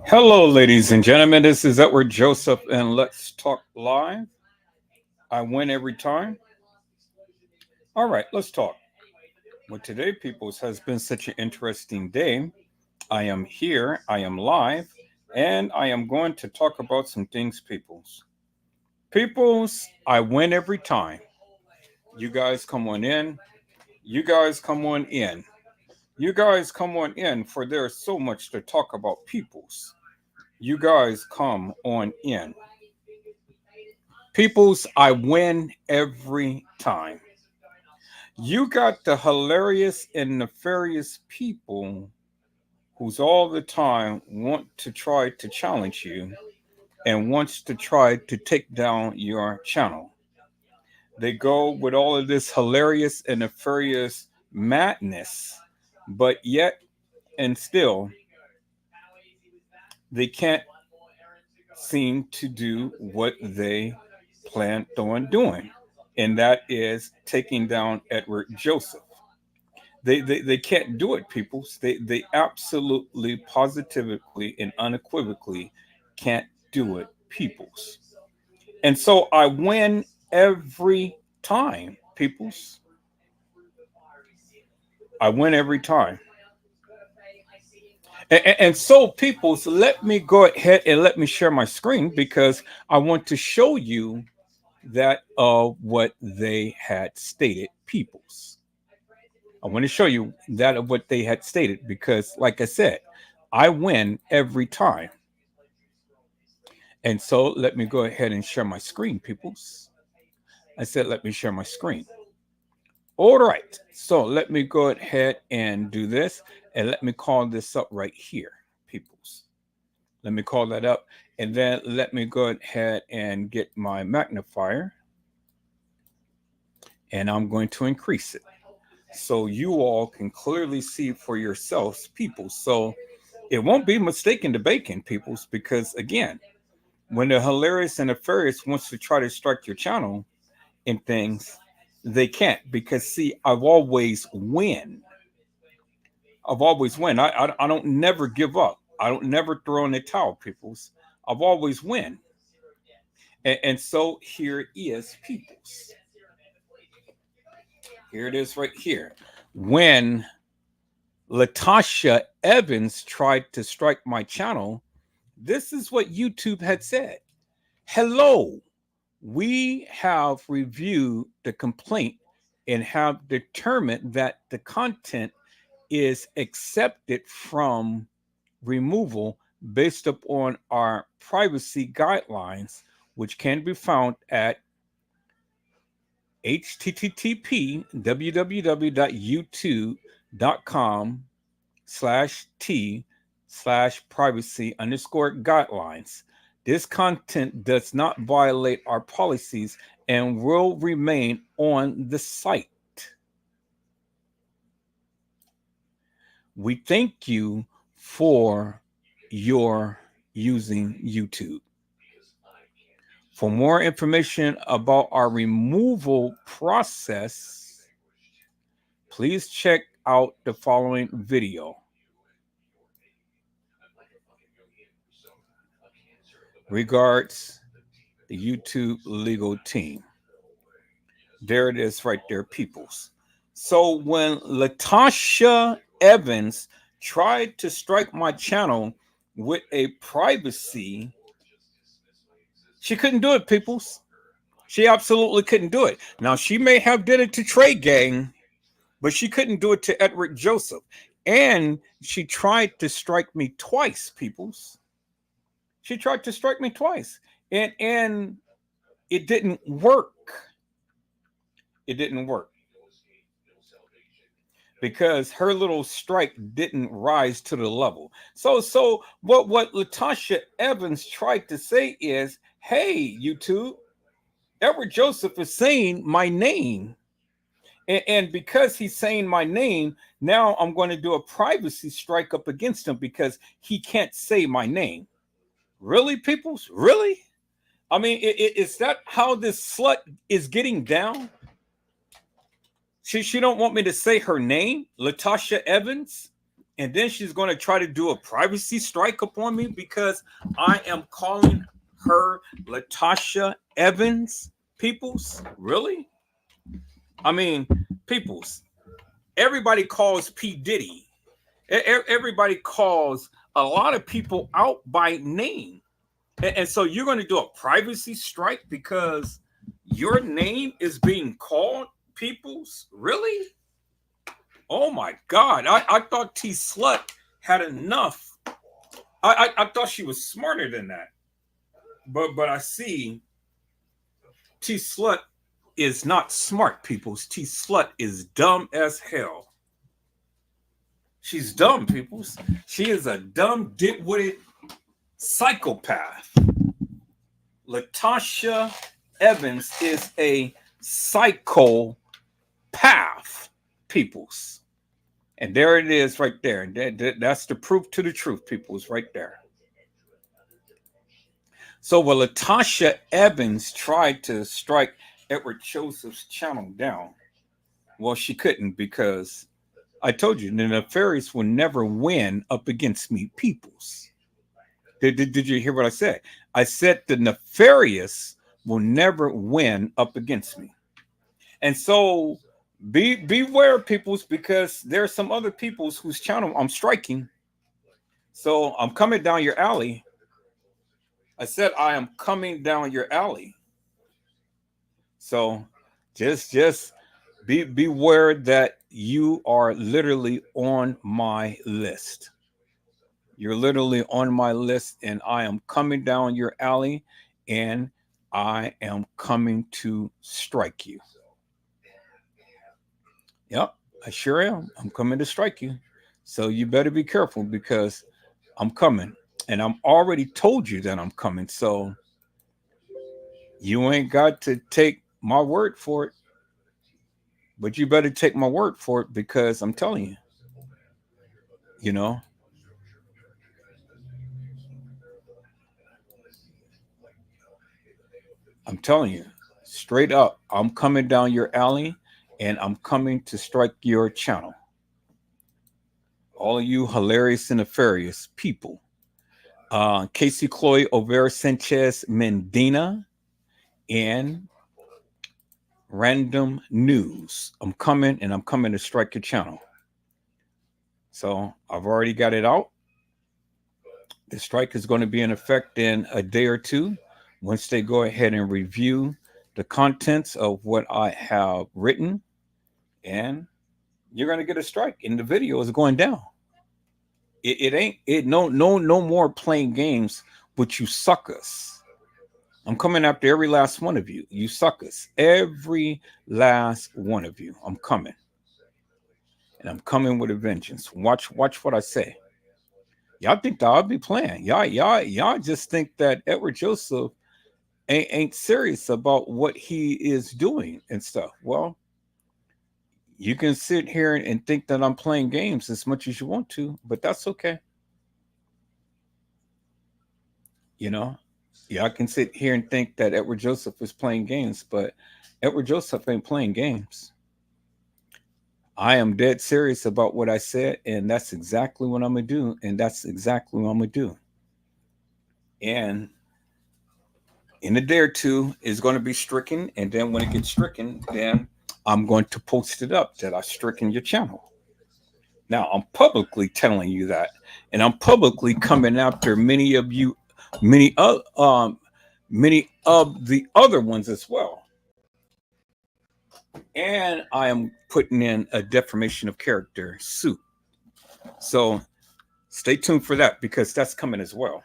Hello, ladies and gentlemen. This is Edward Joseph, and let's talk live. I win every time. All right, let's talk. Well, today, peoples, has been such an interesting day. I am here, I am live, and I am going to talk about some things, peoples. Peoples, I win every time. You guys come on in. You guys come on in. You guys come on in, for there's so much to talk about, peoples. You guys come on in. Peoples, I win every time. You got the hilarious and nefarious people who's all the time want to try to challenge you and wants to try to take down your channel. They go with all of this hilarious and nefarious madness, but yet and still they can't seem to do what they planned on doing, and that is taking down Edward Joseph. They can't do it, people. They absolutely, positively, and unequivocally can't do it, peoples. And so I win every time, peoples. I win every time. And so, peoples, let me go ahead and let me share my screen because I want to show you that of what they had stated, peoples. I want to show you that of what they had stated because, like I said, I win every time. And so let me go ahead and share my screen, peoples. I said, let me share my screen. All right. So let me go ahead and do this. And let me call this up right here, peoples. Let me call that up. And then let me go ahead and get my magnifier. And I'm going to increase it so you all can clearly see for yourselves, people. So it won't be mistaken to bacon, peoples, because again, when the hilarious and nefarious wants to try to strike your channel and things, they can't because see, I've always win. I've always win. I don't never give up. I don't never throw in the towel, peoples. I've always win. And so here it is, peoples. Here it is right here. When Latasha Evans tried to strike my channel, this is what YouTube had said. Hello, we have reviewed the complaint and have determined that the content is accepted from removal based upon our privacy guidelines, which can be found at http www.youtube.com/t/privacy_guidelines. This content does not violate our policies and will remain on the site. We thank you for your using YouTube. For more information about our removal process, please check out the following video. Regards, the YouTube legal team. There it is right there, peoples. So when Latasha Evans tried to strike my channel with a privacy, she couldn't do it, peoples. She absolutely couldn't do it. Now, she may have did it to Trey Gang, but she couldn't do it to Edward Joseph. And she tried to strike me twice, peoples. She tried to strike me twice. And it didn't work. It didn't work. Because her little strike didn't rise to the level. So what Latasha Evans tried to say is, hey, YouTube, Edward Joseph is saying my name. And because he's saying my name, now I'm going to do a privacy strike up against him because he can't say my name. Really, peoples? Really? I mean, is that how this slut is getting down? She don't want me to say her name, Latasha Evans. And then she's going to try to do a privacy strike upon me because I am calling her Latasha Evans. Peoples, really? I mean, peoples. Everybody calls P Diddy. Everybody calls a lot of people out by name. And so you're going to do a privacy strike because your name is being called, peoples? Really? Oh my God. I thought T Slut had enough. I thought she was smarter than that. But I see T Slut is not smart, peoples. T Slut is dumb as hell. She's dumb, peoples. She is a dumb, dick-witted psychopath. Latasha Evans is a psychopath, peoples. And there it is right there. That's the proof to the truth, peoples, right there. So when Latasha Evans tried to strike Edward Joseph's channel down, well, she couldn't because I told you the nefarious will never win up against me, peoples. Did you hear what I said? I said the nefarious will never win up against me. And so beware, peoples, because there are some other peoples whose channel I'm striking. So I'm coming down your alley. I said I am coming down your alley. So just beware that you are literally on my list. You're literally on my list, and I am coming down your alley, and I am coming to strike you. Yep, I sure am. I'm coming to strike you. So you better be careful because I'm coming. And I'm already told you that I'm coming. So you ain't got to take my word for it. But you better take my word for it because I'm telling you, you know, I'm telling you straight up, I'm coming down your alley and I'm coming to strike your channel. All of you hilarious and nefarious people. Casey Chloe Overa Sanchez Mendina and Random News. I'm coming and I'm coming to strike your channel. So I've already got it out. The strike is going to be in effect in a day or two once they go ahead and review the contents of what I have written, and you're going to get a strike. And the video is going down. It ain't it no more playing games with you suckers. I'm coming after every last one of you. You suckers. Every last one of you. I'm coming. And I'm coming with a vengeance. Watch what I say. Y'all think that I'll be playing. Y'all just think that Edward Joseph ain't serious about what he is doing and stuff. Well, you can sit here and think that I'm playing games as much as you want to, but that's okay. You know, yeah, I can sit here and think that Edward Joseph is playing games, but Edward Joseph ain't playing games. I am dead serious about what I said, and that's exactly what I'm gonna do, and that's exactly what I'm gonna do. And in a day or two, is going to be stricken, and then when it gets stricken, then I'm going to post it up that I stricken your channel. Now I'm publicly telling you that, and I'm publicly coming after many of you, many of many of the other ones as well. And I am putting in a defamation of character suit. So stay tuned for that because that's coming as well.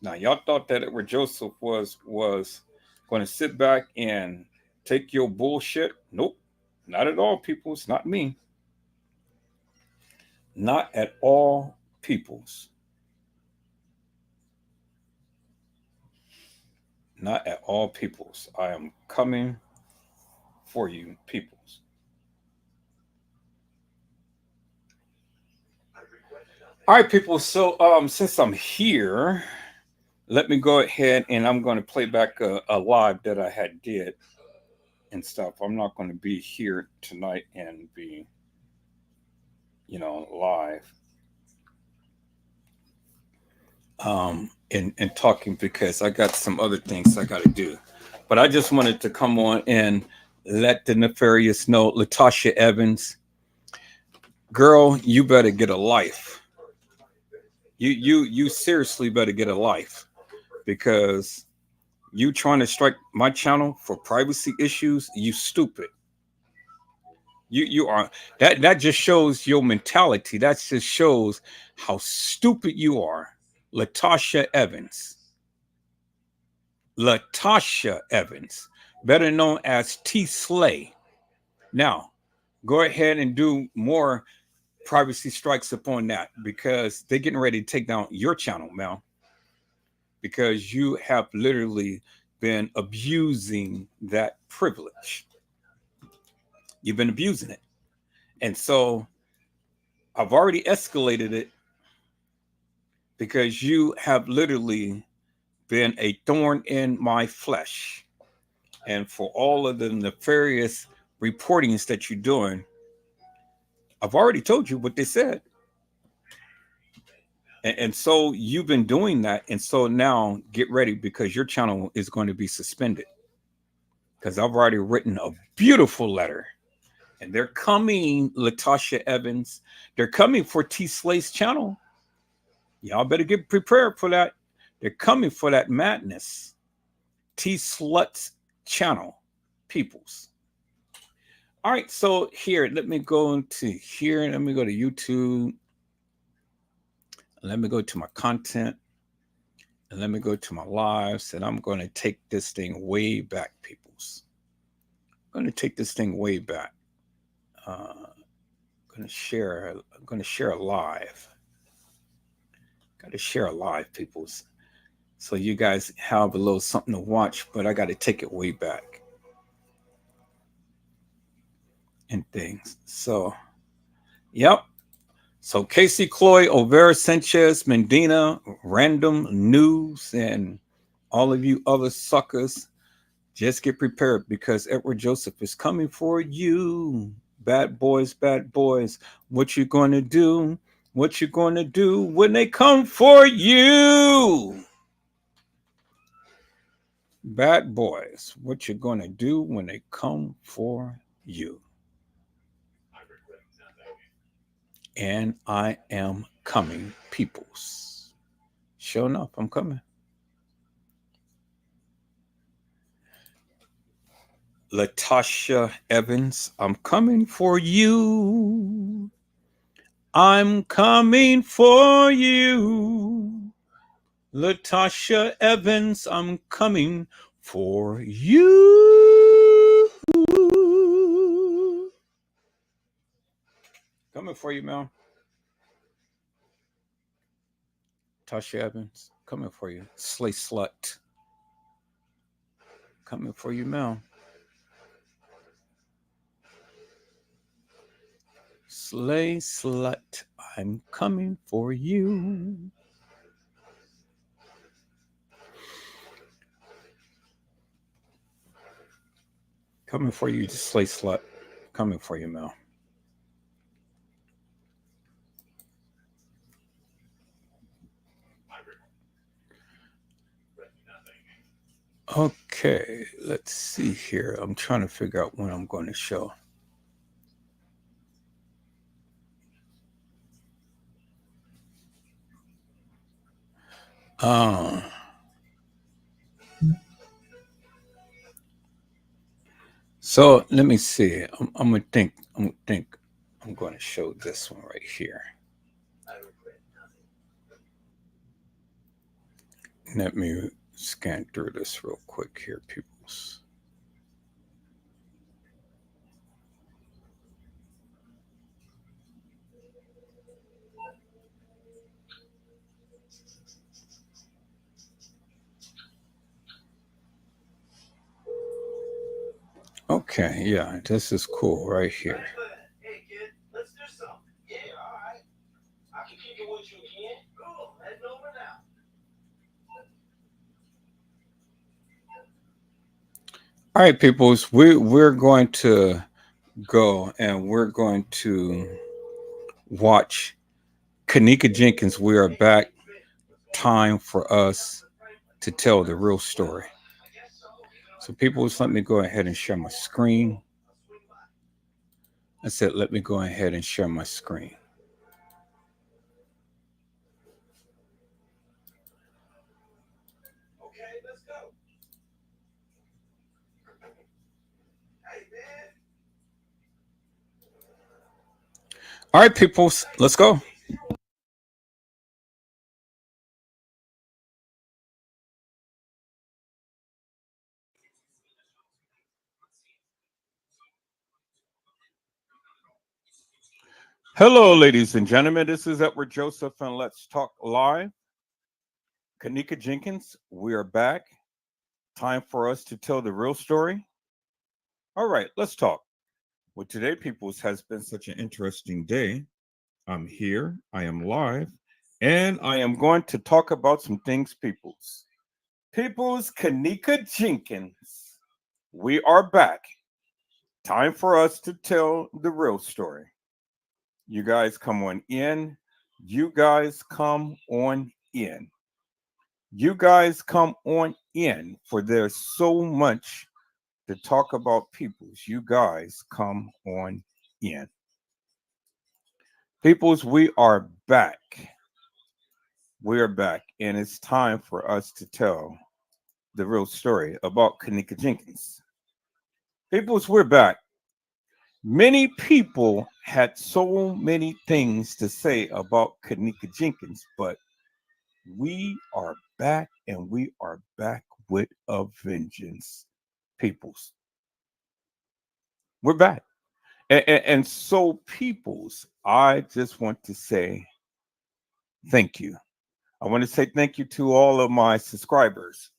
Now y'all thought that Edward Joseph was going to sit back and take your bullshit. Nope, not at all, people. It's not me. Not at all, peoples. Not at all, peoples. I am coming for you, peoples. All right, people. So since I'm here, let me go ahead and I'm going to play back a live that I had did and stuff. I'm not going to be here tonight and be, live, and talking because I got some other things I got to do. But I just wanted to come on and let the nefarious know, Latasha Evans, girl, you better get a life. You seriously better get a life because you trying to strike my channel for privacy issues, you stupid. You are that just shows your mentality. That just shows how stupid you are. Latasha Evans. Latasha Evans, better known as T Slay. Now, go ahead and do more privacy strikes upon that because they're getting ready to take down your channel, Mel, because you have literally been abusing that privilege. You've been abusing it. And so I've already escalated it because you have literally been a thorn in my flesh. And for all of the nefarious reportings that you're doing, I've already told you what they said. And so you've been doing that. And so now get ready because your channel is going to be suspended. Because I've already written a beautiful letter. And they're coming, Latasha Evans. They're coming for T Slay's channel. Y'all better get prepared for that. They're coming for that madness. T Slut's channel, peoples. All right, so here, let me go into here. Let me go to YouTube. Let me go to my content. And let me go to my lives. And I'm going to take this thing way back, peoples. I'm going to take this thing way back. I'm going to share. I'm going to share a live. Got to share a live, peoples. So you guys have a little something to watch, but I got to take it way back and things. So, yep. So Casey Cloy, Overa Sanchez, Mendina, Random News, and all of you other suckers, just get prepared because Edward Joseph is coming for you. Bad boys, bad boys. What you going to do? What you going to do when they come for you? Bad boys, what you going to do when they come for you? And I am coming, peoples. Sure enough, I'm coming. Latasha Evans, I'm coming for you. I'm coming for you. Latasha Evans, I'm coming for you. Coming for you, Mel. Tasha Evans, coming for you. Slay Slut, coming for you, Mel. Slay Slut, I'm coming for you. Coming for you, Slay Slut. Coming for you, Mel. Okay, let's see here. I'm trying to figure out when I'm going to show. Uh, so let me see. I'm gonna think. I'm going to show this one right here. Let me scan through this real quick here, peoples. Okay, yeah, this is cool right here. Hey kid, let's do something. Yeah, all right. I can kick it with you again. Cool, heading over now. All right, peoples, we're going to go and we're going to watch Kanika Jenkins. We are back. Time for us to tell the real story. So, people, just let me go ahead and share my screen. I said, let me go ahead and share my screen. All right, peoples, let's go. Hello, ladies and gentlemen. This is Edward Joseph, and let's talk live. Kanika Jenkins, we are back. Time for us to tell the real story. All right, let's talk. Well, today, peoples, has been such an interesting day. I'm here, I am live, and I am going to talk about some things, peoples. Peoples, Kanika Jenkins, we are back. Time for us to tell the real story. You guys come on in. You guys come on in. You guys come on in, for there's so much to talk about, peoples. You guys come on in. Peoples, we are back. We are back, and it's time for us to tell the real story about Kanika Jenkins. Peoples, we're back. Many people had so many things to say about Kanika Jenkins, but we are back, and we are back with a vengeance, peoples. We're back. And so, peoples, I just want to say thank you. I want to say thank you to all of my subscribers.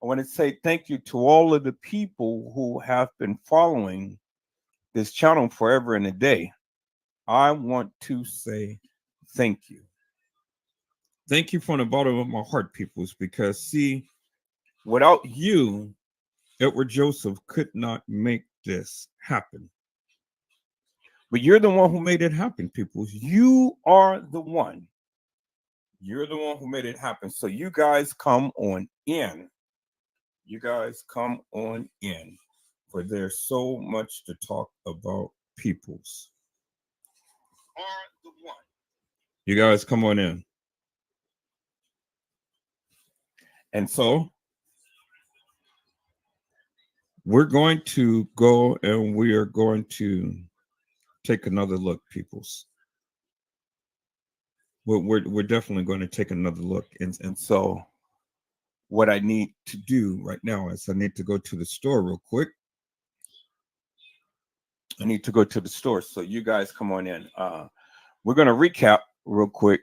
I want to say thank you to all of the people who have been following this channel forever and a day. I want to say thank you. Thank you from the bottom of my heart, peoples, because see, without you, Edward Joseph could not make this happen. But you're the one who made it happen, peoples. You are the one. You're the one who made it happen. So you guys come on in. You guys come on in. For there's so much to talk about, peoples. Are the one. You guys come on in. And so we're going to go and we are going to take another look, peoples. We're definitely going to take another look. And so what I need to do right now is I need to go to the store real quick. I need to go to the store. So you guys come on in. We're going to recap real quick.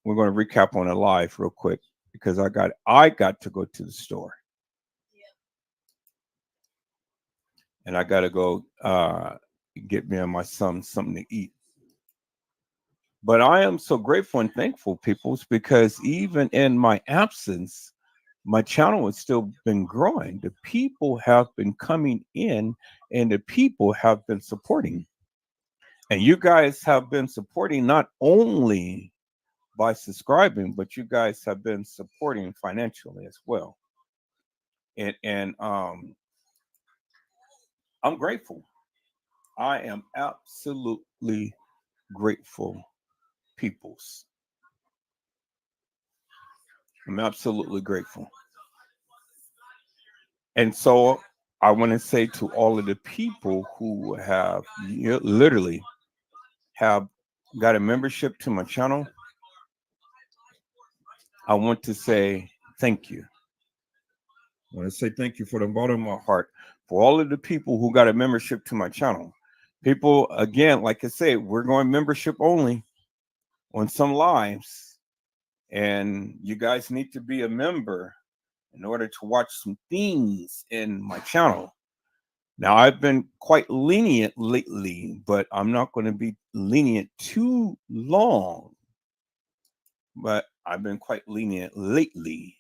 We're going to recap on a live real quick because I got to go to the store. And I got to go get me and my son something to eat. But I am so grateful and thankful, peoples, because even in my absence, my channel has still been growing. The people have been coming in and the people have been supporting. And you guys have been supporting not only by subscribing, but you guys have been supporting financially as well. And I'm grateful. I am absolutely grateful, peoples. I'm absolutely grateful. And so I want to say to all of the people who have literally have got a membership to my channel, I want to say thank you. I want to say thank you for the bottom of my heart for all of the people who got a membership to my channel. People, again, like I said, we're going membership only on some lives, and you guys need to be a member in order to watch some things in my channel. Now, I've been quite lenient lately, but I'm not going to be lenient too long. But I've been quite lenient lately.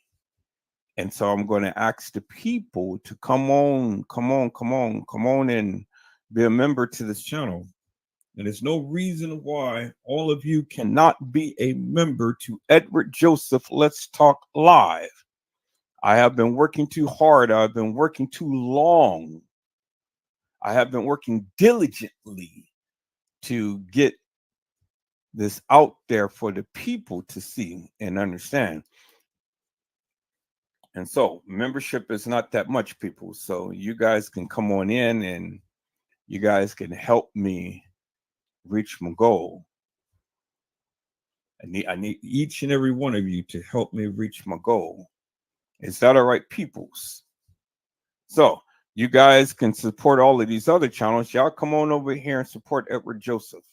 And so I'm going to ask the people to come on and be a member to this channel. And there's no reason why all of you cannot be a member to Edward Joseph Let's Talk Live. I have been working too hard. I've been working too long. I have been working diligently to get this out there for the people to see and understand. And so membership is not that much, people. So you guys can come on in and you guys can help me reach my goal. I need each and every one of you to help me reach my goal. Is that all right, peoples? So you guys can support all of these other channels. Y'all come on over here and support Edward Joseph.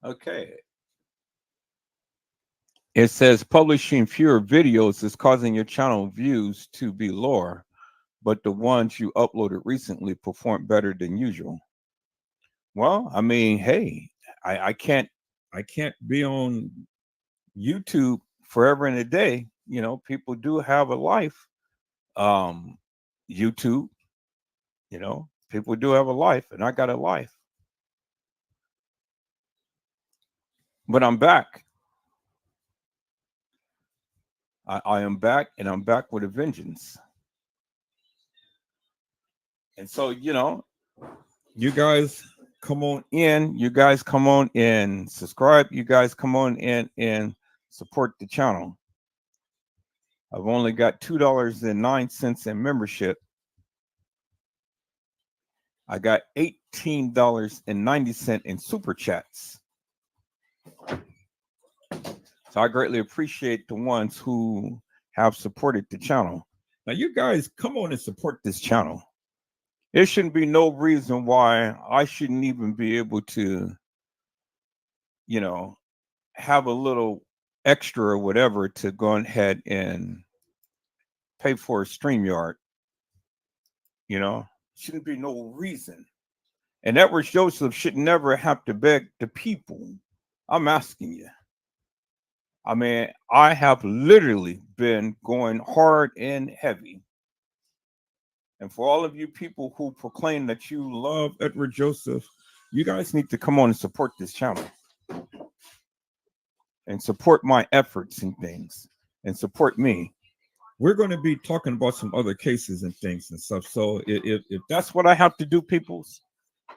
Okay. It says publishing fewer videos is causing your channel views to be lower, but the ones you uploaded recently perform better than usual. Well, I mean, hey, I can't be on YouTube forever and a day. You know, people do have a life. Um, YouTube, people do have a life, and I got a life. But I'm back. I am back, and I'm back with a vengeance. And so, you guys come on in. You guys come on in. Subscribe. You guys come on in and support the channel. I've only got $2.09 in membership. I got $18.90 in super chats. So I greatly appreciate the ones who have supported the channel. Now, you guys come on and support this channel. There shouldn't be no reason why I shouldn't even be able to, you know, have a little extra or whatever to go ahead and pay for a StreamYard. Shouldn't be no reason. And Edward Joseph should never have to beg the people. I'm asking you. I mean, I have literally been going hard and heavy. And for all of you people who proclaim that you love Edward Joseph, you guys need to come on and support this channel and support my efforts and things and support me. We're going to be talking about some other cases and things and stuff. So if that's what I have to do, peoples,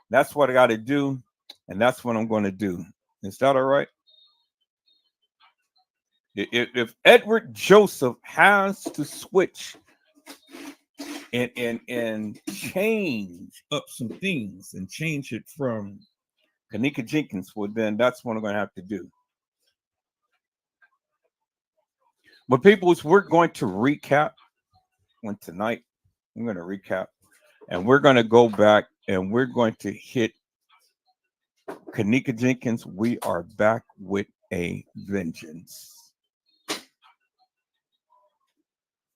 that's what I got to do. And that's what I'm going to do. Is that all right? If Edward Joseph has to switch and change up some things and change it from Kanika Jenkins, well, then that's what I'm going to have to do. But people, we're going to recap on tonight. I'm going to recap, and we're going to go back and we're going to hit Kanika Jenkins. We are back with a vengeance.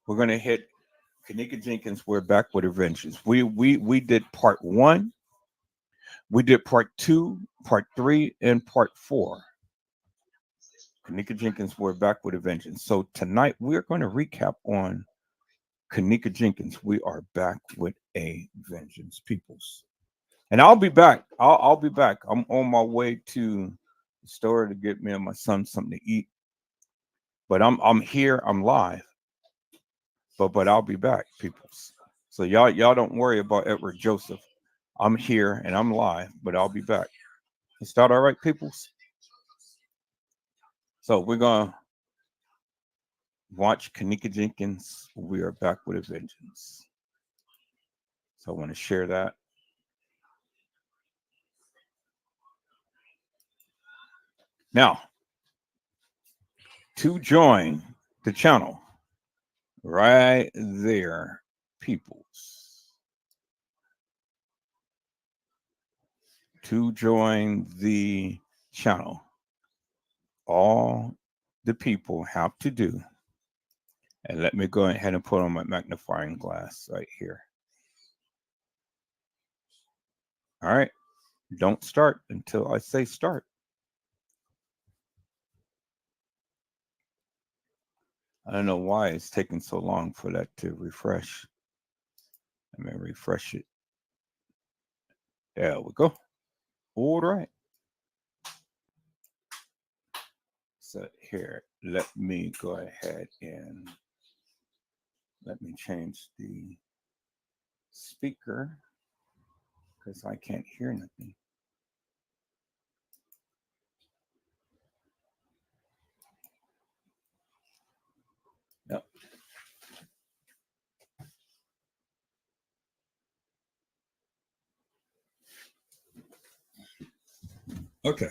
We're going to hit Kanika Jenkins. We're back with a vengeance. We did part 1. We did part 2, part 3, and part 4. Kanika Jenkins, we're back with a vengeance. So tonight we're going to recap on Kanika Jenkins. We are back with a vengeance, peoples. And I'll be back. I'll be back. I'm on my way to the store to get me and my son something to eat. But I'm here. I'm live. But I'll be back, peoples. So y'all don't worry about Edward Joseph. I'm here and I'm live, but I'll be back. Is that all right, peoples? So we're gonna watch Kanika Jenkins. We are back with a vengeance. So I want to share that. Now, to join the channel, right there, peoples. To join the channel, all the people have to do, and let me go ahead and put on my magnifying glass right here. All right, don't start until I say start. I don't know why it's taking so long for that to refresh. Let me refresh it. There we go. All right. So here, let me go ahead and let me change the speaker because I can't hear nothing. Yep. Okay.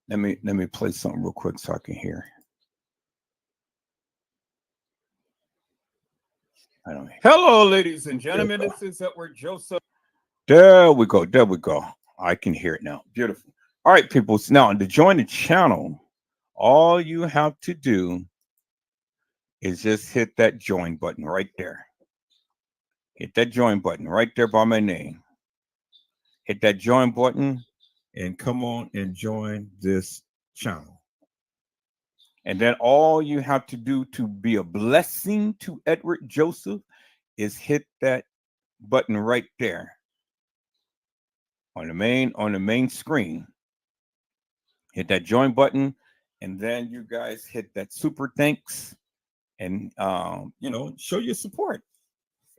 Let me play something real quick so I can hear. I don't. Hello, ladies and gentlemen. This is Edward Joseph. There we go. There we go. I can hear it now. Beautiful. All right, people. So now to join the channel, all you have to do is just hit that join button right there. Hit that join button right there by my name. Hit that join button and come on and join this channel. And then all you have to do to be a blessing to Edward Joseph is hit that button right there on the main screen. Hit that join button, and then you guys hit that super thanks, and show your support.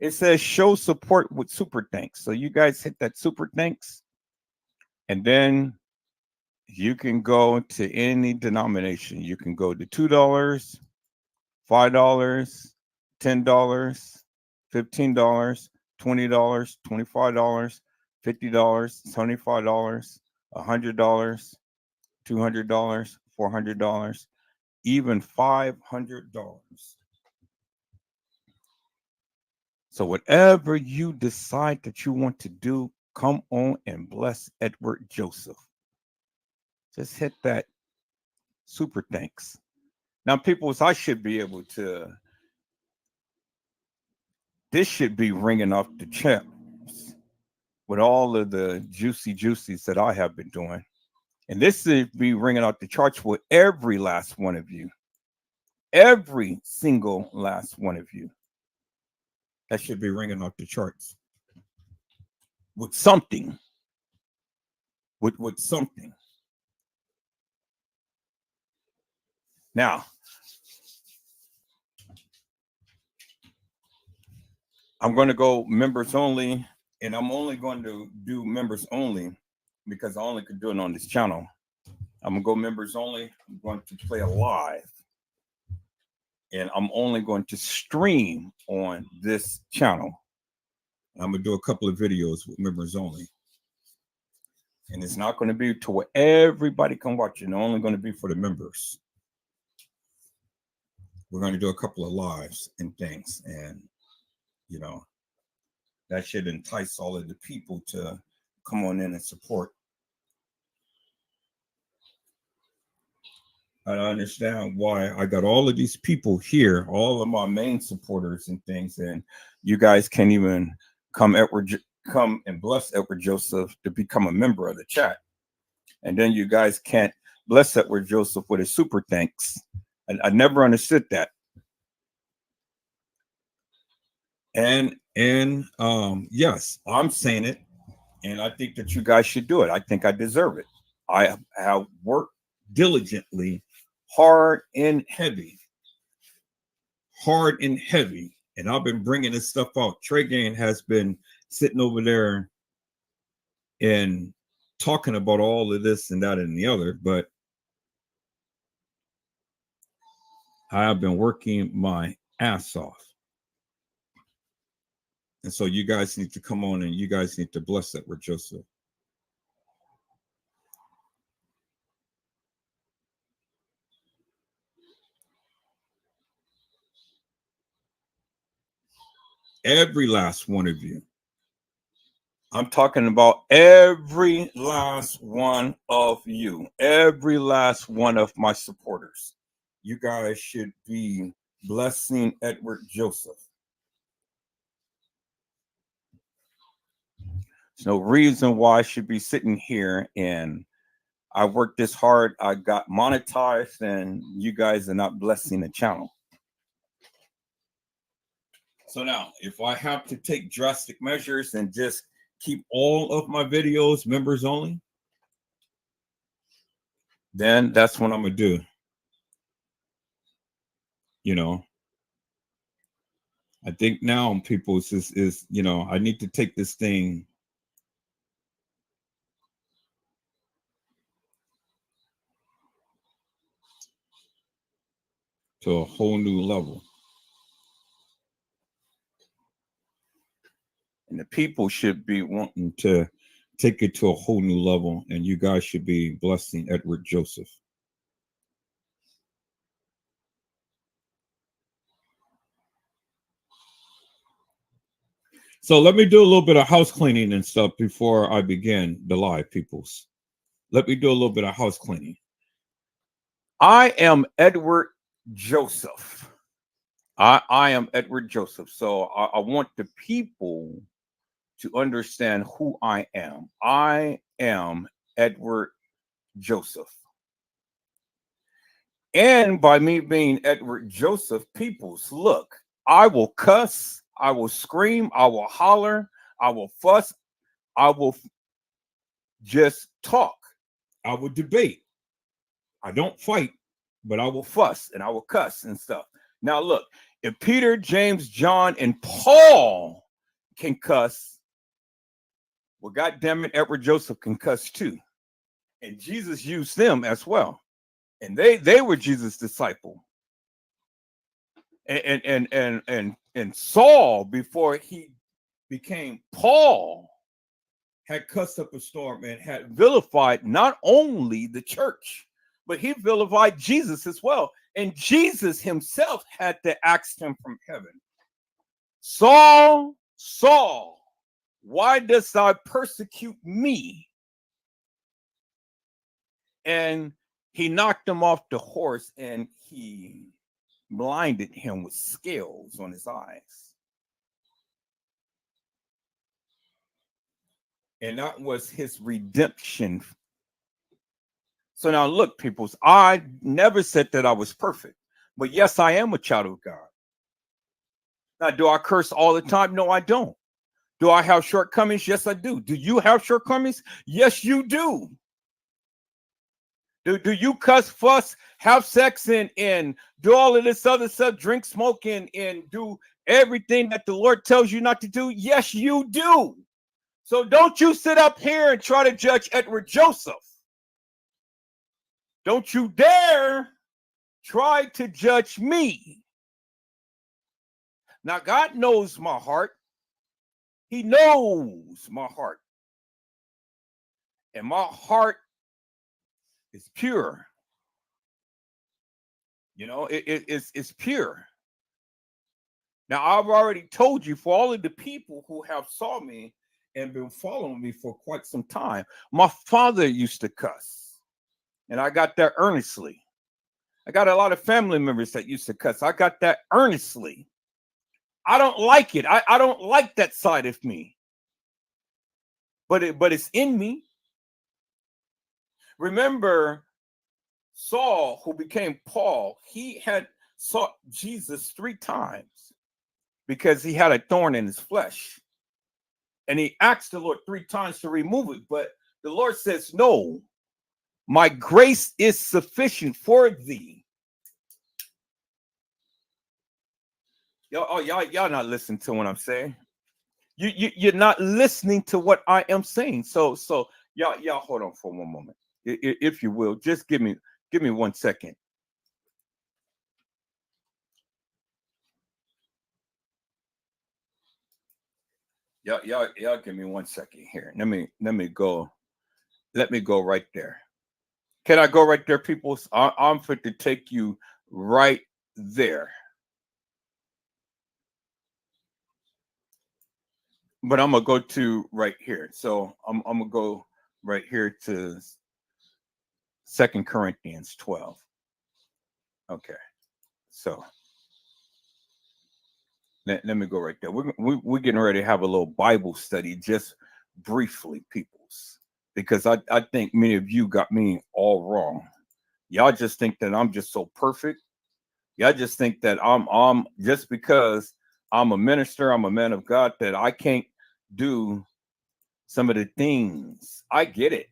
It says show support with super thanks. So you guys hit that super thanks, and then you can go to any denomination. You can go to $2, $5, $10, $15, $20, $25, $50, $75, $100, $200, $400, even $500. So whatever you decide that you want to do, come on and bless Edward Joseph. Just hit that super thanks. Now, people, I should be able to. This should be ringing off the chips with all of the juicies that I have been doing. And this should be ringing out the charts with every last one of you. Every single last one of you. That should be ringing off the charts with something. With something. Now, I'm going to go members only, and I'm only going to do members only because I only could do it on this channel. I'm going to go members only. I'm going to play a live, and I'm only going to stream on this channel. I'm going to do a couple of videos with members only. And it's not going to be to where everybody can watch it. It's only going to be for the members. We're going to do a couple of lives and things. And, that should entice all of the people to come on in and support. I understand why I got all of these people here, all of my main supporters and things, and you guys can't even come and bless Edward Joseph to become a member of the chat. And then you guys can't bless Edward Joseph with a super thanks. I never understood that. And yes, I'm saying it, and I think that you guys should do it. I think I deserve it. I have worked diligently, hard and heavy, and I've been bringing this stuff out. Trey Gain has been sitting over there and talking about all of this and that and the other, but I have been working my ass off. And so you guys need to come on and you guys need to bless that with Joseph. Every last one of you. I'm talking about every last one of you, every last one of my supporters. You guys should be blessing Edward Joseph. There's no reason why I should be sitting here and I worked this hard. I got monetized, and you guys are not blessing the channel. So now, if I have to take drastic measures and just keep all of my videos members only, then that's what I'm gonna do. You know, I think now people is I need to take this thing to a whole new level. And the people should be wanting to take it to a whole new level, and you guys should be blessing Edward Joseph. So let me do a little bit of house cleaning and stuff before I begin the live, peoples. Let me do a little bit of house cleaning. I am Edward Joseph. I am Edward Joseph. So I want the people to understand who I am. I am Edward Joseph. And by me being Edward Joseph, peoples, look, I will cuss, I will scream, I will holler, I will fuss, I will just talk, I will debate. I don't fight, but I will fuss and I will cuss and stuff. Now, look, if Peter, James, John, and Paul can cuss, well, God damn it, Edward Joseph can cuss too. And Jesus used them as well. And they were Jesus' disciple. And Saul, before he became Paul, had cussed up a storm and had vilified not only the church, but he vilified Jesus as well. And Jesus himself had to ask him from heaven, Saul, Saul, why dost thou persecute me? And he knocked him off the horse and he blinded him with scales on his eyes. And that was his redemption. So now look, peoples, I never said that I was perfect, but yes, I am a child of God. Now, do I curse all the time? No, I don't. Do I have shortcomings? Yes, I do. Do you have shortcomings? Yes, you do. Do you cuss, fuss, have sex, and do all of this other stuff, drink, smoke, and do everything that the Lord tells you not to do? Yes, you do. So don't you sit up here and try to judge Edward Joseph. Don't you dare try to judge me. Now, God knows my heart. He knows my heart. And my heart is pure. You know, it's pure. Now, I've already told you, for all of the people who have saw me and been following me for quite some time, my father used to cuss. And I got that earnestly. I got a lot of family members that used to cuss. I got that earnestly. I don't like it. I don't like that side of me. But it's in me. Remember, Saul, who became Paul, he had sought Jesus 3 times because he had a thorn in his flesh. And he asked the Lord 3 times to remove it. But the Lord says, no, my grace is sufficient for thee. Y'all not listening to what I'm saying. You're not listening to what I am saying. So y'all hold on for one moment, if you will. Just give me 1 second. Y'all give me 1 second here. Let me go. Let me go right there. Can I go right there, people? I'm fit to take you right there. But I'm gonna go to right here. So I'm gonna go right here to 2 Corinthians 12. Okay. So let me go right there. We're getting ready to have a little Bible study, just briefly, peoples, because I think many of you got me all wrong. Y'all just think that I'm just so perfect. Y'all just think that I'm just because I'm a minister, I'm a man of God, that I can't do some of the things. I get it.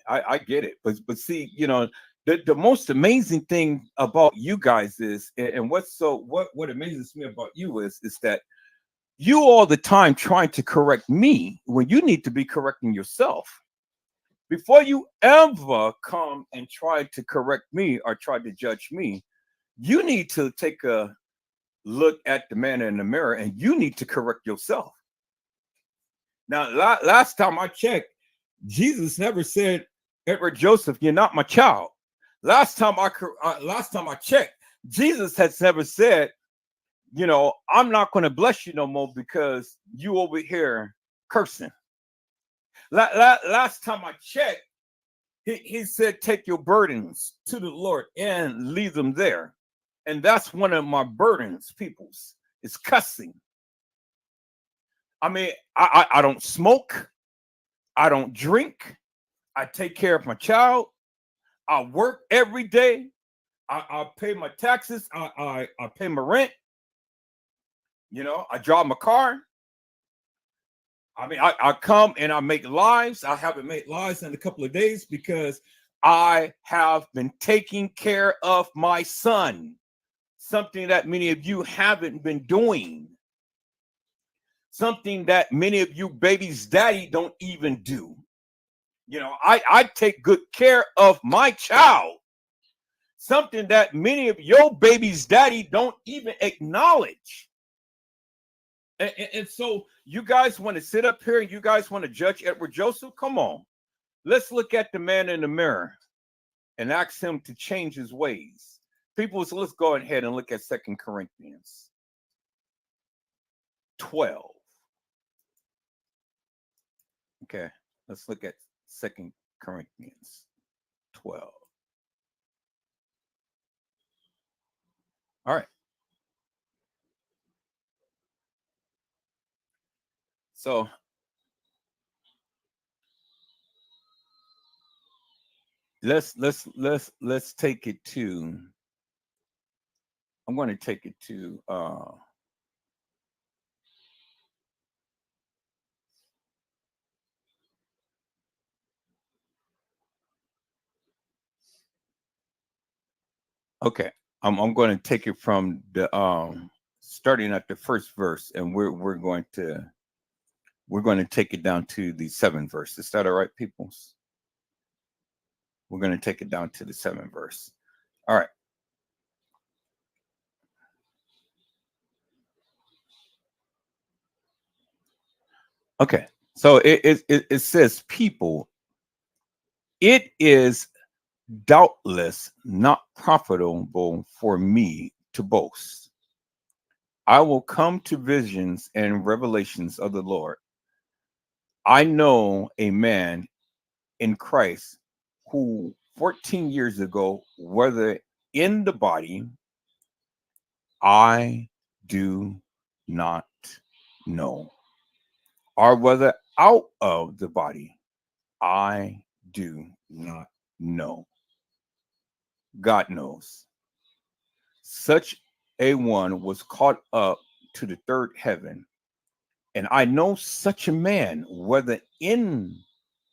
I get it. But see, the most amazing thing about you guys is, and what amazes me about you is that you all the time trying to correct me when you need to be correcting yourself. Before you ever come and try to correct me or try to judge me, you need to take a look at the man in the mirror and you need to correct yourself. Now, last time I checked, Jesus never said, Edward Joseph, you're not my child. Last time I checked, Jesus has never said, I'm not going to bless you no more because you over here cursing. Last time I checked, he said, take your burdens to the Lord and leave them there. And that's one of my burdens, peoples, is cussing. I mean, I don't smoke. I don't drink. I take care of my child. I work every day. I pay my taxes. I pay my rent. I drive my car. I mean, I come and I make lives. I haven't made lives in a couple of days because I have been taking care of my son, something that many of you haven't been doing, something that many of you baby's daddy don't even do. I take good care of my child, something that many of your baby's daddy don't even acknowledge. And so you guys want to sit up here and you guys want to judge Edward Joseph? Come on. Let's look at the man in the mirror and ask him to change his ways. People, so let's go ahead and look at 2 Corinthians 12. Okay, let's look at 2 Corinthians 12. All right. So let's take it to, I'm going to take it to okay. I'm going to take it from the starting at the first verse, and we're going to take it down to the seventh verse. Is that all right, peoples? We're going to take it down to the seventh verse. All right. Okay. So it says, people, it is doubtless not profitable for me to boast. I will come to visions and revelations of the Lord. I know a man in Christ who 14 years ago, whether in the body, I do not know, or whether out of the body, I do not know. God knows. Such a one was caught up to the third heaven. And I know such a man, whether in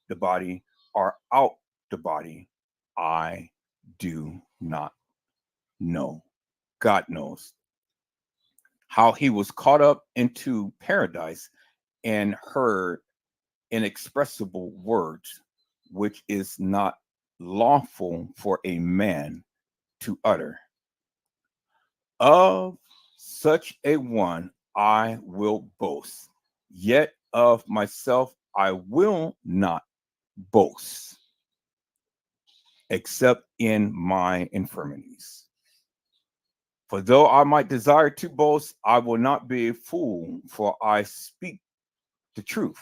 the body or out the body, I do not know. God knows how he was caught up into paradise and heard inexpressible words, which is not lawful for a man to utter. Of such a one I will boast, yet of myself I will not boast, except in my infirmities. For though I might desire to boast, I will not be a fool, for I speak the truth,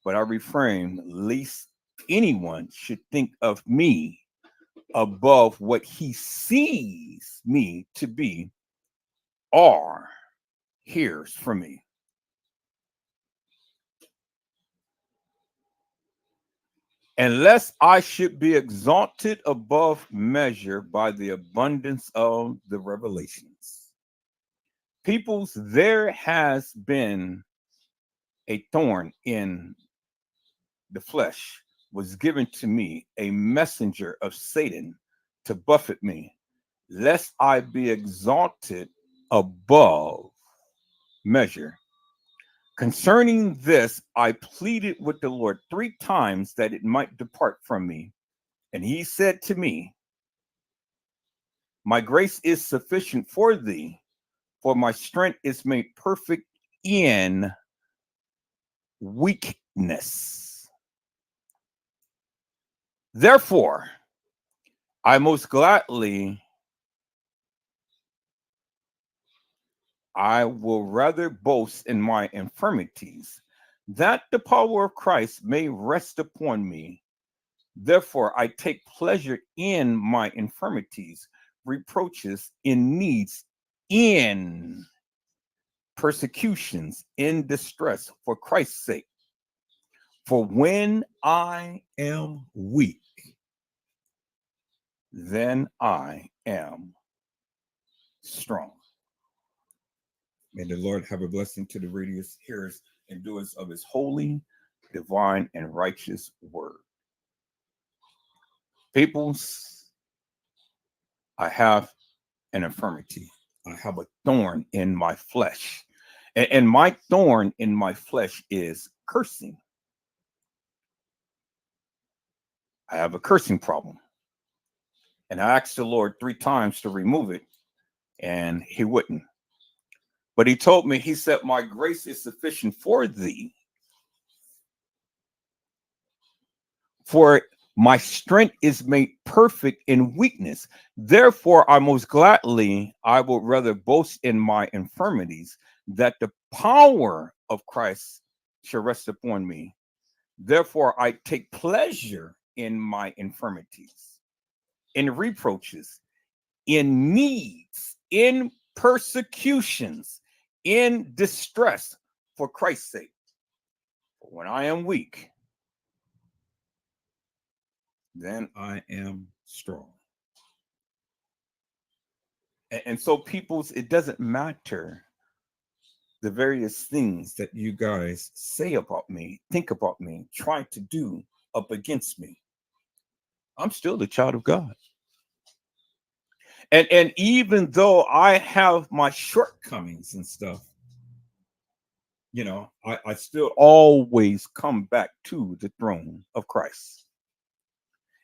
but I refrain lest anyone should think of me above what he sees me to be or hears from me. Unless I should be exalted above measure by the abundance of the revelations. Peoples, there has been a thorn in the flesh was given to me, a messenger of Satan to buffet me, lest I be exalted above measure. Concerning this, I pleaded with the Lord 3 times that it might depart from me. And he said to me, my grace is sufficient for thee, for my strength is made perfect in weakness. Therefore, I most gladly, I will rather boast in my infirmities, that the power of Christ may rest upon me. Therefore, I take pleasure in my infirmities, reproaches, in needs, in persecutions, in distress, for Christ's sake. For when I am weak, then I am strong. May the Lord have a blessing to the readers, hearers, and doers of his holy, divine, and righteous word. Peoples, I have an infirmity. I have a thorn in my flesh. And my thorn in my flesh is cursing. I have a cursing problem. And I asked the Lord 3 times to remove it, and he wouldn't. But he told me, he said, my grace is sufficient for thee, for my strength is made perfect in weakness. Therefore, I most gladly, I will rather boast in my infirmities, that the power of Christ shall rest upon me. Therefore, I take pleasure in my infirmities, in reproaches, in needs, in persecutions, in distress, for Christ's sake. For when I am weak, then I am strong. And so, peoples, it doesn't matter the various things that you guys say about me, think about me, try to do up against me. I'm still the child of God. And even though I have my shortcomings and stuff, you know, I still always come back to the throne of Christ.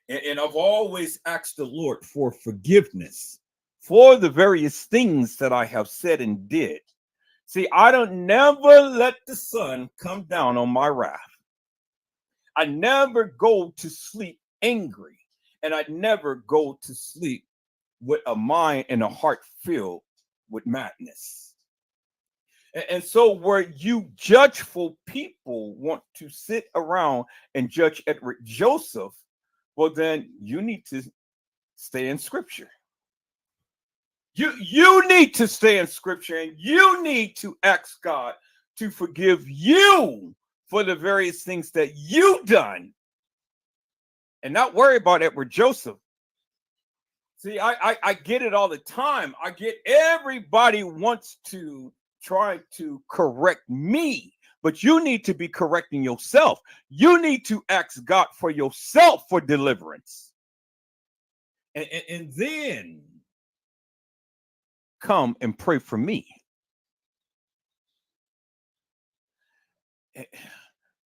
And I've always asked the Lord for forgiveness for the various things that I have said and did. See, I don't never let the sun come down on my wrath. I never go to sleep angry, and I never go to sleep with a mind and a heart filled with madness. And so, where you judgeful people want to sit around and judge Edward Joseph, well, then you need to stay in Scripture. You need to stay in Scripture, and you need to ask God to forgive you for the various things that you've done, and not worry about Edward Joseph. See, I get it all the time. I get everybody wants to try to correct me, but you need to be correcting yourself. You need to ask God for yourself for deliverance. And then come and pray for me.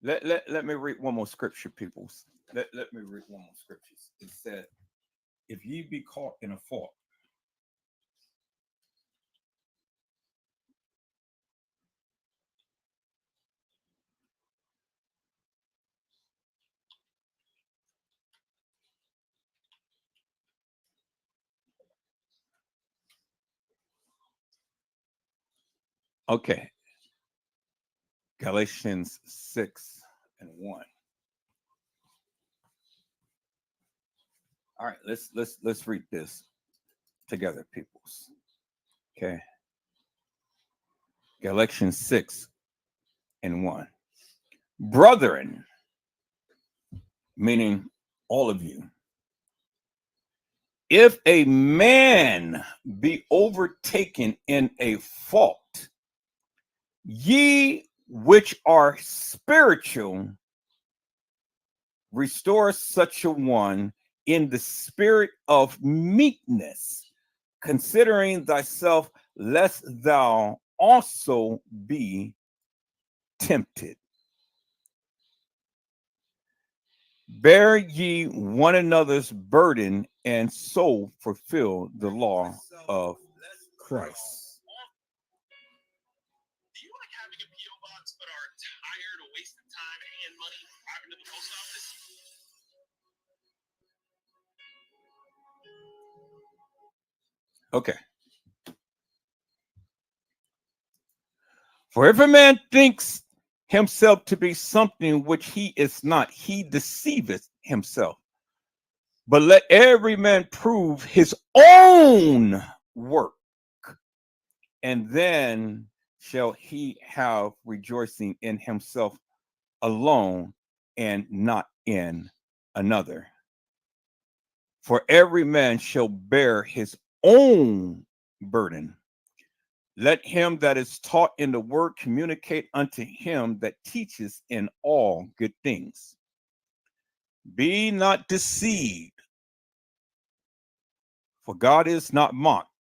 Let me read one more scripture, people. Let me read one more scriptures. It said, if ye be caught in a fault, okay, Galatians 6:1. All right, let's read this together, peoples. Okay. Galatians 6:1. Brethren, meaning all of you, if a man be overtaken in a fault, Ye which are spiritual, restore such a one in the spirit of meekness, considering thyself, lest thou also be tempted. Bear ye one another's burden, and so fulfill the law of Christ. Do you like having a P.O. box but are tired of wasting time and money driving to the post office? Okay. For if a man thinks himself to be something which he is not, he deceiveth himself. But let every man prove his own work, and then shall he have rejoicing in himself alone and not in another. For every man shall bear his own burden. Let him that is taught in the word communicate unto him that teaches in all good things. Be not deceived, for God is not mocked.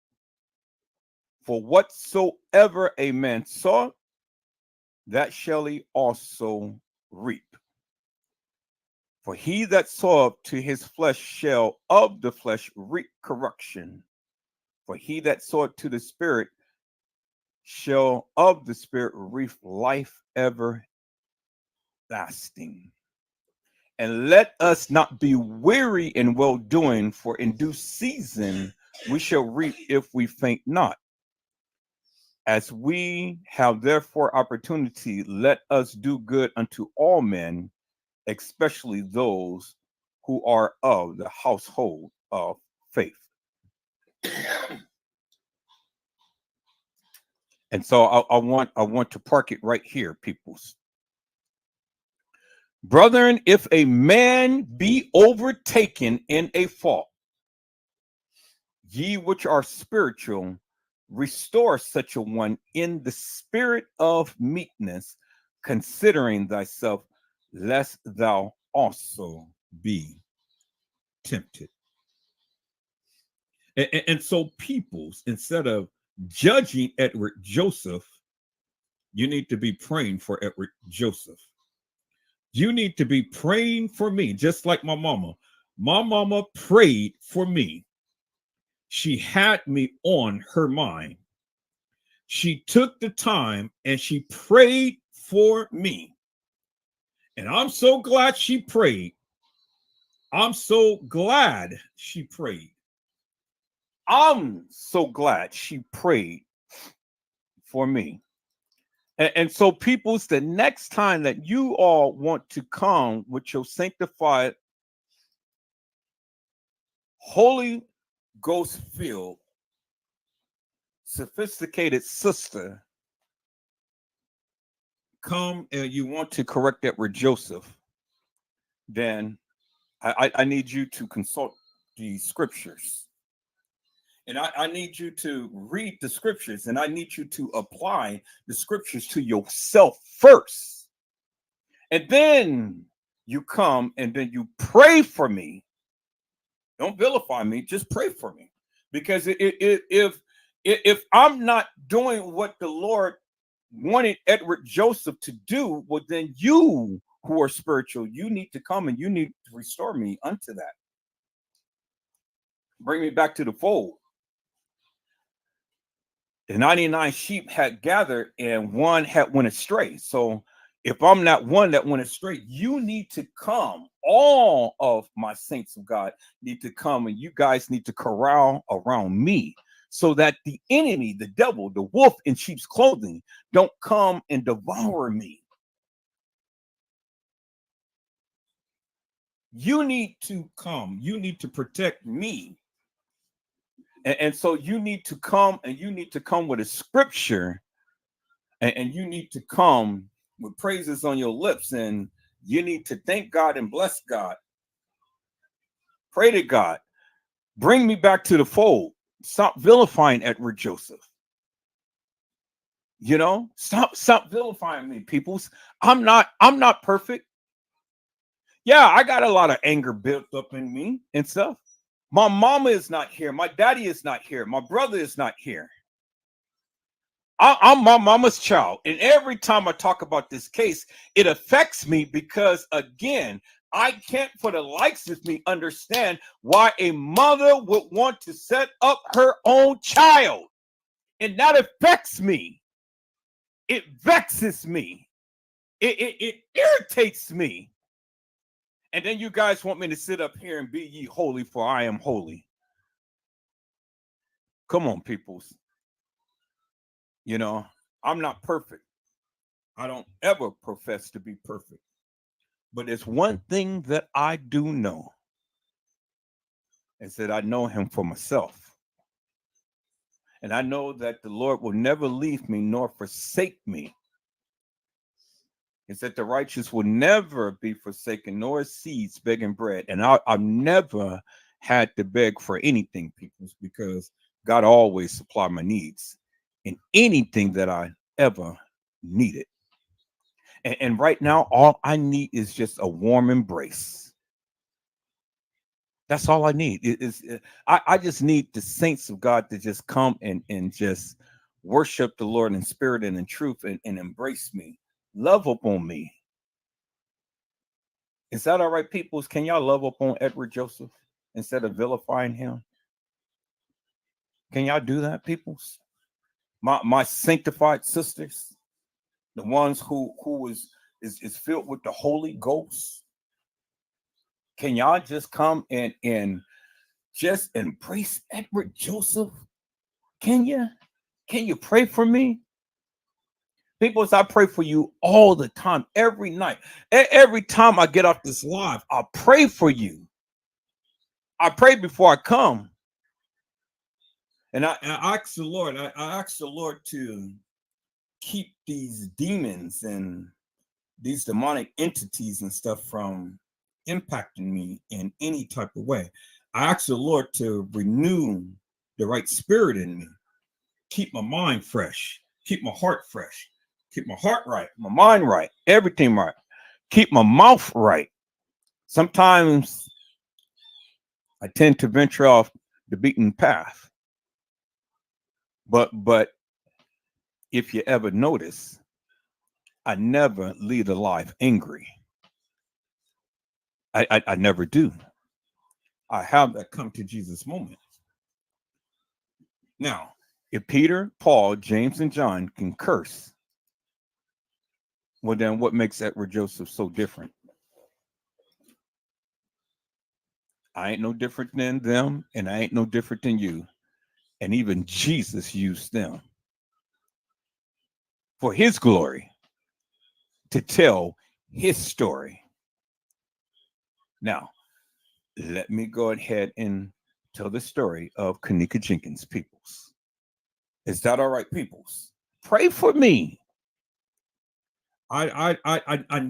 For whatsoever a man soweth, that shall he also reap. For he that soweth to his flesh shall of the flesh reap corruption. For he that soweth to the Spirit shall of the Spirit reap life everlasting. And let us not be weary in well doing, for in due season we shall reap if we faint not. As we have therefore opportunity, let us do good unto all men, especially those who are of the household of faith. And so I want to park it right here, peoples. Brethren, if a man be overtaken in a fault, ye which are spiritual, restore such a one in the spirit of meekness, considering thyself, lest thou also be tempted. And so, peoples, instead of judging Edward Joseph, you need to be praying for Edward Joseph. You need to be praying for me, just like my mama. My mama prayed for me. She had me on her mind. She took the time and she prayed for me. And I'm so glad she prayed. I'm so glad she prayed. I'm so glad she prayed for me. And so, peoples, the next time that you all want to come with your sanctified, Holy Ghost filled, sophisticated sister, come and you want to correct that with Joseph, then I need you to consult the scriptures. And I need you to read the scriptures, and I need you to apply the scriptures to yourself first. And then you come and then you pray for me. Don't vilify me, just pray for me. Because if I'm not doing what the Lord wanted Edward Joseph to do, well, then you who are spiritual, you need to come and you need to restore me unto that. Bring me back to the fold. The 99 sheep had gathered and one had went astray. So if I'm not one that went astray, you need to come. All of my saints of God need to come, and you guys need to corral around me so that the enemy, the devil, the wolf in sheep's clothing, don't come and devour me. You need to come. You need to protect me. And so you need to come, and you need to come with a scripture, and you need to come with praises on your lips, and you need to thank God and bless God. Pray to God. Bring me back to the fold. Stop vilifying Edward Joseph. Stop vilifying me, peoples. I'm not perfect. Yeah, I got a lot of anger built up in me and stuff. My mama is not here. My daddy is not here. My brother is not here. I'm my mama's child. And every time I talk about this case, it affects me because, again, I can't, for the likes of me, understand why a mother would want to set up her own child. And that affects me. It vexes me. It irritates me. And then you guys want me to sit up here and be ye holy, for I am holy. Come on, peoples. I'm not perfect. I don't ever profess to be perfect. But it's one thing that I do know is that I know him for myself. And I know that the Lord will never leave me nor forsake me. It's that the righteous will never be forsaken, nor seeds begging bread. And I've never had to beg for anything, people, because God always supplied my needs in anything that I ever needed. And right now, all I need is just a warm embrace. That's all I need. I just need the saints of God to just come and just worship the Lord in spirit and in truth and embrace me, love upon me. Is that all right, peoples? Can y'all love upon Edward Joseph instead of vilifying him? Can y'all do that, peoples? My sanctified sisters, the ones who is filled with the Holy Ghost. Can y'all just come and just embrace Edward Joseph? Can you? Can you pray for me? People, I pray for you all the time, every night. Every time I get off this live, I pray for you. I pray before I come. And I ask the Lord, I ask the Lord to keep these demons and these demonic entities and stuff from impacting me in any type of way. I ask the Lord to renew the right spirit in me, keep my mind fresh, keep my heart fresh, keep my heart right, my mind right, everything right, keep my mouth right. Sometimes I tend to venture off the beaten path, but if you ever notice, I never lead a life angry. I never do. I have that come to Jesus moment. Now, if Peter, Paul, James, and John can curse, well, then what makes Edward Joseph so different? I ain't no different than them, and I ain't no different than you. And even Jesus used them for his glory to tell his story. Now, let me go ahead and tell the story of Kanika Jenkins, peoples. Is that all right, peoples? Pray for me. I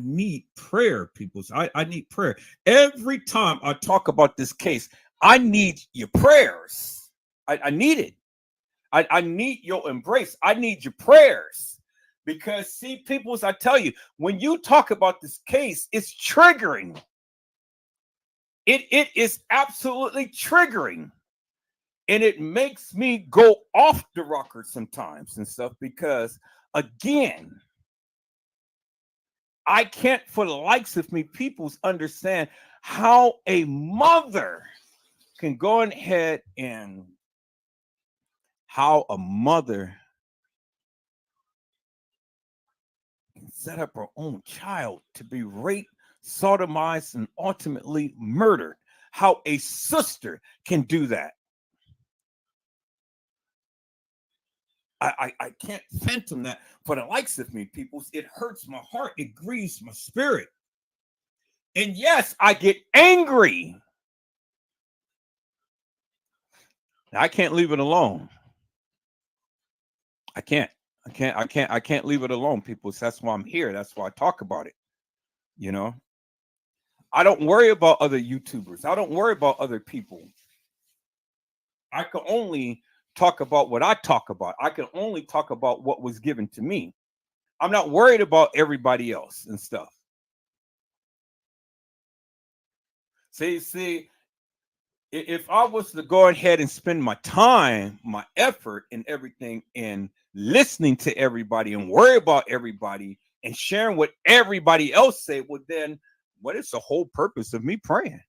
need prayer, peoples. I need prayer. Every time I talk about this case, I need your prayers. I need it. I need your embrace. I need your prayers. Because see, peoples, I tell you, when you talk about this case, it's triggering. It is absolutely triggering. And it makes me go off the rocker sometimes and stuff because, again, I can't, for the likes of me, peoples understand how a mother can go ahead and how a mother can set up her own child to be raped, sodomized, and ultimately murdered. How a sister can do that. I can't phantom that for the likes of me, people. It hurts my heart. It grieves my spirit. And yes, I get angry. Now, I can't leave it alone. I can't. I can't leave it alone, people. So that's why I'm here. That's why I talk about it. You know, I don't worry about other YouTubers. I don't worry about other people. I can only talk about what I talk about. I can only talk about what was given to me. I'm not worried about everybody else and stuff. See, if I was to go ahead and spend my time, my effort, and everything in listening to everybody and worry about everybody and sharing what everybody else say, well, then what is the whole purpose of me praying?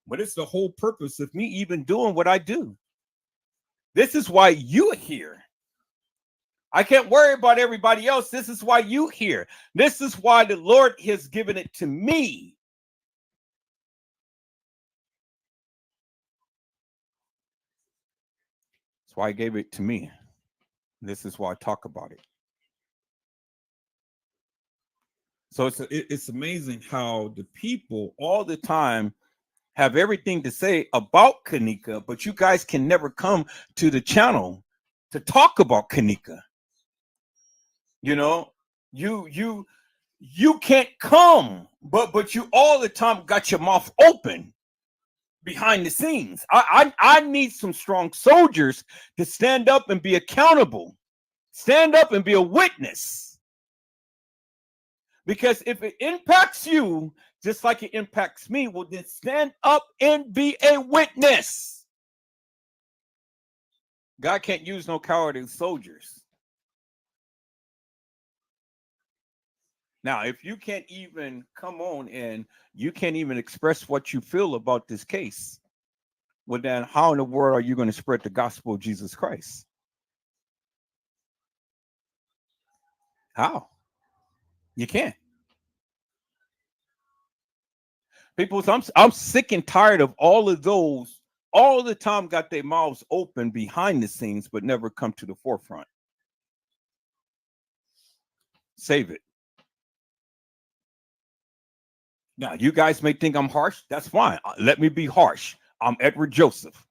What is the whole purpose of me even doing what I do? This is why you're here. I can't worry about everybody else. This is why you here. This is why the Lord has given it to me. That's why He gave it to me. This is why I talk about it. So it's amazing how the people all the time have everything to say about Kanika, but you guys can never come to the channel to talk about Kanika. You know, you can't come, but you all the time got your mouth open behind the scenes. I need some strong soldiers to stand up and be accountable, stand up and be a witness. Because if it impacts you just like it impacts me, well, then stand up and be a witness. God can't use no cowardly soldiers. Now, if you can't even come on and you can't even express what you feel about this case, well, then how in the world are you going to spread the gospel of Jesus Christ? How? You can't. People, I'm sick and tired of all of those all the time got their mouths open behind the scenes, but never come to the forefront. Save it. Now, you guys may think I'm harsh. That's fine. Let me be harsh. I'm Edward Joseph.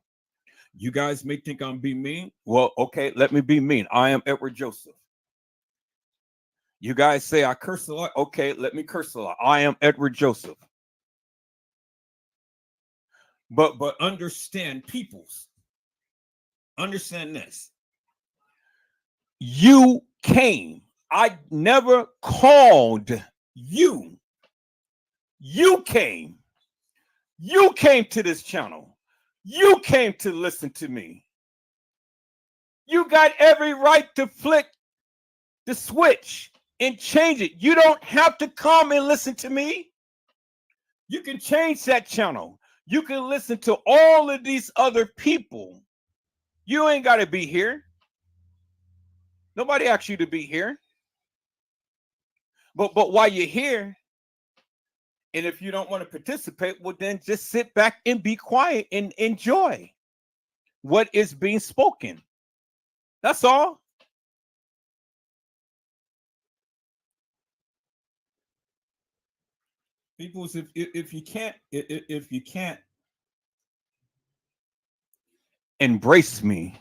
You guys may think I'm being mean. Well, okay, let me be mean. I am Edward Joseph. You guys say I curse a lot. Okay, let me curse a lot. I am Edward Joseph. But understand, peoples. Understand this. You came. I never called you. You came. You came to this channel. You came to listen to me. You got every right to flick the switch and change it. You don't have to come and listen to me. You can change that channel. You can listen to all of these other people. You ain't got to be here. Nobody asked you to be here. But while you're here, and if you don't want to participate, well, then just sit back and be quiet and enjoy what is being spoken. That's all. People, if you can't embrace me,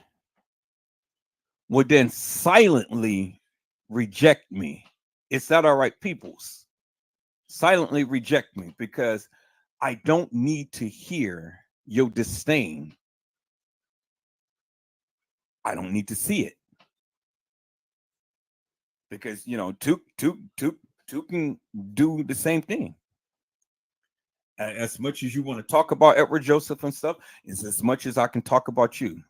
well, then silently reject me. Is that all right, peoples? Silently reject me because I don't need to hear your disdain. I don't need to see it because two can do the same thing. As much as you want to talk about Edward Joseph and stuff, is as much as I can talk about you.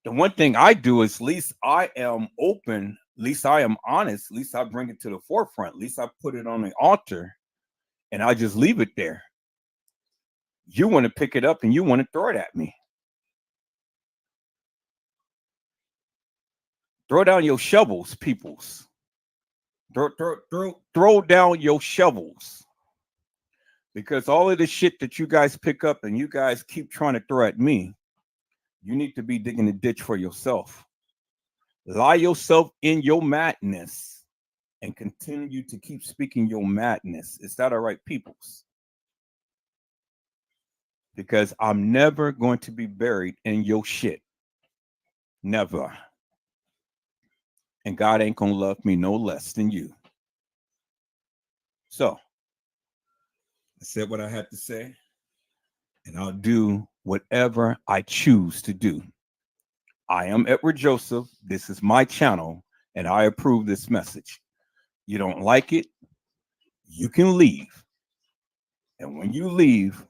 The one thing I do is, at least I am open, at least I am honest, at least I bring it to the forefront, at least I put it on the altar, and I just leave it there. You want to pick it up and you want to throw it at me. Throw down your shovels, peoples. Throw down your shovels. Because all of the shit that you guys pick up and you guys keep trying to throw at me, you need to be digging a ditch for yourself. Lie yourself in your madness and continue to keep speaking your madness. Is that all right, peoples? Because I'm never going to be buried in your shit. Never. And God ain't going to love me no less than you. So, I said what I had to say, and I'll do whatever I choose to do. I am Edward Joseph. This is my channel, and I approve this message. You don't like it, you can leave. And when you leave,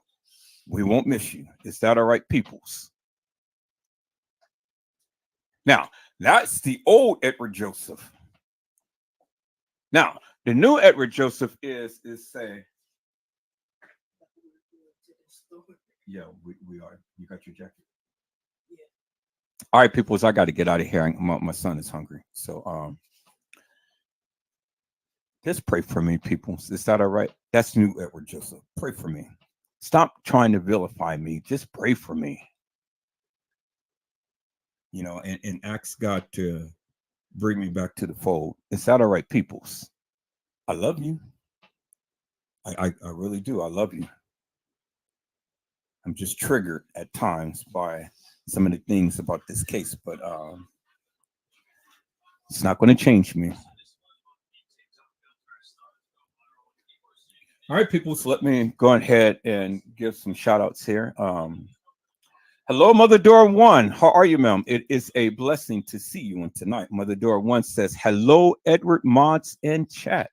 we won't miss you. Is that all right, peoples? Now, that's the old Edward Joseph. Now, the new Edward Joseph is say, yeah, we are. You got your jacket. All right, peoples, I got to get out of here. My son is hungry. So just pray for me, people. Is that all right? That's new Edward Joseph. Pray for me. Stop trying to vilify me. Just pray for me. And ask God to bring me back to the fold. Is that all right, peoples? I love you. I really do. I love you. I'm just triggered at times by some of the things about this case, but it's not going to change me. All right, people. So let me go ahead and give some shout outs here. Hello, Mother Dora One. How are you, ma'am? It is a blessing to see you on tonight. Mother Dora One says, hello, Edward Mods in chat.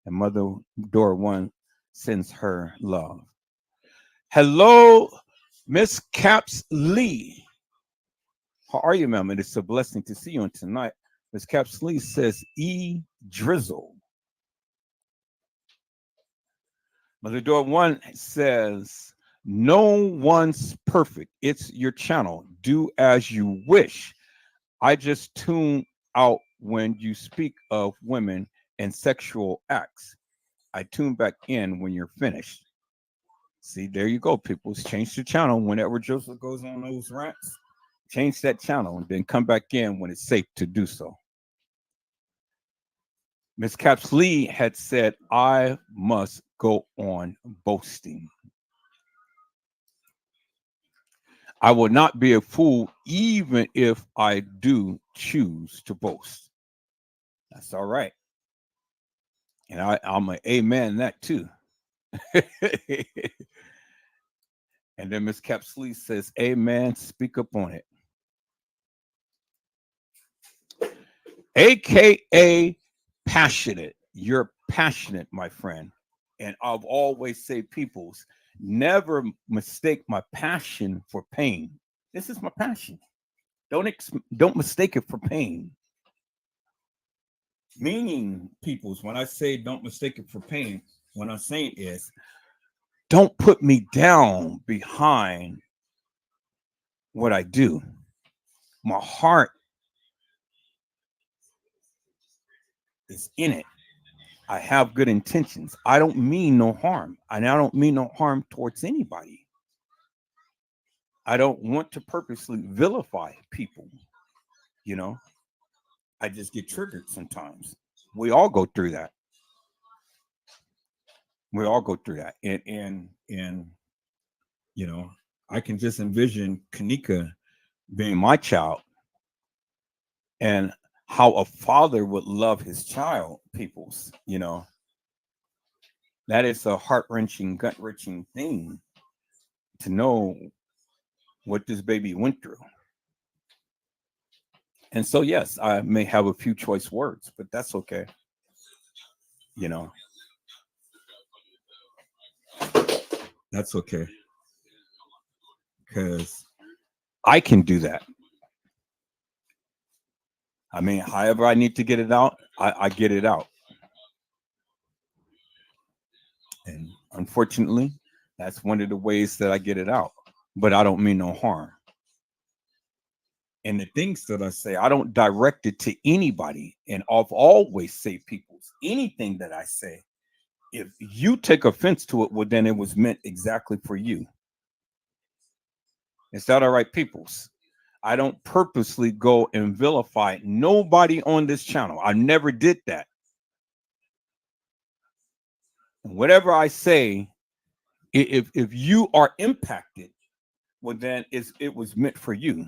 And Mother Dora One sends her love. Hello, Miss Caps Lee. How are you, ma'am? It is a blessing to see you on tonight. Miss Caps Lee says, E Drizzle. Mother Door One says, no one's perfect. It's your channel. Do as you wish. I just tune out when you speak of women and sexual acts. I tune back in when you're finished. See, there you go, people. Change the channel whenever Joseph goes on those rants. Change that channel and then come back in when it's safe to do so. Miss Caps Lee had said, I must go on boasting. I will not be a fool even if I do choose to boast. That's all right. And I'm an amen that too. And then Miss Capsley says, amen, speak up on it. AKA passionate. You're passionate, my friend. And I've always say, peoples, never mistake my passion for pain. This is my passion. Don't mistake it for pain. Meaning, peoples, when I say don't mistake it for pain, what I'm saying is don't put me down behind what I do. My heart is in it. I have good intentions. I don't mean no harm. And I don't mean no harm towards anybody. I don't want to purposely vilify people. You know, I just get triggered sometimes. We all go through that. We all go through that. And I can just envision Kanika being my child and how a father would love his child, peoples, that is a heart-wrenching, gut-wrenching thing to know what this baby went through. And so, yes, I may have a few choice words, but that's okay. You know, that's okay. Because I can do that. I mean, however I need to get it out, I get it out. And unfortunately, that's one of the ways that I get it out. But I don't mean no harm. And the things that I say, I don't direct it to anybody. And I've always say people's anything that I say, if you take offense to it, well, then it was meant exactly for you. Is that all right, peoples? I don't purposely go and vilify nobody on this channel. I never did that. And whatever I say, if you are impacted, well, then it was meant for you.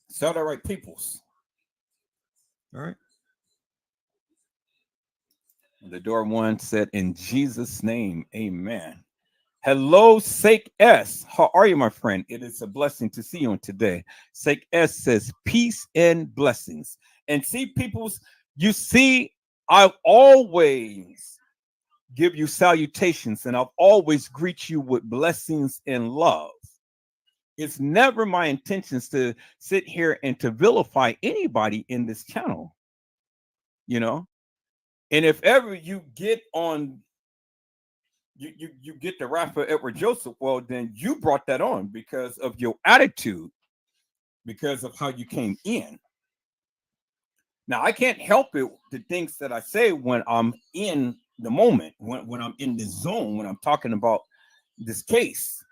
Is that all right, peoples? All right. The door one said, in Jesus' name, amen. Hello, Sake S. How are you, my friend? It is a blessing to see you on today. Sake S says, peace and blessings. And see, peoples, you see, I've always give you salutations and I'll always greet you with blessings and love. It's never my intentions to sit here and to vilify anybody in this channel, you know. And if ever you get on, you get the wrath of Edward Joseph, well, then you brought that on because of your attitude, because of how you came in. Now, I can't help it, the things that I say when I'm in the moment, when I'm in the zone, when I'm talking about this case.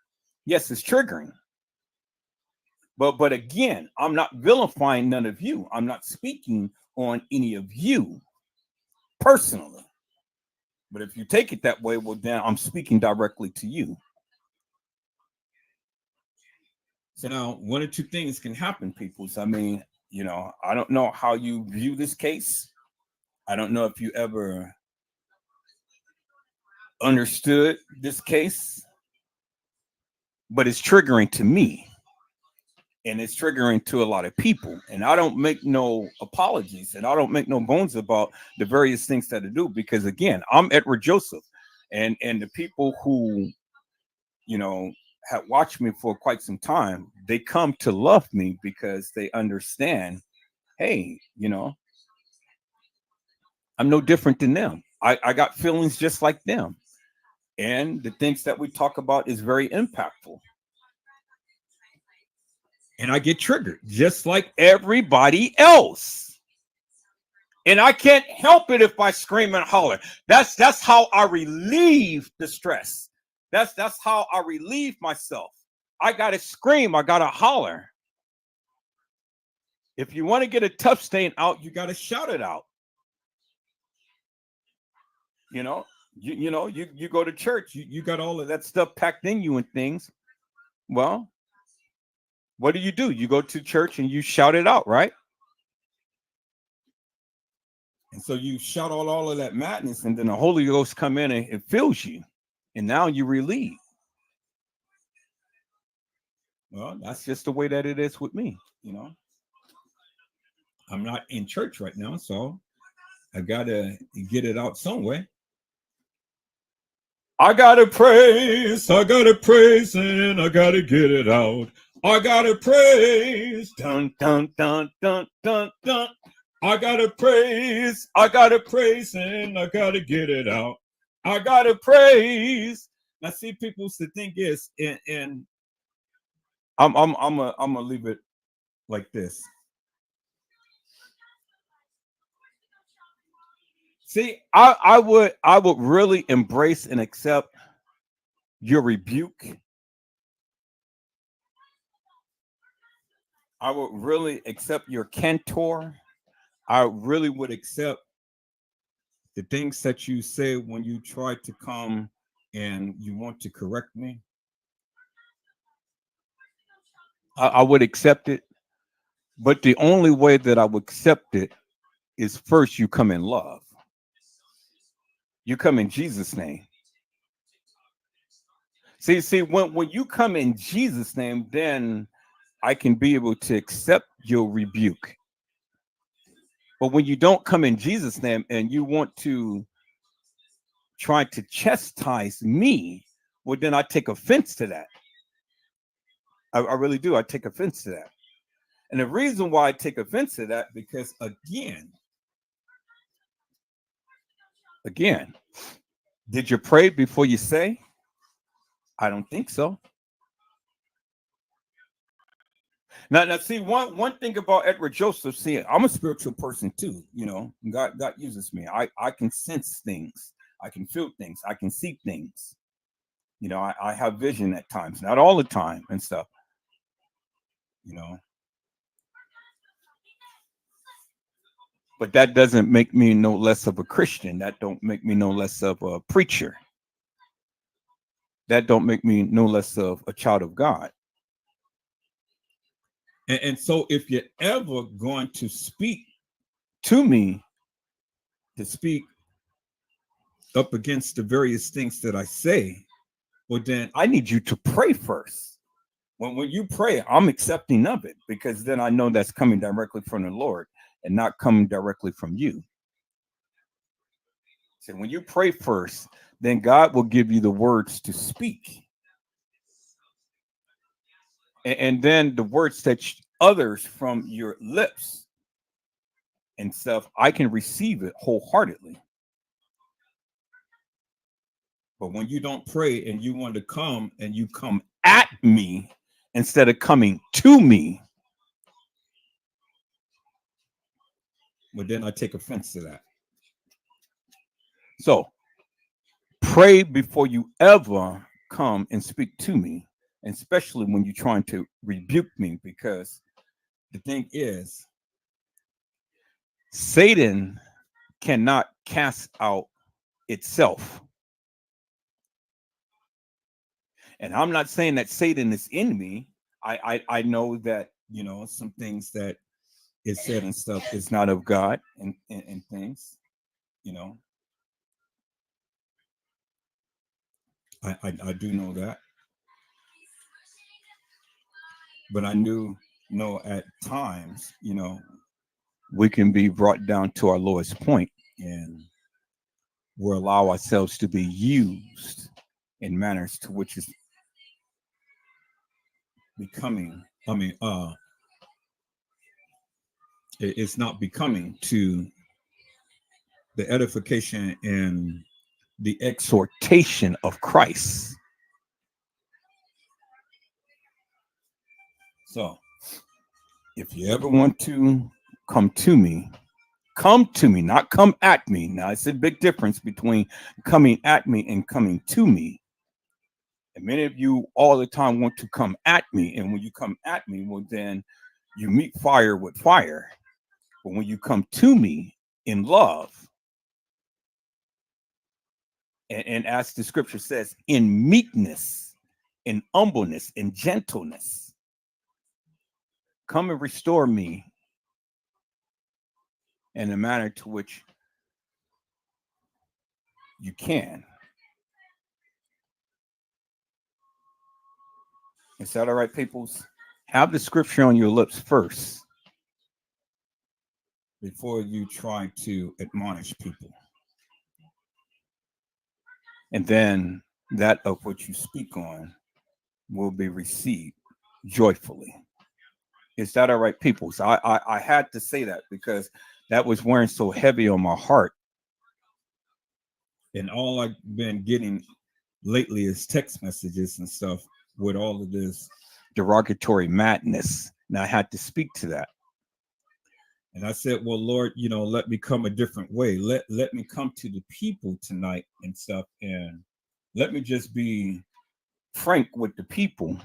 Yes, it's triggering. But again, I'm not vilifying none of you. I'm not speaking on any of you personally. But if you take it that way, well, then I'm speaking directly to you. So now, one or two things can happen, people. So, I mean, I don't know how you view this case. I don't know if you ever understood this case, but it's triggering to me. And it's triggering to a lot of people. And I don't make no apologies and I don't make no bones about the various things that I do because again, I'm Edward Joseph. And the people who, you know, have watched me for quite some time, they come to love me because they understand, hey, I'm no different than them. I got feelings just like them. And the things that we talk about is very impactful. And I get triggered just like everybody else. And I can't help it if I scream and holler. That's how I relieve the stress. That's how I relieve myself. I gotta scream, I gotta holler. If you want to get a tough stain out, you gotta shout it out. You know, you go to church, you got all of that stuff packed in you and things. Well, what do? You go to church and you shout it out, right? And so you shout all of that madness, and then the Holy Ghost come in and it fills you, and now you relieve. Well, that's just the way that it is with me. I'm not in church right now, so I gotta get it out some way. I gotta praise, and I gotta get it out. I gotta praise, dun dun dun dun dun dun. I gotta praise, and I gotta get it out. I gotta praise. Now, see, people, the thing is, and I'm gonna leave it like this. See, I would really embrace and accept your rebuke. I would really accept your cantor. I really would accept the things that you say when you try to come and you want to correct me. I would accept it, but the only way that I would accept it is first you come in love. You come in Jesus' name. See, when you come in Jesus' name, then I can be able to accept your rebuke. But when you don't come in Jesus' name and you want to try to chastise me, well, then I take offense to that. I really do. I take offense to that. And the reason why I take offense to that, because again, did you pray before you say? I don't think so. Now, see, one thing about Edward Joseph, see, I'm a spiritual person too. God uses me. I can sense things. I can feel things. I can see things. I have vision at times, not all the time and stuff. You know, but that doesn't make me no less of a Christian. That don't make me no less of a preacher. That don't make me no less of a child of God. And so if you're ever going to speak to me, to speak up against the various things that I say, well, then I need you to pray first. When you pray, I'm accepting of it because then I know that's coming directly from the Lord and not coming directly from you. So when you pray first, then God will give you the words to speak. And then the words that others from your lips and stuff, I can receive it wholeheartedly. But when you don't pray and you want to come and you come at me instead of coming to me, well, then I take offense to that. So pray before you ever come and speak to me, and especially when you're trying to rebuke me, because the thing is, Satan cannot cast out itself. And I'm not saying that Satan is in me. I know that, some things that is said and stuff is not of God and things, you know. I do know that. But I do know at times, we can be brought down to our lowest point and we'll allow ourselves to be used in manners to which is becoming, it's not becoming to the edification and the exhortation of Christ. So, if you ever want to come to me, not come at me. Now, it's a big difference between coming at me and coming to me. And many of you all the time want to come at me. And when you come at me, well, then you meet fire with fire. But when you come to me in love, and as the scripture says, in meekness, in humbleness, in gentleness, come and restore me in a manner to which you can. Is that all right, peoples? Have the scripture on your lips first before you try to admonish people. And then that of what you speak on will be received joyfully. Is that all right, people? So I had to say that because that was wearing so heavy on my heart. And all I've been getting lately is text messages and stuff with all of this derogatory madness. And I had to speak to that. And I said, well, Lord, let me come a different way. Let me come to the people tonight and stuff. And let me just be frank with the people.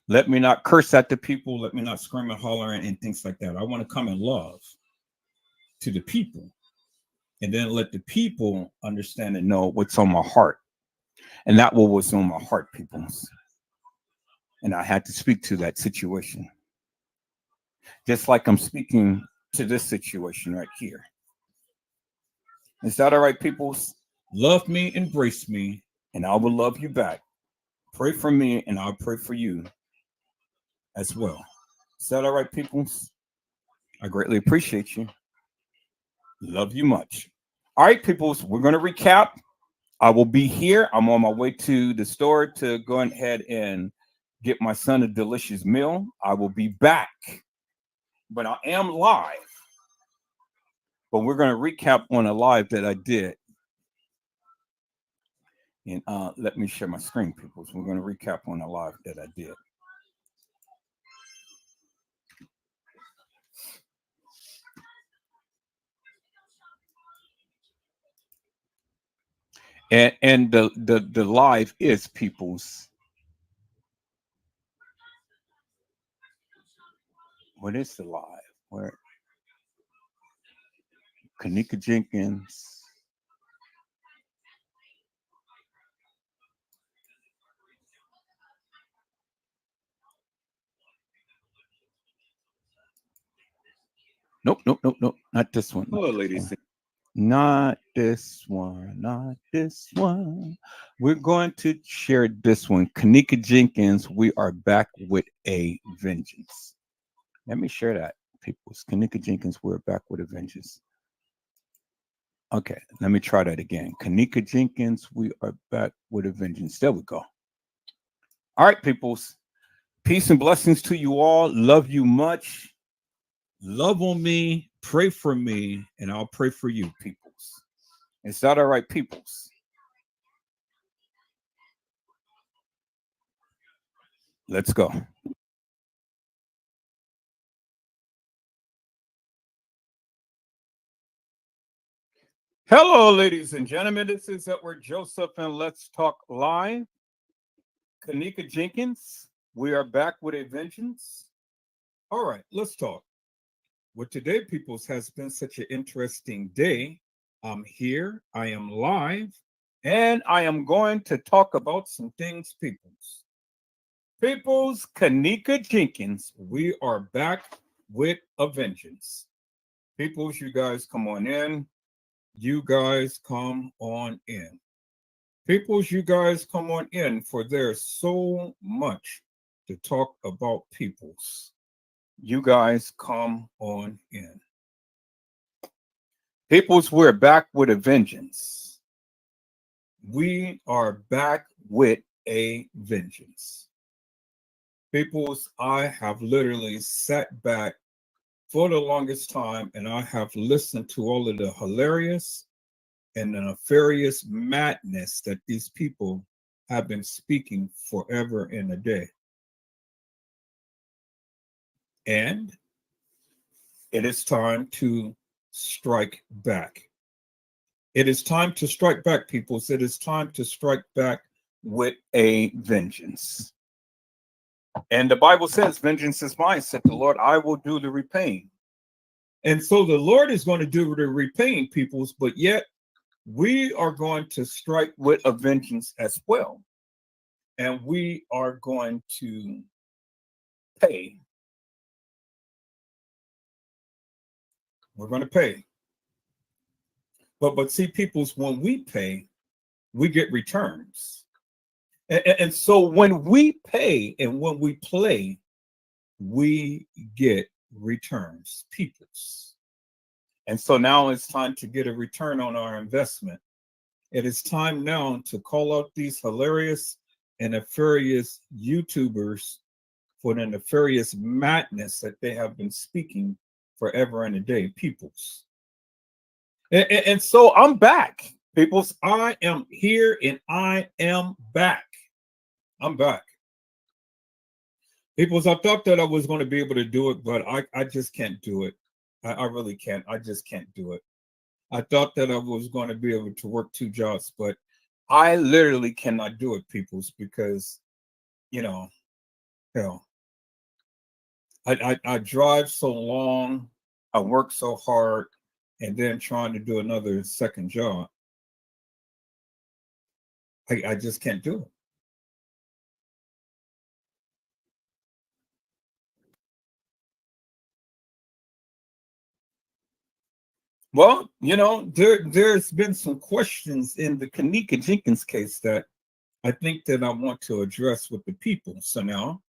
Let me not curse at the people. Let me not scream and holler and things like that. I want to come in love to the people. And then let the people understand and know what's on my heart. And that was on my heart, people. And I had to speak to that situation. Just like I'm speaking to this situation right here. Is that all right, peoples? Love me, embrace me, and I will love you back. Pray for me, and I'll pray for you as well. Is that all right, peoples? I greatly appreciate you. Love you much. All right, peoples, we're going to recap. I will be here. I'm on my way to the store to go ahead and get my son a delicious meal. I will be back, but I am live. But we're going to recap on a live that I did. And let me share my screen, people. So we're going to recap on a live that I did. And the live is people's. What is the live? Where Kanika Jenkins. Nope. Not this one. Hello, ladies. Not this one, not this one. We're going to share this one. Kanika Jenkins, we are back with a vengeance. Let me share that, people. Kanika Jenkins, we're back with a vengeance. Okay, let me try that again. Kanika Jenkins, we are back with a vengeance. There we go. All right, peoples. Peace and blessings to you all. Love you much. Love on me. Pray for me, and I'll pray for you, peoples. Is that all right, peoples? Let's go. Hello, ladies and gentlemen. This is Edward Joseph, and Let's Talk Live. Kanika Jenkins, we are back with a vengeance. All right, let's talk. Well, today, peoples, has been such an interesting day. I'm here, I am live, and I am going to talk about some things, peoples. Peoples, Kanika Jenkins, we are back with a vengeance. Peoples, you guys come on in. You guys come on in. Peoples, you guys come on in, for there's so much to talk about, peoples. You guys come on in. Peoples, we're back with a vengeance. We are back with a vengeance. Peoples, I have literally sat back for the longest time and I have listened to all of the hilarious and the nefarious madness that these people have been speaking forever and a day. And it is time to strike back. It is time to strike back, peoples. It is time to strike back with a vengeance. And the Bible says, vengeance is mine, said the Lord, I will do the repaying. And so the Lord is going to do the repaying, peoples, but yet we are going to strike with a vengeance as well. And we are going to pay. We're going to pay. But see, peoples, when we pay, we get returns. And so when we pay and when we play, we get returns, peoples. And so now it's time to get a return on our investment. It is time now to call out these hilarious and nefarious YouTubers for the nefarious madness that they have been speaking forever and a day, peoples. And so I'm back, peoples. I am here and I am back. I'm back. Peoples, I thought that I was going to be able to do it, but I just can't do it. I really can't. I just can't do it. I thought that I was going to be able to work two jobs, but I literally cannot do it, peoples, because, you know, hell, I drive so long, I work so hard, and then trying to do another second job. I just can't do it. Well, there's been some questions in the Kanika Jenkins case that I think that I want to address with the people. So now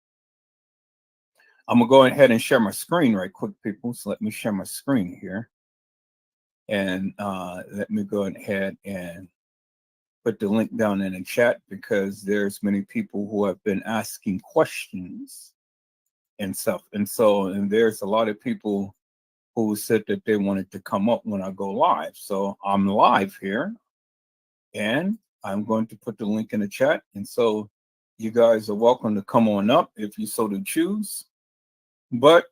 I'm gonna go ahead and share my screen right quick, people. So let me share my screen here, and let me go ahead and put the link down in the chat because there's many people who have been asking questions and stuff, and there's a lot of people who said that they wanted to come up when I go live. So I'm live here, and I'm going to put the link in the chat, and so you guys are welcome to come on up if you so to choose. But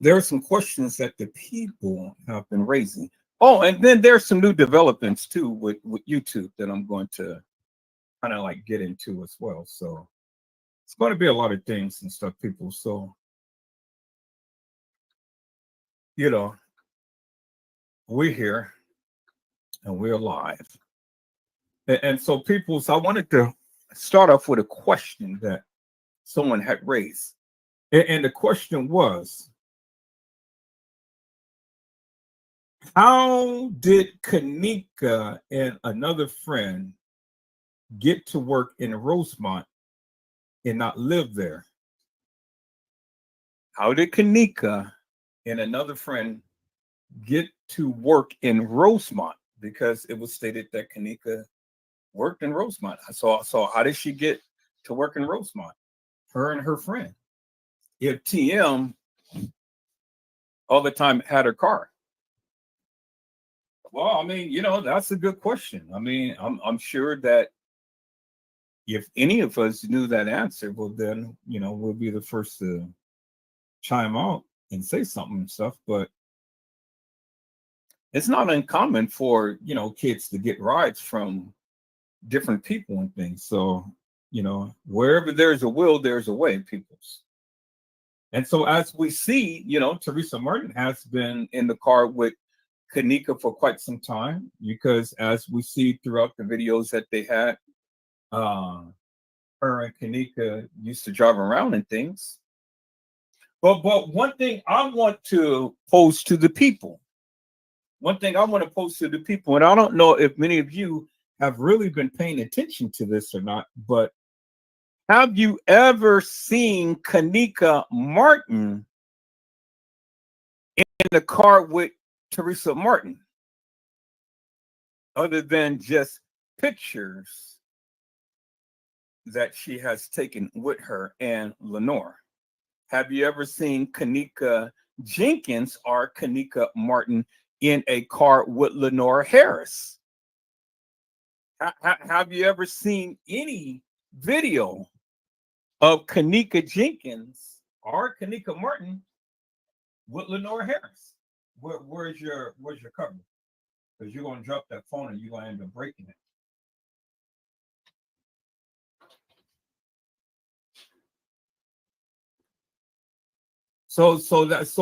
there are some questions that the people have been raising. Oh, and then there's some new developments too with YouTube that I'm going to kind of like get into as well. So it's going to be a lot of things and stuff, people. So, we're here and we're live. And so, people, so I wanted to start off with a question that someone had raised. And the question was, How did Kanika and another friend get to work in Rosemont and not live there? How did Kanika and another friend get to work in Rosemont? Because it was stated that Kanika worked in Rosemont. So how did she get to work in Rosemont? Her and her friend. If TM all the time had her car. Well, I mean, that's a good question. I mean, I'm sure that if any of us knew that answer, well, then we'll be the first to chime out and say something and stuff. But it's not uncommon for kids to get rides from different people and things. So wherever there's a will, there's a way, peoples. And so as we see, Teresa Martin has been in the car with Kanika for quite some time, because as we see throughout the videos that they had, uh, her and Kanika used to drive around and things. But one thing I want to pose to the people, and I don't know if many of you have really been paying attention to this or not, but have you ever seen Kanika Martin in the car with Teresa Martin, other than just pictures that she has taken with her and Lenore? Have you ever seen Kanika Jenkins or Kanika Martin in a car with Lenore Harris? Have you ever seen any video of Kanika Jenkins or Kanika Martin with Lenore Harris? Where's your cover? Because you're gonna drop that phone and you're gonna end up breaking it. So that's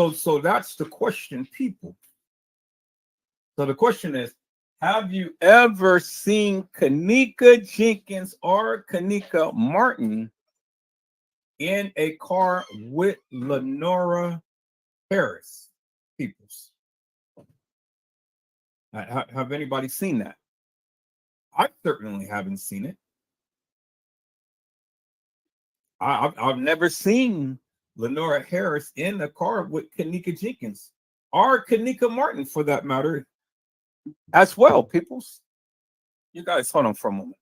the question, people. So the question is, have you ever seen Kanika Jenkins or Kanika Martin in a car with Lenora Harris? Peoples, have anybody seen that? I certainly haven't seen it. I've never seen Lenora Harris in a car with Kanika Jenkins or Kanika Martin, for that matter, as well. Peoples, you guys hold on for a moment.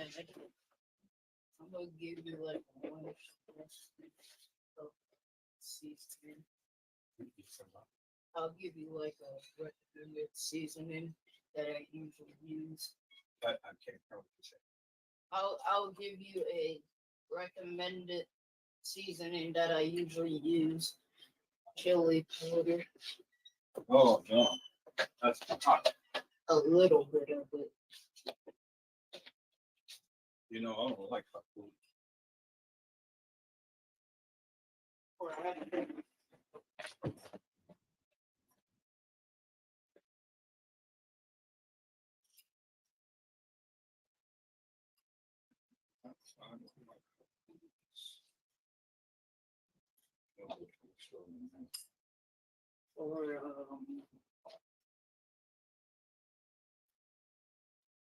I'm gonna give you like one seasoning. I'll give you like a recommended seasoning that I usually use. I can't tell what you say. I'll give you a recommended seasoning that I usually use. Chili powder. Oh no, that's hot. A little bit of it. I don't like hot food. Or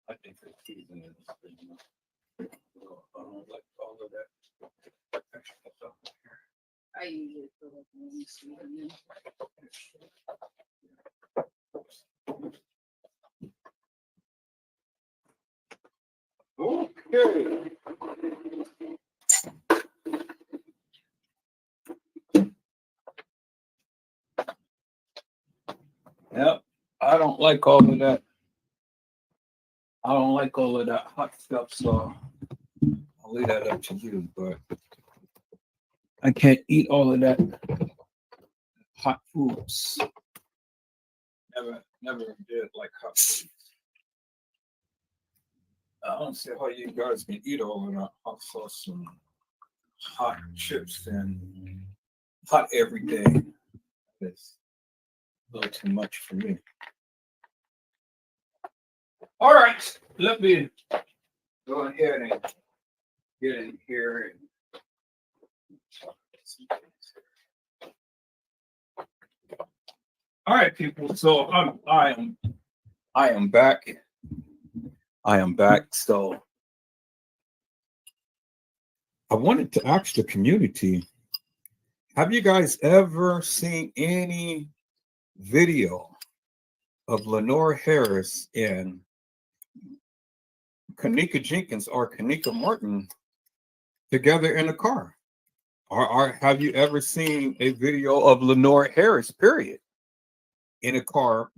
I think the seasoning is good enough. I don't like all of that extra stuff here. I usually put like one seasoning. Okay. Yep. I don't like all of that. I don't like all of that hot stuff, so I'll leave that up to you. But I can't eat all of that hot foods. Never did like hot foods. I don't see how you guys can eat all of that hot sauce and hot chips and hot every day. It's a little too much for me. All right, let me go ahead and get in here and all right, people. So I am back. I am back. So I wanted to ask the community, have you guys ever seen any video of Lenore Harris and Kanika Jenkins or Kanika Martin together in a car? Or have you ever seen a video of Lenore Harris, period, in a car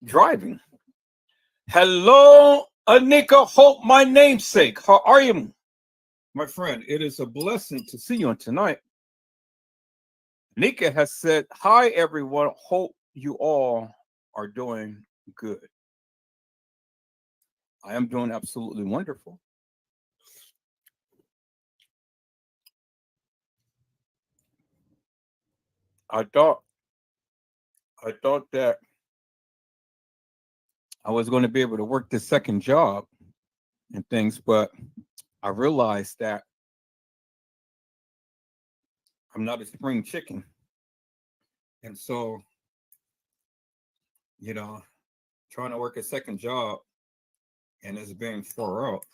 driving? Hello, Anika Hope, my namesake. How are you, my friend? It is a blessing to see you tonight. Nika has said, hi, everyone. Hope you all are doing good. I am doing absolutely wonderful. I thought that I was going to be able to work this second job and things, but I realized that I'm not a spring chicken. And so, trying to work a second job and it's being far out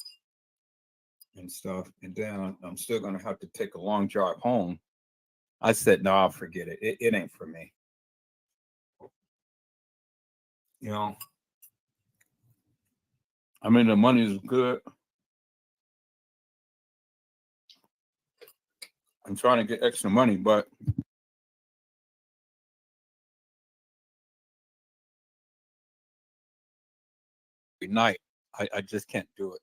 and stuff. And then I'm still going to have to take a long drive home. I said, no, I'll forget it. It ain't for me. I mean, the money is good. I'm trying to get extra money, but every night, I just can't do it.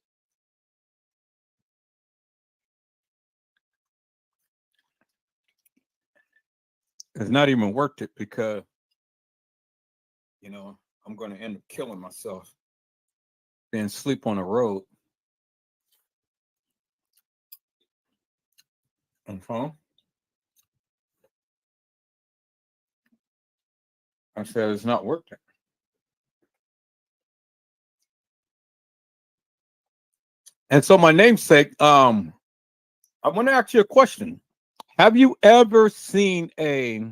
It's not even worth it because, I'm going to end up killing myself and sleep on the road. I said it's not worth it. And so my namesake, I want to ask you a question. Have you ever seen a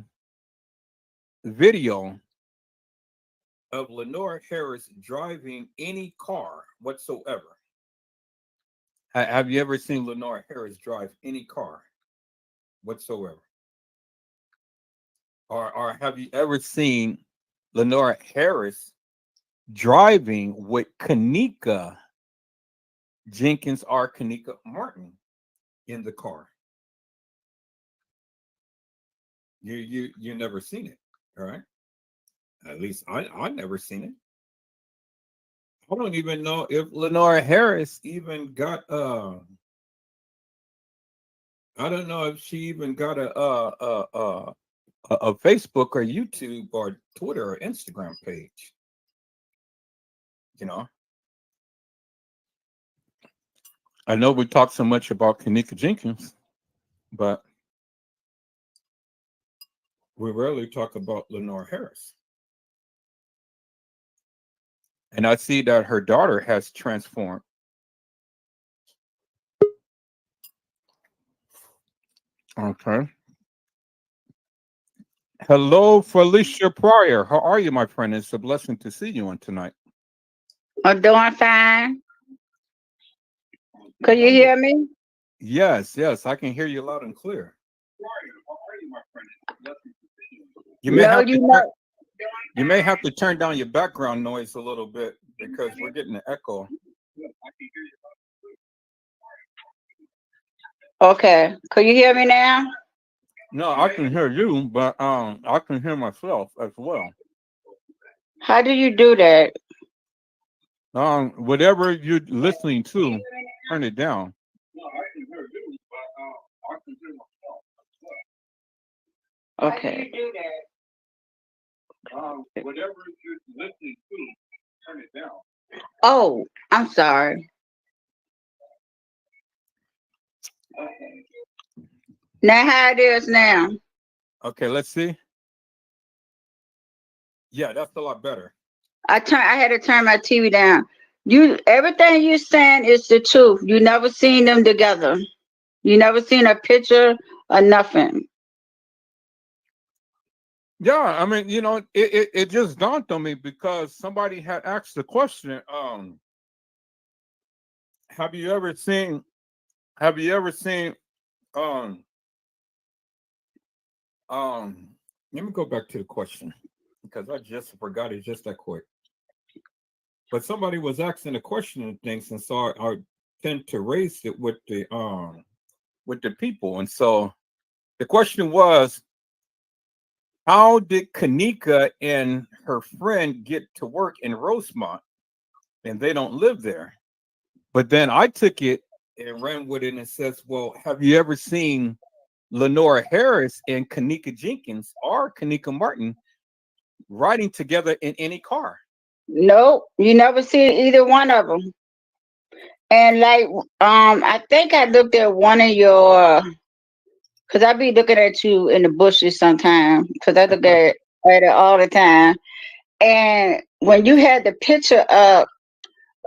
video of Lenore Harris driving any car whatsoever? Have you ever seen Lenore Harris drive any car whatsoever? Or have you ever seen Lenore Harris driving with Kanika Jenkins or Kanika Martin in the car? You never seen it, all right? At least I never seen it. I don't even know if Lenore Harris even got I don't know if she even got a Facebook or YouTube or Twitter or Instagram page. I know we talk so much about Kanika Jenkins, but we rarely talk about Lenore Harris. And I see that her daughter has transformed. Okay. Hello, Felicia Pryor. How are you, my friend? It's a blessing to see you on tonight. I'm doing fine. Could you hear me? Yes, I can hear you loud and clear. How are you, my friend? It's a blessing to see you. You may have to turn down your background noise a little bit because we're getting an echo. Okay. Could you hear me now? No, I can hear you, but I can hear myself as well. How do you do that? Whatever you're listening to, turn it down. Okay. Oh, I'm sorry. Now how it is now? Okay, let's see. Yeah, that's a lot better. I had to turn my TV down. You everything you saying is the truth. You never seen them together. You never seen a picture or nothing. Yeah, I mean, it just dawned on me because somebody had asked the question. Have you ever seen? Have you ever seen? Um, um. Let me go back to the question because I just forgot it just that quick. But somebody was asking a question and things, and so I tend to raise it with the people, and so the question was, how did Kanika and her friend get to work in Rosemont, and they don't live there? But then I took it and ran with it and says, well, have you ever seen Lenora Harris and Kanika Jenkins or Kanika Martin riding together in any car? Nope. You never see either one of them. And like, I think I looked at one of your, cause I be looking at you in the bushes sometimes, cause I look at it all the time. And when you had the picture up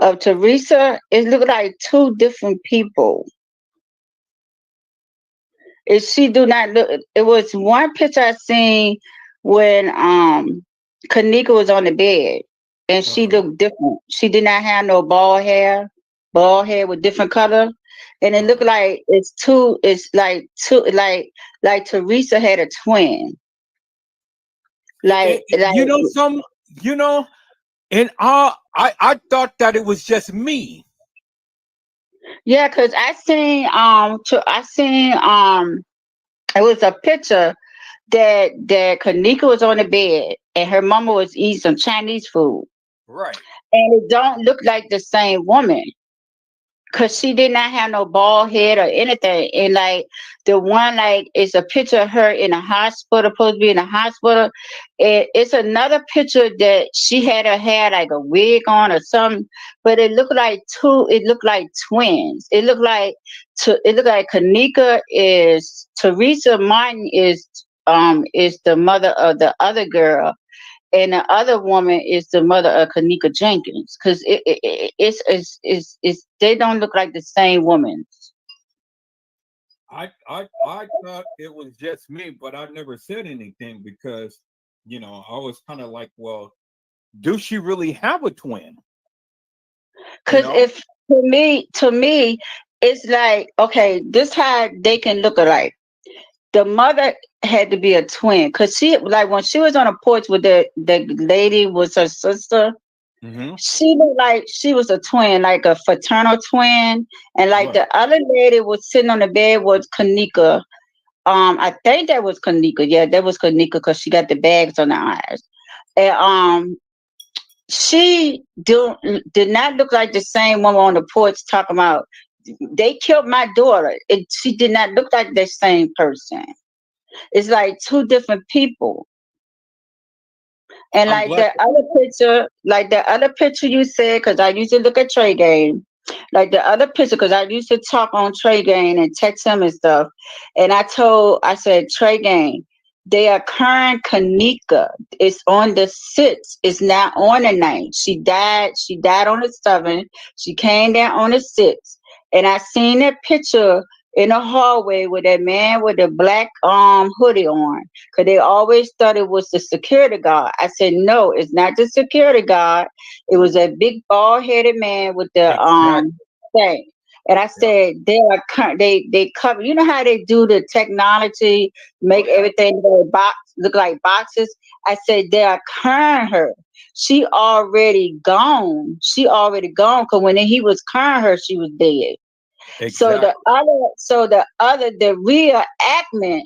of Teresa, it looked like two different people. It she do not look. It was one picture I seen when Kanika was on the bed, and she Uh-huh. looked different. She did not have no bald hair with different color, and it looked Uh-huh. like it's two. It's like two. Like Teresa had a twin. Like You know, you know, and I thought that it was just me. yeah, cause I seen it was a picture that Kanika was on the bed and her mama was eating some Chinese food. Right. And it don't look like the same woman because she did not have no bald head or anything. And like the one, like it's a picture of her in a hospital, supposed to be in a hospital. It's another picture that she had her hair like a wig on or something, but it looked like two. It looked like twins. It looked like Kanika is Teresa Martin is the mother of the other girl, and the other woman is the mother of Kanika Jenkins, because it's they don't look like the same woman. I thought it was just me, but I never said anything because I was kind of like, well, do she really have a twin? You Because know? if to me, it's like okay, this how they can look alike. The mother had to be a twin, because she like when she was on a porch with the lady was her sister. Mm-hmm. She looked like she was a twin, like a fraternal twin, and like Right. the other lady was sitting on the bed was Kanika. I think that was Kanika. Yeah, that was Kanika because she got the bags on her eyes. And she did not look like the same woman on the porch talking about they killed my daughter. She did not look like the same person. It's like two different people. And I'm glad. like the other picture you said, because I used to look at Trey Game, like the other picture, because I used to talk on Trey Game and text him and stuff. And I said, Trey Game, they are current Kanika. It's on the sixth. It's not on the ninth. She died on the seventh. She came down on the sixth. And I seen that picture in the hallway with that man with the black hoodie on, because they always thought it was the security guard. I said, no, it's not the security guard. It was a big bald headed man with the Exactly. thing. And I Yeah. said, they cover. You know how they do the technology, Oh make yeah. everything look like boxes. I said they are current her. She already gone. She already gone. Cause when he was current her, she was dead. Exactly. The real Ackman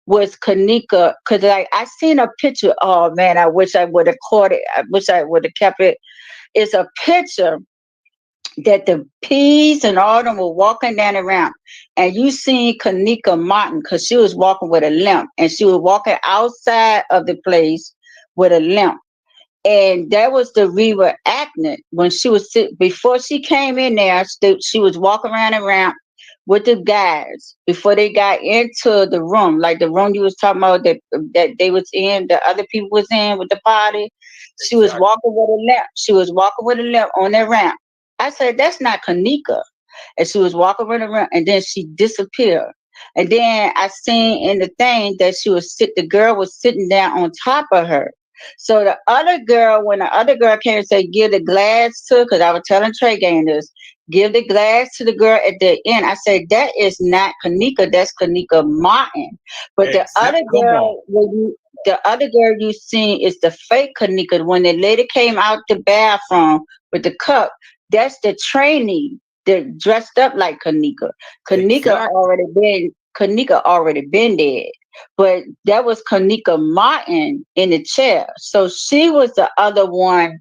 was Kanika. Cause like I seen a picture. Oh man, I wish I would have caught it. I wish I would have kept it. It's a picture that the peas and all them were walking down the ramp, and you seen Kanika Martin because she was walking with a limp, and she was walking outside of the place with a limp. And that was the Reba Acknett when she was before she came in there. She was walking around the ramp with the guys before they got into the room, like the room you was talking about that they was in, the other people was in with the party. She was Exactly. walking with a limp. She was walking with a limp on that ramp. I said, "That's not Kanika." And she was walking around, and then she disappeared. And then I seen in the thing that the girl was sitting down on top of her. So the other girl, when the other girl came and said, "Give the glass to," because I was telling Trey Gang this, "Give the glass to the girl at the end." I said, "That is not Kanika, that's Kanika Martin." But Come on. the other girl you seen is the fake Kanika. When the lady came out the bathroom with the cup, that's the trainee that dressed up like Kanika. Exactly. Kanika already been dead. But that was Kanika Martin in the chair. So she was the other one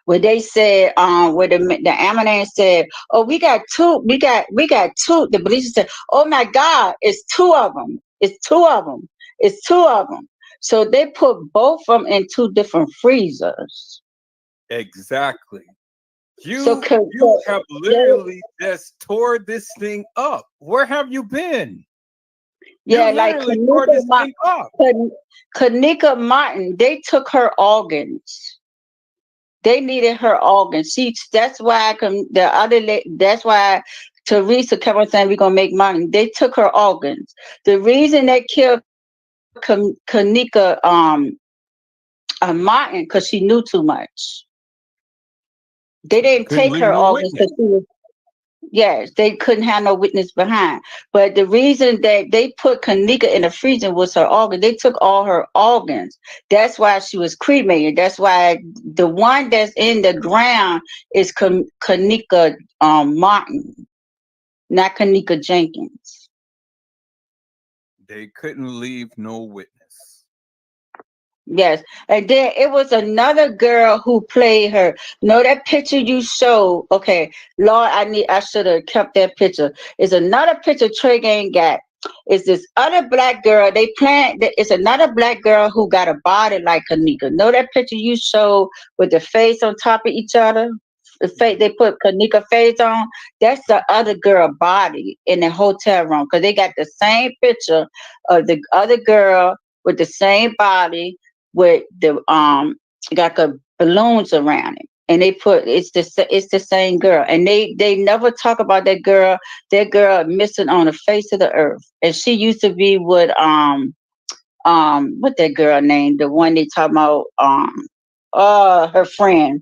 where they said, where the ambulance said, "Oh, we got two." The police said, "Oh my God, it's two of them. It's two of them. It's two of them." So they put both of them in two different freezers. Exactly. So, You have literally just tore this thing up. Where have you been? You yeah, like literally tore this thing up. Kanika Martin, they took her organs. They needed her organs. That's why that's why Teresa kept on saying we're gonna make money. They took her organs. The reason they killed Kanika Martin because she knew too much. They didn't Couldn't take leave her no organs witness. because she was. Yes, they couldn't have no witness behind. But the reason that they put Kanika in the freezer was her organ. They took all her organs. That's why she was cremated. That's why the one that's in the ground is Kanika Martin, not Kanika Jenkins. They couldn't leave no witness. Yes. And then it was another girl who played her. No, that picture you showed. Okay. Lord, I should have kept that picture. It's another picture Trey Gang got. It's this other black girl. It's another black girl who got a body like Kanika. Know that picture you showed with the face on top of each other? The face they put Kanika face on. That's the other girl body in the hotel room. Because they got the same picture of the other girl with the same body with the got the balloons around it, and they put it's the same girl, and they never talk about that girl. That girl missing on the face of the earth, and she used to be with what that girl named, the one they talk about, her friend.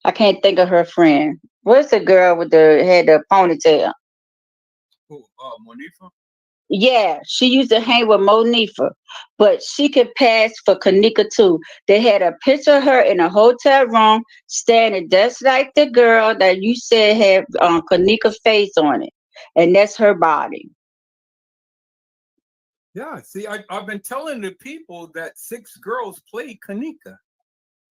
I can't think of her friend. What's the girl with the had the ponytail? Who? Monifa? Yeah, she used to hang with Monifa, but she could pass for Kanika too. They had a picture of her in a hotel room, standing just like the girl that you said had Kanika face on it, and that's her body. Yeah. See, I've been telling the people that six girls played Kanika.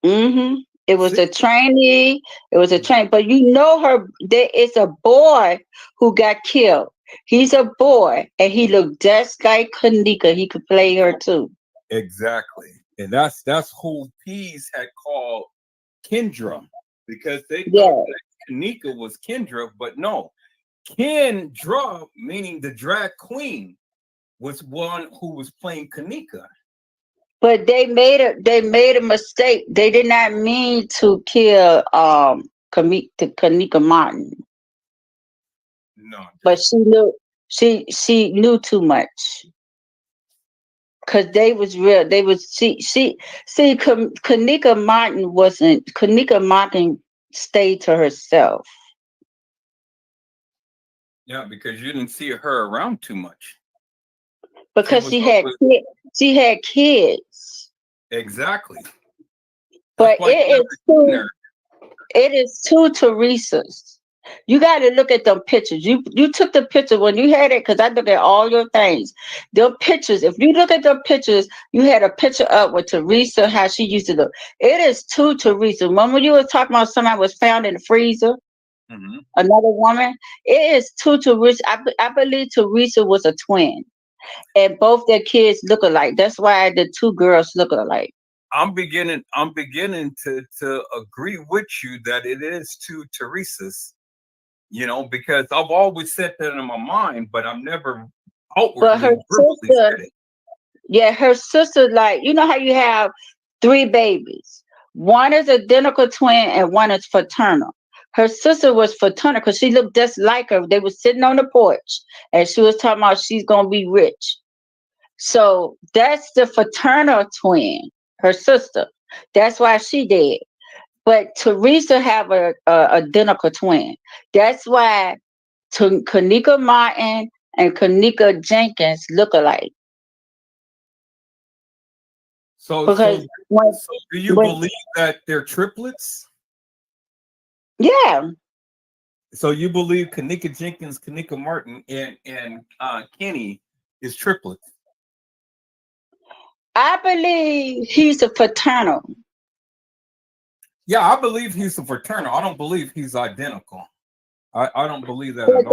hmm It was a Six. trainee. It was a train, but you know her. There is a boy who got killed. He's a boy, and he looked just like Kanika. He could play her too. Exactly. And that's who Pease had called Kendra because they thought Yeah. that Kanika was Kendra, but no. Kendra, meaning the drag queen, was one who was playing Kanika. But they made a mistake. They did not mean to kill Kanika Martin, No, but she knew too much because they was real. They was she see Kanika Martin wasn't Kanika Martin stayed to herself yeah, because you didn't see her around too much. She because was always she had kids. exactly. That's But why you never seen her. it is two Teresas. You got to look at them pictures. You took the picture when you had it, because I look at all your things. Them pictures. If you look at the pictures, you had a picture up with Teresa, how she used to look. It is two Teresa. Remember you was talking about somebody was found in the freezer, Hmm. another woman. It is two Teresa. I believe Teresa was a twin, and both their kids look alike. That's why the two girls look alike. I'm beginning to agree with you that it is two Teresa's, because I've always said that in my mind, but I've never But her outwardly verbally sister, said it. yeah, her sister, like, you know how you have three babies. One is identical twin and one is fraternal. Her sister was fraternal because she looked just like her. They were sitting on the porch and she was talking about she's gonna be rich. So that's the fraternal twin, her sister. That's why she did. But Teresa have a identical twin. That's why Kanika Martin and Kanika Jenkins look alike. So so Because when so do you when believe that they're triplets? yeah, So you believe Kanika Jenkins, Kanika Martin, and Kenny is triplets? I believe he's a fraternal. Yeah, I believe he's a fraternal. I don't believe he's identical. I don't believe that But at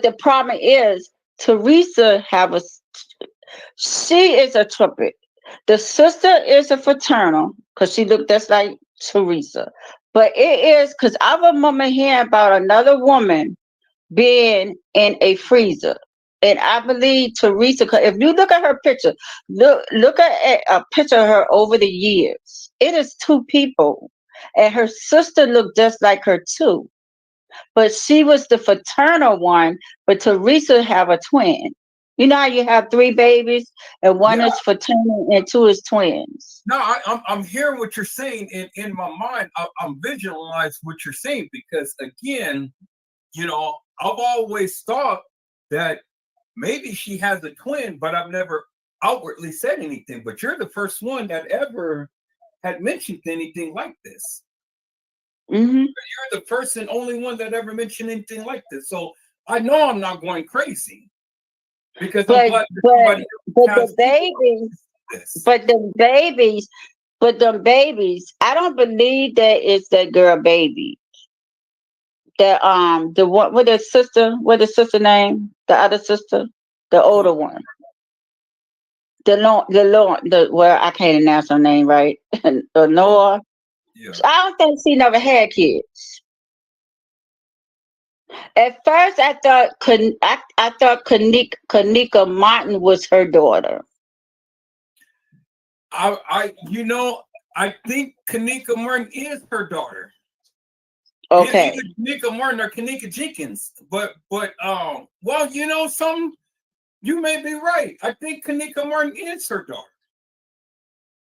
the all. problem is Teresa she is a triplet. The sister is a fraternal because she looked just like Teresa. But it is because I remember hearing about another woman being in a freezer. And I believe Teresa, 'cause if you look at her picture, look at a picture of her over the years. It is two people. And her sister looked just like her too. But she was the fraternal one, but Teresa have a twin. You know how you have three babies and one Yeah, is fraternal and two is twins. no, I'm hearing what you're saying in my mind. I'm visualizing what you're saying because again, I've always thought that maybe she has a twin, but I've never outwardly said anything. But you're the first one that ever had mentioned anything like this. Hmm. You're the first and only one that ever mentioned anything like this. So I know I'm not going crazy because I'm But glad that but somebody but has the babies, this. but the babies, but the babies, I don't believe that it's that girl baby. The one with the sister, what the sister name? The other sister, the older one. Well, I can't announce her name right. Oh, Noah. yeah. I don't think she never had kids. At first, I thought Kanika Martin was her daughter. I think Kanika Martin is her daughter. Either Okay, Kanika Martin or Kanika Jenkins. Well, something, you may be right. I think Kanika Martin is her daughter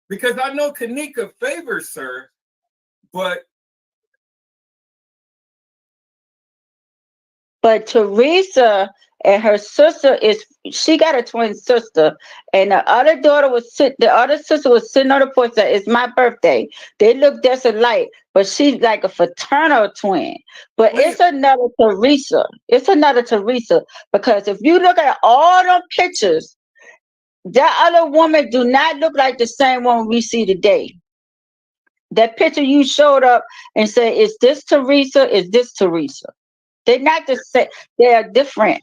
because I know Kanika favors her, but but Teresa and her sister she got a twin sister, and the other sister was sitting on the porch. That it's my birthday. They look just alike, but she's like a fraternal twin. But wait, It's another Teresa because if you look at all the pictures, that other woman do not look like the same one we see today. That picture you showed up and said, "Is this Teresa? Is this Teresa?" They're not the same. They are different.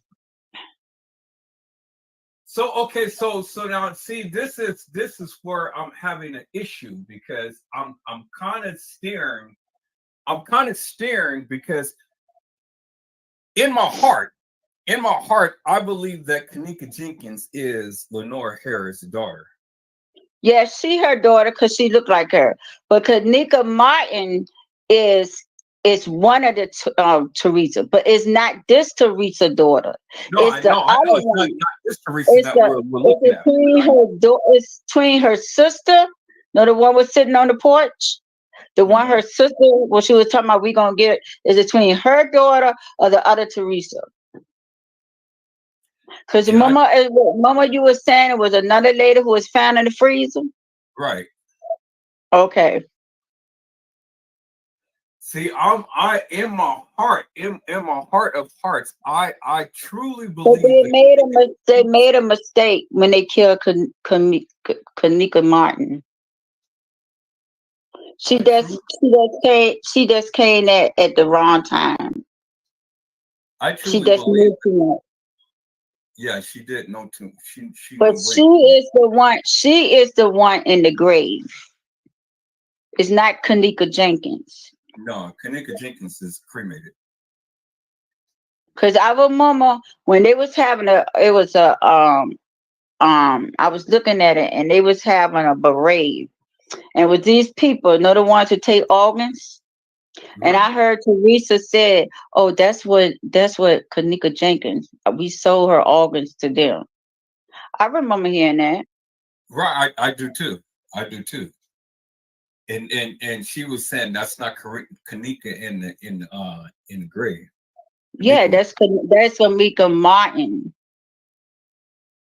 so okay, so now see, this is where I'm having an issue because I'm kind of staring because in my heart, I believe that Kanika Jenkins is Lenora Harris' daughter. Yeah, she her daughter because she looked like her. But Kanika Martin is is one of the Teresa, but it's not this Teresa daughter. No, It's I the know, I other know it's not one. this Teresa that we're looking It's at. between her it's between her sister. No, the one was sitting on the porch. The one Mhm. her sister, what she was talking about, we gonna get is between her daughter or the other Teresa. Because Yeah, Mama, you were saying it was another lady who was found in the freezer. right. Okay. See, I in my heart, in my heart of hearts, I truly But believe that they made a mistake when they killed Kanika Martin. I truly She just came at the wrong time. I She truly just believe knew too much. yeah, she did know too. She But knew way too much. she is the one in the grave. It's not Kanika Jenkins. No, Kanika Jenkins is cremated. Cause I remember when they was having it was I was looking at it and they was having a parade. And with these people, you know the ones who take organs? And Right. I heard Teresa said, "Oh, that's what Kanika Jenkins. We sold her organs to them." I remember hearing that. Right, I do too. I do too. And she was saying that's not Kanika in the grave. Yeah, Kanika, that's Kanika Martin.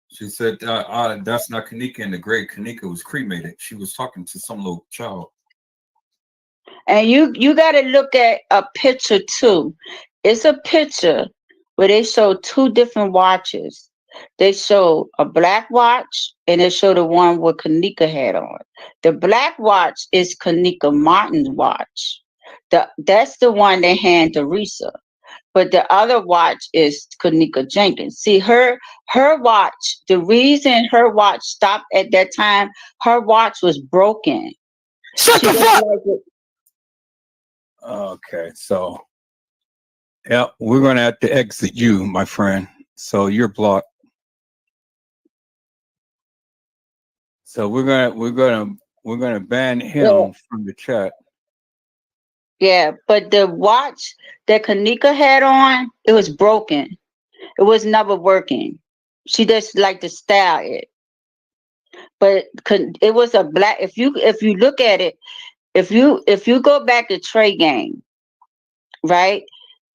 she said that's not Kanika in the grave. Kanika was cremated. She was talking to some little child. And you got to look at a picture too. It's a picture where they show two different watches. They show a black watch and they show the one with Kanika had on. The black watch is Kanika Martin's watch. That's the one they hand to Risa. But the other watch is Kanika Jenkins. See her watch. The reason her watch stopped at that time, her watch was broken. Shut She the just fuck. like it. Okay, so yeah, we're gonna have to exit you, my friend. So you're blocked. So we're gonna ban Yeah, him from the chat. yeah, but the watch that Kanika had on, it was broken. It was never working. She just liked to style it, but it was a black. If you look at it, if you go back to Trey Game, right,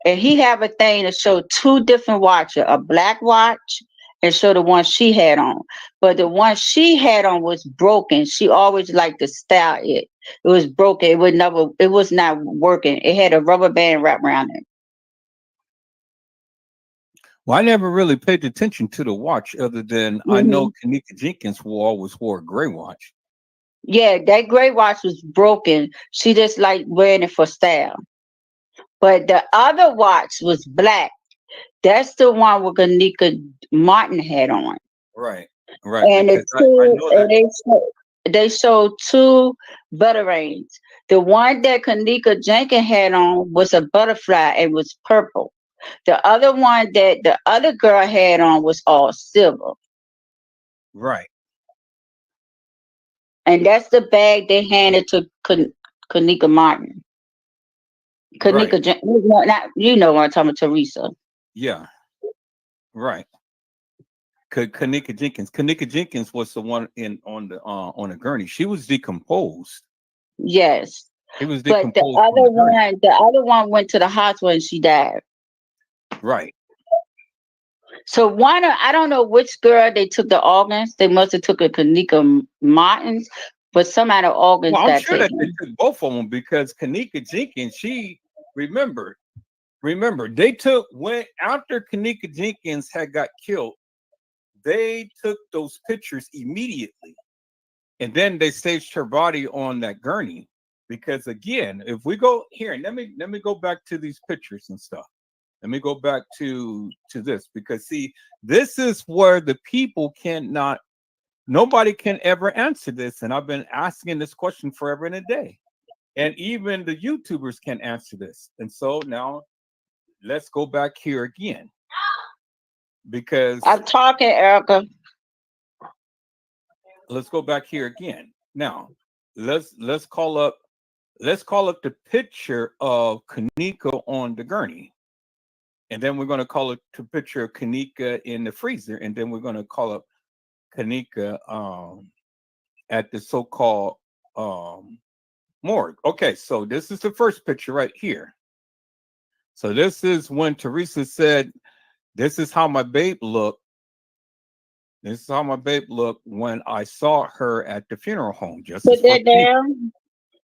and he have a thing to show two different watches, a black watch and show the one she had on. But the one she had on was broken. She always liked to style it. It was broken. It was not working. It had a rubber band wrapped around it. Well, I never really paid attention to the watch, other than I know Hmm. Kanika Jenkins wore a gray watch. Yeah, that gray watch was broken. She just liked wearing it for style. But the other watch was black. That's the one with Kanika Martin had on. Right, right. And Because I know that. they showed two veterans. The one that Kanika Jenkins had on was a butterfly and was purple. The other one that the other girl had on was all silver. Right, And that's the bag they handed to Kanika Martin. right. Not you know what I'm talking about, Teresa. Yeah, right. Kanika Jenkins. Kanika Jenkins was the one in on the gurney. She was decomposed. Yes. He was But decomposed on the gurney. the other one went to the hospital and she died. Right. So I don't know which girl they took the organs. They must have took a Kanika Martins, but some of the organs Well, I'm got sure that they taken. took both of them because Kanika Jenkins, she remember, remember, they took when after Kanika Jenkins had got killed, they took those pictures immediately, and then they staged her body on that gurney. Because again, if we go here, and let me go back to these pictures and stuff. Let me go back to this because see, this is where the people cannot. Nobody can ever answer this, and I've been asking this question forever and a day, and even the YouTubers can answer this. And so now let's go back here again because I'm talking, Erica. let's go back here again. Now let's call up the picture of Kanika on the gurney, and then we're going to call it the picture of Kanika in the freezer, and then we're going to call up Kanika at the so-called um, morgue. Okay, so this is the first picture right here. So this is when Teresa said, "This is how my babe looked. This is how my babe looked when I saw her at the funeral home." Just as Put for that Kanika. down.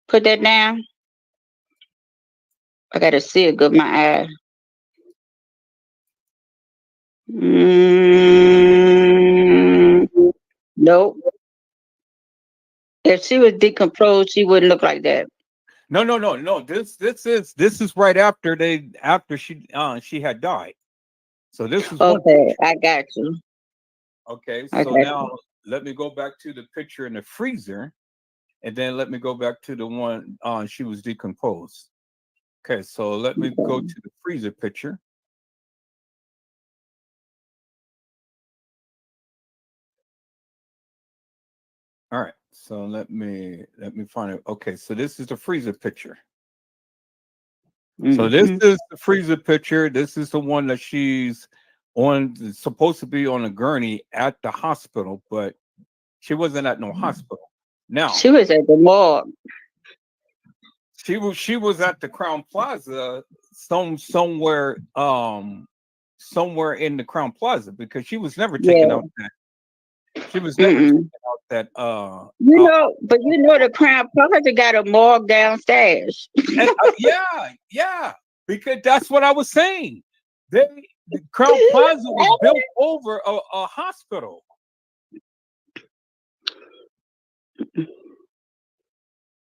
Put that down. I gotta see it good my eye. Mm, nope. If she was decomposed, she wouldn't look like that. No, no, no, no. This is right after she had died. So this is one Okay, picture. I got you. Okay, I so got now you. let me go back to the picture in the freezer, and then let me go back to the one she was decomposed. Okay, so let me go Okay. to the freezer picture. All right, so let me find it. Okay, so this is the freezer picture. So this Hmm. is the freezer picture. This is the one that she's on, supposed to be on a gurney at the hospital, but she wasn't at no hospital. Now She was at the morgue. she was at the Crown Plaza, somewhere in the Crown Plaza, because she was never taken Yeah. out that she was never taken Mm-mm. out that You know, but you know the Crown Plaza got a morgue downstairs. and yeah, yeah, because that's what I was saying. The Crown Plaza was built over a hospital.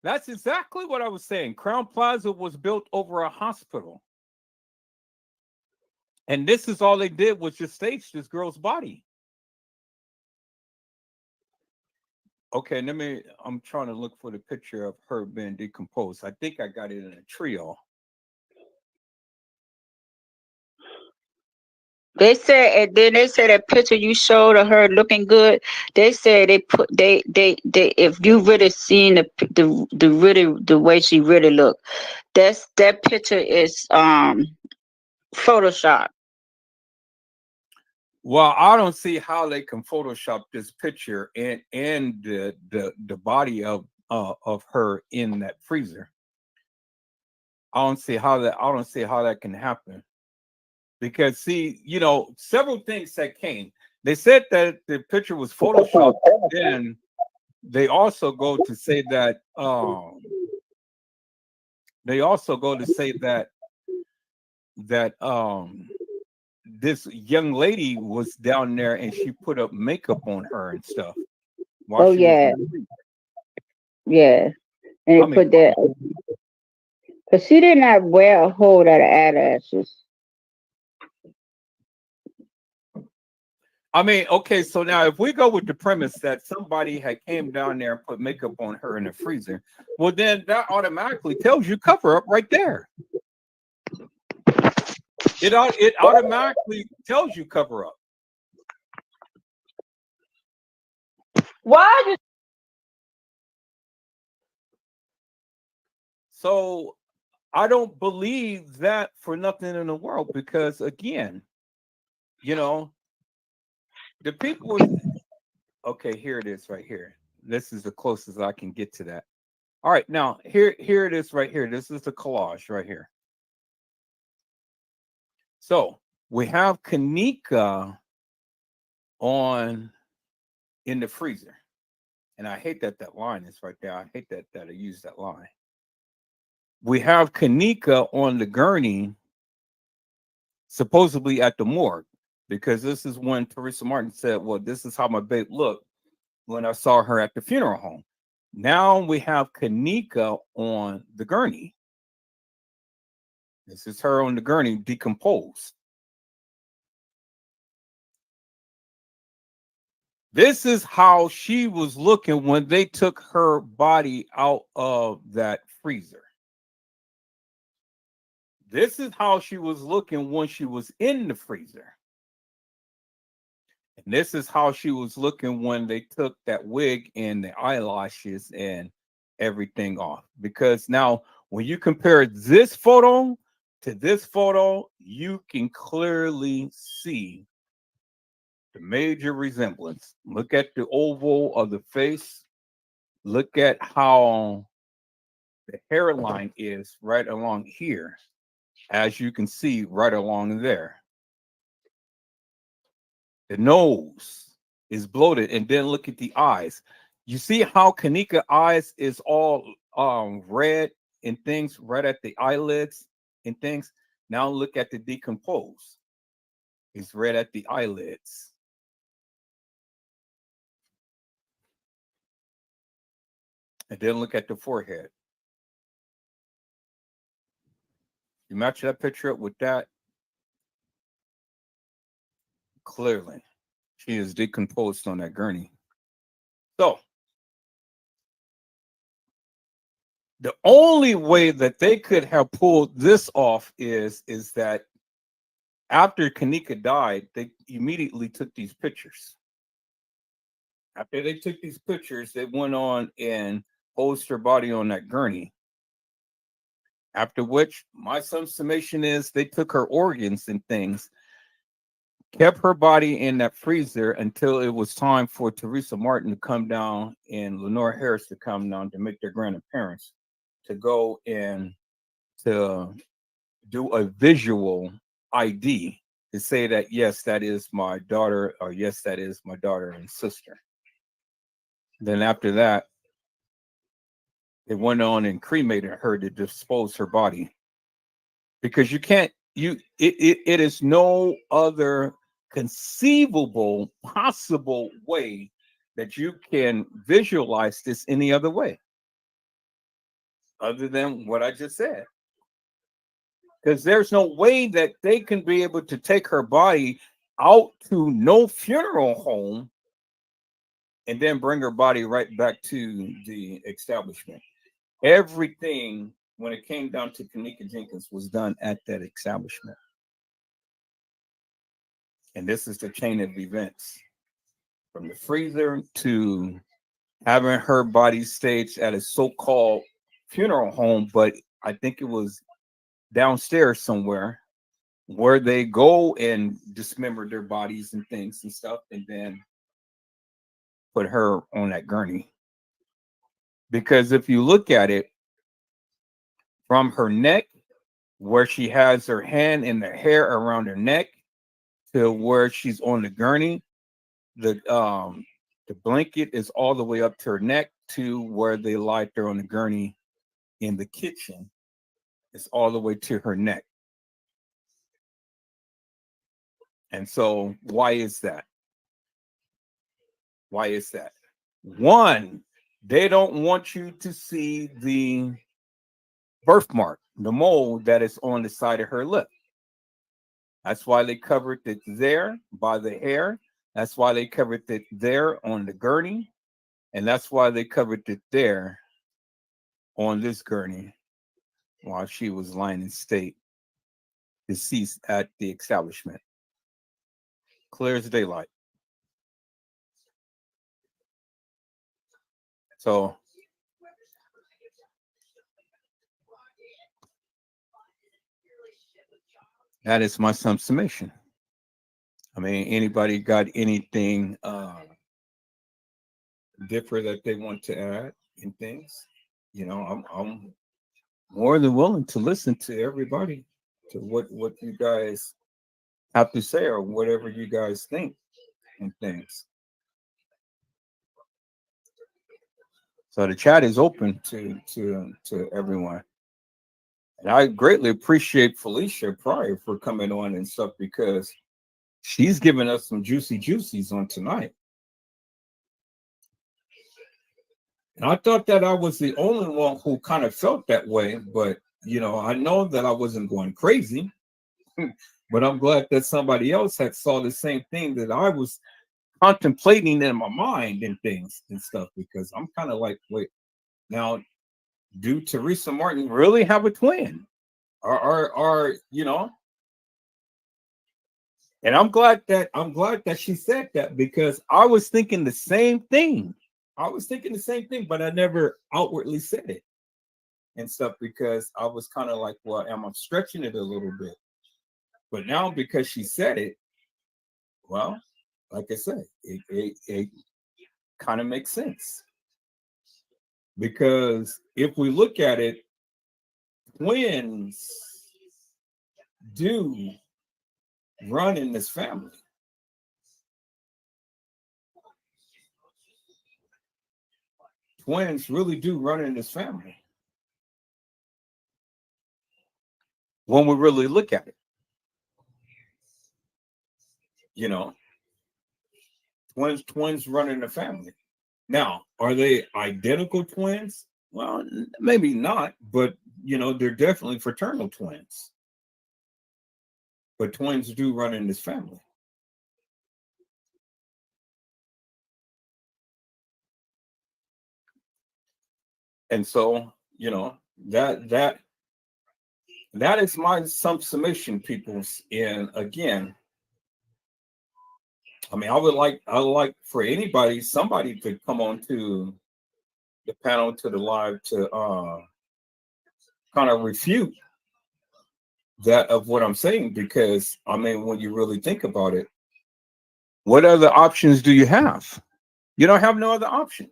That's exactly what I was saying. Crown Plaza was built over a hospital. And this is all they did was just stage this girl's body. Okay, I'm trying to look for the picture of her being decomposed. I think I got it in a trio. They said, and then they said that picture you showed of her looking good. They said they if you really seen the really the way she really looked, that picture is Photoshop. Well, I don't see how they can Photoshop this picture and the body of her in that freezer. I don't see how that can happen. Because see, several things that came. They said that the picture was photoshopped, then they also go to say that they also go to say that this young lady was down there and she put up makeup on her and stuff while Oh she was in yeah, the freezer. yeah, and they I mean, put that because she did not wear a whole lot of eyelashes. okay, so now if we go with the premise that somebody had came down there and put makeup on her in the freezer, well then that automatically tells you cover up right there. It automatically tells you cover up. Why? So I don't believe that for nothing in the world, because again, you know, the people. Okay, here it is right here. This is the closest I can get to that. All right, now here it is right here. This is the collage right here. So we have Kanika on in the freezer, and I hate that that line is right there. I hate that I use that line. We have Kanika on the gurney, supposedly at the morgue, because this is when Teresa Martin said, "Well, this is how my babe looked when I saw her at the funeral home." Now we have Kanika on the gurney. This is her on the gurney, decomposed. This is how she was looking when they took her body out of that freezer. This is how she was looking when she was in the freezer. And this is how she was looking when they took that wig and the eyelashes and everything off. Because now, when you compare this photo to this photo, you can clearly see the major resemblance. Look at the oval of the face. Look at how the hairline is right along here, as you can see right along there. The nose is bloated, and then look at the eyes. You see how Kanika eyes is all red and things right at the eyelids. and things. Now look at the decompose. It's red at the eyelids. And then look at the forehead. You match that picture up with that, clearly. She is decomposed on that gurney. So the only way that they could have pulled this off is that after Kanika died, they immediately took these pictures. After they took these pictures, they went on and posed her body on that gurney. After which, my son's summation is they took her organs and things, kept her body in that freezer until it was time for Teresa Martin to come down and Lenore Harris to come down to make their grand appearance, to go and to do a visual ID to say that, yes, that is my daughter, or yes, that is my daughter and sister. Then after that, they went on and cremated her to dispose her body, because you can't, it is no other conceivable possible way that you can visualize this any other way other than what I just said, because there's no way that they can be able to take her body out to no funeral home and then bring her body right back to the establishment. Everything, when it came down to Kanika Jenkins, was done at that establishment. And this is the chain of events, from the freezer to having her body staged at a so-called funeral home, but I think it was downstairs somewhere, where they go and dismember their bodies and things and stuff, and then put her on that gurney. Because if you look at it from her neck, where she has her hand in the hair around her neck, to where she's on the gurney, the the blanket is all the way up to her neck, to where they lied her on the gurney in the kitchen. It's all the way to her neck. And so why is that? Why is that? One, they don't want you to see the birthmark, the mole that is on the side of her lip. That's why they covered it there by the hair. That's why they covered it there on the gurney. And that's why they covered it there on this gurney while she was lying in state, deceased at the establishment. Clear as daylight. So that is my summation. I mean, anybody got anything different that they want to add in things? I'm more than willing to listen to everybody, to what you guys have to say, or whatever you guys think and things. So the chat is open to everyone. And I greatly appreciate Felicia Pryor for coming on and stuff, because she's giving us some juicy juicies on tonight. And I thought that I was the only one who kind of felt that way, but I know that I wasn't going crazy. But I'm glad that somebody else had saw the same thing that I was contemplating in my mind and things and stuff, because I'm kind of like, wait, now, do Teresa Martin really have a twin? Or and I'm glad that she said that, because I was thinking the same thing. But I never outwardly said it and stuff, because I was kind of like, well, am I stretching it a little bit? But now, because she said it, well, like I said, it kind of makes sense. Because if we look at it, twins do run in this family. Twins really do run in this family. when we really look at it. You know, twins running the family. Now, are they identical twins? Well, maybe not, but they're definitely fraternal twins. But twins do run in this family. And so, that that is my some submission, peoples. And again, I mean, I would like for anybody, somebody to come on to the panel, to the live, to kind of refute that of what I'm saying, because I mean, when you really think about it, what other options do you have? You don't have no other option.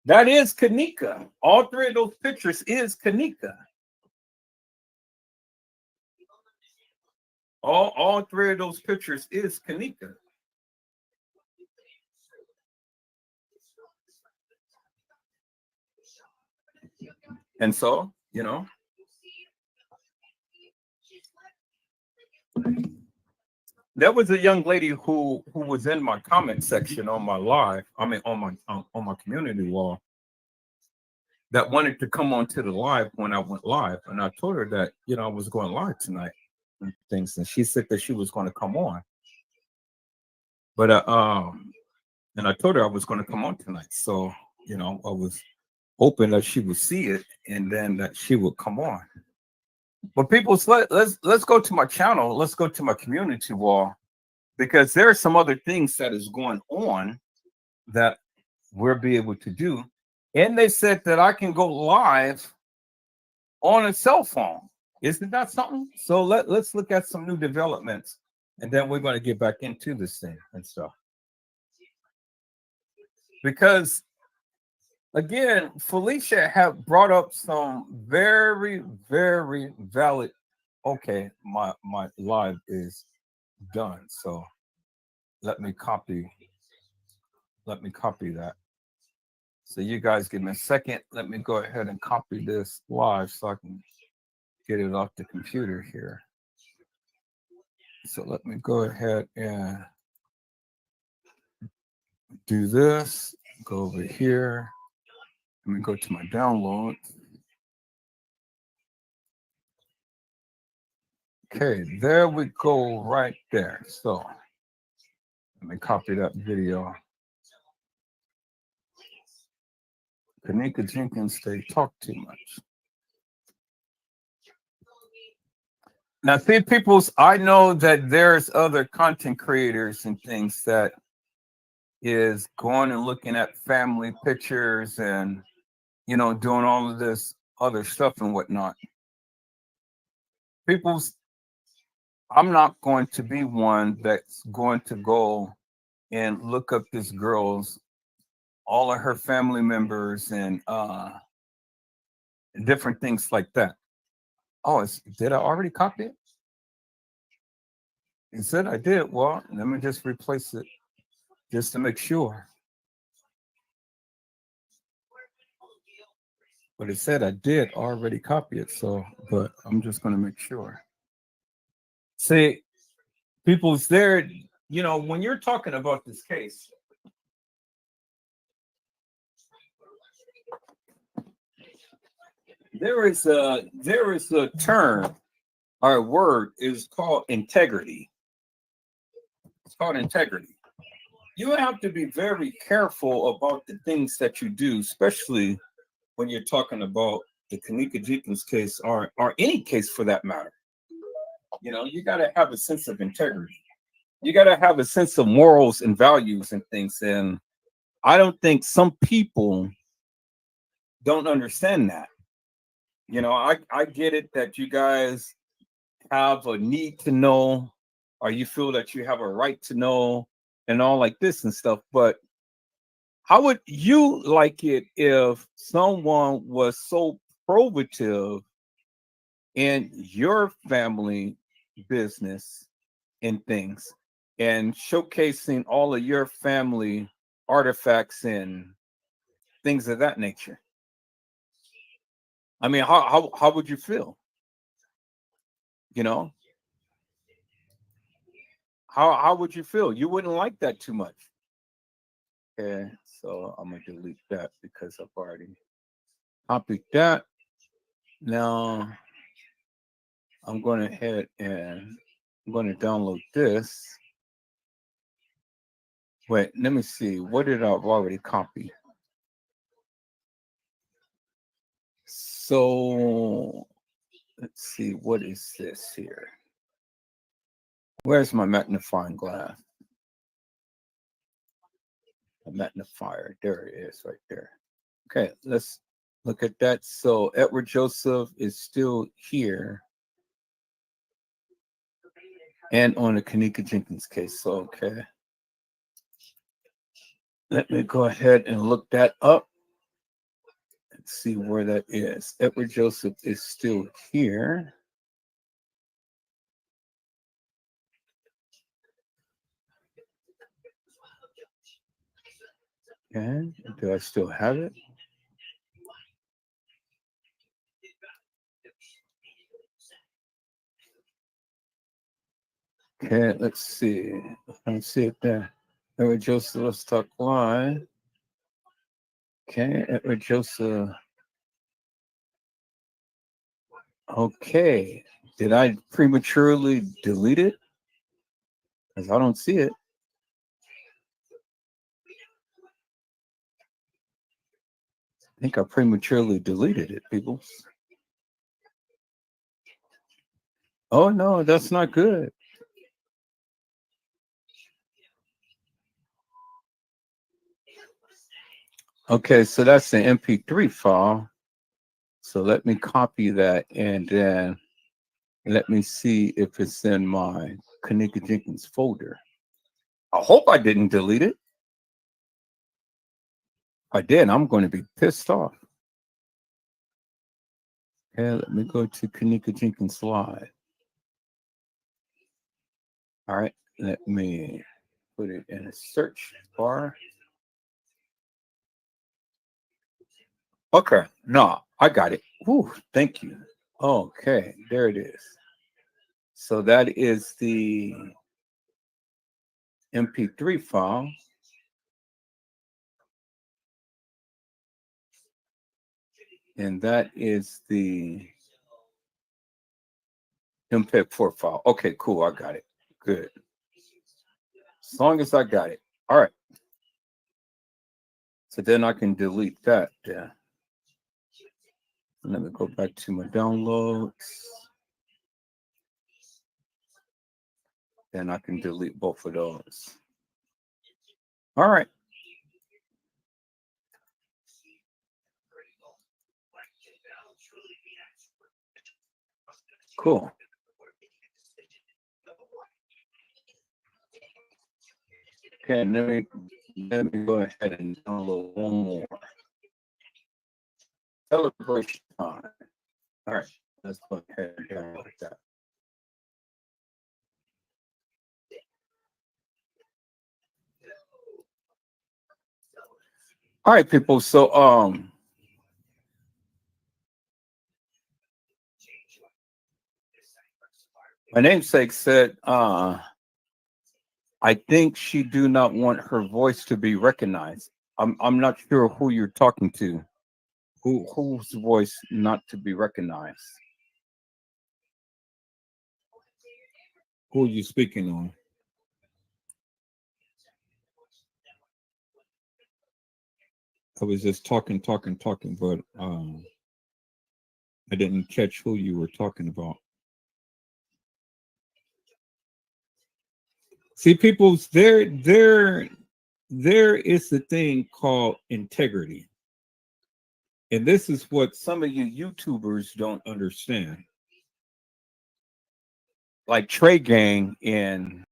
That is Kanika. All three of those pictures is Kanika. All three of those pictures is Kanika. And so, there was a young lady who was in my comment section on my live. I mean, on my community wall, that wanted to come on to the live when I went live, and I told her that I was going live tonight and things, and she said that she was going to come on, but and I told her I was going to come on tonight, so I was hoping that she would see it and then that she would come on. But people, let's go to my channel, let's go to my community wall, because there are some other things that is going on that we'll be able to do. And they said that I can go live on a cell phone. Isn't that something? So let's look at some new developments, and then we're going to get back into this thing and stuff. Because again, Felicia have brought up some very, very valid. Okay, my live is done. So let me copy. Let me copy that. So you guys give me a second. Let me go ahead and copy this live so I can get it off the computer here. So let me go ahead and do this. Go over here. Let me go to my download. Okay, there we go right there. So let me copy that video. Kanika Jenkins, they talk too much. Now, see, peoples, I know that there's other content creators and things that is going and looking at family pictures and doing all of this other stuff and whatnot. People's, I'm not going to be one that's going to go and look up this girl's all of her family members and different things like that. Oh, did I already copy it? It said I did. Well, let me just replace it just to make sure. But it said I did already copy it. So, but I'm just going to make sure. See, people's there, when you're talking about this case, there is a term or a word is called integrity. It's called integrity. You have to be very careful about the things that you do, especially when you're talking about the Kanika Jenkins case or any case for that matter. You got to have a sense of integrity. You got to have a sense of morals and values and things. And I don't think some people don't understand that. I get it that you guys have a need to know, or you feel that you have a right to know, and all like this and stuff. But how would you like it if someone was so probative in your family business and things and showcasing all of your family artifacts and things of that nature? I mean, how would you feel? You know, how would you feel? You wouldn't like that too much. Okay, so I'm gonna delete that because I've already copied that. Now I'm going ahead and I'm going to download this. Wait, let me see. What did I already copy? So let's see. What is this here? Where's my magnifying glass? A magnifier. There it is right there. Okay, let's look at that. So Edward Joseph is still here and on the Kanika Jenkins case. So, okay. Let me go ahead and look that up and see where that is. Edward Joseph is still here. And do I still have it? Okay, let's see. Let's see it there. Edward Joseph, let's talk live. Okay, Edward Joseph. Okay. Did I prematurely delete it? Because I don't see it. I think I prematurely deleted it, people. Oh no, that's not good. Okay, so that's the MP3 file. So let me copy that and then let me see if it's in my Kanika Jenkins folder. I hope I didn't delete it. If I did, I'm going to be pissed off. Okay, let me go to Kanika Jenkins Live. All right, let me put it in a search bar. Okay, no, I got it. Whew, thank you. Okay, there it is. So that is the MP3 file. And that is the MPEG-4 file. Okay, cool. I got it. Good. As long as I got it. All right. So then I can delete that. Yeah. Let me go back to my downloads. Then I can delete both of those. All right. Cool. Okay, let me go ahead and download one more. Celebration time. All right. Let's go ahead and download that. All right, people. So my namesake said I think she do not want her voice to be recognized. I'm not sure who you're talking to. Whose voice not to be recognized? Who are you speaking on? I was just talking, but I didn't catch who you were talking about. See, people's there is a thing called integrity. And this is what some of you YouTubers don't understand. Like Trey Gang and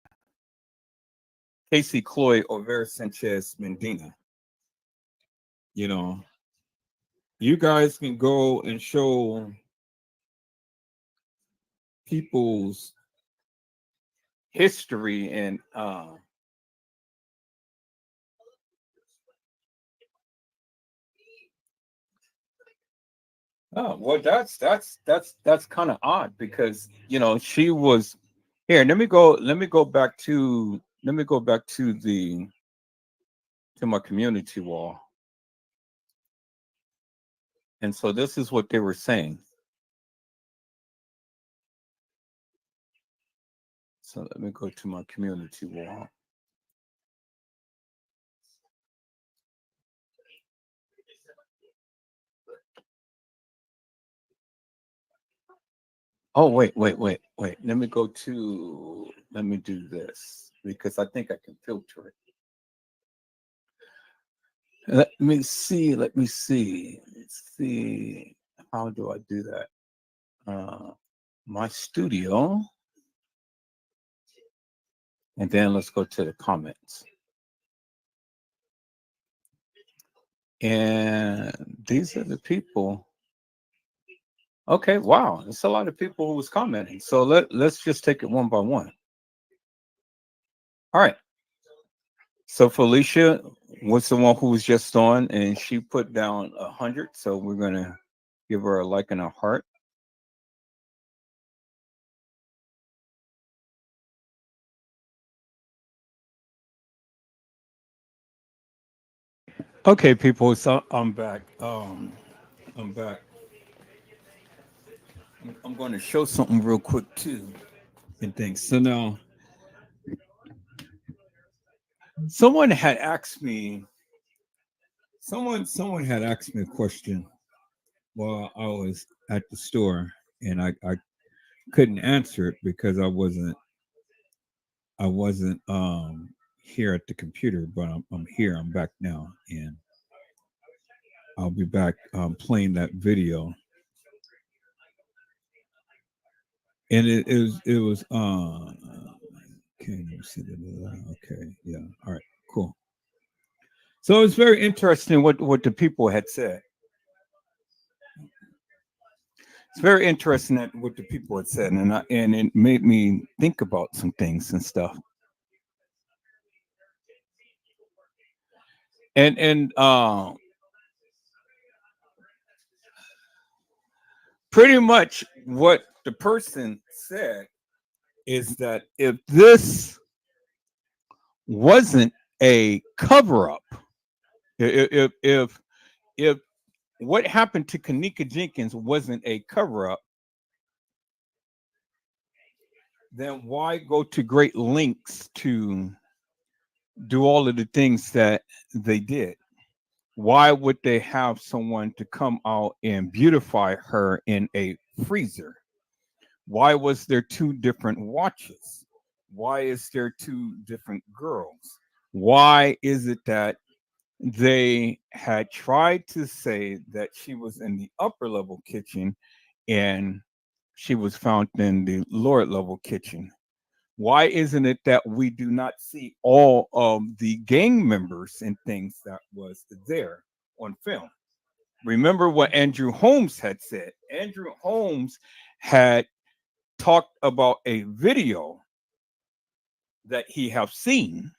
Casey Cloyd or Vera Sanchez Mendina. You know, you guys can go and show people's history and Oh, well, that's kind of odd because she was here. Let me go. Let me go back to. Let me go back to my community wall. And so this is what they were saying. So let me go to my community wall. Oh, wait. Let me go to. Let me do this because I think I can filter it. Let me see. Let me see. Let's see. How do I do that? My studio, and then let's go to the comments. And these are the people. Okay, wow, it's a lot of people who was commenting. So let's just take it one by one. All right. So Felicia was the one who was just on, and she put down 100. So we're gonna give her a like and a heart. Okay, people. So I'm back. I'm back. I'm going to show something real quick too. And things. So now, someone had asked me. Someone had asked me a question while I was at the store, and I couldn't answer it because I wasn't here at the computer, but I'm here. I'm back now, and I'll be back playing that video. And it was okay. Let me see okay, yeah, all right, cool. So it's very interesting what the people had said. It's very interesting that what the people had said, and it made me think about some things and stuff. And pretty much what the person said is that if this wasn't a cover up, if what happened to Kanika Jenkins wasn't a cover up, then why go to great lengths to do all of the things that they did? Why would they have someone to come out and beautify her in a freezer? Why was there two different watches? Why is there two different girls? Why is it that they had tried to say that she was in the upper level kitchen and she was found in the lower level kitchen? Why isn't it that we do not see all of the gang members and things that was there on film? Remember what Andrew Holmes had said. Andrew Holmes had talked about a video that he have seen.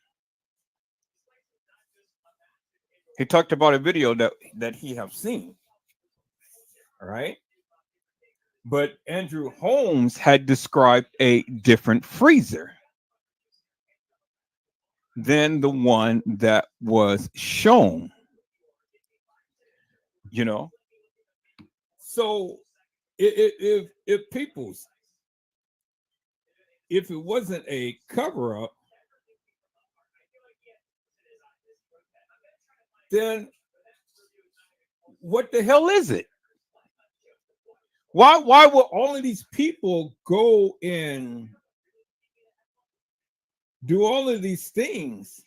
He talked about a video that he have seen. All right. But Andrew Holmes had described a different freezer than the one that was shown, you know. So if people's if it wasn't a cover up, then what the hell is it? Why would all of these people go and do all of these things?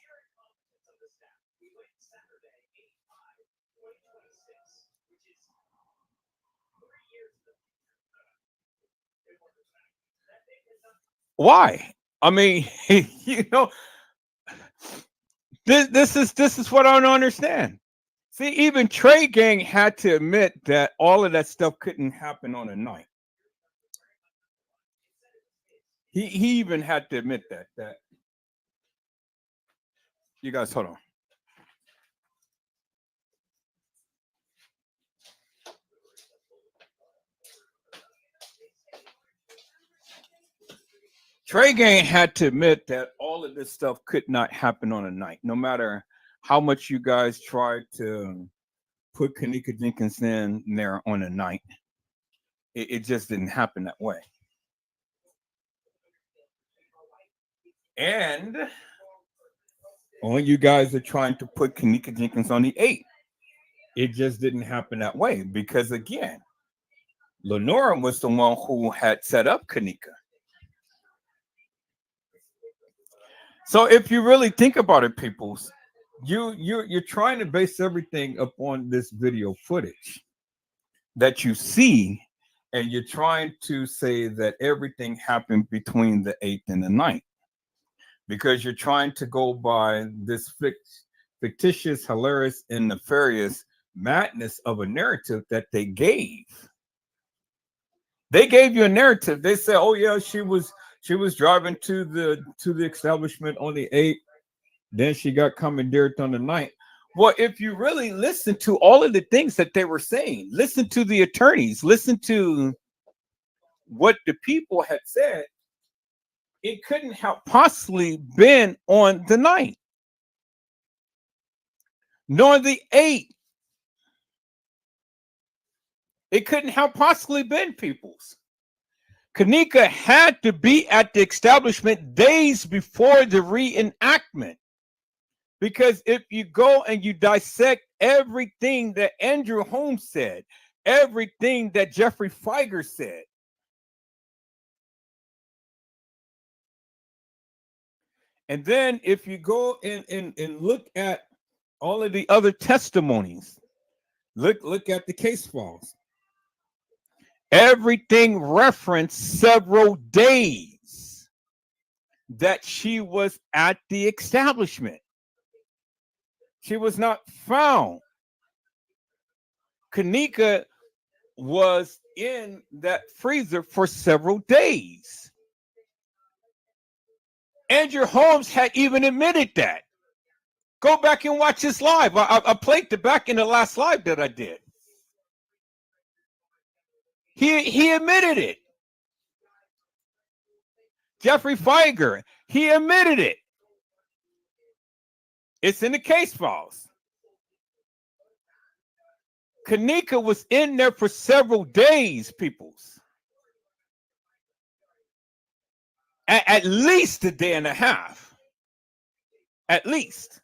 Why? I mean, you know, this is what I don't understand. See, even Trey Gang had to admit that all of that stuff couldn't happen on a night. He even had to admit that you guys hold on. Trey Gang had to admit that all of this stuff could not happen on a night, no matter how much you guys tried to put Kanika Jenkins in there on a night. It just didn't happen that way. And all you guys are trying to put Kanika Jenkins on the 8. It just didn't happen that way because, again, Lenora was the one who had set up Kanika. So if you really think about it, peoples, you're trying to base everything upon this video footage that you see, and you're trying to say that everything happened between the 8th and the 9th because you're trying to go by this fictitious, hilarious, and nefarious madness of a narrative that they gave. They gave you a narrative. They said, "Oh yeah, she was driving to the establishment on the 8th. Then she got commandeered on the 9th." Well, if you really listen to all of the things that they were saying, listen to the attorneys, listen to what the people had said, it couldn't have possibly been on the 9th, nor the 8th. It couldn't have possibly been people's. Kanika had to be at the establishment days before the reenactment. Because if you go and you dissect everything that Andrew Holmes said, everything that Jeffrey Feiger said, and then if you go and look at all of the other testimonies, look at the case files, everything referenced several days that she was at the establishment. She was not found. Kanika was in that freezer for several days. Andrew Holmes had even admitted that. Go back and watch this live. I played the back in the last live that I did. He admitted it. Jeffrey Feiger, he admitted it. It's in the case files. Kanika was in there for several days, peoples. At least a day and a half. At least.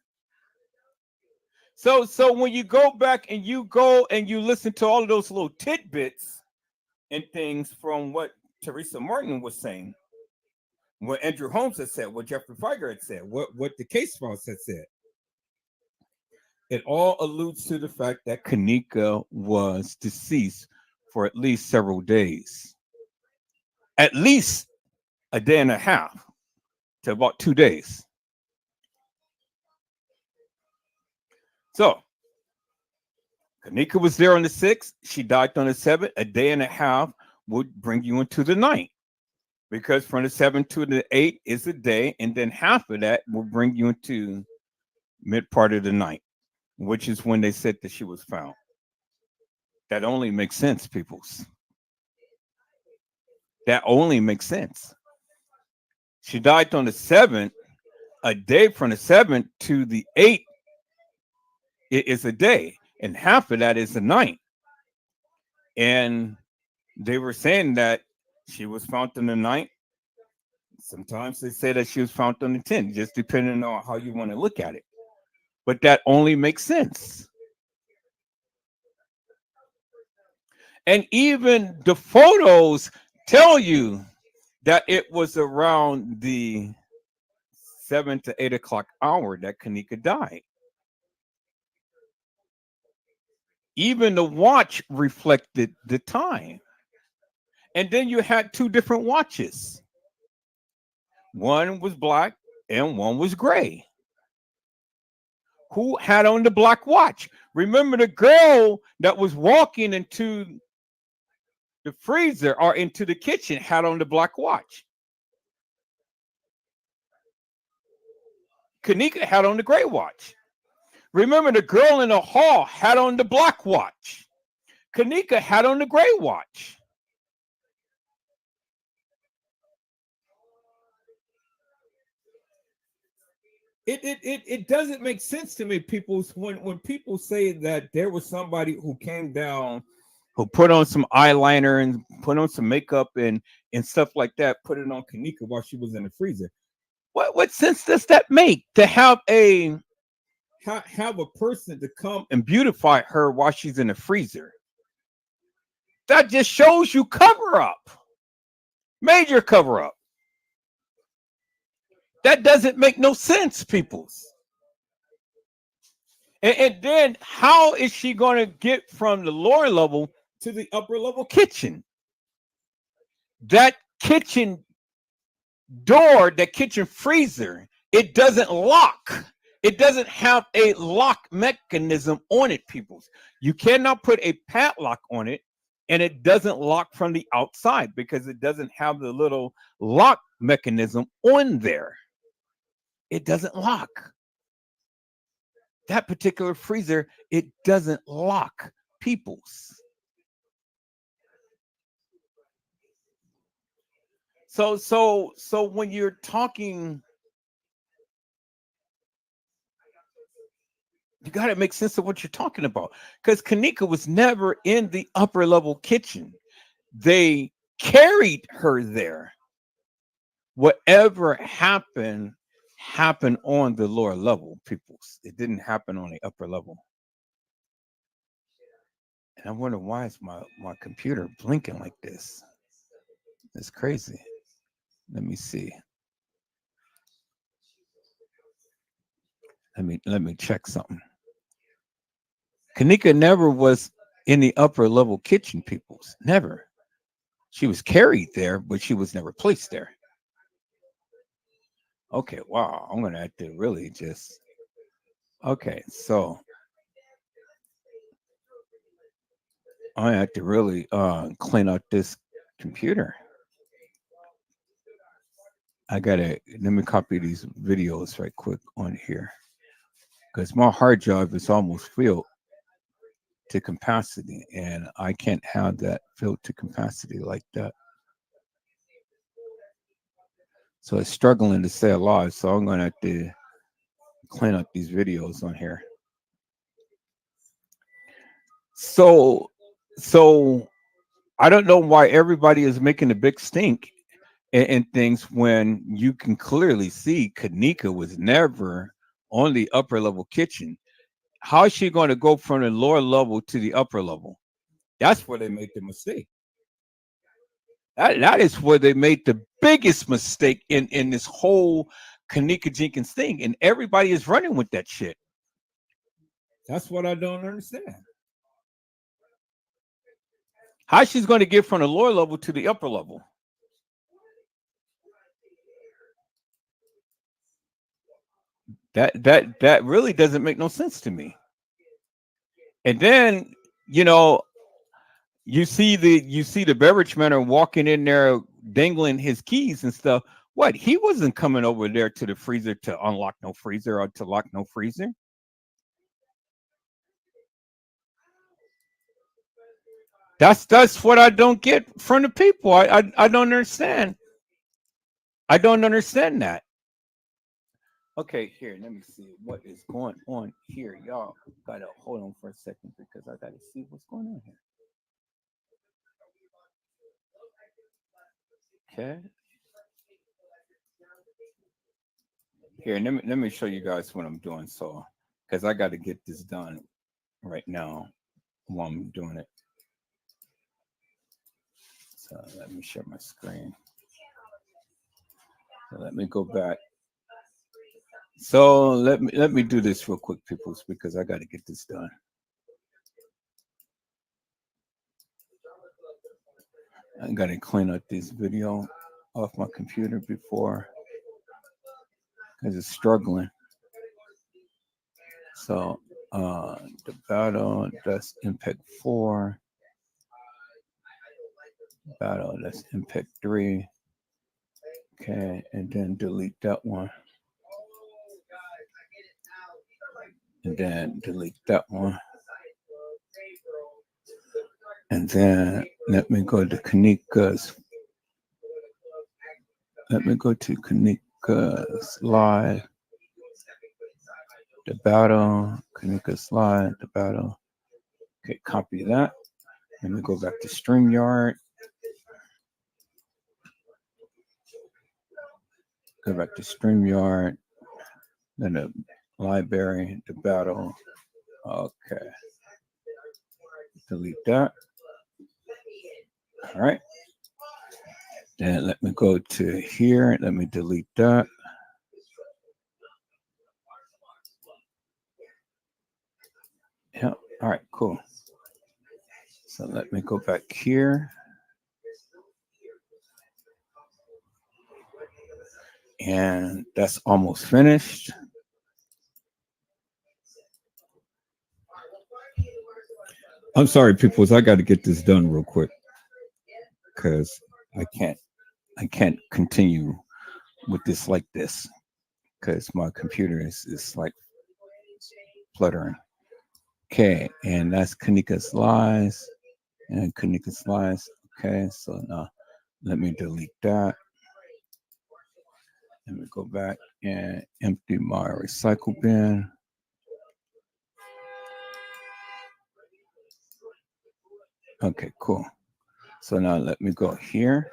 So when you go back and you go and you listen to all of those little tidbits and things from what Teresa Martin was saying, what Andrew Holmes had said, what Jeffrey Feiger had said, what the case files had said, it all alludes to the fact that Kanika was deceased for at least several days. At least a day and a half to about 2 days. So Kanika was there on the 6th. She died on the 7th. A day and a half would bring you into the 9th. Because from the 7th to the 8th is a day, and then half of that will bring you into mid part of the 9th, which is when they said that she was found. That only makes sense, peoples. That only makes sense. She died on the 7th. A day from the 7th to the 8th is a day, and half of that is the 9th. And they were saying that she was found on the 9th. Sometimes they say that she was found on the 10th, just depending on how you want to look at it. But that only makes sense. And even the photos tell you that it was around the 7 to 8 o'clock hour that Kanika died. Even the watch reflected the time. And then you had two different watches. One was black and one was gray. Who had on the black watch? Remember the girl that was walking into the freezer or into the kitchen had on the black watch. Kanika had on the gray watch. Remember the girl in the hall had on the black watch. Kanika had on the gray watch. It doesn't make sense to me, people, when people say that there was somebody who came down, who put on some eyeliner and put on some makeup and stuff like that, put it on Kanika while she was in the freezer. What sense does that make, to have a person to come and beautify her while she's in the freezer? That just shows you cover up, major cover up. That doesn't make no sense, peoples. And then how is she going to get from the lower level to the upper level kitchen? That kitchen door, that kitchen freezer, it doesn't lock. It doesn't have a lock mechanism on it, peoples. You cannot put a padlock on it, and it doesn't lock from the outside because it doesn't have the little lock mechanism on there. It doesn't lock. That particular freezer, it doesn't lock, peoples. So when you're talking, you got to make sense of what you're talking about, because Kanika was never in the upper level kitchen. They carried her there. Whatever happened on the lower level, peoples. It didn't happen on the upper level. And I wonder, why is my computer blinking like this? It's crazy. Let me see. Let me check something. Kanika never was in the upper level kitchen, peoples. Never. She was carried there, but she was never placed there. Okay, wow. I'm gonna have to really just, okay, so I have to really clean out this computer. I gotta, let me copy these videos right quick on here, because my hard drive is almost filled to capacity, and I can't have that filled to capacity like that. So it's struggling to stay alive. So I'm gonna have to clean up these videos on here. So so I don't know why everybody is making a big stink and things, when you can clearly see Kanika was never on the upper level kitchen. How is she going to go from the lower level to the upper level? That's where they made the mistake. That is where they made the biggest mistake in this whole Kanika Jenkins thing. And everybody is running with that shit. That's what I don't understand. How she's going to get from the lower level to the upper level? That really doesn't make no sense to me. And then, you know, you see the beverage man are walking in there dangling his keys and stuff. What? He wasn't coming over there to the freezer to unlock no freezer or to lock no freezer. That's what I don't get from the people. I don't understand. I don't understand that. Okay, here, let me see what is going on here. Y'all gotta hold on for a second because I gotta see what's going on here. Okay. Here, let me show you guys what I'm doing. So, because I got to get this done right now while I'm doing it. So let me share my screen. So let me go back. So let me do this real quick, peoples, because I got to get this done. I got to clean up this video off my computer before, because it's struggling. So the battle, that's impact 4. Battle, that's impact 3. Okay, and then delete that one. And then delete that one. And then let me go to Kanika's. Let me go to Kanika's live. the battle, Kanika slide, the battle. Okay, copy that. Let me go back to StreamYard. Go back to StreamYard. Then the library, the battle. Okay, delete that. All right. Then let me go to here. Let me delete that. Yeah. All right. Cool. So let me go back here, and that's almost finished. I'm sorry, peoples. I got to get this done real quick because I can't. I can't continue with this like this because my computer is like fluttering. Okay, and that's Kanika's lies and Kanika's lies. Okay, so now let me delete that. Let me go back and empty my recycle bin. Okay, cool. So now let me go here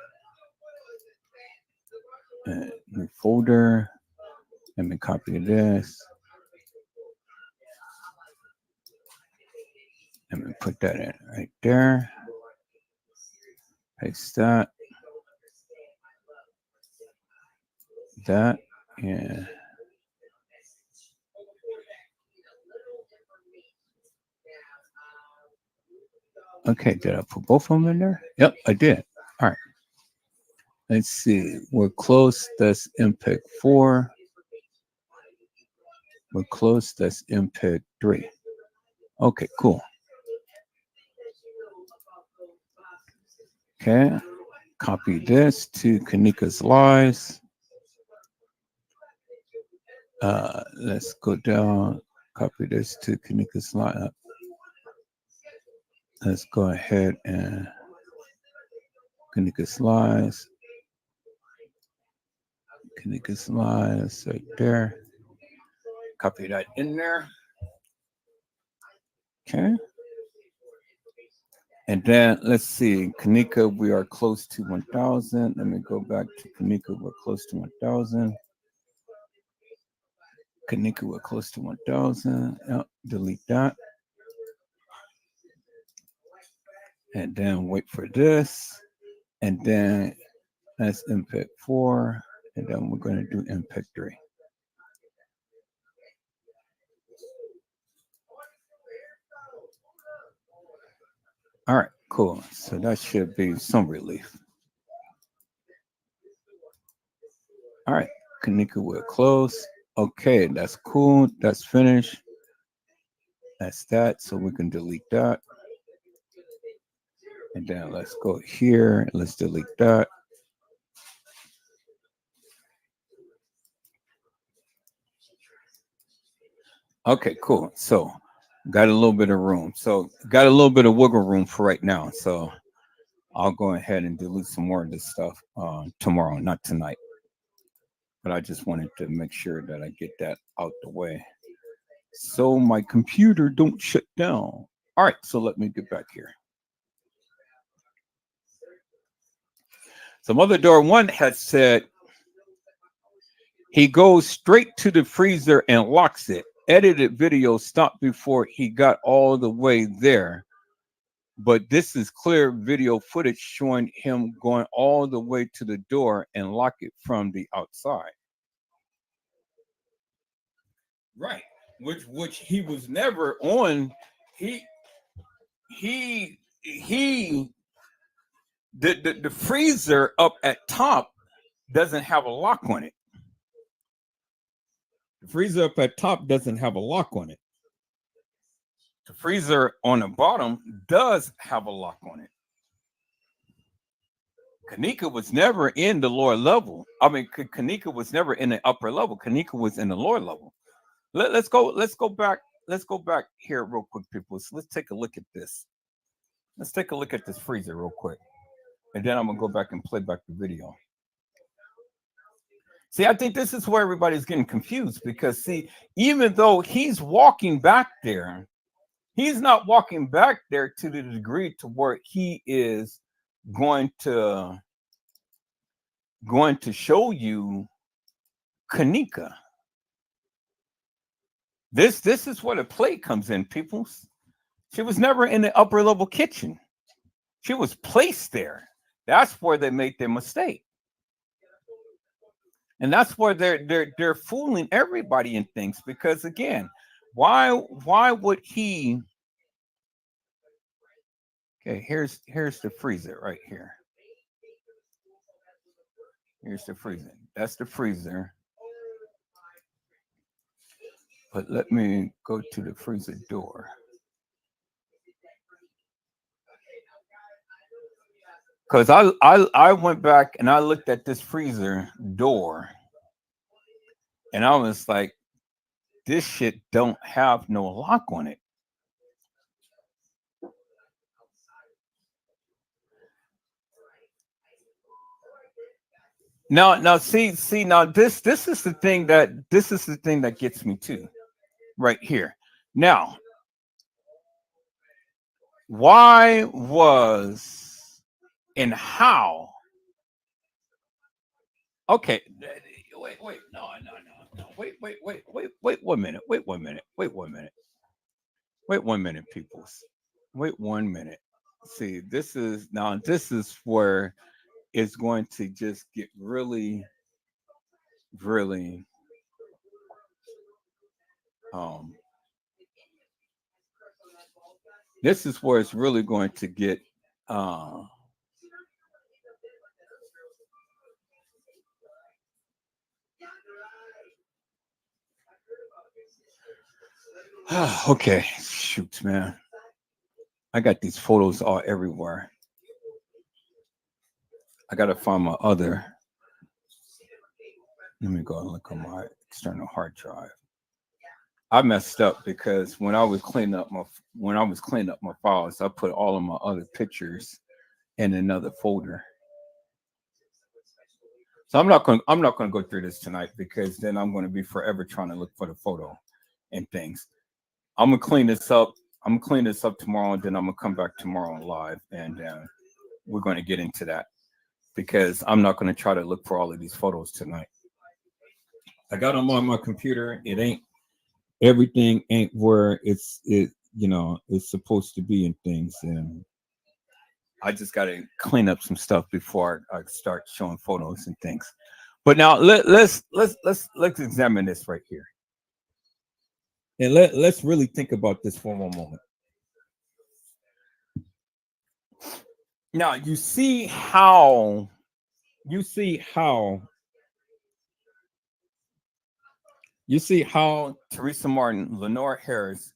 and new folder. Let me copy this. Let me put that in right there. Paste that, that, and okay. Did I put both of them in there? Yep, I did. All right. Let's see. We're close. That's MPEG 4. We're close. That's MPEG 3. Okay, cool. Okay. Copy this to Kanika's lies. Let's go down. Copy this to Kanika's lies. Let's go ahead and Kanika's lies. Kanika's lies right there. Copy that in there. Okay. And then let's see, Kanika, we are close to 1,000. Let me go back to Kanika, we're close to 1,000. Kanika, we're close to 1,000. Yep, delete that. And then wait for this. And then that's impact 4. And then we're going to do impact 3. All right, cool. So that should be some relief. All right, Kanika, we're close. Okay, that's cool. That's finished. That's that. So we can delete that. And then let's go here. Let's delete that. Okay, cool. So got a little bit of room. So got a little bit of wiggle room for right now. So I'll go ahead and delete some more of this stuff tomorrow, not tonight. But I just wanted to make sure that I get that out the way so my computer don't shut down. All right, so let me get back here. So Mother Door One had said he goes straight to the freezer and locks it. Edited video stopped before he got all the way there. But this is clear video footage showing him going all the way to the door and lock it from the outside. Right. Which he was never on. He he the freezer up at top doesn't have a lock on it. The freezer up at top doesn't have a lock on it. The freezer on the bottom does have a lock on it. Kanika was never in the lower level. I mean, Kanika was never in the upper level. Kanika was in the lower level. Let's go. Let's go back. Let's go back here real quick, people. So let's take a look at this. Let's take a look at this freezer real quick, and then I'm gonna go back and play back the video. See, I think this is where everybody's getting confused because, see, even though he's walking back there, he's not walking back there to the degree to where he is going to show you Kanika. This is where the play comes in, peoples. She was never in the upper level kitchen. She was placed there. That's where they made their mistake. And that's where they're fooling everybody in things because again, why would he okay, here's the freezer right here. Here's the freezer. That's the freezer. But let me go to the freezer door. Cause I went back and I looked at this freezer door and I was like, this shit don't have no lock on it. Now see now this is the thing that gets me too right here. Now, why was and how okay wait no wait 1 minute wait 1 minute wait 1 minute wait 1 minute peoples wait 1 minute see this is where it's going to just get really really um this is where it's really going to get uh okay shoot man I got these photos all everywhere I gotta find my other let me go and look on my external hard drive I messed up because when I was cleaning up my files I put all of my other pictures in another folder so I'm not going to go through this tonight because then I'm going to be forever trying to look for the photo and things I'm gonna clean this up. I'm gonna clean this up tomorrow, and then I'm gonna come back tomorrow live, and we're going to get into that because I'm not going to try to look for all of these photos tonight. I got them on my computer. It ain't everything ain't where it it's supposed to be and things, and I just got to clean up some stuff before I start showing photos and things. But now let's examine this right here, and let's really think about this for one moment. Now you see how you see how Teresa Martin, Lenore Harris,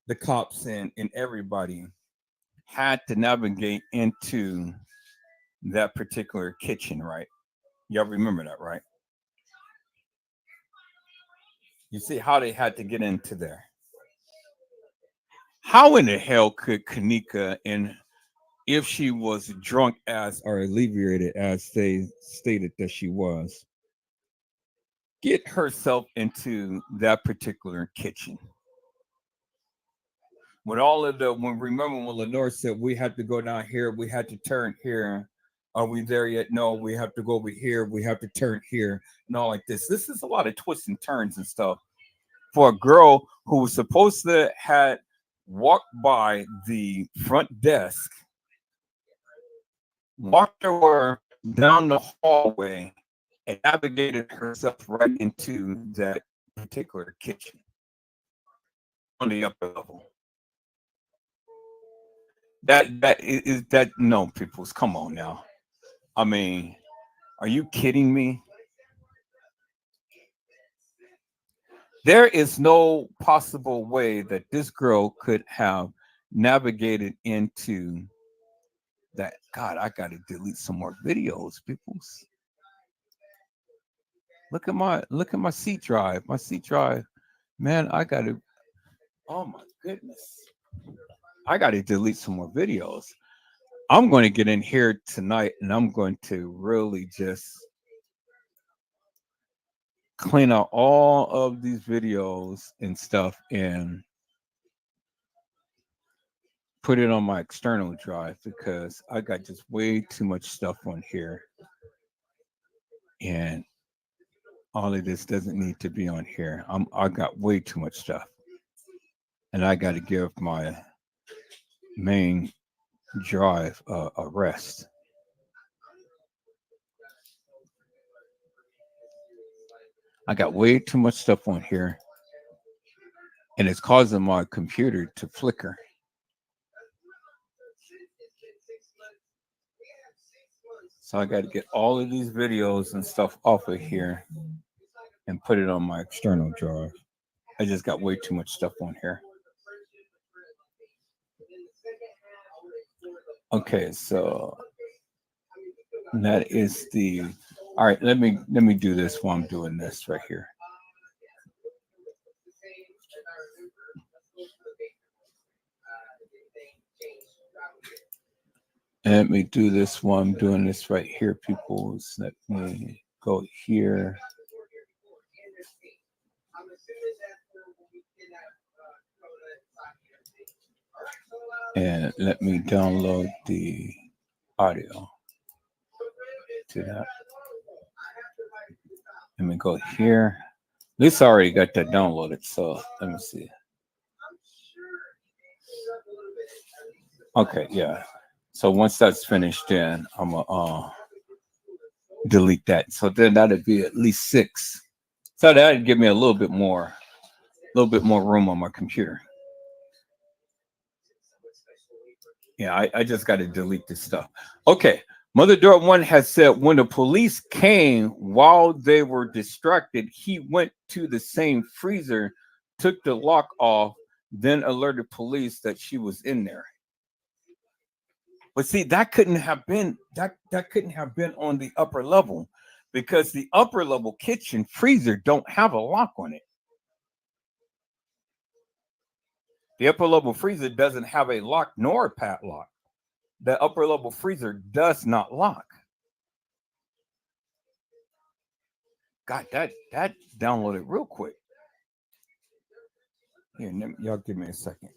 the cops and everybody had to navigate into that particular kitchen, right? Y'all remember that, right? You see how they had to get into there. How in the hell could Kanika, and if she was drunk as or alleviated as they stated that she was, get herself into that particular kitchen? With all of the when remember when Lenore said we had to go down here, we had to turn here. Are we there yet? No, we have to go over here, we have to turn here, and all like this. This is a lot of twists and turns and stuff for a girl who was supposed to had walked by the front desk, walked her down the hallway, and navigated herself right into that particular kitchen on the upper level. That is that no peoples. Come on now. I mean, are you kidding me? There is no possible way that this girl could have navigated into that. God, I got to delete some more videos, peoples. Look at my C drive. My C drive, man. I got to. Oh my goodness. I got to delete some more videos. I'm going to get in here tonight, and I'm going to really just clean out all of these videos and stuff and put it on my external drive because I got just way too much stuff on here, and all of this doesn't need to be on here. I got way too much stuff, and I got to give my main drive a rest. I got way too much stuff on here, and it's causing my computer to flicker. So I got to get all of these videos and stuff off of here and put it on my external drive. I just got way too much stuff on here. Okay, so that is the. All right, let me do this while I'm doing this right here. Let me do this while I'm doing this right here, people. Let me go here and let me download the audio to that. Let me go here. This already got that downloaded, so let me see. Okay, yeah. So once that's finished, then I'm gonna delete that. So then that'd be at least 6. So that'd give me a little bit more room on my computer. Yeah, I just got to delete this stuff. Okay. Mother Door One has said when the police came while they were distracted, he went to the same freezer, took the lock off, then alerted police that she was in there. But see, that couldn't have been on the upper level because the upper level kitchen freezer don't have a lock on it. The upper level freezer doesn't have a lock nor a padlock. The upper level freezer does not lock. God, that downloaded real quick. Here, y'all give me a second.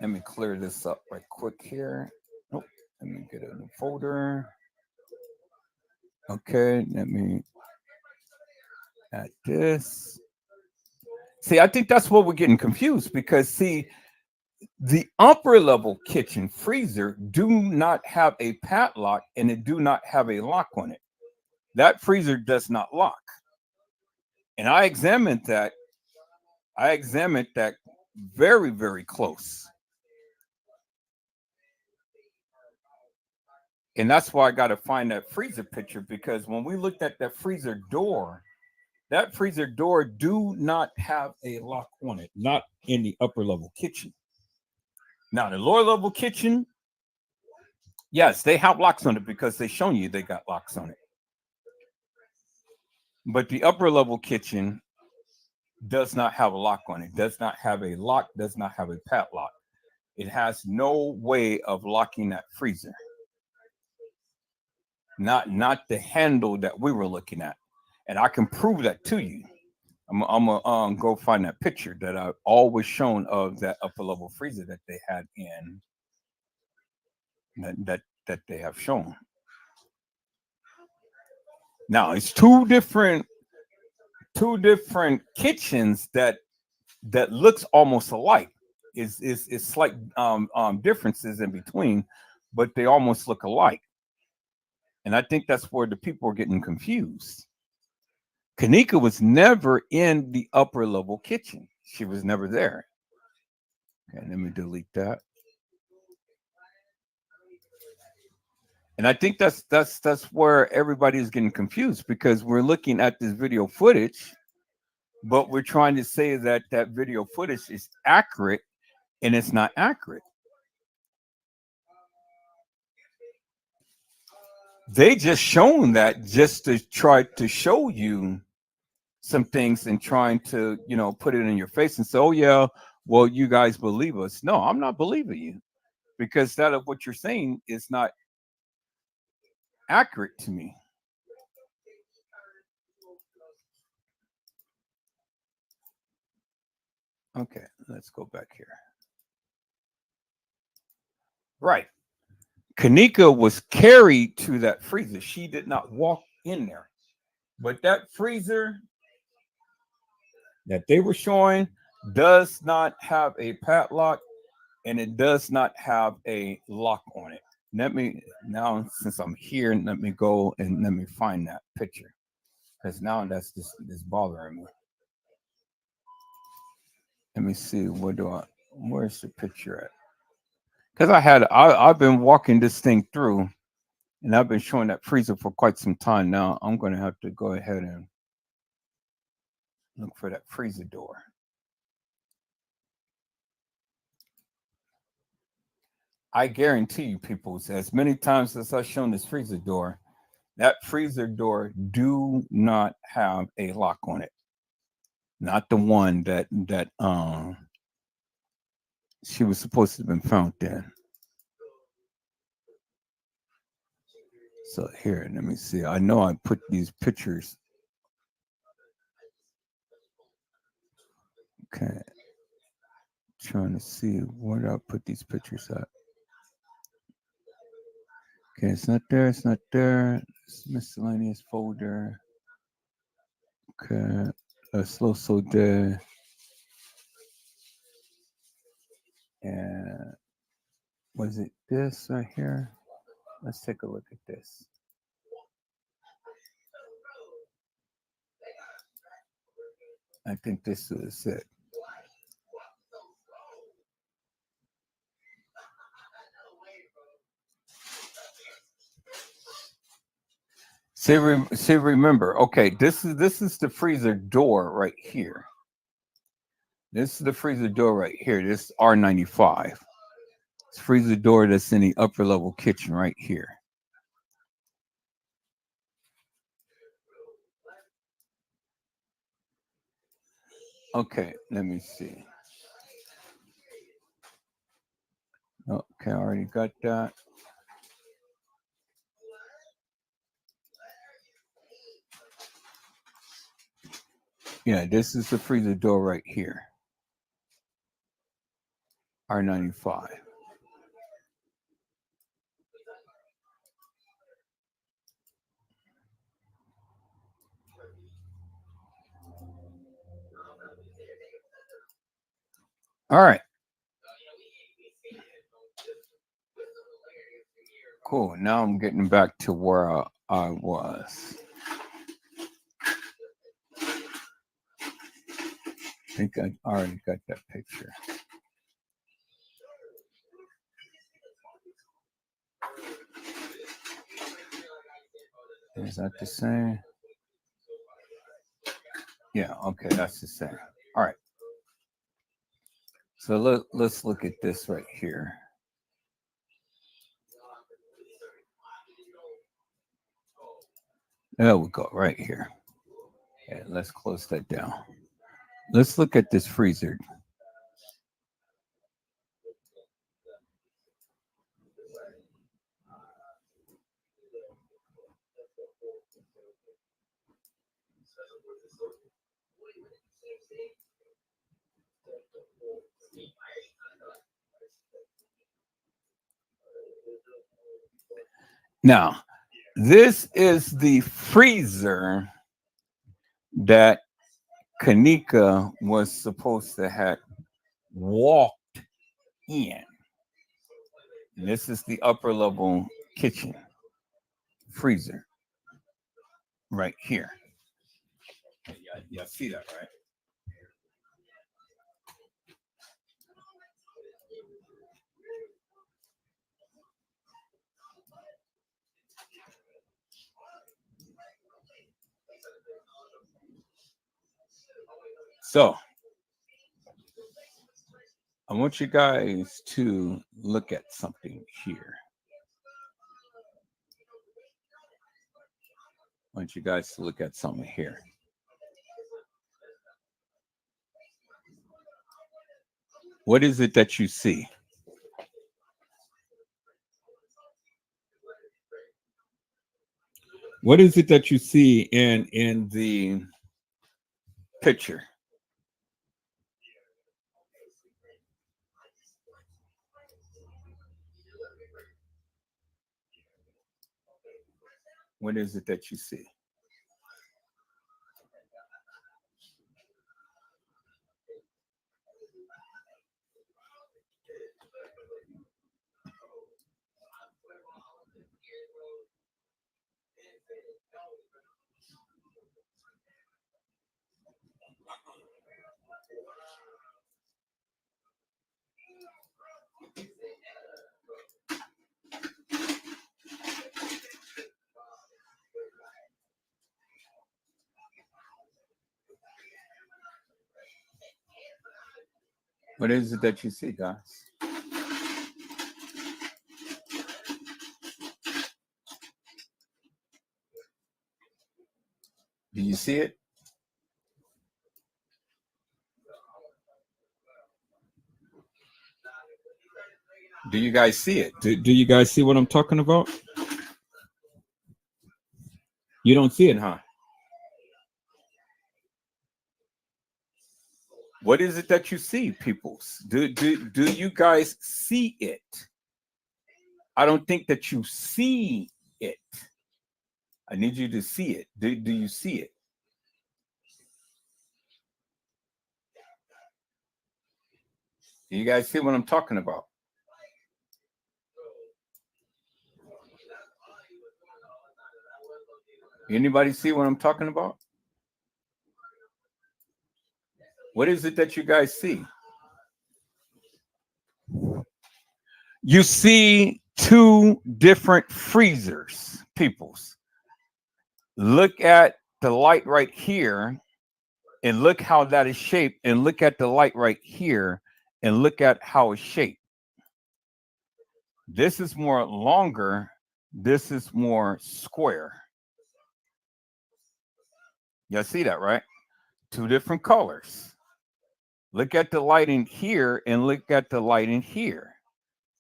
Let me clear this up right quick here. Nope. Let me get a new folder. Okay, let me add this. See, I think that's what we're getting confused because see, the upper level kitchen freezer do not have a padlock and it do not have a lock on it. That freezer does not lock. And I examined that. I examined that very, very close. And that's why I got to find that freezer picture because when we looked at that freezer door do not have a lock on it, not in the upper level kitchen. Now the lower level kitchen, yes, they have locks on it because they shown you they got locks on it. But the upper level kitchen does not have a lock on it. Does not have a lock. Does not have a padlock. It has no way of locking that freezer. Not the handle that we were looking at, and I can prove that to you. I'm gonna go find that picture that I've always shown of that upper level freezer that they had in that they have shown. Now it's two different kitchens that looks almost alike. Is slight differences in between, but they almost look alike. And I think that's where the people are getting confused. Kanika was never in the upper level kitchen. She was never there. Okay, let me delete that. And I think that's where everybody is getting confused because we're looking at this video footage, but we're trying to say that that video footage is accurate, and it's not accurate. They just shown that just to try to show you some things and trying to put it in your face and say, oh yeah, well, you guys believe us. No, I'm not believing you because that of what you're saying is not accurate to me. Okay, let's go back here. Right. Kanika was carried to that freezer. She did not walk in there. But that freezer that they were showing does not have a padlock and it does not have a lock on it. Let me now, since I'm here, let me go and let me find that picture because now that's just is bothering me. Let me see. Where's the picture at? Because I've been walking this thing through and I've been showing that freezer for quite some time now. I'm going to have to go ahead and look for that freezer door. I guarantee you, people, as many times as I've shown this freezer door, that freezer door do not have a lock on it. Not the one that she was supposed to have been found in. So here, let me see. I know I put these pictures. Okay, trying to see where did I put these pictures at. Okay, it's not there. It's not there. It's miscellaneous folder. Okay, that's also there. And was it this right here? Let's take a look at this. I think this is it. See, remember. Okay, this is the freezer door right here. This is the freezer door right here. This R95. It's freezer door that's in the upper level kitchen right here. Okay, let me see. Okay, I already got that. Yeah, this is the freezer door right here. R95. All right, cool. Now I'm getting back to where I was. I think I already got that picture. Is that the same? Yeah, okay, that's the same. All right. So let's look at this right here. There we go, right here. Okay, let's close that down. Let's look at this freezer. Now, this is the freezer that Kanika was supposed to have walked in. And this is the upper level kitchen freezer right here. Yeah, see that, right? So I want you guys to look at something here. I want you guys to look at something here. What is it that you see? What is it that you see in the picture? What is it that you see? What is it that you see, guys? Do you see it? Do you guys see it? Do you guys see what I'm talking about? You don't see it, huh? What is it that you see, peoples? Do you guys see it? I don't think that you see it. I need you to see it. Do you see it? Do you guys see what I'm talking about? Anybody see what I'm talking about? What is it that you guys see? You see two different freezers, peoples. Look at the light right here and look how that is shaped, and look at the light right here and look at how it's shaped. This is more longer, this is more square. Y'all see that, right? Two different colors. Look at the light in here and look at the light in here.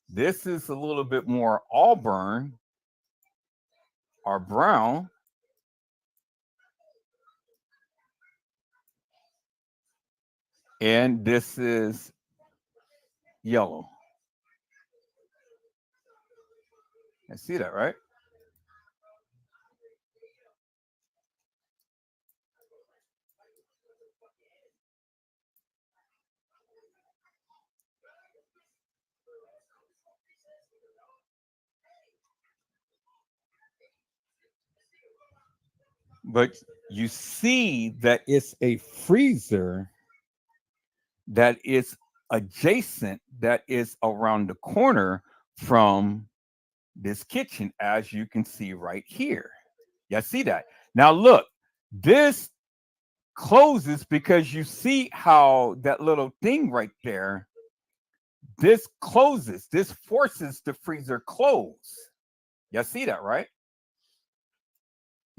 This is a little bit more auburn or brown, and this is yellow. I see that, right? But you see that it's a freezer that is adjacent, that is around the corner from this kitchen, as you can see right here. Yeah, see that? Now look, this closes because you see how that little thing right there, this closes, this forces the freezer close. Yeah, see that, right?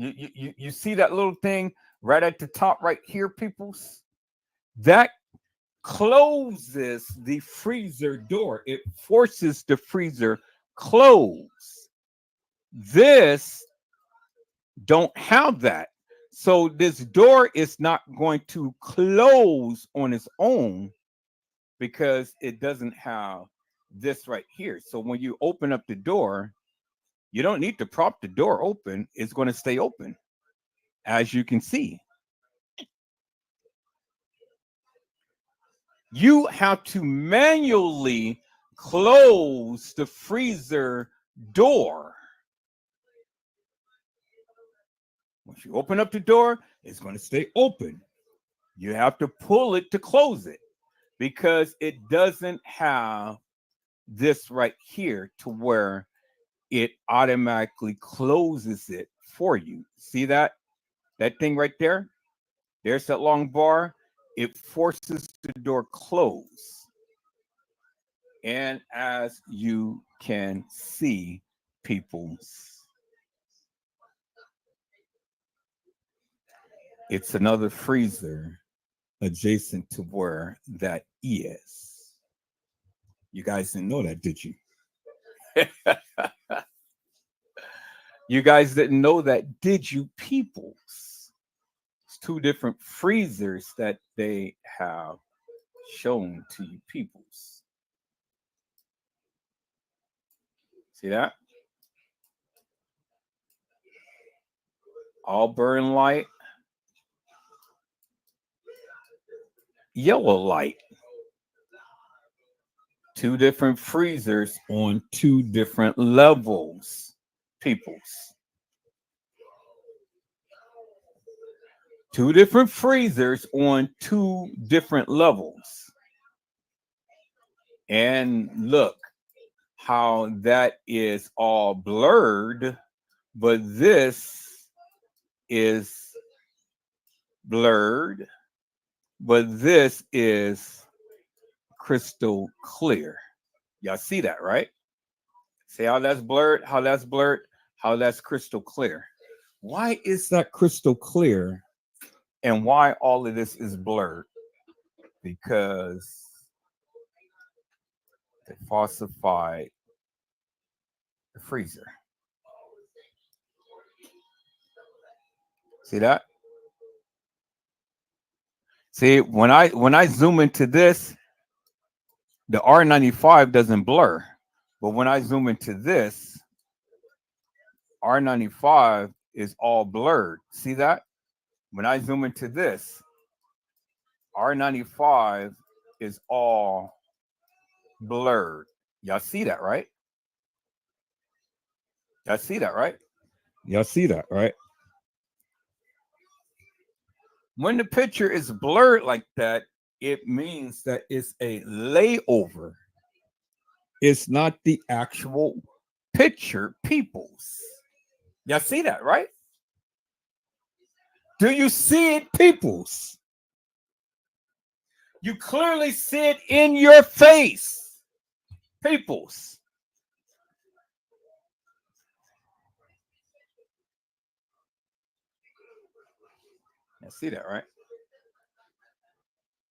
You see that little thing right at the top right here, peoples? That closes the freezer door. It forces the freezer close. This don't have that. So this door is not going to close on its own because it doesn't have this right here. So when you open up the door, you don't need to prop the door open. It's going to stay open, as you can see. You have to manually close the freezer door. Once you open up the door, it's going to stay open. You have to pull it to close it because it doesn't have this right here to where it automatically closes it for you. See that? That thing right there? There's that long bar. It forces the door closed. And as you can see, people, it's another freezer adjacent to where that is. You guys didn't know that, did you? You guys didn't know that, did you, peoples? It's two different freezers that they have shown to you, peoples. See that? Auburn light, yellow light. Two different freezers on two different levels, peoples. Two different freezers on two different levels. And look how that is all blurred, but this is blurred, but this is crystal clear. Y'all see that, right? See how that's blurred, how that's blurred, how that's crystal clear. Why is that crystal clear and why all of this is blurred? Because they falsified the freezer. See that? See, when I zoom into this, the R95 doesn't blur. But when I zoom into this, R95 is all blurred. See that? When I zoom into this, R95 is all blurred. Y'all see that, right? Y'all see that, right? Y'all see that, right? When the picture is blurred like that, it means that it's a layover. It's not the actual picture, peoples. Y'all see that, right? Do you see it, peoples? You clearly see it in your face, peoples. You see that, right?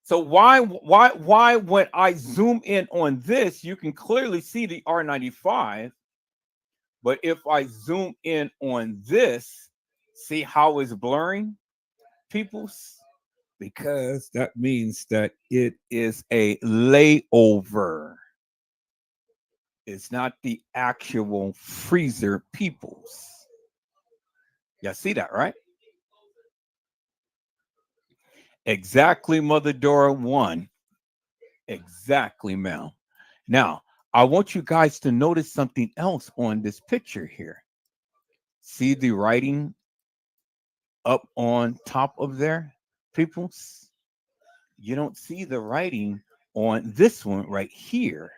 So why when I zoom in on this, you can clearly see the R95, but if I zoom in on this, see how it's blurring, peoples? Because that means that it is a layover. It's not the actual freezer, peoples. Y'all see that, right? Exactly, Mother Dora 1. Exactly, Mel. Now, I want you guys to notice something else on this picture here. See the writing up on top of there, peoples? You don't see the writing on this one right here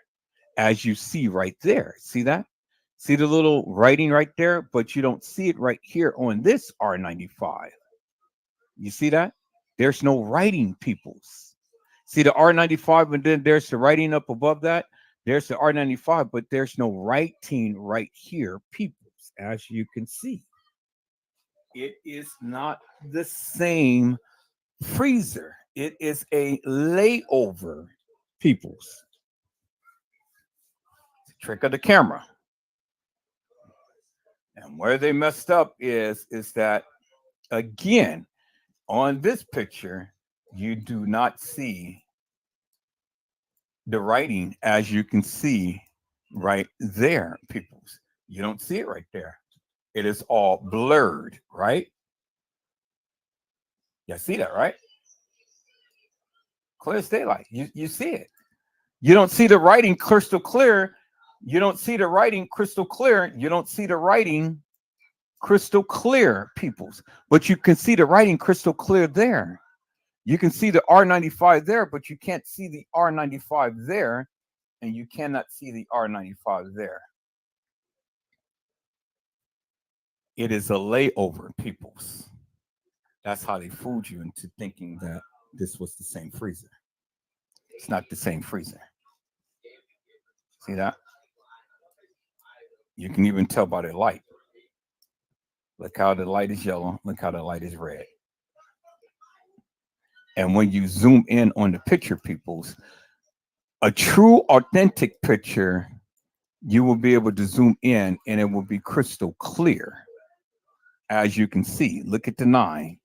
as you see right there. See that? See the little writing right there, but you don't see it right here on this R95. You see that? There's no writing, peoples. See the R95, and then there's the writing up above that. There's the R95, but there's no writing right here, peoples, as you can see. It is not the same freezer. It is a layover, peoples. It's a trick of the camera. And where they messed up is that again, on this picture, you do not see the writing as you can see right there, peoples. You don't see it right there. It is all blurred, right? You see that, right? Clear as daylight. You see it. You don't see the writing crystal clear. You don't see the writing crystal clear. You don't see the writing crystal clear, peoples. But you can see the writing crystal clear there. You can see the R95 there, but you can't see the R95 there, and you cannot see the R95 there. It is a layover, peoples. That's how they fooled you into thinking that this was the same freezer. It's not the same freezer. See that? You can even tell by the light. Look how the light is yellow. Look how the light is red. And when you zoom in on the picture, peoples, a true, authentic picture, you will be able to zoom in and it will be crystal clear. As you can see, look at the 9,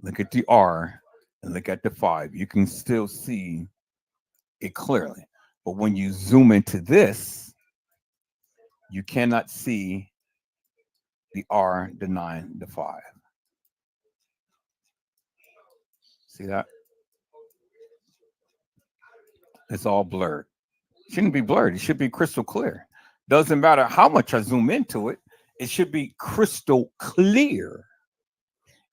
look at the R, and look at the 5. You can still see it clearly. But when you zoom into this, you cannot see the R, the 9, the 5. See that? It's all blurred. Shouldn't be blurred. It should be crystal clear. Doesn't matter how much I zoom into it, it should be crystal clear.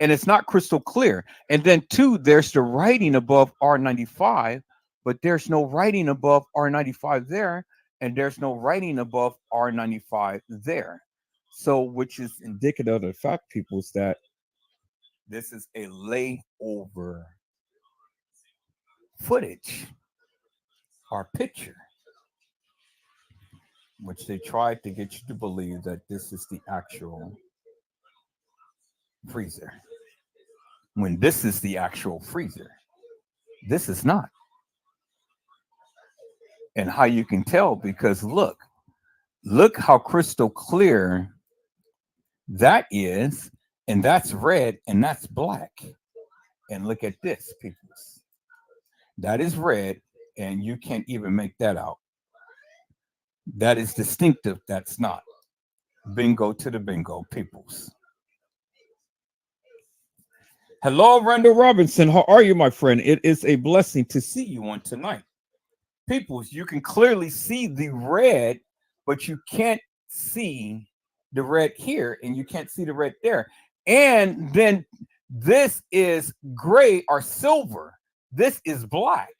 And it's not crystal clear. And then, two, there's the writing above R95, but there's no writing above R95 there, and there's no writing above R95 there. So, which is indicative of the fact, people, is that this is a layover footage or picture, which they tried to get you to believe that this is the actual freezer, when this is the actual freezer. This is not. And how you can tell, because look how crystal clear that is, and that's red and that's black. And look at this, people. That is red, and you can't even make that out. That is distinctive. That's not. Bingo to the bingo, peoples. Hello, Randall Robinson. How are you, my friend? It is a blessing to see you on tonight. Peoples, you can clearly see the red, but you can't see the red here, and you can't see the red there. And then this is gray or silver. This is black.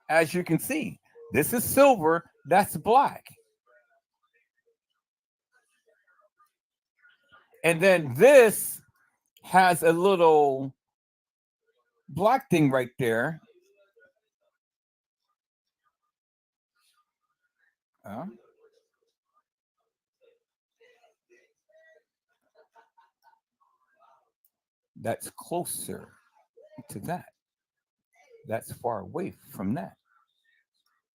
As you can see, this is silver, that's black. And then this has a little black thing right there. Uh, that's closer to that. That's far away from that.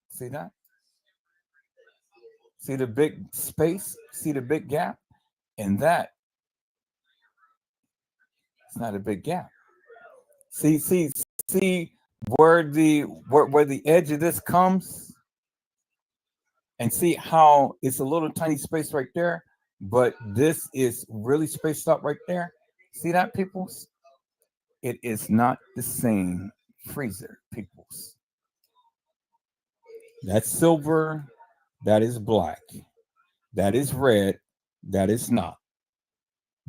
See that? See the big space? See the big gap? And that, it's not a big gap. See where the edge of this comes, and see how it's a little tiny space right there, but this is really spaced out right there. See that, peoples? It is not the same freezer, peoples. That's silver, that is black, that is red, that is not.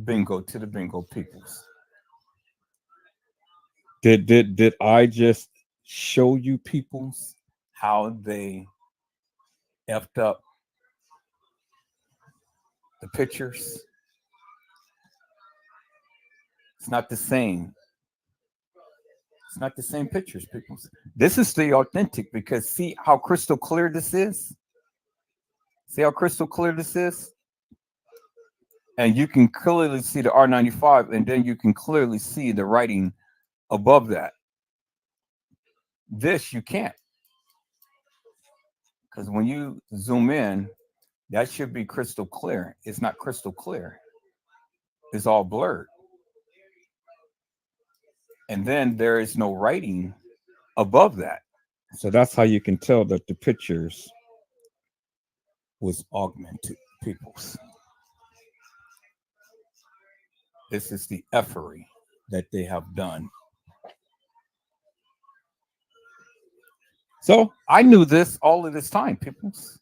Bingo to the bingo, peoples. Did I just show you, peoples, how they effed up the pictures? It's not the same. It's not the same pictures, people. This is the authentic, because see how crystal clear this is? See how crystal clear this is? And you can clearly see the R95, and then you can clearly see the writing above that. This you can't, because when you zoom in, that should be crystal clear. It's not crystal clear. It's all blurred. And then there is no writing above that. So that's how you can tell that the pictures was augmented, peoples. This is the effery that they have done. So I knew this all of this time, peoples,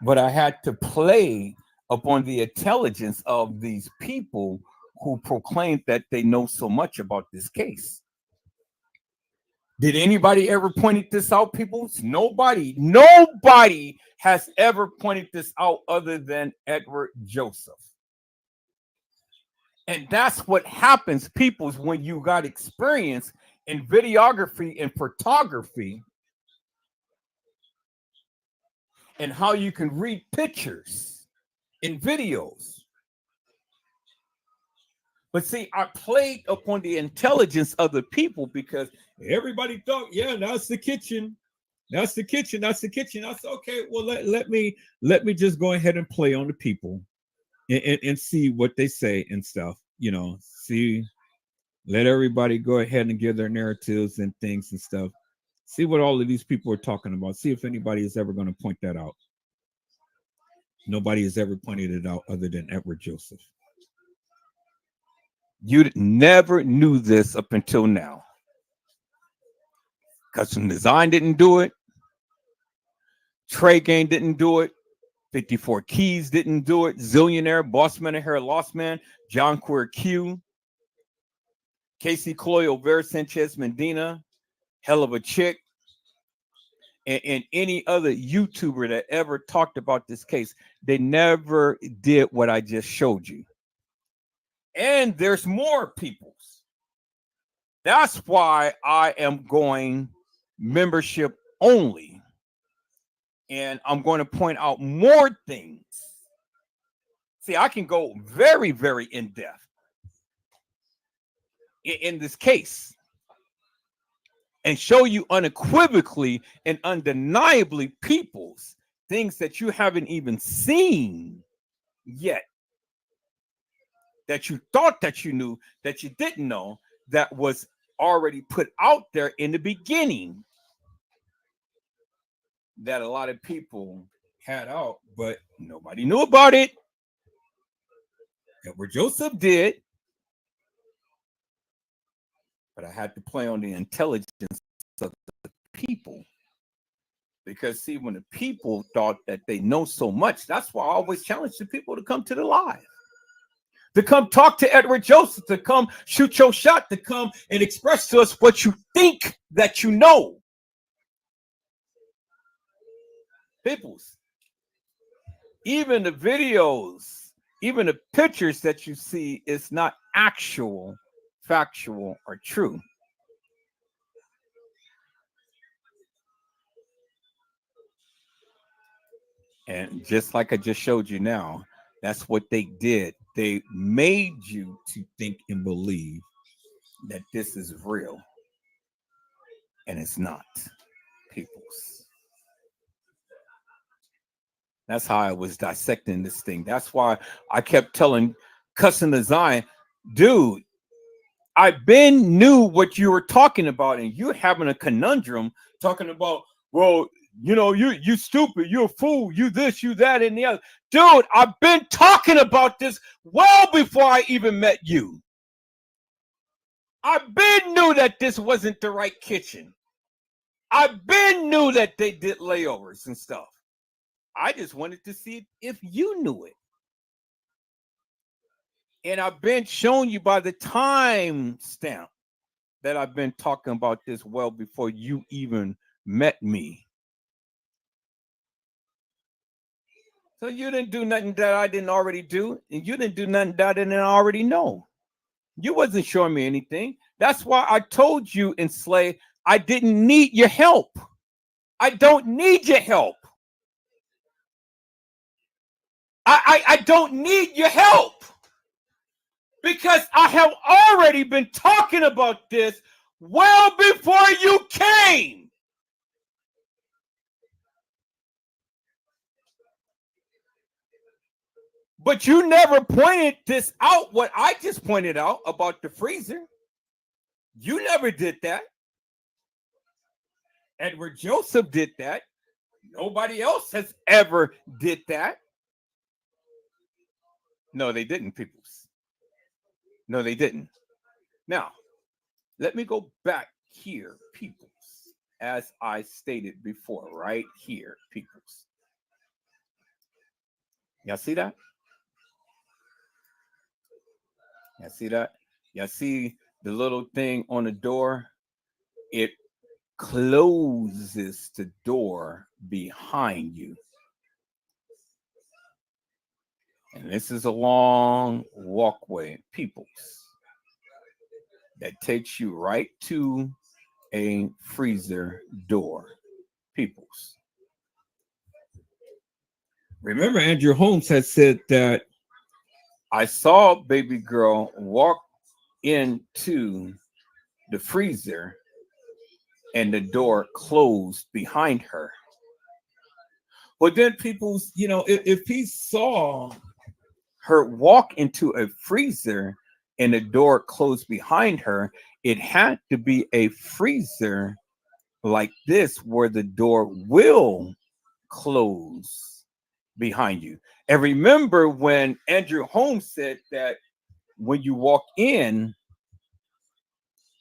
but I had to play upon the intelligence of these people who proclaimed that they know so much about this case. Did anybody ever pointed this out, people? Nobody has ever pointed this out other than Edward Joseph. And that's what happens, people, is when you got experience in videography and photography, and how you can read pictures in videos. But see, I played upon the intelligence of the people, because everybody thought, yeah, that's the kitchen. That's the kitchen. That's the kitchen. I said, okay, well let me just go ahead and play on the people and see what they say and stuff. See, let everybody go ahead and give their narratives and things and stuff. See what all of these people are talking about. See if anybody is ever going to point that out. Nobody has ever pointed it out other than Edward Joseph. You never knew this up until now. Custom Design didn't do it. Trey Gang didn't do it. 54 Keys didn't do it. Zillionaire, Boss Man, Hair Lost Man, John Queer Q, Casey Cloyo, Vera Sanchez Medina, Hell of a Chick, and any other YouTuber that ever talked about this case. They never did what I just showed you. And there's more peoples. That's why I am going membership only. And I'm going to point out more things. See, I can go very, very in depth in this case and show you unequivocally and undeniably people's things that you haven't even seen yet, that you thought that you knew, that you didn't know, that was already put out there in the beginning, that a lot of people had out, but nobody knew about it. Edward Joseph did, but I had to play on the intelligence of the people. Because see, when the people thought that they know so much, that's why I always challenge the people to come to the live, to come talk to Edward Joseph, to come shoot your shot, to come and express to us what you think that you know. Peoples, even the videos, even the pictures that you see is not actual, factual, or true. And just like I just showed you now, that's what they did. They made you to think and believe that this is real, and it's not, peoples. That's how I was dissecting this thing. That's why I kept telling Custom Design, dude, I been knew what you were talking about, and you're having a conundrum talking about, well, you stupid, you're a fool, you this, you that, and the other. Dude, I've been talking about this well before I even met you. I've been knew that this wasn't the right kitchen. I've been knew that they did layovers and stuff. I just wanted to see if you knew it. And I've been showing you by the time stamp that I've been talking about this well before you even met me. So you didn't do nothing that I didn't already do, and you didn't do nothing that I didn't already know. You wasn't showing me anything. That's why I told you in Slay, I didn't need your help. I don't need your help. I don't need your help. Because I have already been talking about this well before you came. But you never pointed this out, what I just pointed out about the freezer. You never did that. Edward Joseph did that. Nobody else has ever did that. No, they didn't, peoples. No, they didn't. Now, let me go back here, peoples, as I stated before, right here, peoples. Y'all see that? Y'all see that? Y'all see the little thing on the door? It closes the door behind you. And this is a long walkway, peoples, that takes you right to a freezer door, peoples. Remember, Andrew Holmes had said that I saw baby girl walk into the freezer and the door closed behind her. Well, then people, if he saw her walk into a freezer and the door closed behind her, it had to be a freezer like this where the door will close behind you. And remember when Andrew Holmes said that when you walk in,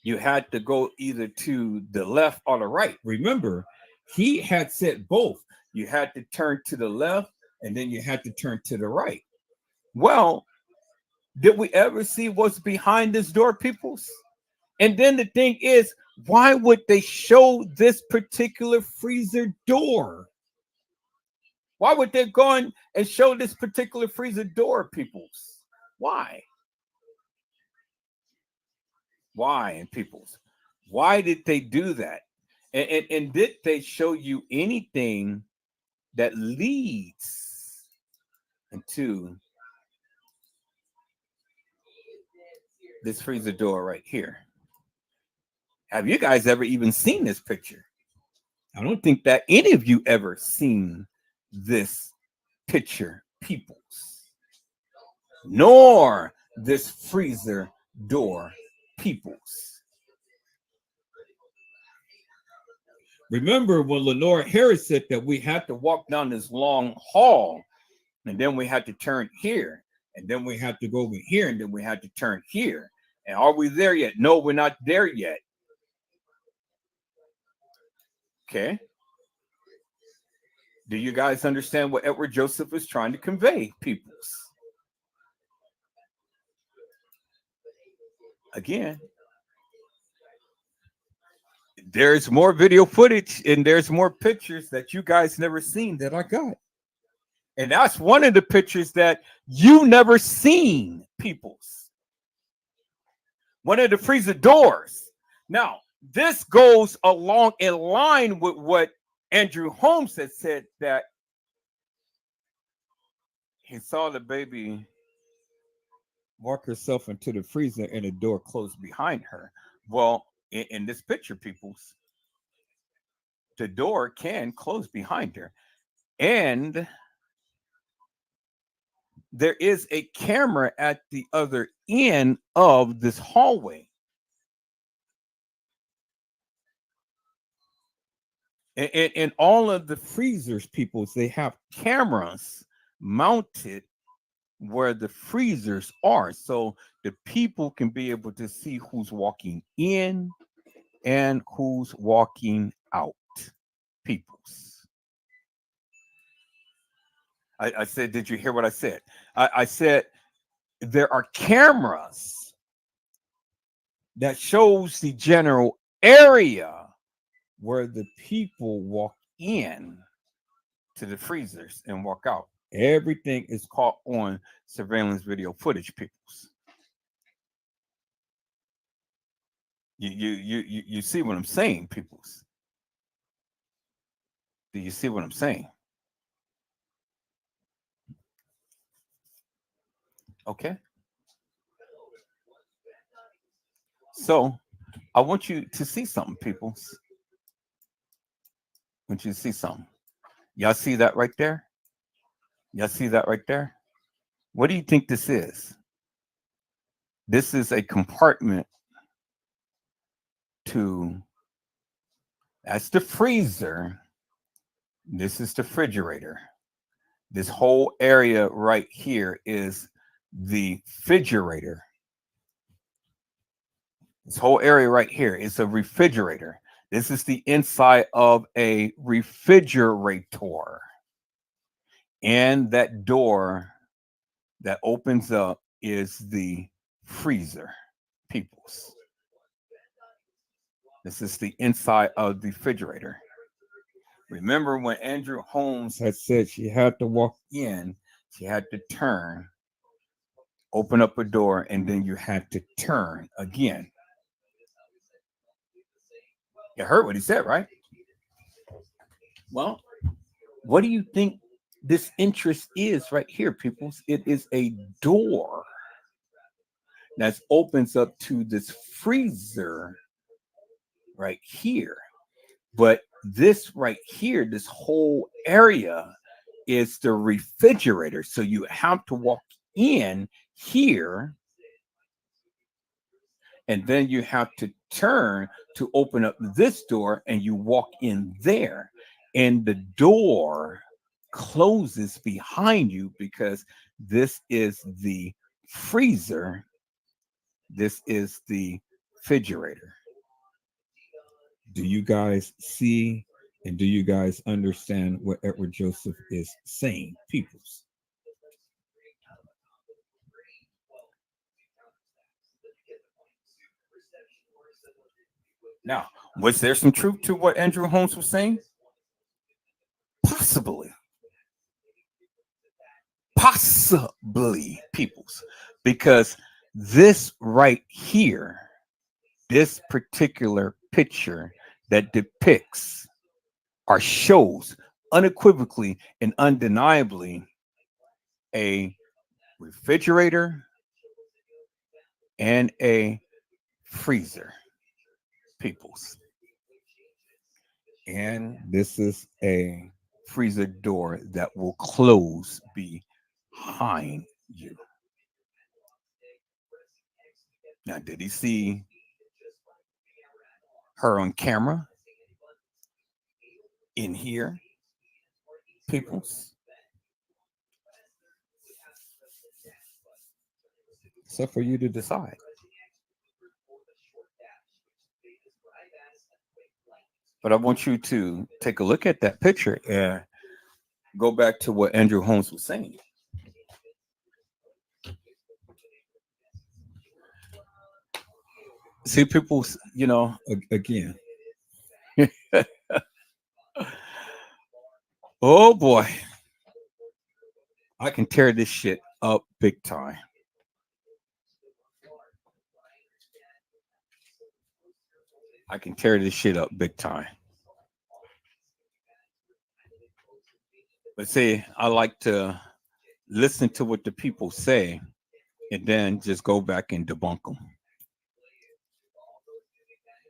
you had to go either to the left or the right. Remember, he had said both. You had to turn to the left and then you had to turn to the right. Well, did we ever see what's behind this door, peoples? And then the thing is, why would they show this particular freezer door? Why would they go and show this particular freezer door, peoples? Why? Why, and peoples? Why did they do that? And did they show you anything that leads into this freezer door right here? Have you guys ever even seen this picture? I don't think that any of you ever seen this picture, peoples, nor this freezer door, peoples. Remember when Lenore Harris said that we had to walk down this long hall, and then we had to turn here, and then we had to go over here, and then we had to turn here. And are we there yet? No, we're not there yet. Okay. Do you guys understand what Edward Joseph is trying to convey, peoples? Again, there's more video footage and there's more pictures that you guys never seen that I got. And that's one of the pictures that you never seen, peoples. One of the freezer doors. Now, this goes along in line with what Andrew Holmes had said, that he saw the baby walk herself into the freezer and the door closed behind her. Well, in this picture, peoples, the door can close behind her. And there is a camera at the other end of this hallway. And all of the freezers, people, they have cameras mounted where the freezers are. So the people can be able to see who's walking in and who's walking out, peoples. I said, did you hear what I said? I said there are cameras that shows the general area where the people walk in to the freezers and walk out. Everything is caught on surveillance video footage, peoples. You see what I'm saying, peoples? Do you see what I'm saying? Okay. So I want you to see something, peoples. I want you to see something. Y'all see that right there? Y'all see that right there? What do you think this is? This is a compartment to, that's the freezer. This is the refrigerator. This whole area right here is the refrigerator. This whole area right here is a refrigerator. This is the inside of a refrigerator. And that door that opens up is the freezer, peoples. This is the inside of the refrigerator. Remember when Andrew Holmes had said she had to walk in, she had to turn, open up a door, and then you had to turn again. You heard what he said, right? Well, what do you think this interest is right here, peoples? It is a door that opens up to this freezer right here. But this right here, this whole area is the refrigerator. So you have to walk in here, and then you have to turn to open up this door, and you walk in there. And the door closes behind you because this is the freezer, this is the refrigerator. Do you guys see and do you guys understand what Edward Joseph is saying, peoples? Now, was there some truth to what Andrew Holmes was saying? Possibly. Possibly, peoples. Because this right here, this particular picture that depicts or shows unequivocally and undeniably a refrigerator and a freezer, peoples. And this is a freezer door that will close behind you. Now, did he see her on camera in here, peoples? So for you to decide. But I want you to take a look at that picture and go back to what Andrew Holmes was saying. See, people, again, oh boy, I can tear this shit up big time. I can tear this shit up big time. But see, I like to listen to what the people say and then just go back and debunk them.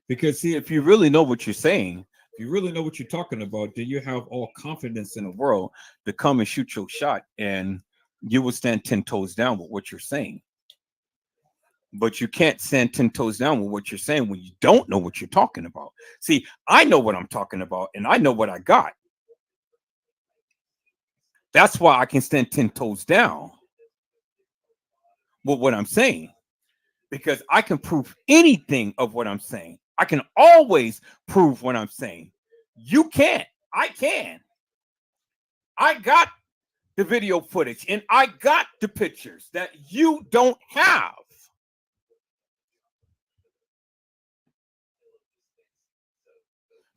Because see, if you really know what you're saying, if you really know what you're talking about, then you have all confidence in the world to come and shoot your shot, and you will stand 10 toes down with what you're saying. But you can't stand 10 toes down with what you're saying when you don't know what you're talking about. See, I know what I'm talking about, and I know what I got. That's why I can stand 10 toes down with what I'm saying, because I can prove anything of what I'm saying. I can always prove what I'm saying. You can't. I can. I got the video footage and I got the pictures that you don't have.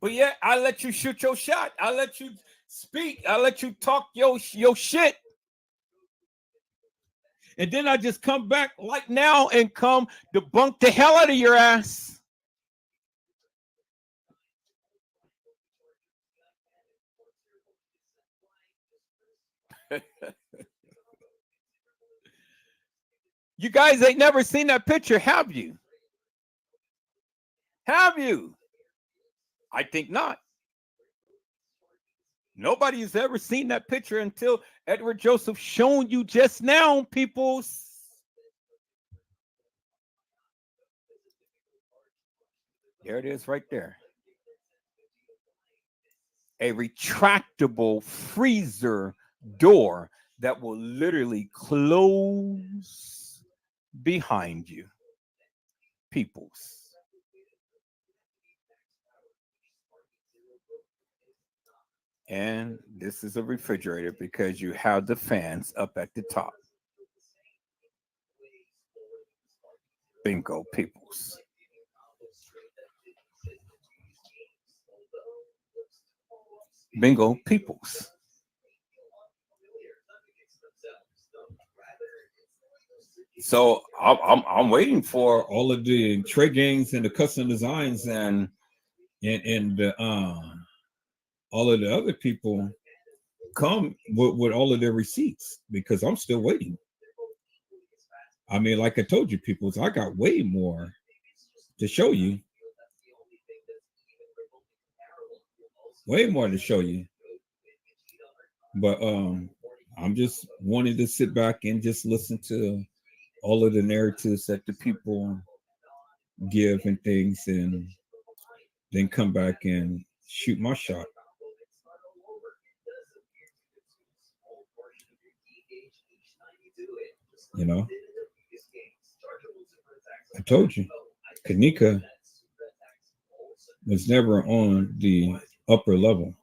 But yet I let you shoot your shot. I let you speak. I let you talk your shit. And then I just come back like now and come debunk the hell out of your ass. You guys ain't never seen that picture, have you? Have you? I think not. Nobody has ever seen that picture until Edward Joseph shown you just now, people. There it is right there. A retractable freezer door that will literally close behind you, peoples. And this is a refrigerator because you have the fans up at the top. Bingo, peoples. Bingo, peoples. So I'm waiting for all of the trade gangs and the custom designs and all of the other people come with all of their receipts because I'm still waiting. I mean, like I told you, people, I got way more to show you. way more to show you. But I'm just wanting to sit back and just listen to all of the narratives that the people give and things, and then come back and shoot my shot. You know, I told you, Kanika was never on the upper level.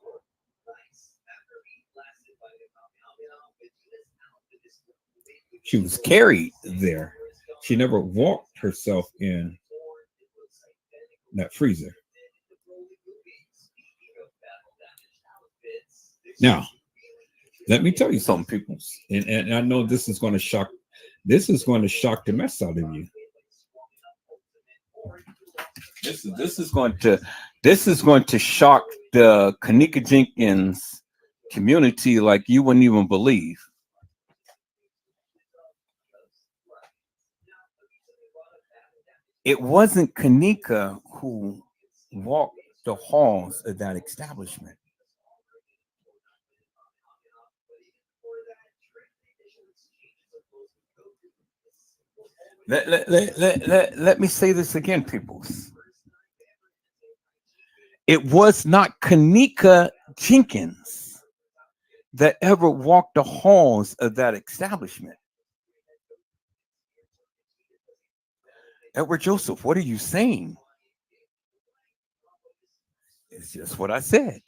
She was carried there. She never walked herself in that freezer. Now, let me tell you something, people, and I know this is going to shock. This is going to shock the mess out of you. This is going to shock the Kanika Jenkins community like you wouldn't even believe. It wasn't Kanika who walked the halls of that establishment. Let me say this again, peoples. It was not Kanika Jenkins that ever walked the halls of that establishment. Edward Joseph, what are you saying? It's just what I said.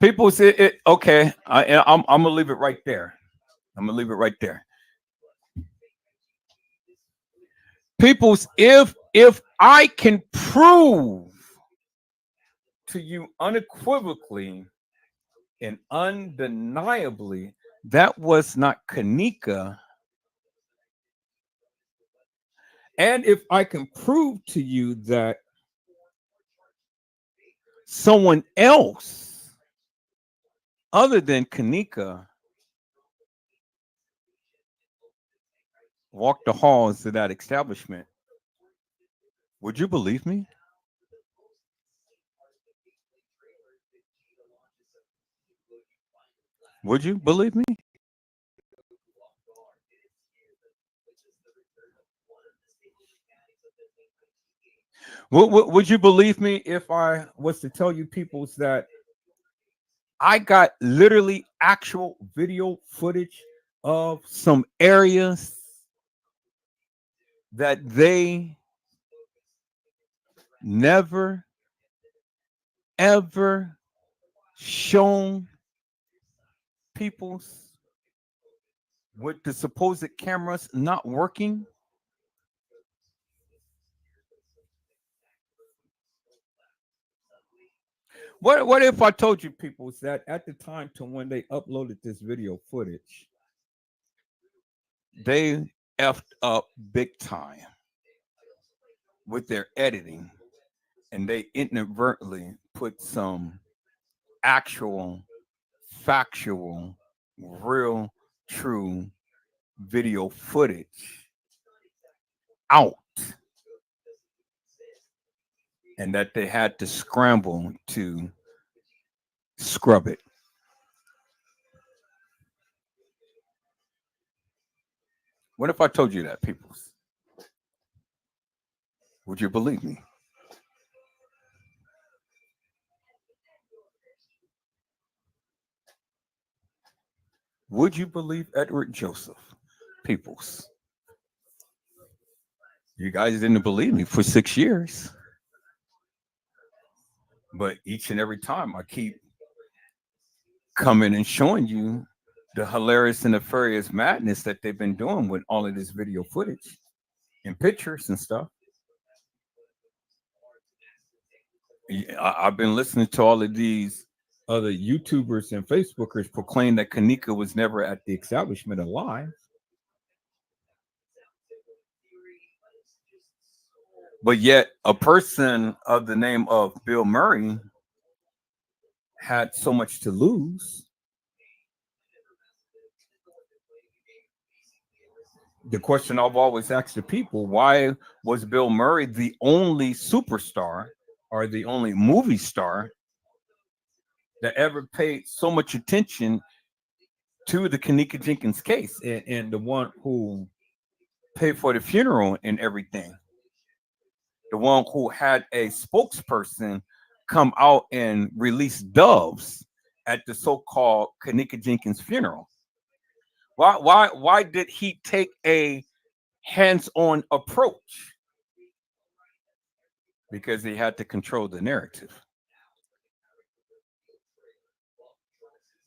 People say it, okay. I'm gonna leave it right there. I'm gonna leave it right there. People's, if I can prove to you unequivocally and undeniably that was not Kanika, and if I can prove to you that someone else other than Kanika walked the halls of that establishment, would you believe me? Would you believe me? Would you believe me if I was to tell you peoples that I got literally actual video footage of some areas that they never ever shown peoples with the supposed cameras not working? What if I told you peoples that at the time to when they uploaded this video footage, they effed up big time with their editing, and they inadvertently put some actual, factual, real, true video footage out, and that they had to scramble to scrub it? What if I told you that, peoples? Would you believe me? Would you believe Edward Joseph? Peoples, you guys didn't believe me for 6 years, but each and every time I keep coming and showing you the hilarious and nefarious madness that they've been doing with all of this video footage and pictures and stuff. I've been listening to all of these other YouTubers and Facebookers proclaim that Kanika was never at the establishment alive, but yet a person of the name of Bill Murray had so much to lose The question I've always asked the people: why was Bill Murray the only superstar or the only movie star that ever paid so much attention to the Kanika Jenkins case, and the one who paid for the funeral and everything, the one who had a spokesperson come out and release doves at the so-called Kanika Jenkins funeral? Why did he take a hands-on approach? Because he had to control the narrative.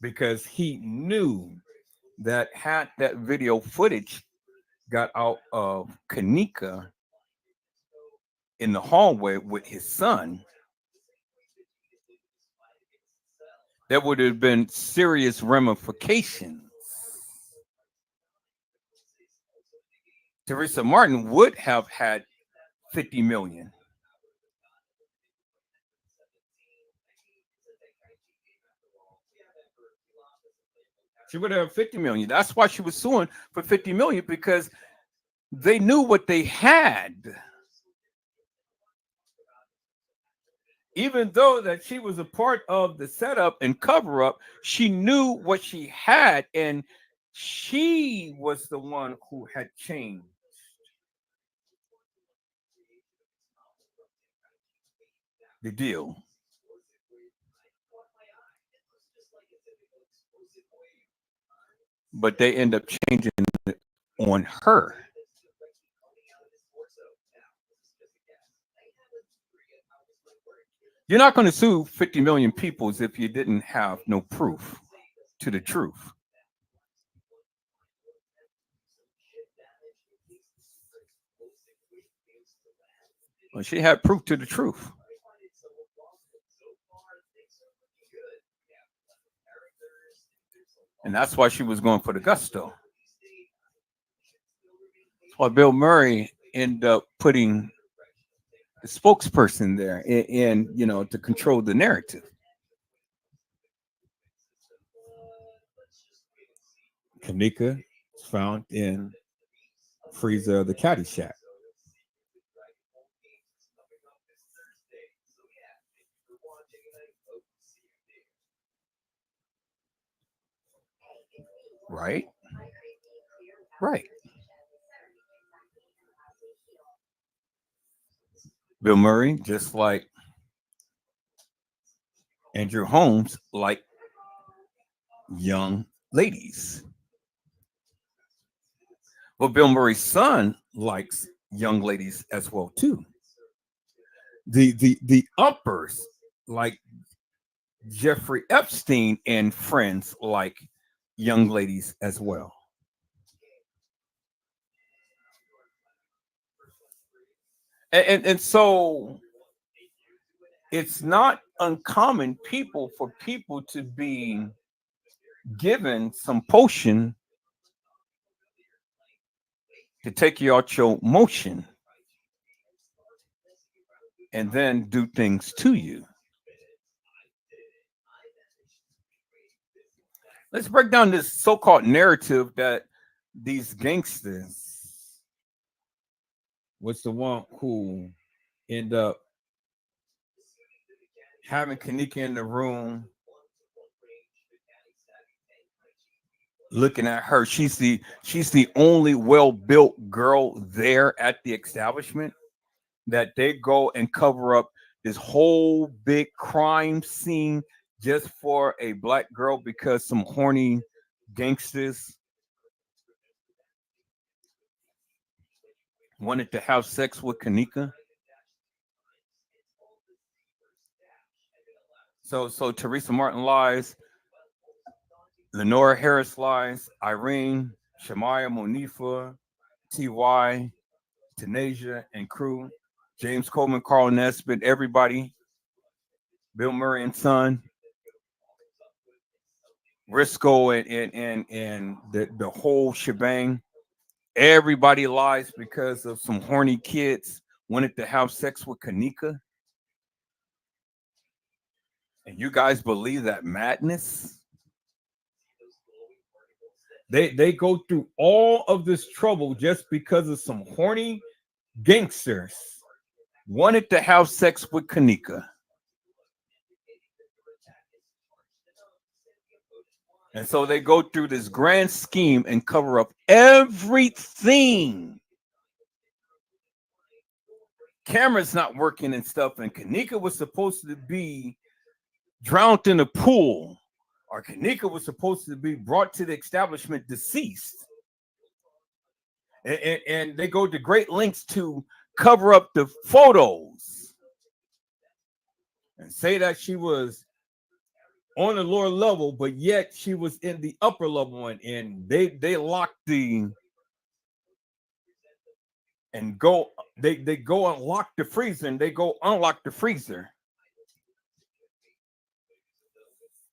Because he knew that had that video footage got out of Kanika in the hallway with his son, there would have been serious ramifications. Teresa Martin would have had 50 million. She would have 50 million. That's why she was suing for 50 million, because they knew what they had. Even though that she was a part of the setup and cover up, she knew what she had, and she was the one who had changed the deal. But they end up changing it on her. You're not going to sue 50 million people as if you didn't have no proof to the truth. Well, she had proof to the truth. And that's why she was going for the gusto. That's why Bill Murray ended up putting the spokesperson there to control the narrative. Kanika is found in freezer of the Caddyshack. Right? Right. Bill Murray, just like Andrew Holmes, like young ladies. Well, Bill Murray's son likes young ladies as well too. The uppers, like Jeffrey Epstein and friends, like young ladies as well. And so it's not uncommon for people to be given some potion to take you out your motion and then do things to you. Let's break down this so-called narrative that these gangsters was the one who end up having Kanika in the room, looking at her. She's the only well-built girl there at the establishment, that they go and cover up this whole big crime scene just for a black girl because some horny gangsters wanted to have sex with Kanika. So Teresa Martin lies, Lenora Harris lies, Irene, Shamaya Monifa, Ty, Tanasia, and crew, James Coleman, Carl Nesbitt, everybody, Bill Murray and Son, Risco, and the whole shebang. Everybody lies because of some horny kids wanted to have sex with Kanika. And you guys believe that madness? They go through all of this trouble just because of some horny gangsters wanted to have sex with Kanika. And so they go through this grand scheme and cover up everything. Camera's not working and stuff, and Kanika was supposed to be drowned in a pool, or Kanika was supposed to be brought to the establishment deceased. And they go to great lengths to cover up the photos and say that she was on the lower level, but yet she was in the upper level one, and they locked the and go they go unlock the freezer and they go unlock the freezer.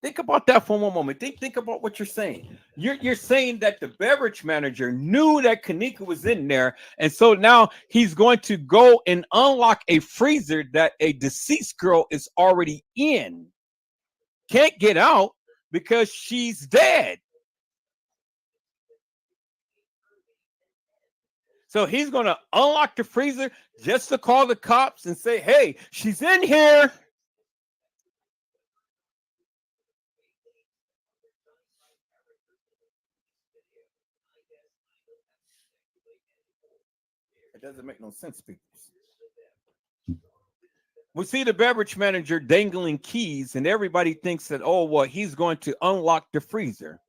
Think about that for one moment. Think about what you're saying. You're saying that the beverage manager knew that Kanika was in there, and so now he's going to go and unlock a freezer that a deceased girl is already in. Can't get out because she's dead. So he's going to unlock the freezer just to call the cops and say, "Hey, she's in here." It doesn't make no sense, people. We see the beverage manager dangling keys, and everybody thinks that, oh, well, he's going to unlock the freezer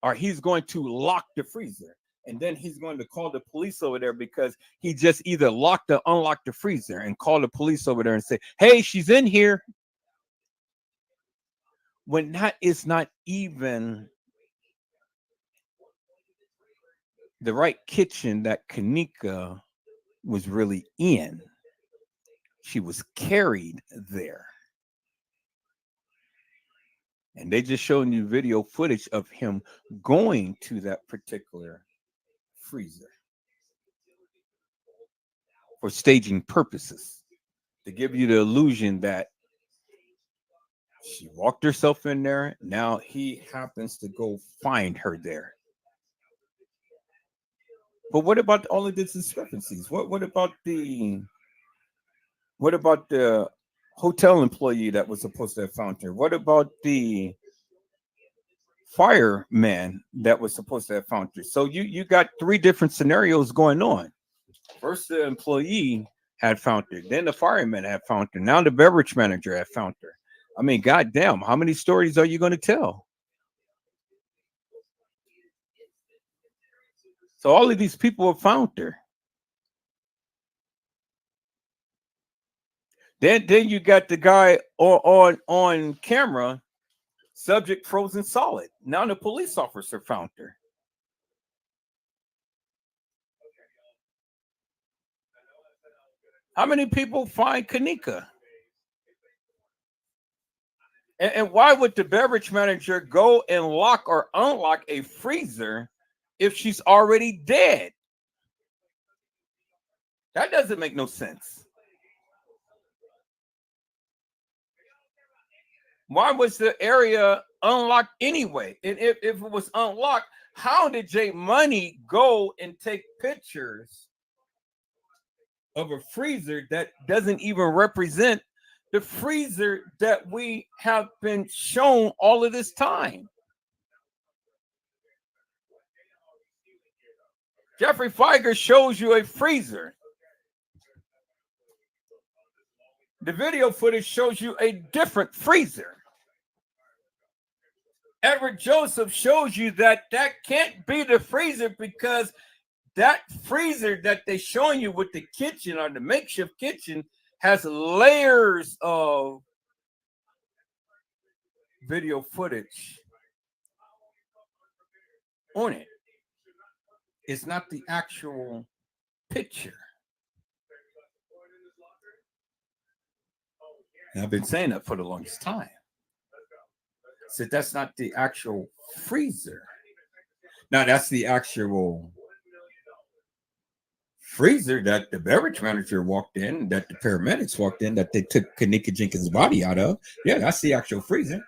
or he's going to lock the freezer. And then he's going to call the police over there because he just either locked or unlocked the freezer and call the police over there and say, "Hey, she's in here." When that is not even the right kitchen that Kanika was really in. She was carried there. And they just showing you video footage of him going to that particular freezer for staging purposes to give you the illusion that she walked herself in there. Now he happens to go find her there. But what about all of the discrepancies? What about the hotel employee that was supposed to have found her? What about the fireman that was supposed to have found her? So you got three different scenarios going on. First, the employee had found her. Then the fireman had found her. Now the beverage manager had found her. I mean, goddamn, how many stories are you going to tell? So all of these people have found her. Then you got the guy on camera, subject frozen solid. Now the police officer found her. How many people find Kanika? And why would the beverage manager go and lock or unlock a freezer if she's already dead? That doesn't make no sense. Why was the area unlocked anyway? And if it was unlocked, how did Jay Money go and take pictures of a freezer that doesn't even represent the freezer that we have been shown all of this time? Jeffrey Feiger shows you a freezer. The video footage shows you a different freezer. Edward Joseph shows you that can't be the freezer because that freezer that they're showing you with the kitchen or the makeshift kitchen has layers of video footage on it. It's not the actual picture. And I've been saying that for the longest time. So that's not the actual freezer. Now that's the actual freezer that the beverage manager walked in, that the paramedics walked in, that they took Kanika Jenkins' body out of. Yeah, that's the actual freezer.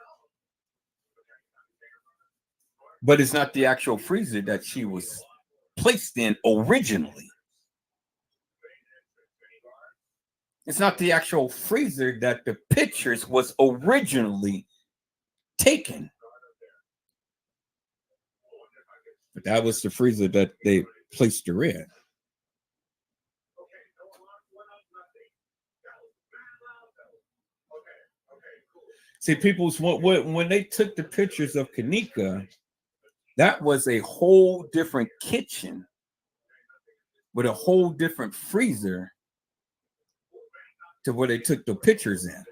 but it's not the actual freezer that she was placed in originally. It's not the actual freezer that the pictures was originally taken, but that was the freezer that they placed her in. See, people's when they took the pictures of Kanika, that was a whole different kitchen with a whole different freezer to where they took the pictures in.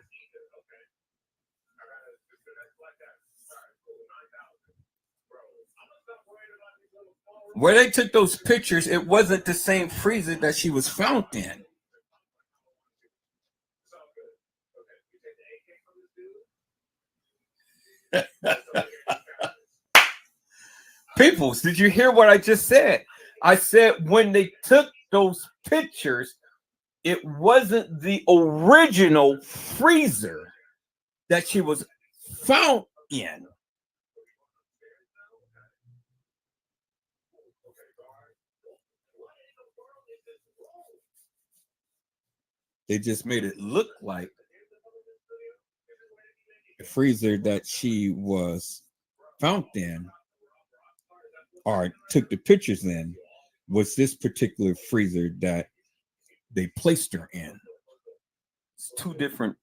Where they took those pictures, it wasn't the same freezer that she was found in. Peoples, did you hear what I just said? I said when they took those pictures, it wasn't the original freezer that she was found in. They just made it look like the freezer that she was found in or took the pictures in was this particular freezer that they placed her in. It's two different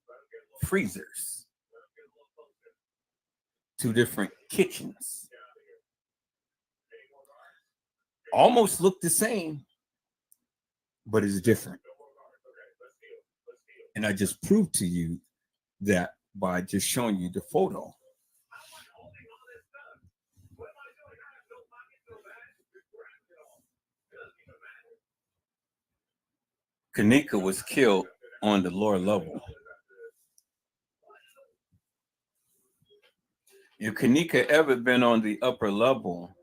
freezers, two different kitchens. Almost look the same, but it's different. And I just proved to you that by just showing you the photo. Kanika was killed on the lower level. If Kanika ever been on the upper level,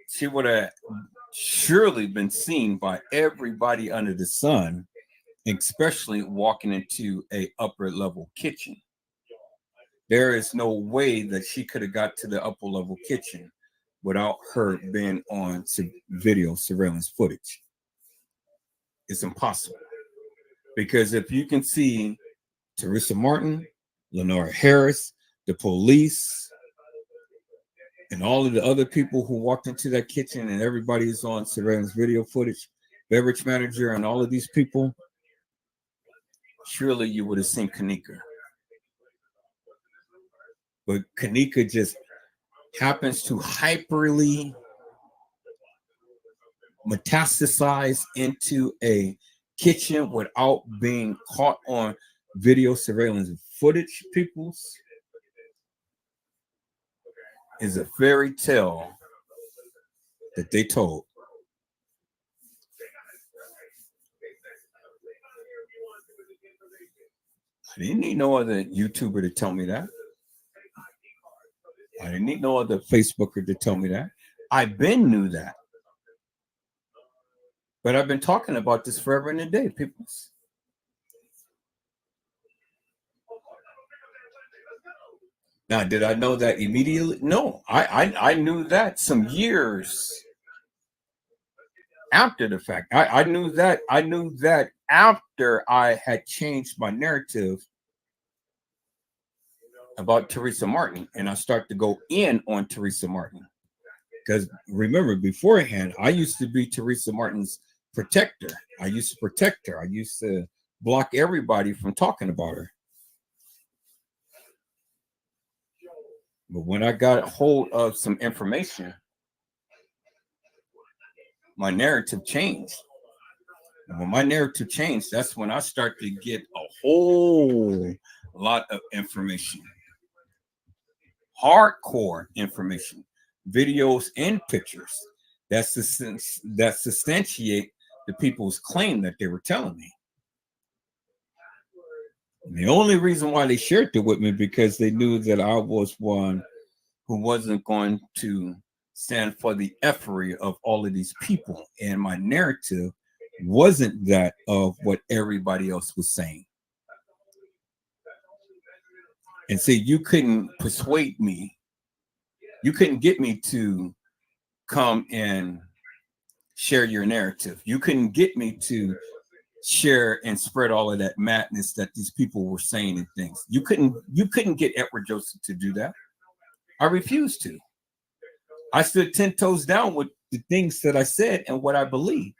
she would have surely been seen by everybody under the sun, especially walking into a upper level kitchen. There is no way that she could have got to the upper level kitchen without her being on video surveillance footage. It's impossible. Because if you can see Teresa Martin, Lenora Harris, the police, and all of the other people who walked into that kitchen, and everybody's on surveillance video footage, beverage manager, and all of these people, surely you would have seen Kanika. But Kanika just happens to hyperly metastasize into a kitchen without being caught on video surveillance footage, people's, is a fairy tale that they told. I didn't need no other YouTuber to tell me that. I didn't need no other Facebooker to tell me that. I been knew that. But I've been talking about this forever and a day, people. Now, did I know that immediately? No, I knew that some years after the fact. I knew that after I had changed my narrative about Teresa Martin, and I start to go in on Teresa Martin. Because remember, beforehand, I used to be Teresa Martin's protector. I used to protect her. I used to block everybody from talking about her. But when I got hold of some information, my narrative changed. And when my narrative changed, that's when I start to get a whole lot of information, hardcore information, videos and pictures that substantiate the people's claim that they were telling me. And the only reason why they shared it with me because they knew that I was one who wasn't going to stand for the effery of all of these people, and my narrative wasn't that of what everybody else was saying. And see, you couldn't persuade me You couldn't get me to come and share your narrative. You couldn't get me to share and spread all of that madness that these people were saying and things. You couldn't get Edward Joseph to do that. I refused to. I stood 10 toes down with the things that I said and what I believe.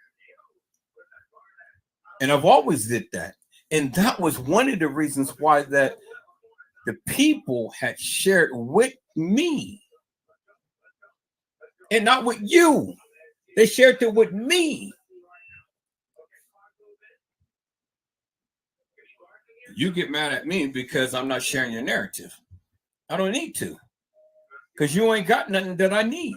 And I've always did that. And that was one of the reasons why that the people had shared with me and not with you. They shared it with me. You get mad at me because I'm not sharing your narrative. I don't need to because you ain't got nothing that I need.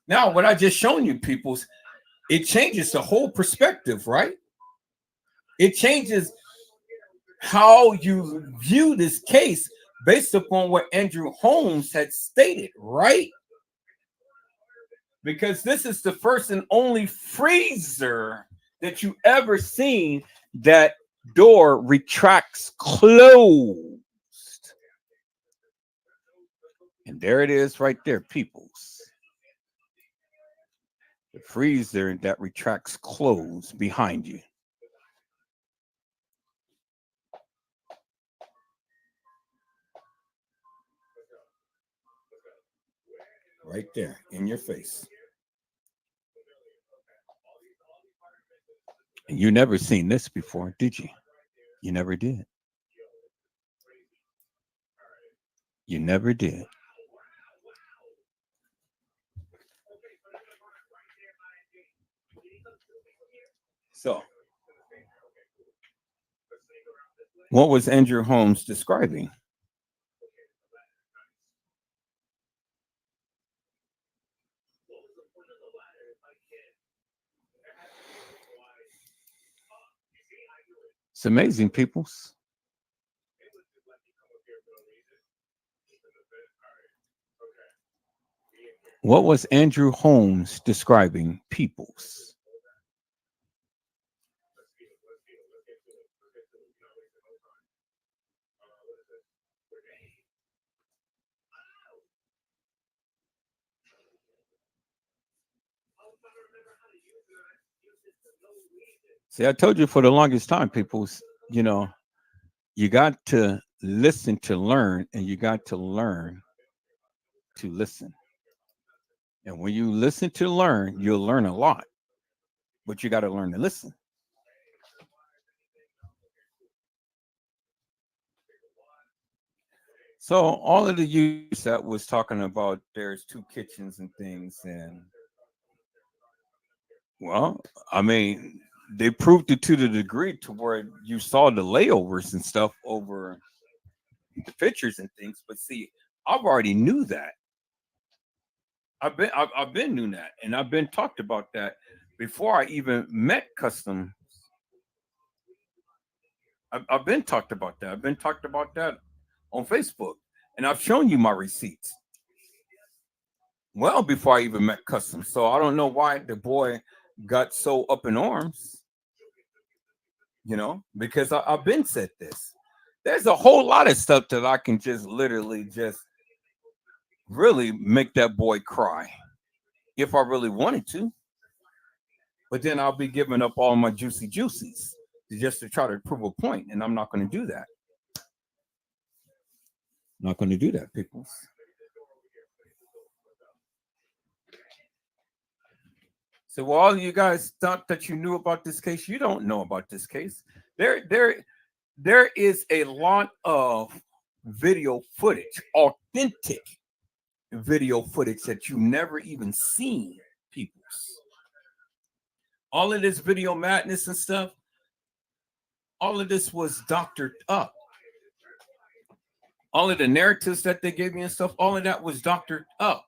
Now, what I just shown you, peoples, it changes the whole perspective, right? It changes how you view this case based upon what Andrew Holmes had stated, right? Because this is the first and only freezer that you ever seen that door retracts closed. And there it is right there, peoples. The freezer that retracts closed behind you. Right there in your face. And you never seen this before, did you? You never did. You never did. So, what was Andrew Holmes describing? It's amazing, peoples. What was Andrew Holmes describing, peoples? See, I told you for the longest time, peoples, you know, you got to listen to learn, and you got to learn to listen. And when you listen to learn, you'll learn a lot, but you got to learn to listen. So all of the youths that was talking about there's two kitchens and things, and well, I mean, they proved it to the degree to where you saw the layovers and stuff over the pictures and things. But see, I've already knew that. I've been knew that, and I've been talked about that before I even met Custom. I've been talked about that. I've been talked about that on Facebook, and I've shown you my receipts well before I even met Custom. So I don't know why the boy got so up in arms, because I've been said this. There's a whole lot of stuff that I can just literally just really make that boy cry if I really wanted to. But then I'll be giving up all my juicy juicies just to try to prove a point, and I'm not going to do that. Not going to do that, people. So well, all you guys thought that you knew about this case, you don't know about this case. There is a lot of video footage, authentic video footage that you never even seen, peoples. All of this video madness and stuff, all of this was doctored up. All of the narratives that they gave me and stuff, all of that was doctored up.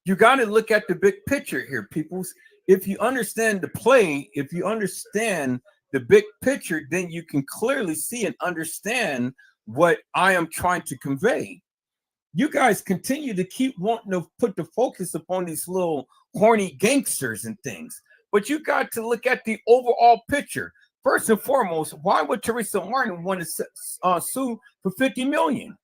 You got to look at the big picture here, peoples. If you understand the play, if you understand the big picture, then you can clearly see and understand what I am trying to convey. You guys continue to keep wanting to put the focus upon these little horny gangsters and things, but you got to look at the overall picture. First and foremost, why would Teresa Martin want to sue for 50 million?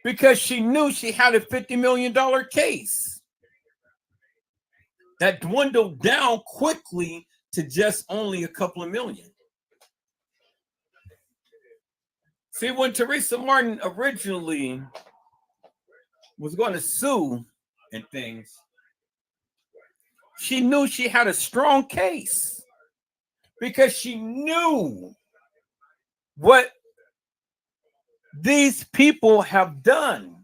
Because she knew she had a $50 million case that dwindled down quickly to just only a couple of million. See, when Teresa Martin originally was going to sue and things, she knew she had a strong case because she knew what these people have done.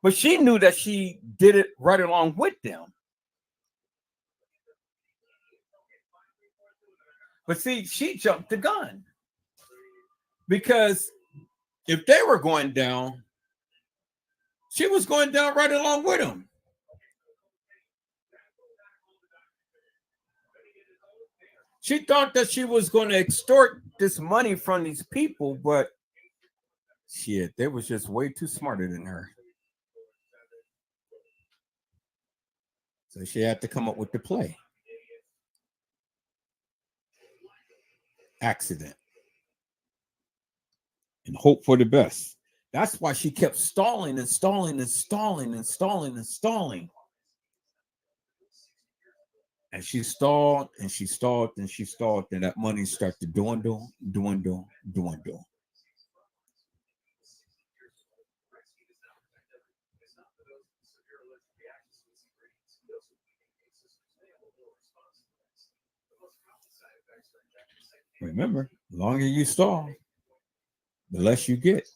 But she knew that she did it right along with them. But see, she jumped the gun because if they were going down, she was going down right along with them. She thought that she was going to extort this money from these people, but shit, they was just way too smarter than her. So she had to come up with the play. Accident. And hope for the best. That's why she kept stalling and stalling and stalling and stalling and stalling. And she stalled and she stalled and she stalled, and that money started to dwindle, dwindle, dwindle. Remember, the longer you stall, the less you get.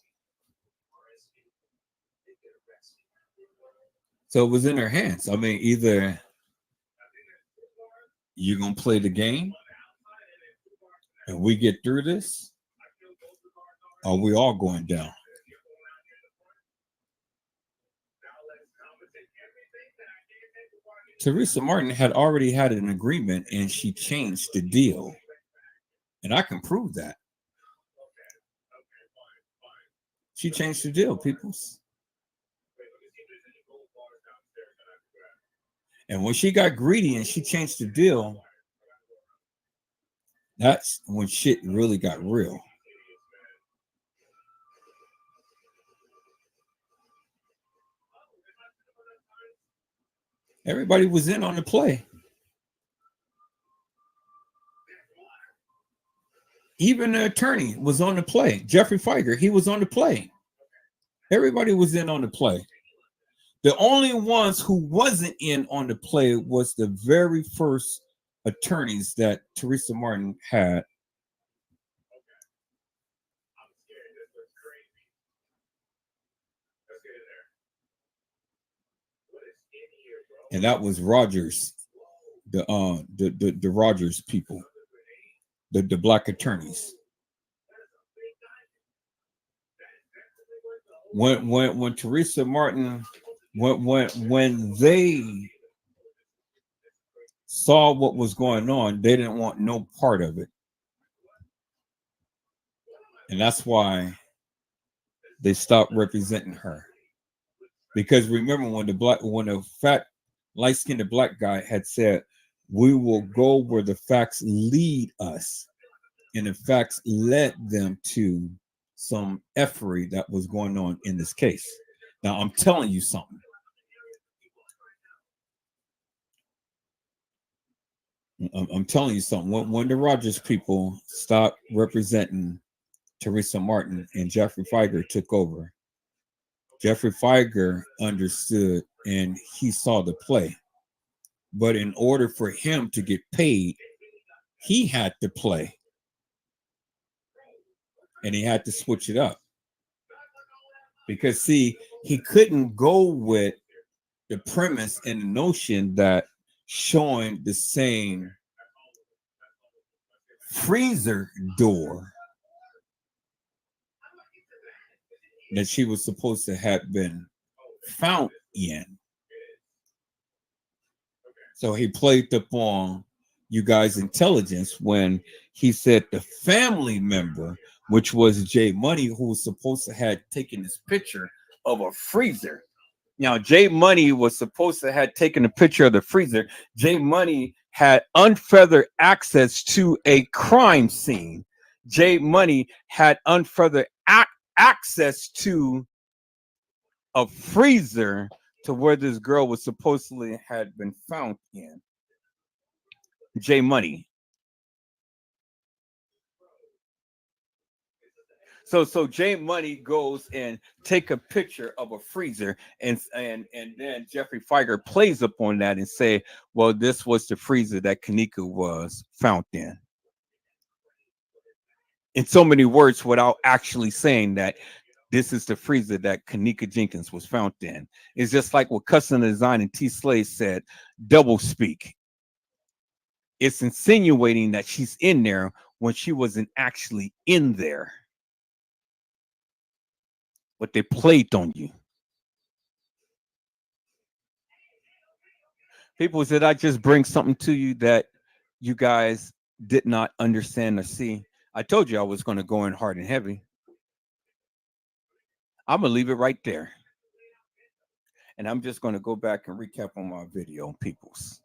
So it was in her hands. I mean, either you're going to play the game and we get through this, or we all going down. Teresa Martin had already had an agreement and she changed the deal. And I can prove that. She changed the deal, peoples. And when she got greedy and she changed the deal, that's when shit really got real. Everybody was in on the play. Even the attorney was on the play. Jeffrey Feiger, he was on the play. Everybody was in on the play. The only ones who wasn't in on the play was the very first attorneys that Teresa Martin had. And that was Rogers, the Rogers people, the black attorneys. When Teresa Martin when they saw what was going on, they didn't want no part of it. And that's why they stopped representing her. Because remember when the fat light-skinned black guy had said, we will go where the facts lead us. And the facts led them to some effery that was going on in this case. Now I'm telling you something. I'm telling you something. When the Rogers people stopped representing Teresa Martin and Jeffrey Feiger took over, Jeffrey Feiger understood and he saw the play. But in order for him to get paid, he had to play. And he had to switch it up. Because, see, he couldn't go with the premise and the notion that showing the same freezer door that she was supposed to have been found in. So he played upon you guys' intelligence when he said the family member, which was Jay Money, who was supposed to have taken this picture of a freezer. Now, Jay Money was supposed to have taken a picture of the freezer. Jay Money had unfeathered access to a crime scene. Jay Money had unfeathered access to a freezer to where this girl was supposedly had been found in. Jay Money. So Jay Money goes and take a picture of a freezer, and then Jeffrey Feiger plays upon that and say, well, this was the freezer that Kanika was found in so many words without actually saying that this is the freezer that Kanika Jenkins was found in. It's just like what Custom Design and T Slade said, double speak. It's insinuating that she's in there when she wasn't actually in there, but they played on you. People said, I just bring something to you that you guys did not understand or see. I told you I was going to go in hard and heavy. I'm going to leave it right there. And I'm just going to go back and recap on my video, peoples.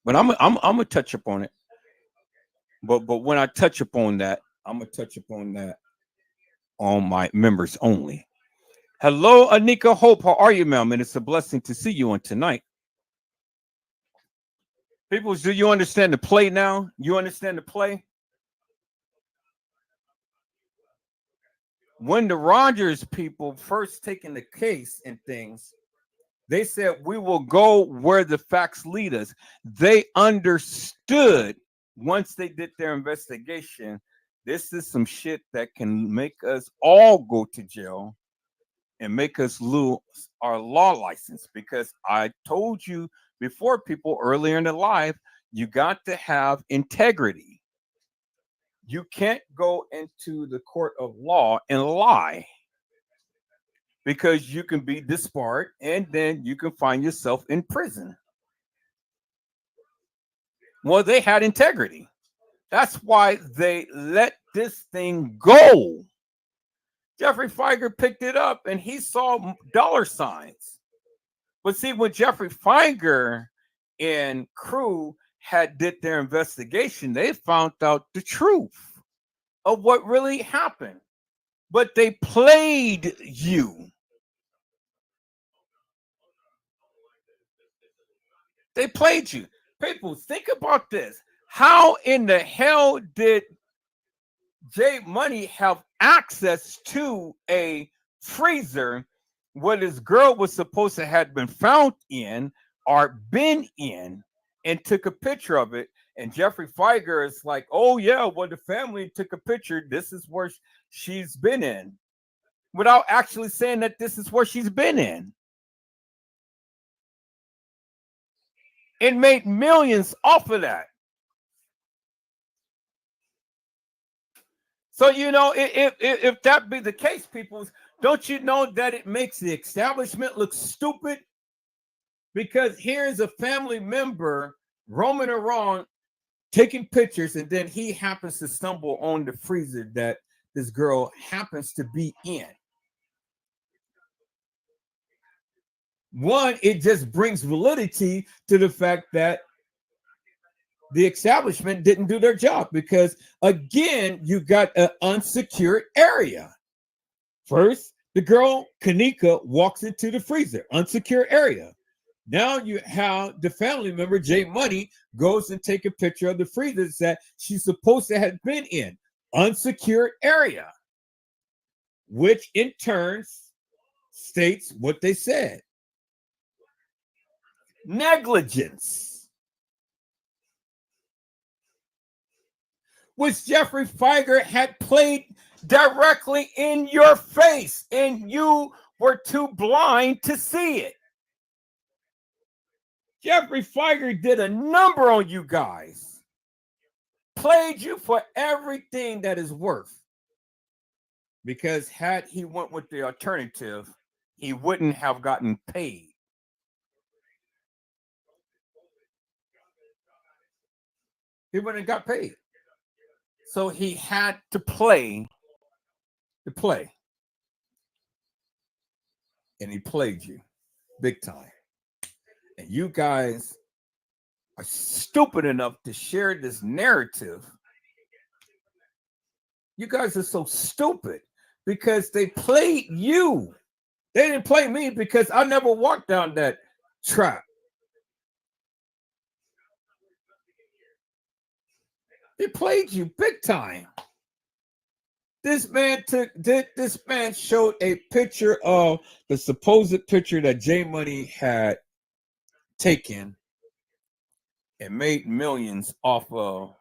But I'm gonna touch upon it. But when I touch upon that, I'm gonna touch upon that on my members only. Hello, Anika Hope. How are you, ma'am? And it's a blessing to see you on tonight. People, do you understand the play now? You understand the play? When the Rogers people first taking the case and things, they said we will go where the facts lead us. They understood once they did their investigation, this is some shit that can make us all go to jail and make us lose our law license. Because I told you before, people earlier in the life, you got to have integrity. You can't go into the court of law and lie because you can be disbarred and then you can find yourself in prison. Well, they had integrity. That's why they let this thing go. Jeffrey Feiger picked it up and he saw dollar signs. But see, when Jeffrey Feiger and crew had did their investigation, they found out the truth of what really happened. But they played you. They played you. People, think about this. How in the hell did Jay Money have access to a freezer where this girl was supposed to have been found in or been in and took a picture of it? And Jeffrey Feiger is like, oh, yeah, well, the family took a picture. This is where she's been in without actually saying that this is where she's been in. It made millions off of that. So if that be the case, people, don't you know that it makes the establishment look stupid? Because here's a family member roaming around taking pictures, and then he happens to stumble on the freezer that this girl happens to be in. One, it just brings validity to the fact that the establishment didn't do their job because, again, you got an unsecured area. First, the girl, Kanika, walks into the freezer, unsecure area. Now you have the family member, Jay Money, goes and take a picture of the freezer that she's supposed to have been in, unsecured area, which in turn states what they said. Negligence, which Jeffrey Feiger had played directly in your face, and you were too blind to see it. Jeffrey Feiger did a number on you guys, played you for everything that is worth. Because had he went with the alternative, he wouldn't have gotten paid. He wouldn't have got paid. So he had to play to play, and he played you big time. And you guys are stupid enough to share this narrative. You guys are so stupid because they played you. They didn't play me because I never walked down that trap. They played you big time. This man showed a picture of the supposed picture that J Money had taken and made millions off of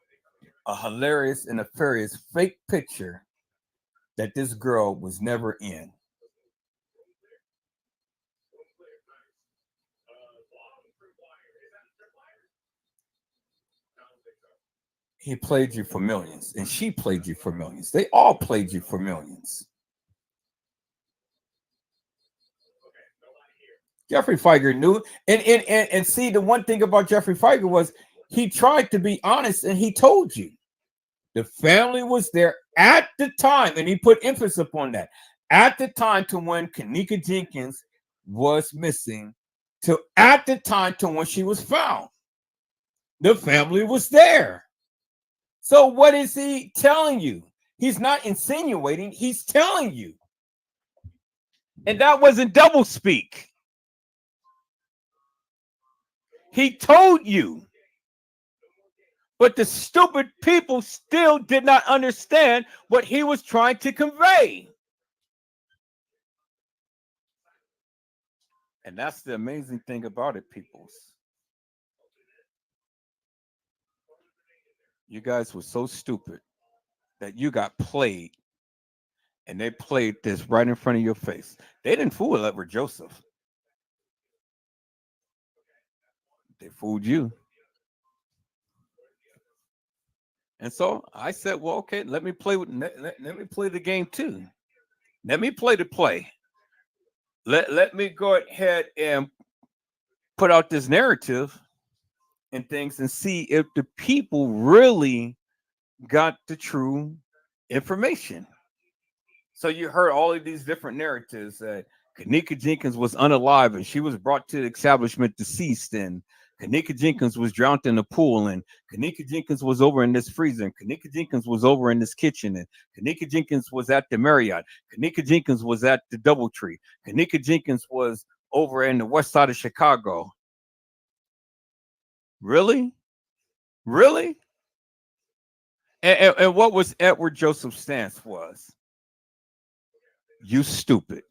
a hilarious and nefarious fake picture that this girl was never in. He played you for millions, and she played you for millions. They all played you for millions. Jeffrey Feiger knew, and see, the one thing about Jeffrey Feiger was he tried to be honest, and he told you the family was there at the time, and he put emphasis upon that at the time to when Kanika Jenkins was missing, to at the time to when she was found. The family was there. So what is he telling you? He's not insinuating, he's telling you. And that wasn't double speak. He told you. But the stupid people still did not understand what he was trying to convey. And that's the amazing thing about it, peoples. You guys were so stupid that you got played, and they played this right in front of your face. They didn't fool Edward Joseph. They fooled you. And so I said, well, okay, let me play the game too. Let me play the play. Let me go ahead and put out this narrative and things and see if the people really got the true information. So you heard all of these different narratives that Kanika Jenkins was unalive and she was brought to the establishment deceased, and Kanika Jenkins was drowned in the pool, and Kanika Jenkins was over in this freezer, and Kanika Jenkins was over in this kitchen, and Kanika Jenkins was at the Marriott, Kanika Jenkins was at the Doubletree, Kanika Jenkins was over in the west side of Chicago. Really? Really? And what was Edward Joseph's stance was? You stupid.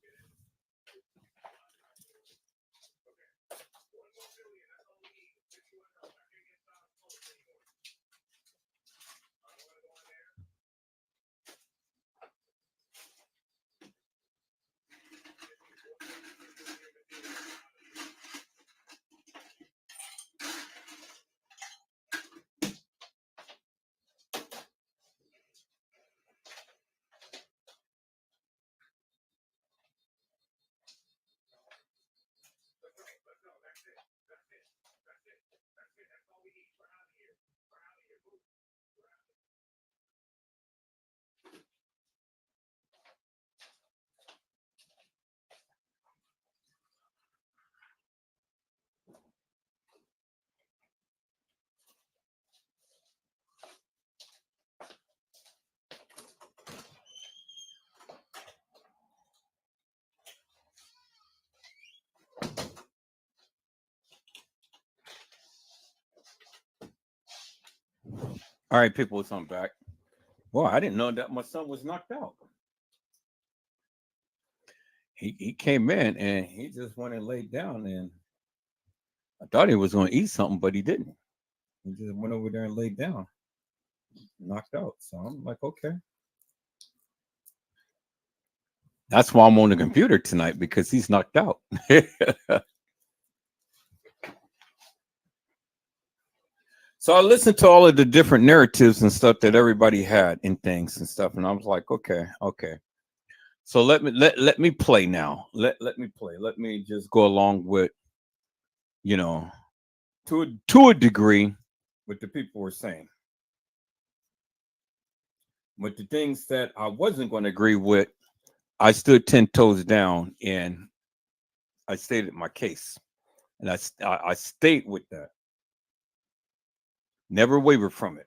All right, people, it's on back. Boy, I didn't know that my son was knocked out. He came in and he just went and laid down, and I thought he was going to eat something, but he didn't. He just went over there and laid down, knocked out. So I'm like, okay. That's why I'm on the computer tonight, because he's knocked out. So I listened to all of the different narratives and stuff that everybody had and things and stuff, and I was like, okay, okay. So let me play now. Let me play. Let me just go along with, you know, to a degree, what the people were saying. But the things that I wasn't going to agree with, I stood 10 toes down and I stated my case. And I stayed with that, never wavered from it.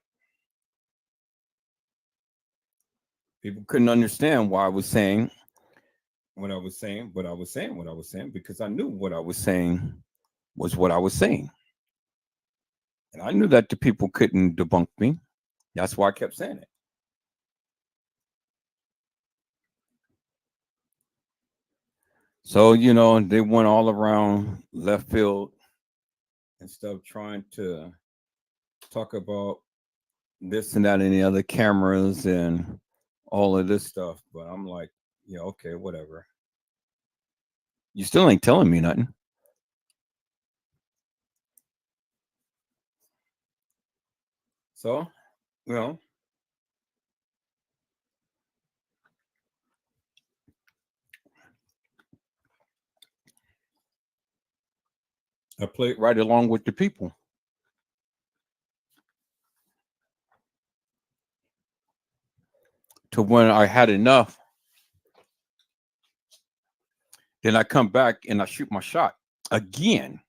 People couldn't understand why I was saying what I was saying, but I was saying what I was saying because I knew what I was saying was what I was saying. And I knew that the people couldn't debunk me. That's why I kept saying it. So, they went all around left field and stuff trying to talk about this and that and the other cameras and all of this stuff. But I'm like, yeah, okay, whatever. You still ain't telling me nothing. So, you know, I played right along with the people to when I had enough. Then I come back and I shoot my shot again.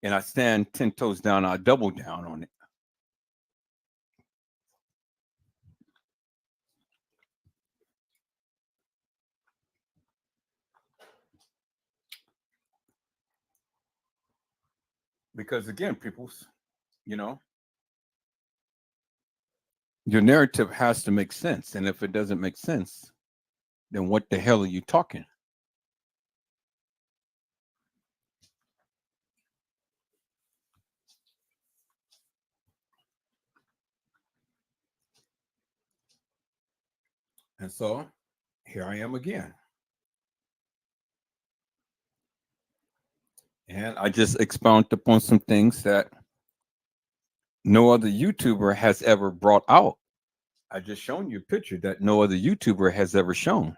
And I stand 10 toes down. I double down on it because, again, people's, you know, your narrative has to make sense. And if it doesn't make sense, then what the hell are you talking? And so here I am again. And I just expounded upon some things that no other YouTuber has ever brought out. I just shown you a picture that no other YouTuber has ever shown.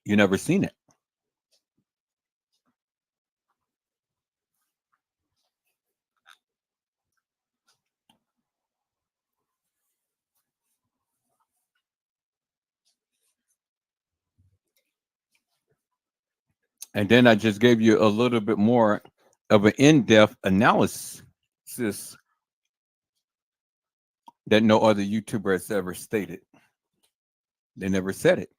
You never seen it. And then I just gave you a little bit more of an in-depth analysis that no other YouTuber has ever stated. They never said it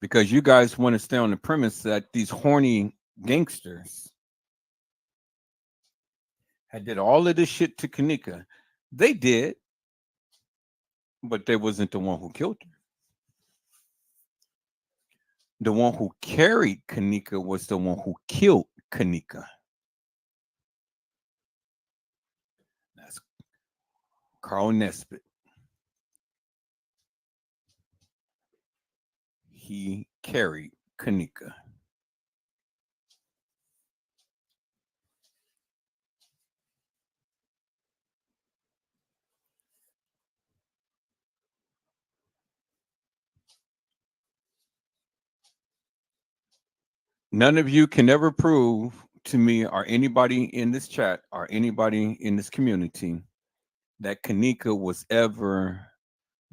because you guys want to stay on the premise that these horny gangsters had did all of this shit to Kanika. They did, but they wasn't the one who killed her. The one who carried Kanika was the one who killed Kanika. That's Carl Nesbitt. He carried Kanika. None of you can ever prove to me or anybody in this chat or anybody in this community that Kanika was ever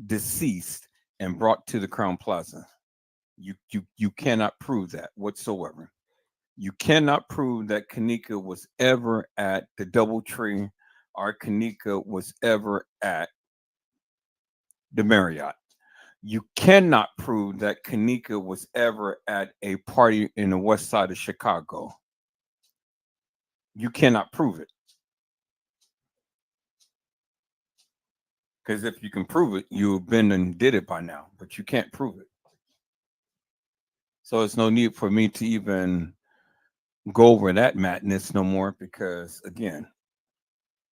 deceased and brought to the Crown Plaza. You cannot prove that whatsoever. You cannot prove that Kanika was ever at the DoubleTree or Kanika was ever at the Marriott. You cannot prove that Kanika was ever at a party in the west side of Chicago. You cannot prove it. Because if you can prove it, you've been and did it by now, but you can't prove it. So there's no need for me to even go over that madness no more because, again,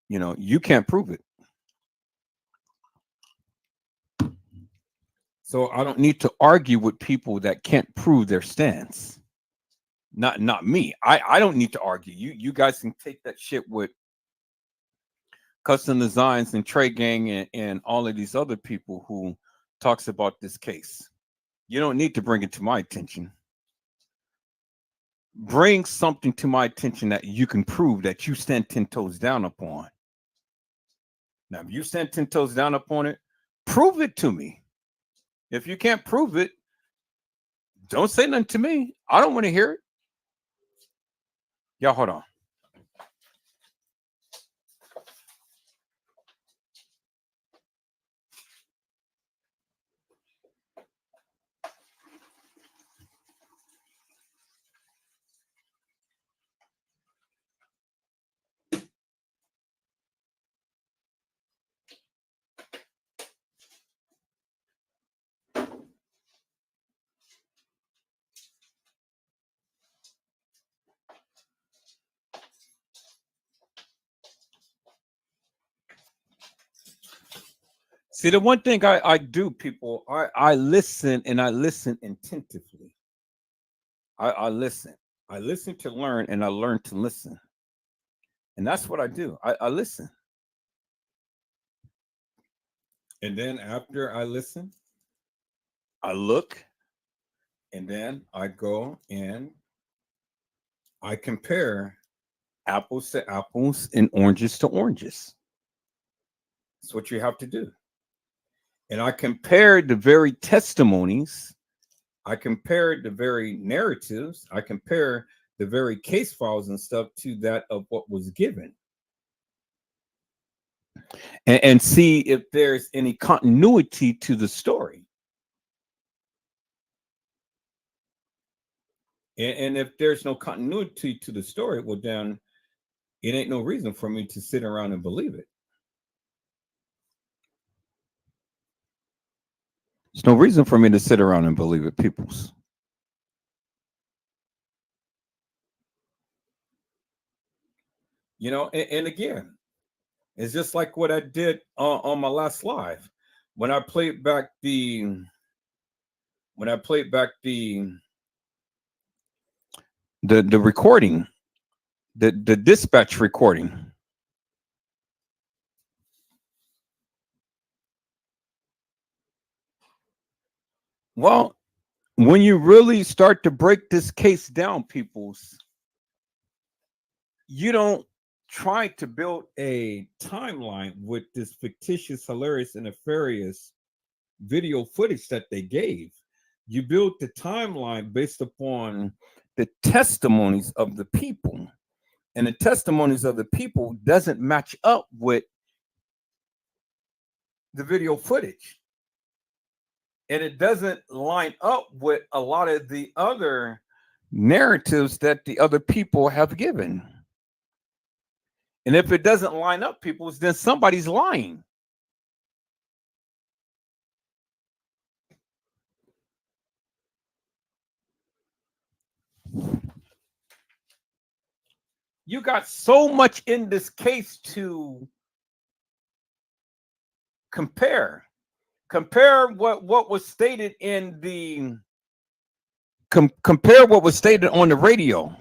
you can't prove it. So I don't need to argue with people that can't prove their stance. Not me. I don't need to argue. You guys can take that shit with Custom Designs and Trey Gang and all of these other people who talks about this case. You don't need to bring it to my attention. bring something to my attention that you can prove that you stand 10 toes down upon. Now, if you stand 10 toes down upon it, prove it to me. If you can't prove it, don't say nothing to me. I don't want to hear it. Y'all, hold on. See, the one thing I do, people, I listen and I listen attentively. I listen. I listen to learn and I learn to listen. And that's what I do. I listen. And then after I listen, I look and then I go and I compare apples to apples and oranges to oranges. That's what you have to do. And I compare the very testimonies, I compare the very narratives, I compare the very case files and stuff to that of what was given, and see if there's any continuity to the story. And if there's no continuity to the story, well, then it ain't no reason for me to sit around and believe it. There's no reason for me to sit around and believe it, peoples. And again, it's just like what I did on my last live when I played back the when I played back the recording, the dispatch recording. Well, when you really start to break this case down, peoples, you don't try to build a timeline with this fictitious, hilarious, and nefarious video footage that they gave. You build the timeline based upon the testimonies of the people, and the testimonies of the people doesn't match up with the video footage, and it doesn't line up with a lot of the other narratives that the other people have given. And if it doesn't line up, people, then somebody's lying. You got so much in this case to compare. Compare what was stated in the compare what was stated on the radio.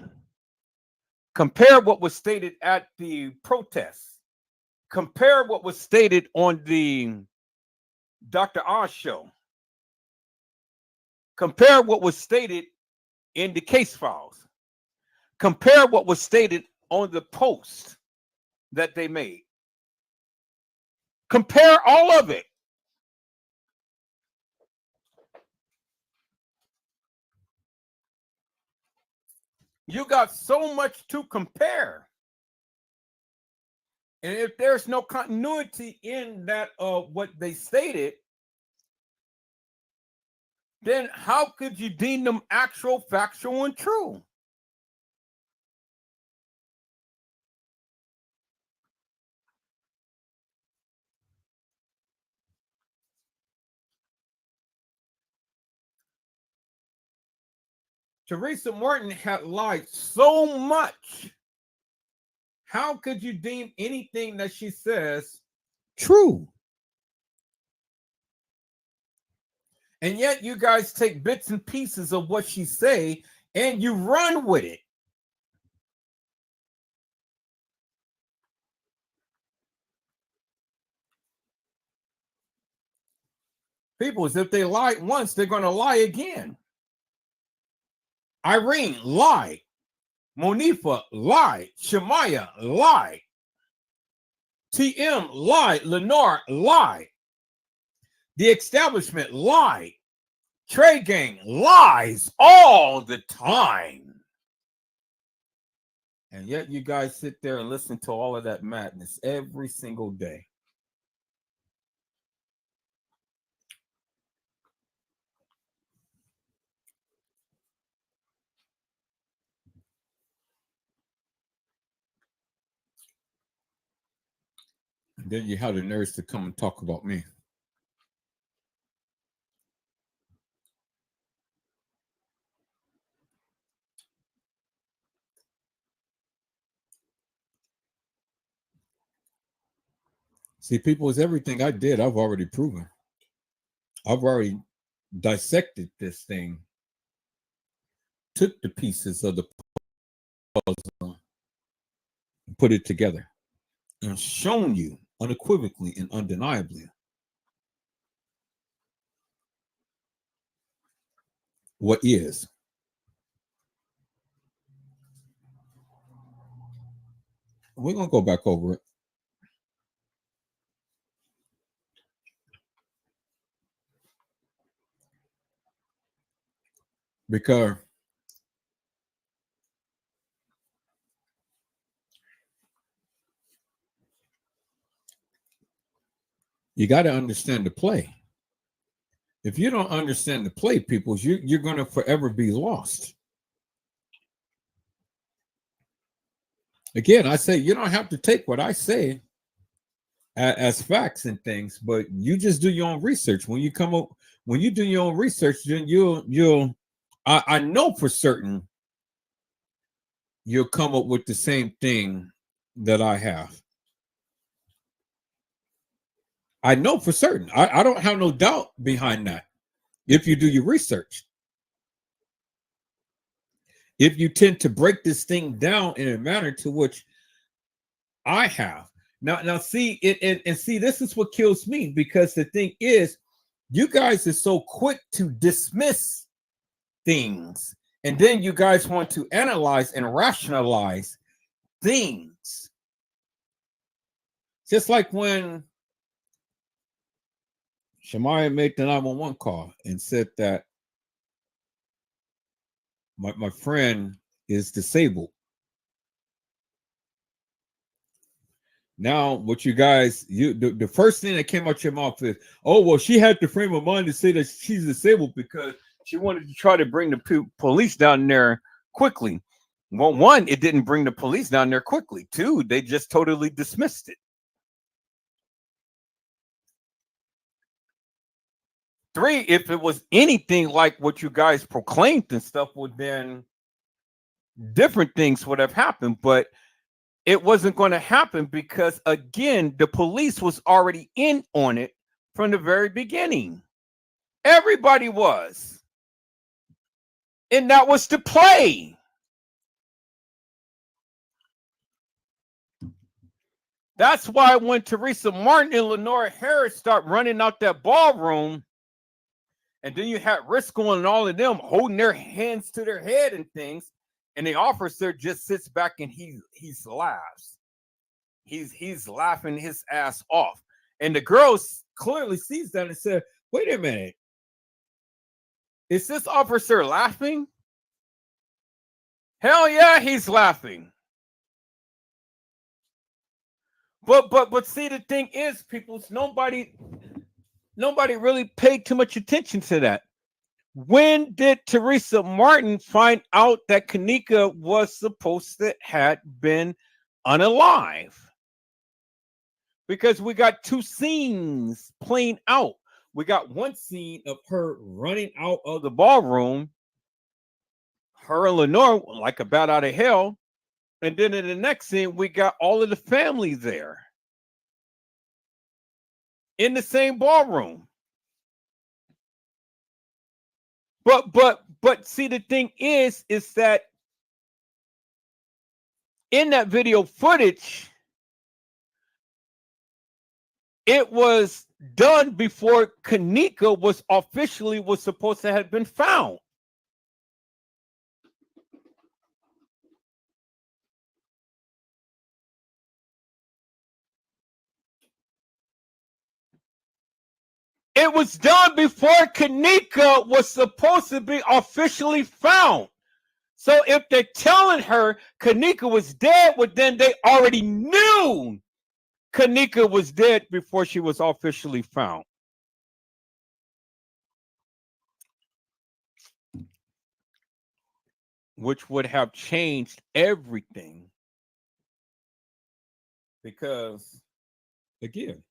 Compare what was stated at the protests. Compare what was stated on the Dr. Oz show. Compare what was stated in the case files. Compare what was stated on the post that they made. Compare all of it. You got so much to compare. And if there's no continuity in that of what they stated, then how could you deem them actual, factual, and true? Teresa Martin had lied so much. How could you deem anything that she says true? And yet you guys take bits and pieces of what she say and you run with it. People, if they lied once, they're going to lie again. Irene lied. Monifa lied. Shemaya lied. TM lied. Lenore lied. The establishment lied. Trade gang lies all the time. And yet you guys sit there and listen to all of that madness every single day. And then you have the nerves to come and talk about me. See, people, is everything I did, I've already proven. I've already dissected this thing, took the pieces of the puzzle, and put it together, and shown you unequivocally and undeniably what is. We're going to go back over it because you got to understand the play. If you don't understand the play, people, you're going to forever be lost. Again, I say you don't have to take what I say as facts and things, but you just do your own research. When you do your own research, then you'll I know for certain you'll come up with the same thing that I have. I know for certain. I don't have no doubt behind that. If you do your research, if you tend to break this thing down in a manner to which I have. Now see it and see, this is what kills me, because the thing is, you guys are so quick to dismiss things, and then you guys want to analyze and rationalize things. Just like when Shemaya made the 911 call and said that my friend is disabled. Now, what you guys, the first thing that came out your mouth is, oh, well, she had the frame of mind to say that she's disabled because she wanted to try to bring the police down there quickly. Well, one, it didn't bring the police down there quickly. Two, they just totally dismissed it. Three, if it was anything like what you guys proclaimed and stuff, well, then different things would have happened. But it wasn't going to happen because, again, the police was already in on it from the very beginning. Everybody was. And that was the play. That's why when Teresa Martin and Lenora Harris start running out that ballroom, and then you had Risco and all of them holding their hands to their head and things, and the officer just sits back and he laughs. He's laughing his ass off. And the girl clearly sees that and said, wait a minute. Is this officer laughing? Hell yeah, he's laughing. But see, the thing is, people, nobody really paid too much attention to that. When did Teresa Martin find out that Kanika was supposed to have been unalive? Because we got two scenes playing out. We got one scene of her running out of the ballroom, her and Lenore like a bat out of hell. And then in the next scene, we got all of the family there in the same ballroom. But see, the thing is that in that video footage, it was done before Kanika was supposed to have been found. It was done before Kanika was supposed to be officially found. So if they're telling her Kanika was dead, well, then they already knew Kanika was dead before she was officially found, which would have changed everything because, again,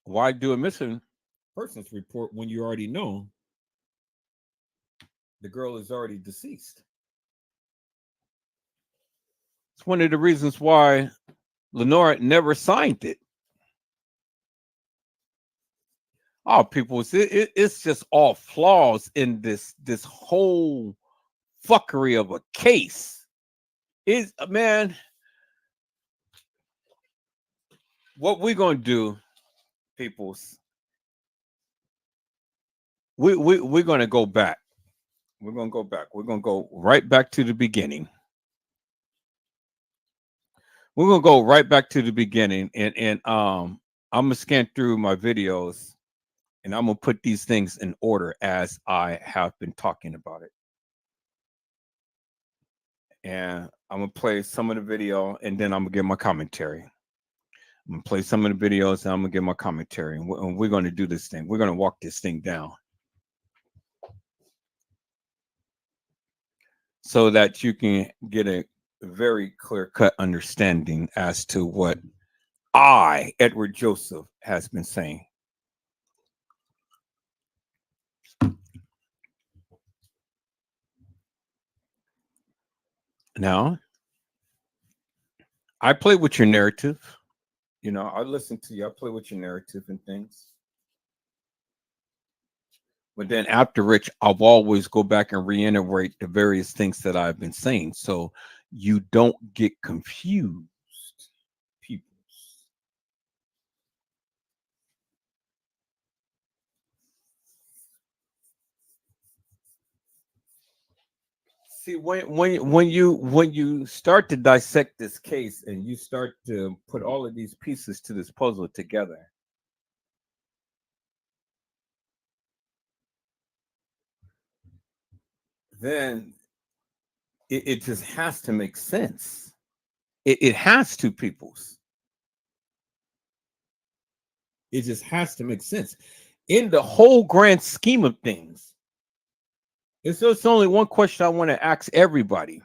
why do a missing persons report when you already know the girl is already deceased? It's one of the reasons why Lenora never signed it. Oh, people, it's just all flaws in this whole fuckery of a case. Is man, what we gonna do, peoples? We're gonna go back. We're gonna go back. We're gonna go right back to the beginning. We're gonna go right back to the beginning, and I'm gonna scan through my videos, and I'm gonna put these things in order as I have been talking about it. And I'm gonna play some of the video, and then I'm gonna give my commentary. I'm gonna play some of the videos, and I'm gonna give my commentary, and we're gonna do this thing. We're gonna walk this thing down so that you can get a very clear cut understanding as to what I, Edward Joseph, has been saying. Now, I play with your narrative. You know, I listen to you. I play with your narrative and things. But then after Rich, I'll always go back and reiterate the various things that I've been saying. So you don't get confused, people. See, when you start to dissect this case and you start to put all of these pieces to this puzzle together, then it just has to make sense. It has to, peoples. It just has to make sense in the whole grand scheme of things. It's just only one question I want to ask everybody.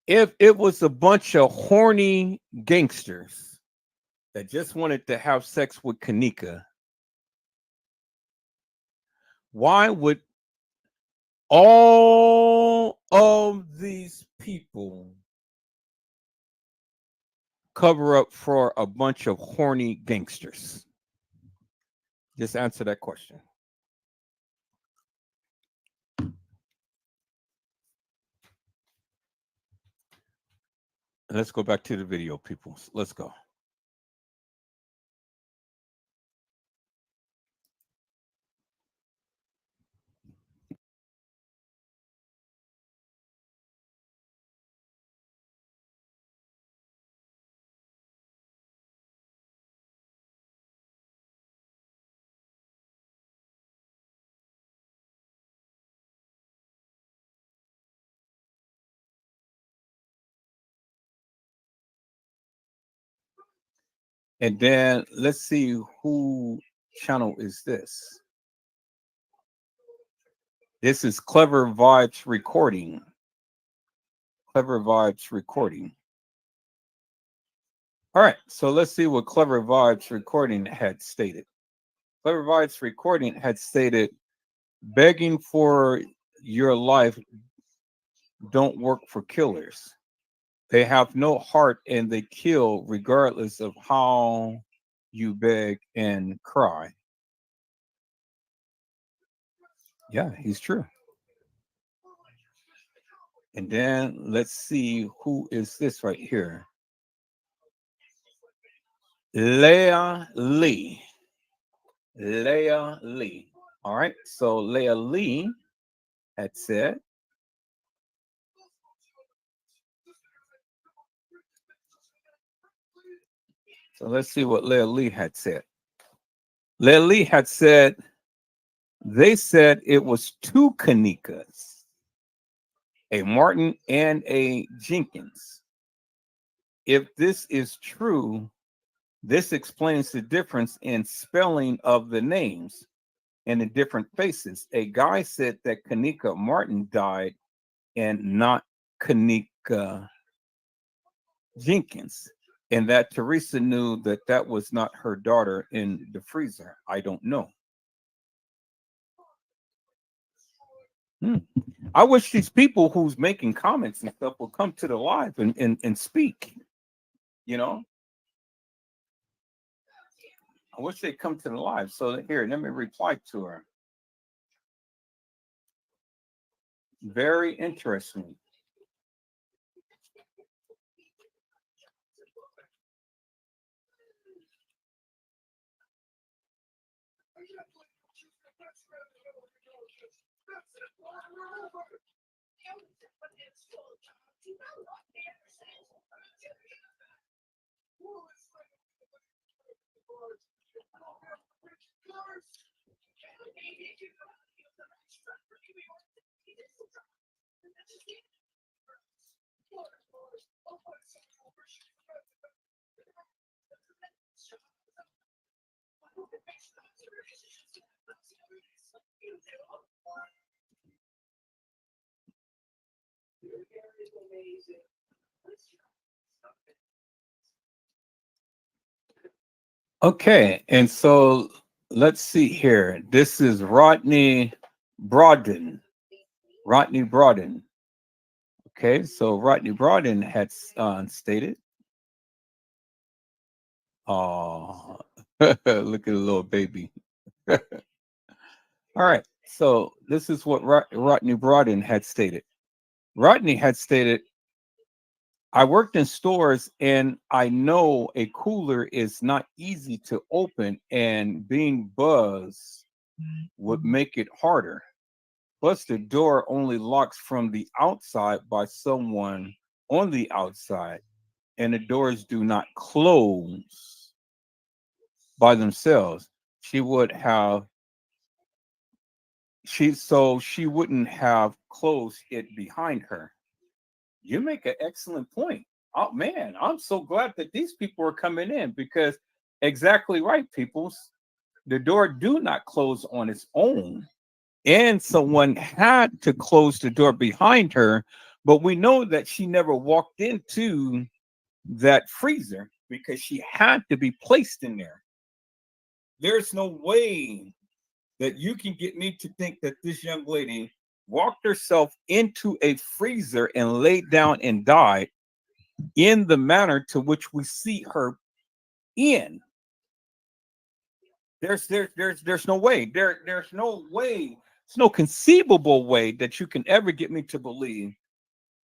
If it was a bunch of horny gangsters that just wanted to have sex with Kanika, why would all of these people cover up for a bunch of horny gangsters? Just answer that question. Let's go back to the video, people. Let's go. And then let's see who channel is this. This is Clever Vibes Recording. Clever Vibes Recording. All right, so let's see what Clever Vibes Recording had stated. Clever Vibes Recording had stated, begging for your life don't work for killers. They have no heart and they kill regardless of how you beg and cry. Yeah, he's true. And then let's see who is this right here. Leah Lee. Leah Lee. All right. So Leah Lee had said, So let's see what Leah Lee had said. Leah Lee had said they said it was two Kanikas, a Martin and a Jenkins. If this is true, this explains the difference in spelling of the names and the different faces. A guy said that Kanika Martin died and not Kanika Jenkins, and that Teresa knew that that was not her daughter in the freezer. I don't know. Hmm. I wish these people who's making comments and stuff will come to the live and speak. You know, I wish they'd come to the live. So here, let me reply to her. Very interesting. Okay, and so let's see here. This is Rodney Broaden. Rodney Broaden. Okay, so Rodney Broaden had stated, "Oh, look at the little baby." All right, so this is what Rodney Broaden had stated. Rodney had stated, "I worked in stores, and I know a cooler is not easy to open, and being buzzed would make it harder. Plus, the door only locks from the outside by someone on the outside, and the doors do not close by themselves. She would have she wouldn't have closed it behind her." You make an excellent point. Oh man, I'm so glad that these people are coming in because exactly right, peoples. The door do not close on its own, and someone had to close the door behind her. But we know that she never walked into that freezer because she had to be placed in there. There's no way that you can get me to think that this young lady walked herself into a freezer and laid down and died in the manner to which we see her in. There's no way. There's no way. There's no conceivable way that you can ever get me to believe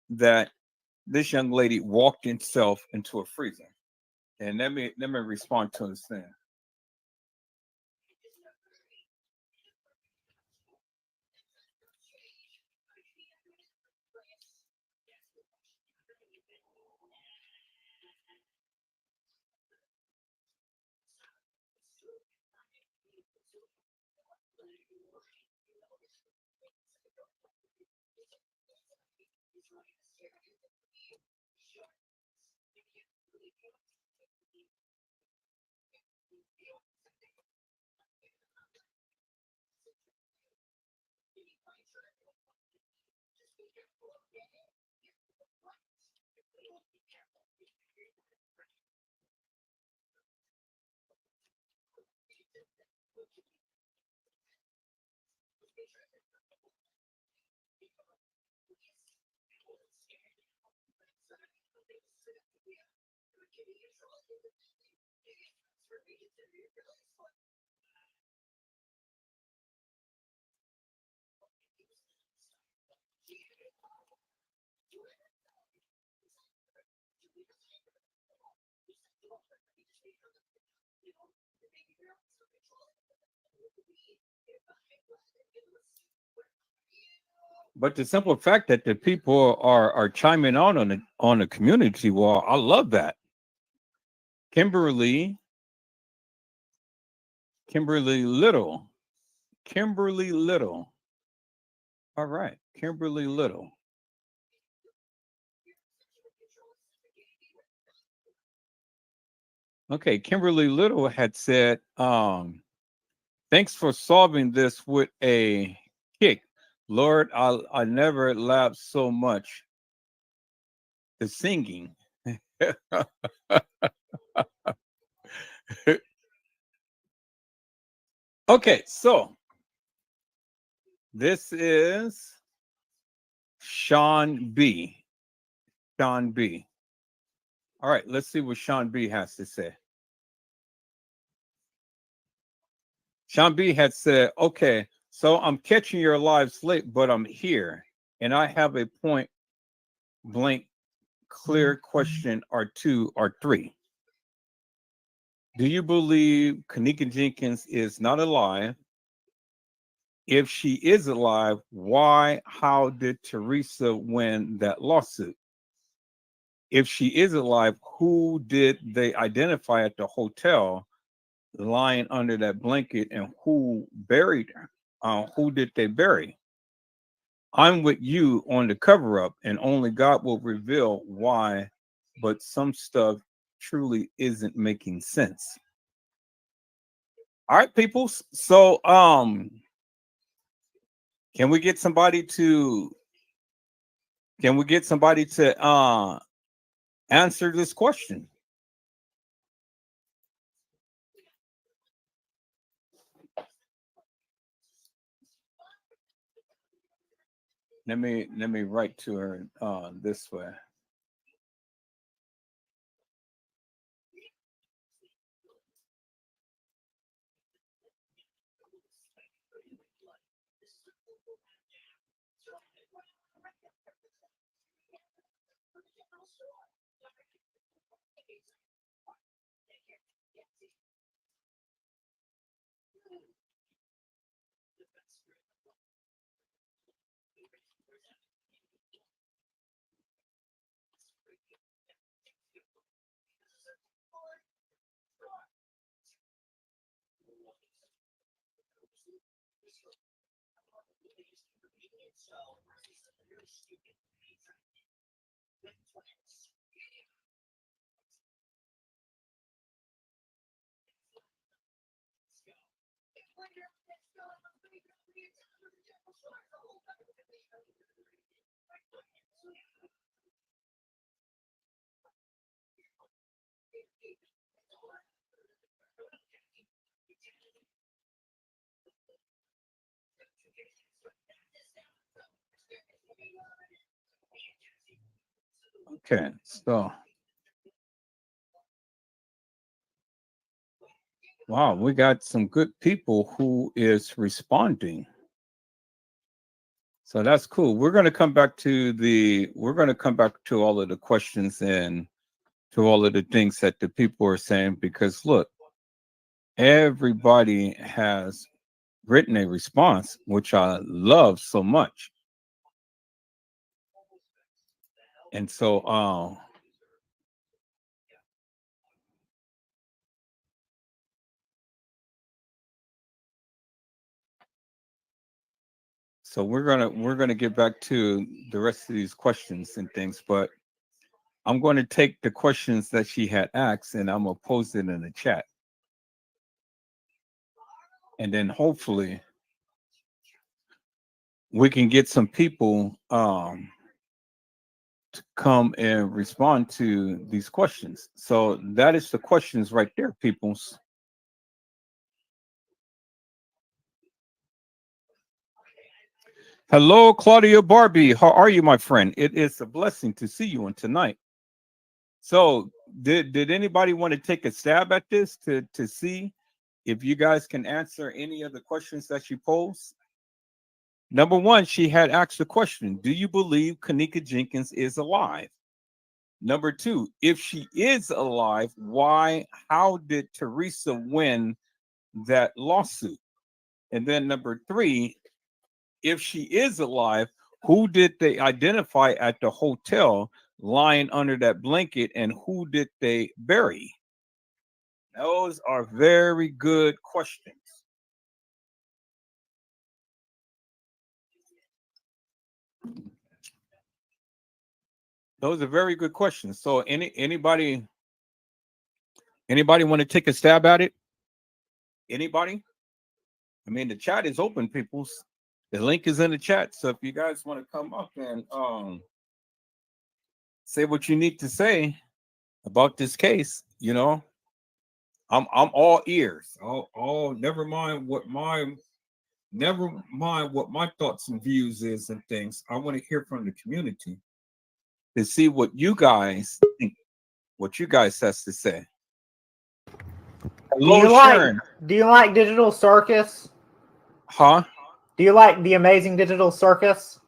that this young lady walked herself into a freezer. And let me respond to this thing. But the simple fact that the people are chiming on the community wall, I love that. Kimberly, Kimberly Little, Kimberly Little. All right, Kimberly Little. Okay, Kimberly Little had said, thanks for solving this with a kick. Lord, I never laughed so much. The singing. Okay, so this is Sean B. Sean B. All right, let's see what Sean B has to say. Sean B had said, okay, so I'm catching your live slate, but I'm here. And I have a point blank clear question or two or three. Do you believe Kanika Jenkins is not alive? If she is alive, why, how did Teresa win that lawsuit? If she is alive, who did they identify at the hotel lying under that blanket and who buried her? Who did they bury? I'm with you on the cover up, and only God will reveal why, but some stuff truly isn't making sense. All right, people. So, can we get somebody to answer this question? Let me write to her this way. Okay, so wow, we got some good people who is responding. So that's cool. We're going to come back to all of the questions and to all of the things that the people are saying because look, everybody has written a response which I love so much. And so we're going to get back to the rest of these questions and things, but I'm going to take the questions that she had asked and I'm going to post it in the chat. And then hopefully we can get some people to come and respond to these questions. So that is the questions right there, peoples. Hello, Claudia Barbie. How are you, my friend? It is a blessing to see you on tonight. So did anybody want to take a stab at this to see if you guys can answer any of the questions that she posed? Number one, she had asked the question, do you believe Kanika Jenkins is alive? Number two, if she is alive, why, how did Teresa win that lawsuit? And then number three, if she is alive, who did they identify at the hotel lying under that blanket and who did they bury? Those are very good questions. Those are very good questions. So anybody want to take a stab at it? Anybody? I mean, the chat is open, peoples. The link is in the chat. So if you guys want to come up and say what you need to say about this case, I'm all ears. All never mind what my thoughts and views is and things. I want to hear from the community to see what you guys think, what you guys has to say. Do Hello, you like Sharon. do you like Digital Circus? Huh? Do you like the Amazing Digital Circus?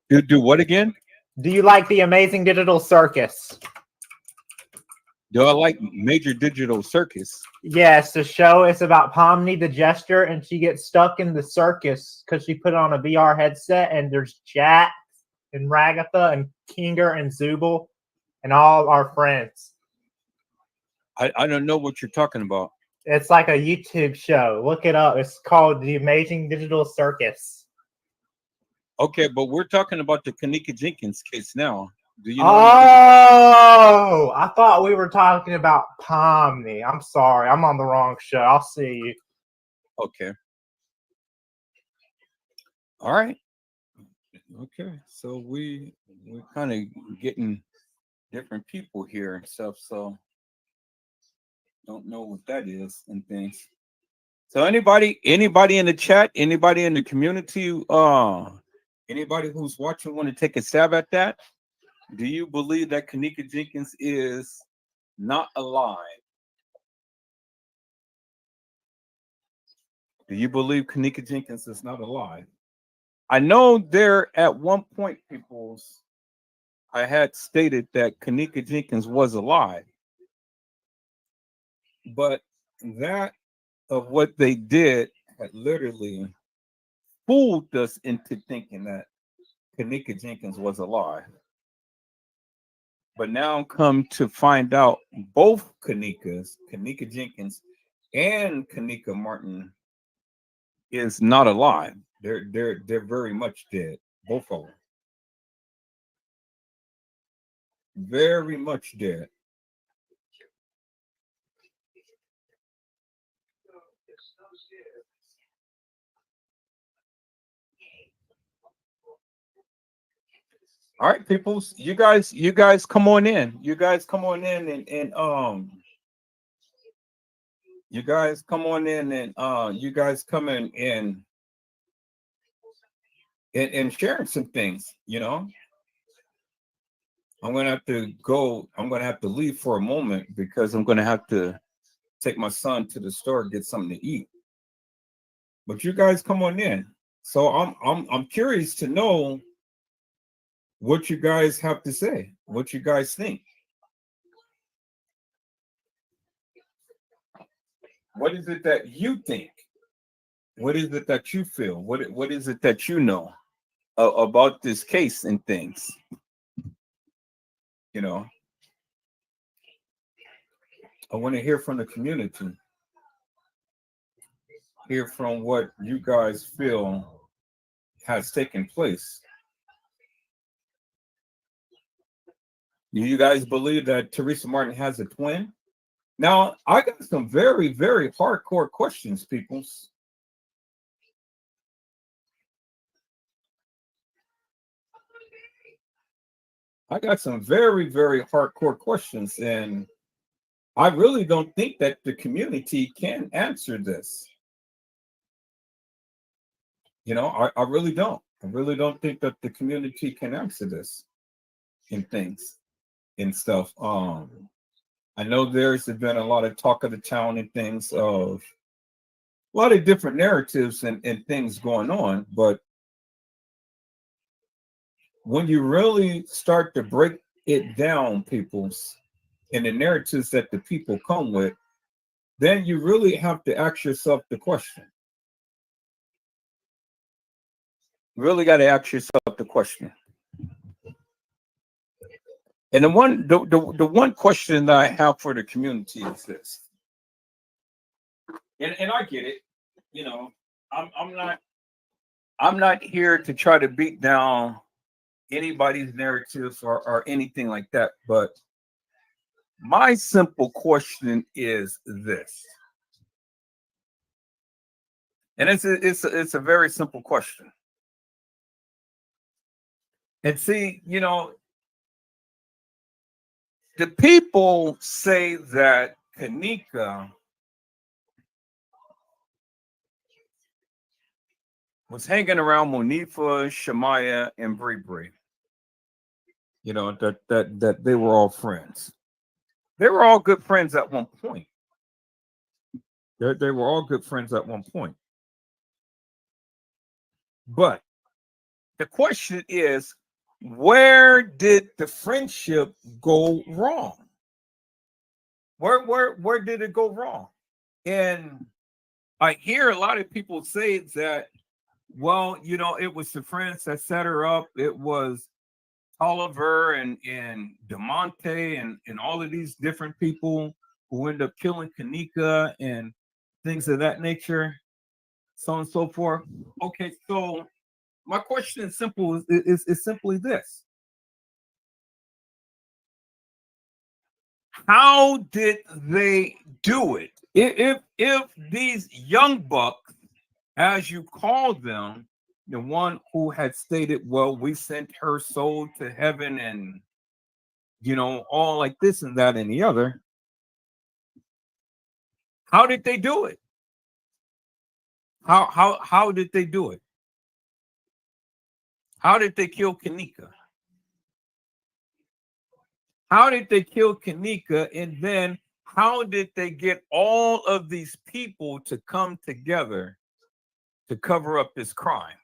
Do what again? Do you like the Amazing Digital Circus? Do I like Major Digital Circus? Yes, the show is about Pomni the Jester, and she gets stuck in the circus because she put on a VR headset, and there's Jack and Ragatha and Kinger and Zubul and all our friends. I don't know what you're talking about. It's like a YouTube show. Look it up. It's called The Amazing Digital Circus. Okay, but we're talking about the Kanika Jenkins case now. Do you know anything about? Oh, I thought we were talking about Pomni. I'm sorry. I'm on the wrong show. I'll see you. Okay. All right. Okay. So we're kind of getting different people here and stuff. So don't know what that is and things. So anybody in the chat, anybody in the community, anybody who's watching want to take a stab at that? Do you believe that Kanika Jenkins is not alive? Do you believe Kanika Jenkins is not alive? I know there at one point, people's I had stated that Kanika Jenkins was alive, but that of what they did had literally fooled us into thinking that Kanika Jenkins was alive. But now come to find out both Kanika Jenkins and Kanika Martin is not alive. They're very much dead. Both of them. Very much dead. All right, peoples. You guys come on in. You guys come on in and you guys come on in and you guys come in and sharing some things, I'm gonna have to leave for a moment because I'm gonna have to take my son to the store get something to eat. But you guys come on in. So I'm curious to know what you guys have to say, what you guys think. What is it that you think? What is it that you feel? What is it that you know about this case and things? You know, I want to hear from the community, hear from what you guys feel has taken place. Do you guys believe that Teresa Martin has a twin? Now, I got some very, very hardcore questions, peoples. I got some very, very hardcore questions, and I really don't think that the community can answer this. I really don't. I really don't think that the community can answer this in things and stuff. I know there's been a lot of talk of the town and things of a lot of different narratives and things going on, but when you really start to break it down, people's and the narratives that the people come with, then you really have to ask yourself the question. You really got to ask yourself the question. And the one question that I have for the community is this. And I get it. You know, I'm not here to try to beat down anybody's narrative or anything like that. But my simple question is this, and it's a very simple question. And see, the people say that Kanika was hanging around Monifa, Shemaya, and Bree Bree. That they were all friends. They were all good friends at one point. They were all good friends at one point. But the question is, where did the friendship go wrong? Where did it go wrong? And I hear a lot of people say that, well, it was the friends that set her up. It was Oliver and Demonte and all of these different people who end up killing Kanika and things of that nature, so on and so forth. Okay, so my question is simple is simply this. How did they do it? If these young bucks, as you call them, the one who had stated, well, we sent her soul to heaven and all like this and that and the other, how did they do it? How did they do it? How did they kill Kanika? How did they kill Kanika? And then how did they get all of these people to come together to cover up this crime?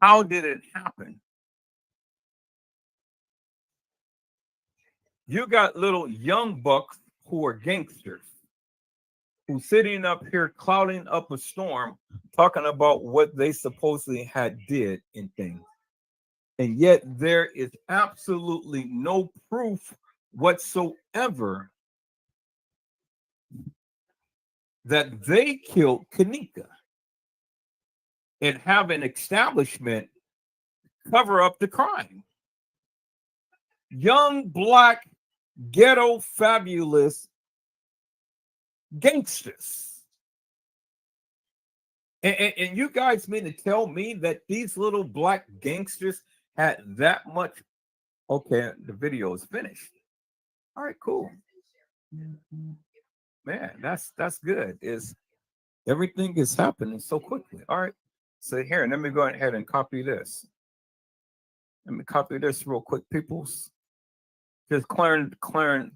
How did it happen? You got little young bucks who are gangsters who sitting up here clouding up a storm talking about what they supposedly had did in things. And yet there is absolutely no proof whatsoever that they killed Kanika and have an establishment cover up the crime. Young black ghetto fabulous gangsters. And you guys mean to tell me that these little black gangsters had that much? Okay, the video is finished. All right, cool. Man, that's good. Is everything is happening so quickly. All right. So here, let me go ahead and copy this. Let me copy this real quick, peoples. Just clearing the clearing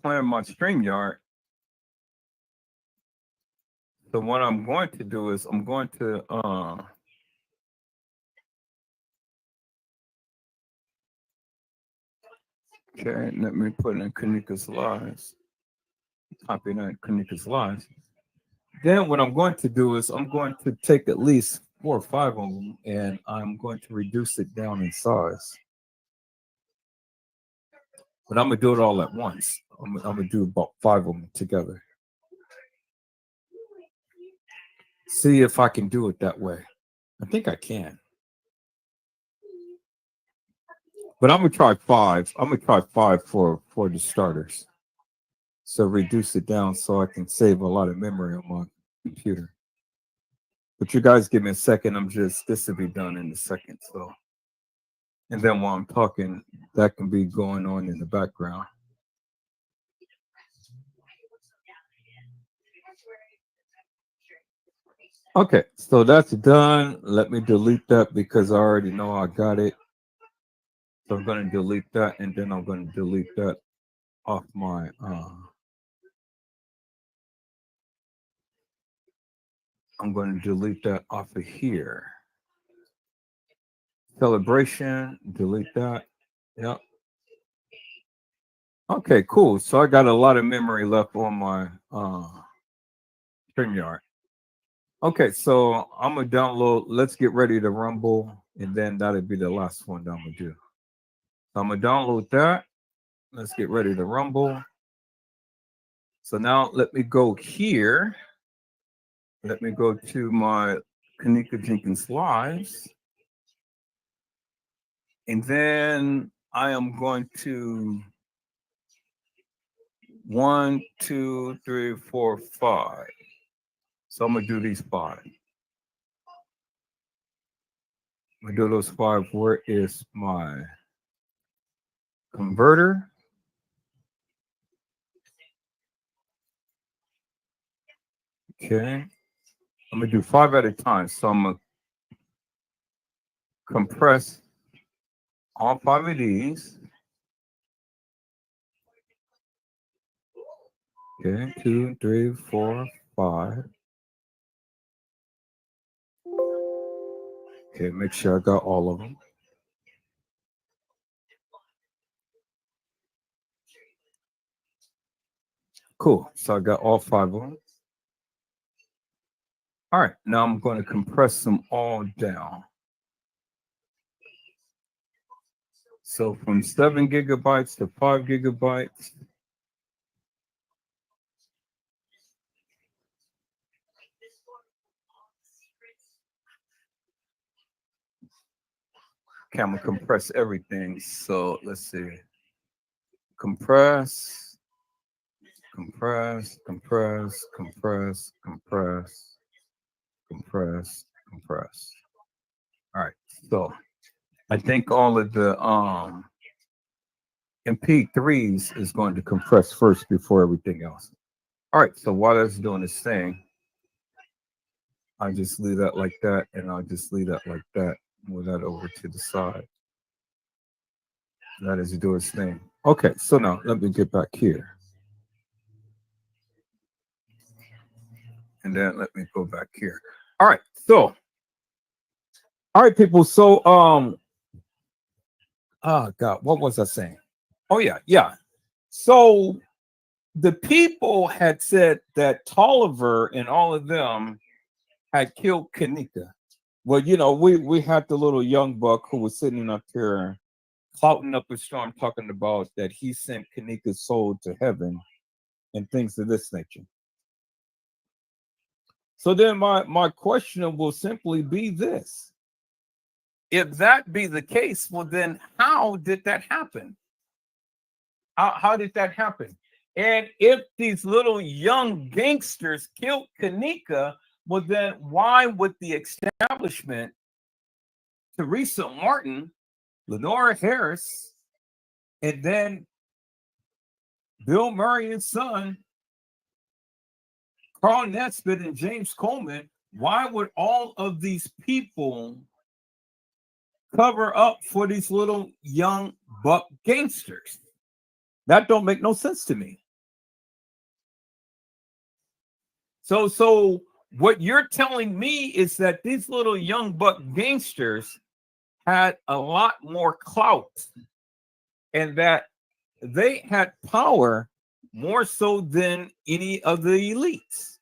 my StreamYard. So what I'm going to do is I'm going to okay, let me put in Kanika's lives. Copy that Kanika's lives. Then what I'm going to do is I'm going to take at least 4 or 5 of them and I'm going to reduce it down in size. But I'm gonna do it all at once. I'm gonna do about 5 of them together. See if I can do it that way. I think I can. But I'm gonna try 5. I'm gonna try 5 for the starters. So reduce it down so I can save a lot of memory on my computer. But you guys give me a second. This will be done in a second. So and then while I'm talking, that can be going on in the background. Okay, so that's done. Let me delete that because I already know I got it. So I'm going to delete that and then I'm going to delete that off my I'm going to delete that off of here. Celebration, delete that. Yep. Okay, cool. So I got a lot of memory left on my StreamYard. Okay, so I'm gonna download. Let's get ready to rumble, and then that'll be the last one that I'm gonna do. So I'm gonna download that. Let's get ready to rumble. So now let me go here. Let me go to my Kanika Jenkins Lives. And then I am going to 1, 2, 3, 4, 5. So I'm gonna do these 5. I'm gonna do those 5. Where is my converter? Okay. I'm gonna do 5 at a time. So I'm gonna compress all 5 of these. Okay, 2, 3, 4, 5. Okay, make sure I got all of them. Cool. So I got all 5 of them. All right. Now I'm going to compress them all down. So from 7 GB to 5 GB. Okay, I'm gonna compress everything. So let's see. Compress, compress, compress, compress, compress, compress, compress. All right. So I think all of the MP3s is going to compress first before everything else. All right. So while that's doing this thing, I just leave that like that, and I'll just leave that like that. Move that over to the side. That is do its thing. Okay. So now let me get back here, and then let me go back here. All right. So all right, people. So oh God, what was I saying? Oh yeah, yeah. So the people had said that Tolliver and all of them had killed Kanika. Well, we had the little young buck who was sitting up here clouting up a storm talking about that he sent Kanika's soul to heaven and things of this nature. So then my question will simply be this. If that be the case, well then how did that happen? How did that happen? And if these little young gangsters killed Kanika, well, then why would the establishment, Teresa Martin, Lenora Harris, and then Bill Murray and son, Carl Nesbitt and James Coleman, why would all of these people cover up for these little young buck gangsters? That don't make no sense to me. So what you're telling me is that these little young buck gangsters had a lot more clout and that they had power more so than any of the elites.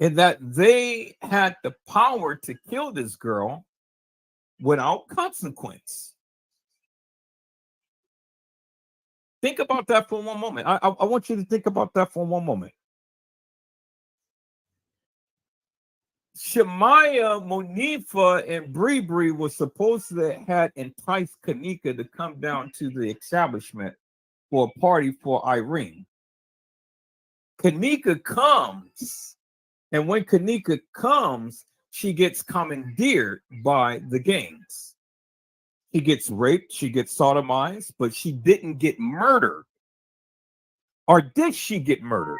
And that they had the power to kill this girl without consequence. Think about that for one moment. I want you to think about that for one moment. Shemaiah, Monifa, and Bree was supposed to have enticed Kanika to come down to the establishment for a party for Irene. Kanika comes, and when Kanika comes, she gets commandeered by the gangs. She gets raped, she gets sodomized, but she didn't get murdered. Or did she get murdered?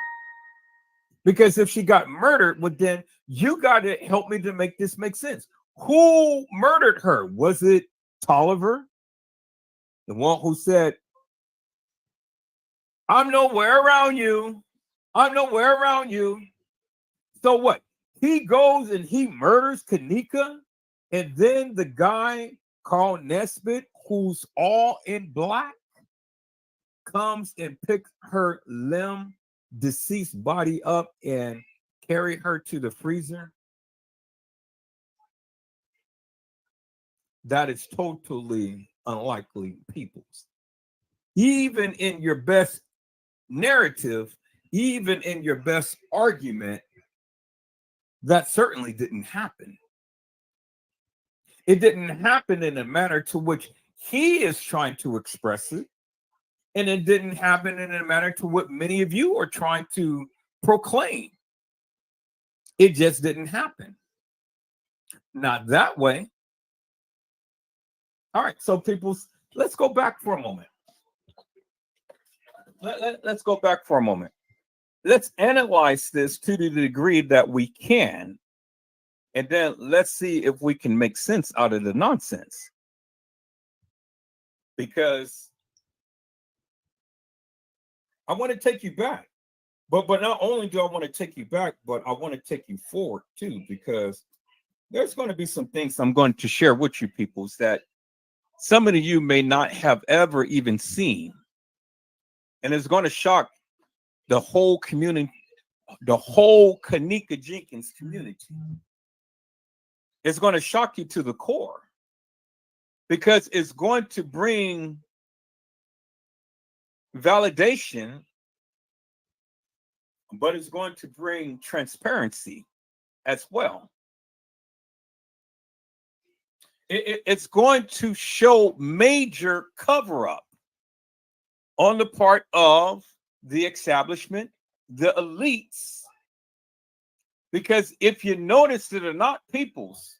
Because if she got murdered, well, then you got to help me to make this make sense. Who murdered her? Was it Tolliver? The one who said, I'm nowhere around you. I'm nowhere around you. So what? He goes and he murders Kanika. And then the guy, Carl Nesbitt, who's all in black, comes and picks her limb, deceased body up and carry her to the freezer. That is totally unlikely, peoples. Even in your best narrative, even in your best argument, that certainly didn't happen. It didn't happen in the manner to which he is trying to express it. And it didn't happen in a manner to what many of you are trying to proclaim. It just didn't happen. Not that way. All right, so people, let's go back for a moment. Let's go back for a moment. Let's analyze this to the degree that we can, and then let's see if we can make sense out of the nonsense. Because I want to take you back. But not only do I want to take you back, but I want to take you forward too, because there's going to be some things I'm going to share with you peoples that some of you may not have ever even seen. And it's going to shock the whole community, the whole Kanika Jenkins community. It's going to shock you to the core because it's going to bring validation, but it's going to bring transparency as well. It's going to show major cover up on the part of the establishment, the elites. Because if you notice that are not peoples,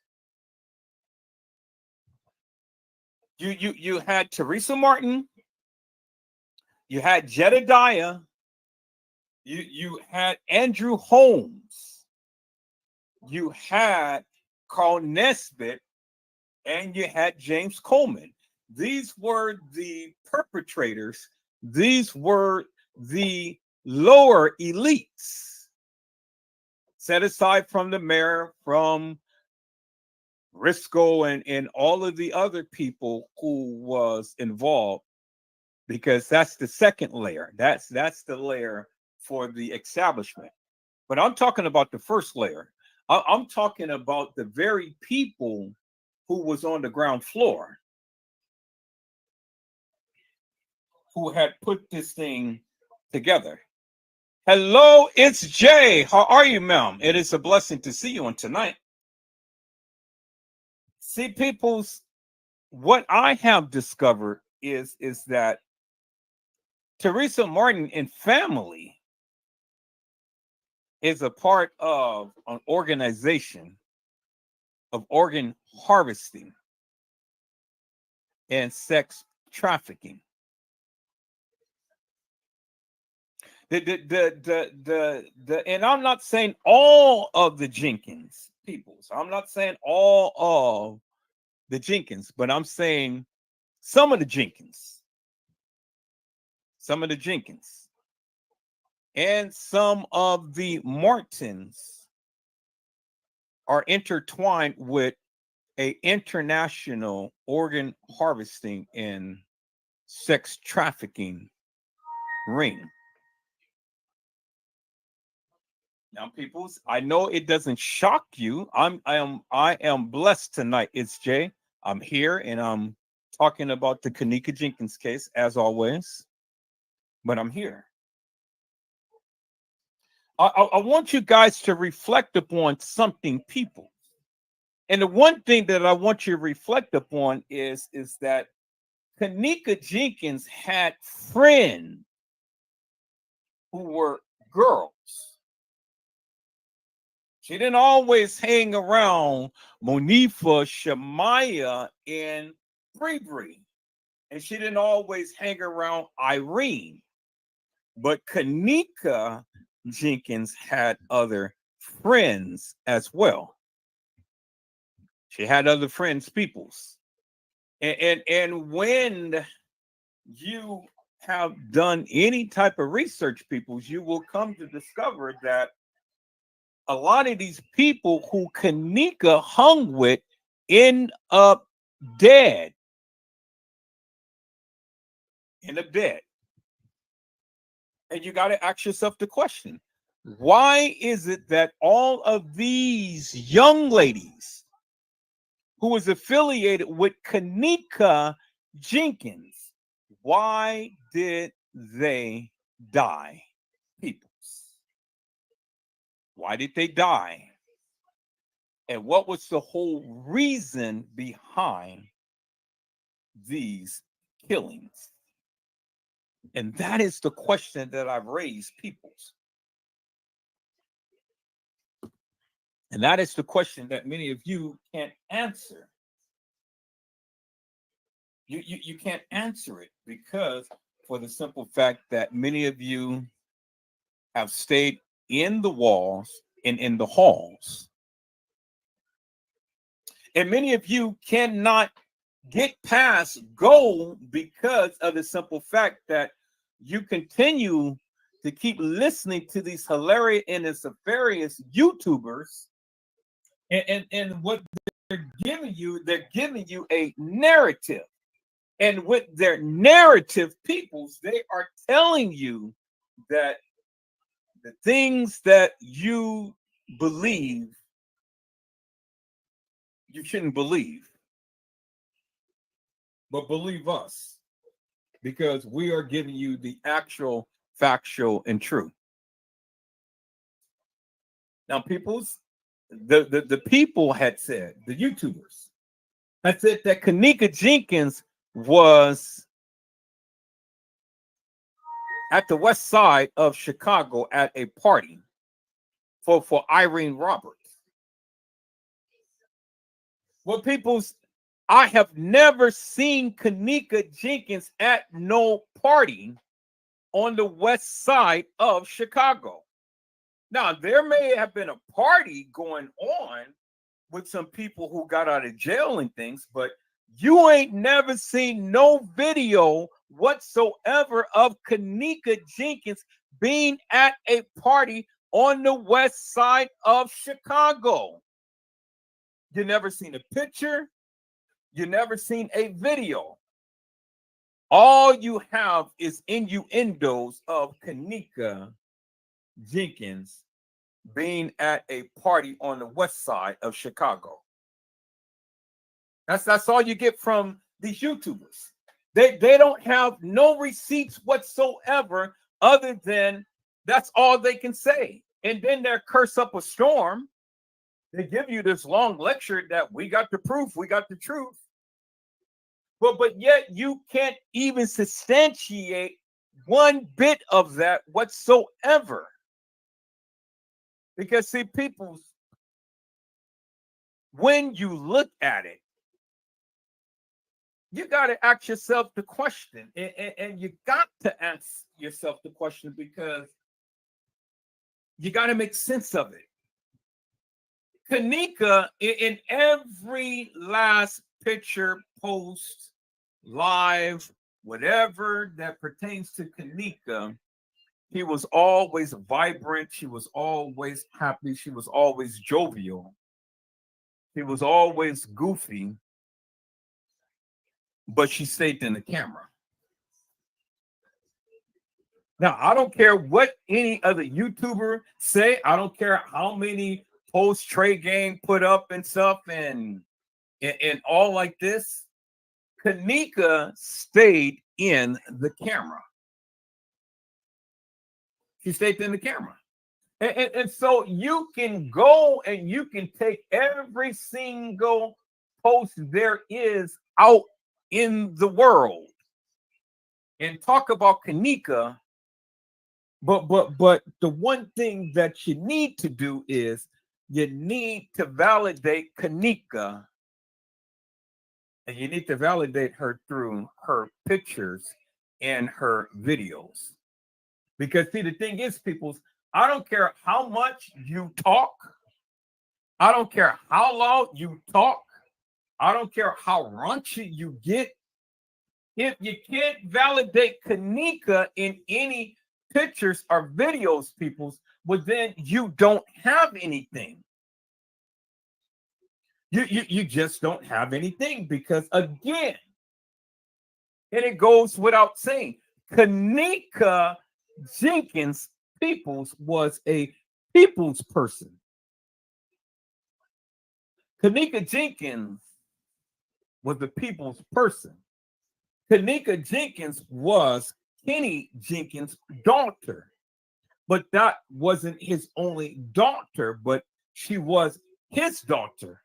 you had Teresa Martin, you had Jedediah, you had Andrew Holmes, you had Carl Nesbitt, and you had James Coleman. These were the perpetrators. These were the lower elites, set aside from the mayor, from Risco, and all of the other people who was involved, because that's the second layer. That's the layer for the establishment. But I'm talking about the first layer. I'm talking about the very people who was on the ground floor, who had put this thing together. Hello, it's Jay. How are you, ma'am? It is a blessing to see you on tonight. See, peoples, what I have discovered is that Teresa Martin and family is a part of an organization of organ harvesting and sex trafficking. And I'm not saying all of the Jenkins peoples. I'm not saying all of the Jenkins, but I'm saying some of the Jenkins. Some of the Jenkins. And some of the Martins are intertwined with a international organ harvesting and sex trafficking ring. Now, peoples, I know it doesn't shock you. I am blessed tonight. It's Jay. I'm here and I'm talking about the Kanika Jenkins case as always. But I'm here. I want you guys to reflect upon something, people. And the one thing that I want you to reflect upon is that Kanika Jenkins had friends who were girls. She didn't always hang around Monifa, Shemaya, and Bree. And she didn't always hang around Irene. But Kanika Jenkins had other friends as well. She had other friends, peoples. And when you have done any type of research, peoples, you will come to discover that a lot of these people who Kanika hung with end up dead. End up dead. And you got to ask yourself the question, why is it that all of these young ladies who was affiliated with Kanika Jenkins, why did they die, peoples? Why did they die? And what was the whole reason behind these killings? And that is the question that I've raised, peoples. And that is the question that many of you can't answer. You can't answer it because for the simple fact that many of you have stayed in the walls and in the halls. And many of you cannot get past goal because of the simple fact that you continue to keep listening to these hilarious and nefarious YouTubers and what they're giving you a narrative. And with their narrative, peoples, they are telling you that the things that you believe, you shouldn't believe, but believe us because we are giving you the actual, factual, and true. Now, peoples, the people had said, the YouTubers had said that Kanika Jenkins was at the west side of Chicago at a party for Irene Roberts. Well, peoples, I have never seen Kanika Jenkins at no party on the west side of Chicago. Now, there may have been a party going on with some people who got out of jail and things, but you ain't never seen no video whatsoever of Kanika Jenkins being at a party on the west side of Chicago. You never seen a picture. You never seen a video. All you have is innuendos of Kanika Jenkins being at a party on the west side of Chicago. That's all you get from these YouTubers. They don't have no receipts whatsoever other than that's all they can say. And then they're curse up a storm. They give you this long lecture that we got the proof, we got the truth. But yet you can't even substantiate one bit of that whatsoever. Because see, people, when you look at it, you got to ask yourself the question, and you got to ask yourself the question because you got to make sense of it. Kanika, in every last picture, post, live, whatever that pertains to Kanika, he was always vibrant. She was always happy. She was always jovial. He was always goofy, but she stayed in the camera. Now, I don't care what any other YouTuber say. I don't care how many post trade game put up and stuff and all like this. Kanika stayed in the camera. She stayed in the camera. And so you can go and you can take every single post there is out in the world and talk about Kanika. But the one thing that you need to do is you need to validate Kanika, and you need to validate her through her pictures and her videos. Because see, the thing is, people, I don't care how much you talk. I don't care how loud you talk. I don't care how raunchy you get. If you can't validate Kanika in any pictures or videos, peoples, well, then you don't have anything. You just don't have anything because, again, and it goes without saying, Kanika Jenkins Peoples was a people's person. Kanika Jenkins was the people's person. Kanika Jenkins was Kenny Jenkins' daughter. But that wasn't his only daughter, but she was his daughter.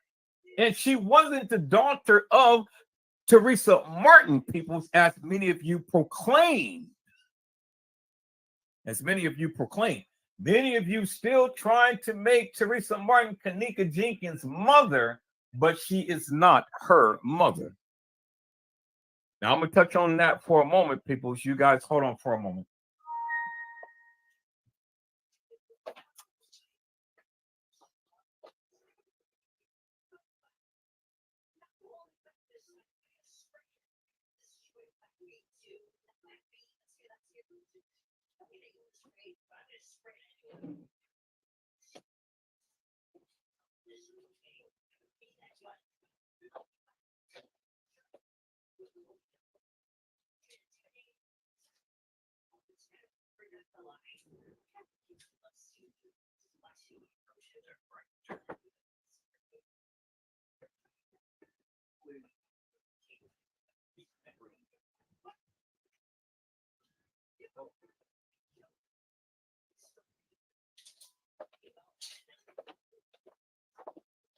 And she wasn't the daughter of Teresa Martin, peoples, as many of you proclaim. As many of you proclaim. Many of you still trying to make Teresa Martin Kanika Jenkins' mother, but she is not her mother. Now I'm gonna touch on that for a moment, people. You guys hold on for a moment.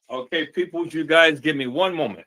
Okay, people, you guys give me one moment.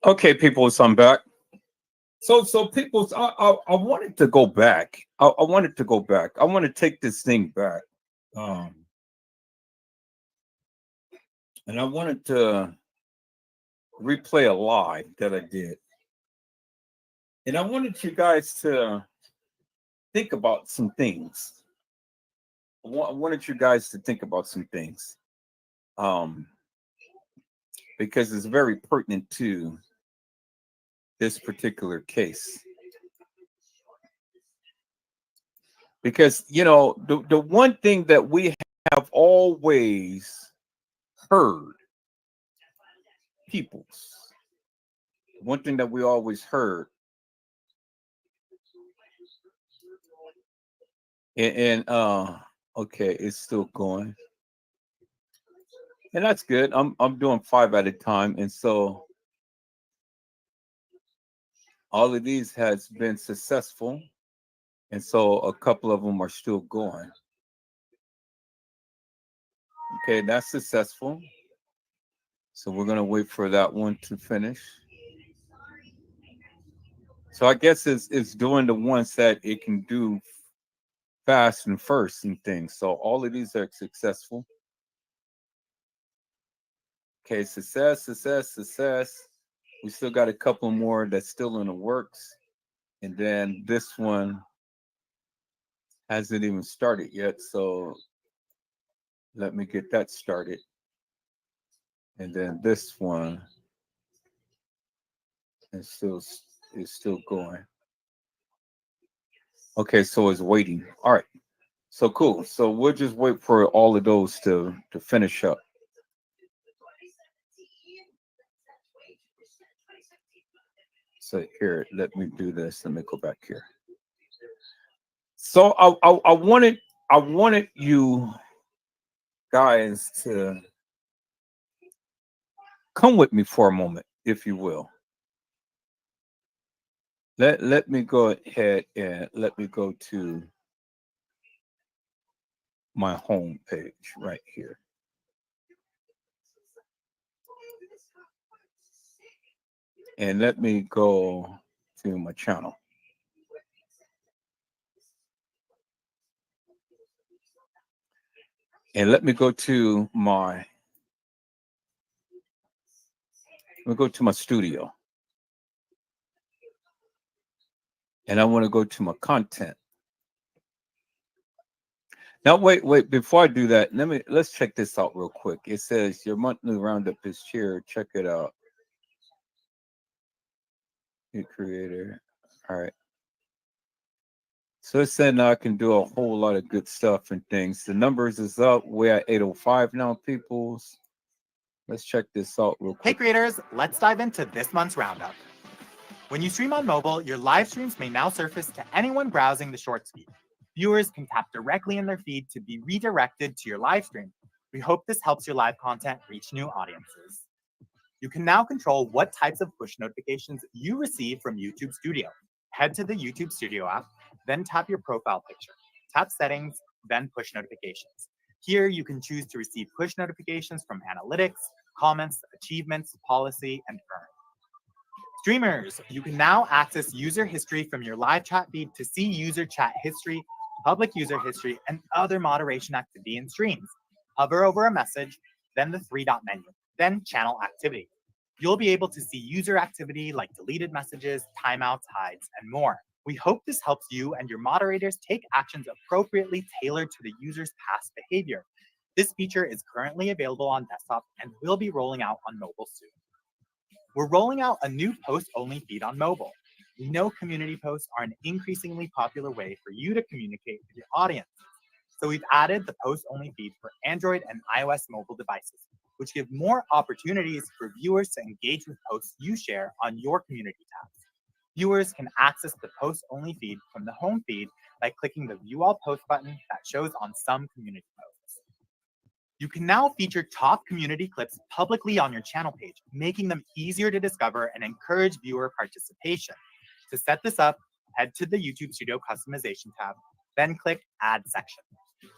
Okay, people, so I'm back. So people, I wanted to go back. I wanted to go back. I want to take this thing back. Um, and I wanted to replay a live that I did. And I wanted you guys to think about some things. I wanted you guys to think about some things. Um, because it's very pertinent to this particular case. Because, the one thing that we have always heard, peoples, one thing that we always heard, and okay, it's still going. And that's good. I'm doing 5 at a time. And so all of these has been successful. And so a couple of them are still going. Okay, that's successful. So we're gonna wait for that one to finish. So I guess it's doing the ones that it can do fast and first and things. So all of these are successful. Okay, success, success, success. We still got a couple more that's still in the works. And then this one hasn't even started yet. So let me get that started. And then this one It's still it's still going. Okay, so it's waiting. All right. So cool. So we'll just wait for all of those to finish up. So here, let me do this. Let me go back here. So I wanted you guys to come with me for a moment, if you will. Let me go ahead and let me go to my home page right here. And let me go to my channel. And let me go to my studio. And I want to go to my content. Now wait, before I do that, let's check this out real quick. It says your monthly roundup is here. Check it out. New creator. All right. So it said now I can do a whole lot of good stuff and things. The numbers is up. We're at 805 now, peoples. Let's check this out real Hey quick. creators, let's dive into this month's roundup. When you stream on mobile, your live streams may now surface to anyone browsing the shorts feed. Viewers can tap directly in their feed to be redirected to your live stream. We hope this helps your live content reach new audiences. You can now control what types of push notifications you receive from YouTube Studio. Head to the YouTube Studio app, then tap your profile picture. Tap Settings, then Push Notifications. Here you can choose to receive push notifications from analytics, comments, achievements, policy, and earn. Streamers, you can now access user history from your live chat feed to see user chat history, public user history, and other moderation activity in streams. Hover over a message, then the three-dot menu, then channel activity. You'll be able to see user activity like deleted messages, timeouts, hides, and more. We hope this helps you and your moderators take actions appropriately tailored to the user's past behavior. This feature is currently available on desktop and will be rolling out on mobile soon. We're rolling out a new post-only feed on mobile. We know community posts are an increasingly popular way for you to communicate with your audience. So we've added the post-only feed for Android and iOS mobile devices, which give more opportunities for viewers to engage with posts you share on your community tabs. Viewers can access the post-only feed from the home feed by clicking the View All Posts button that shows on some community posts. You can now feature top community clips publicly on your channel page, making them easier to discover and encourage viewer participation. To set this up, head to the YouTube Studio Customization tab, then click Add Section.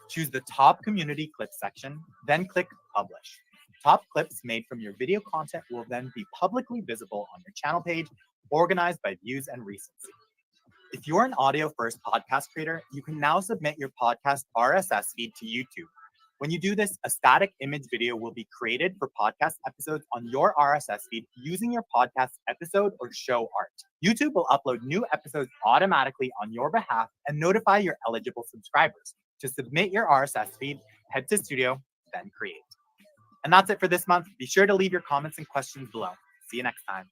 Choose the top community clips section, then click Publish. Top clips made from your video content will then be publicly visible on your channel page, organized by views and recency. If you're an audio-first podcast creator, you can now submit your podcast RSS feed to YouTube. When you do this, a static image video will be created for podcast episodes on your RSS feed using your podcast episode or show art. YouTube will upload new episodes automatically on your behalf and notify your eligible subscribers. To submit your RSS feed, head to Studio, then Create. And that's it for this month. Be sure to leave your comments and questions below. See you next time.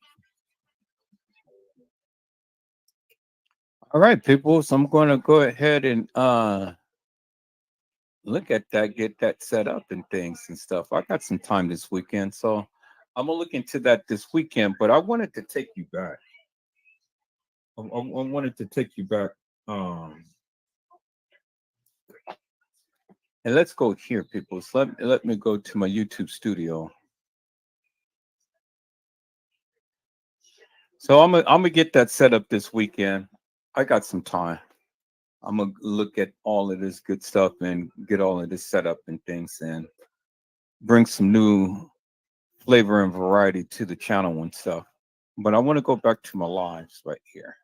All right, people. So I'm going to go ahead and look at that, get that set up and things and stuff. I got some time this weekend, so I'm gonna look into that this weekend. But I wanted to take you back. I wanted to take you back. And let's go here, people. So let me go to my YouTube studio. So I'm gonna get that set up this weekend. I got some time. I'm gonna look at all of this good stuff and get all of this set up and things and bring some new flavor and variety to the channel and stuff. But I want to go back to my lives right here.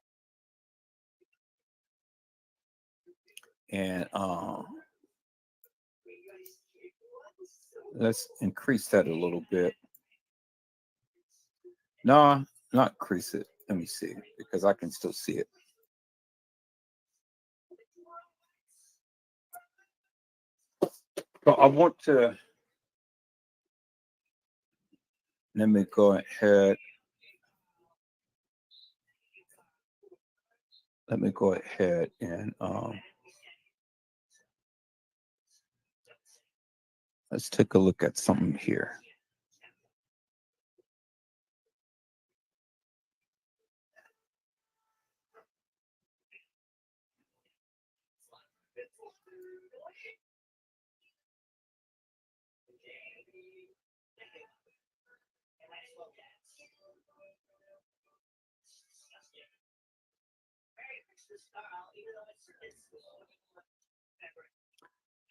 And let's increase that a little bit. No, not increase it. Let me see, because I can still see it. So I want to, let me go ahead let me go ahead and let's take a look at something here.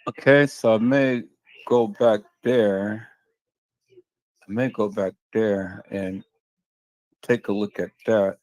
Okay, so I may go back there. I may go back there and take a look at that.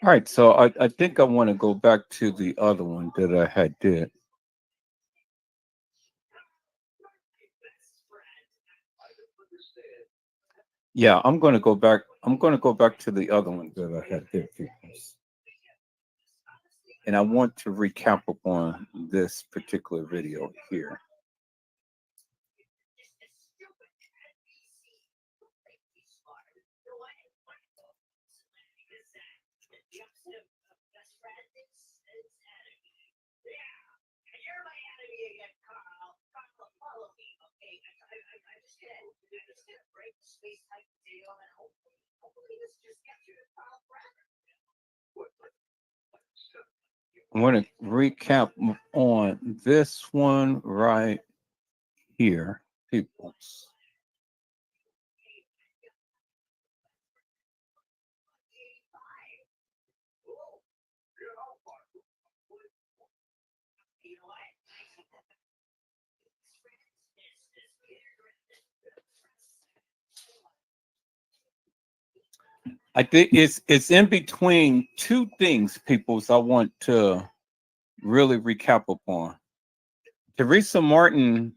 All right, so I think I want to go back to the other one that I had did. Yeah, I'm going to go back. I'm going to go back to the other one that I had did, peoples. And I want to recap upon this particular video here. I want to recap on this one right here, peoples. I think it's in between two things, peoples. I want to really recap upon. Teresa Martin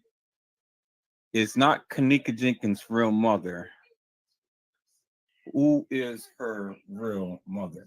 is not Kanika Jenkins' real mother. Who is her real mother?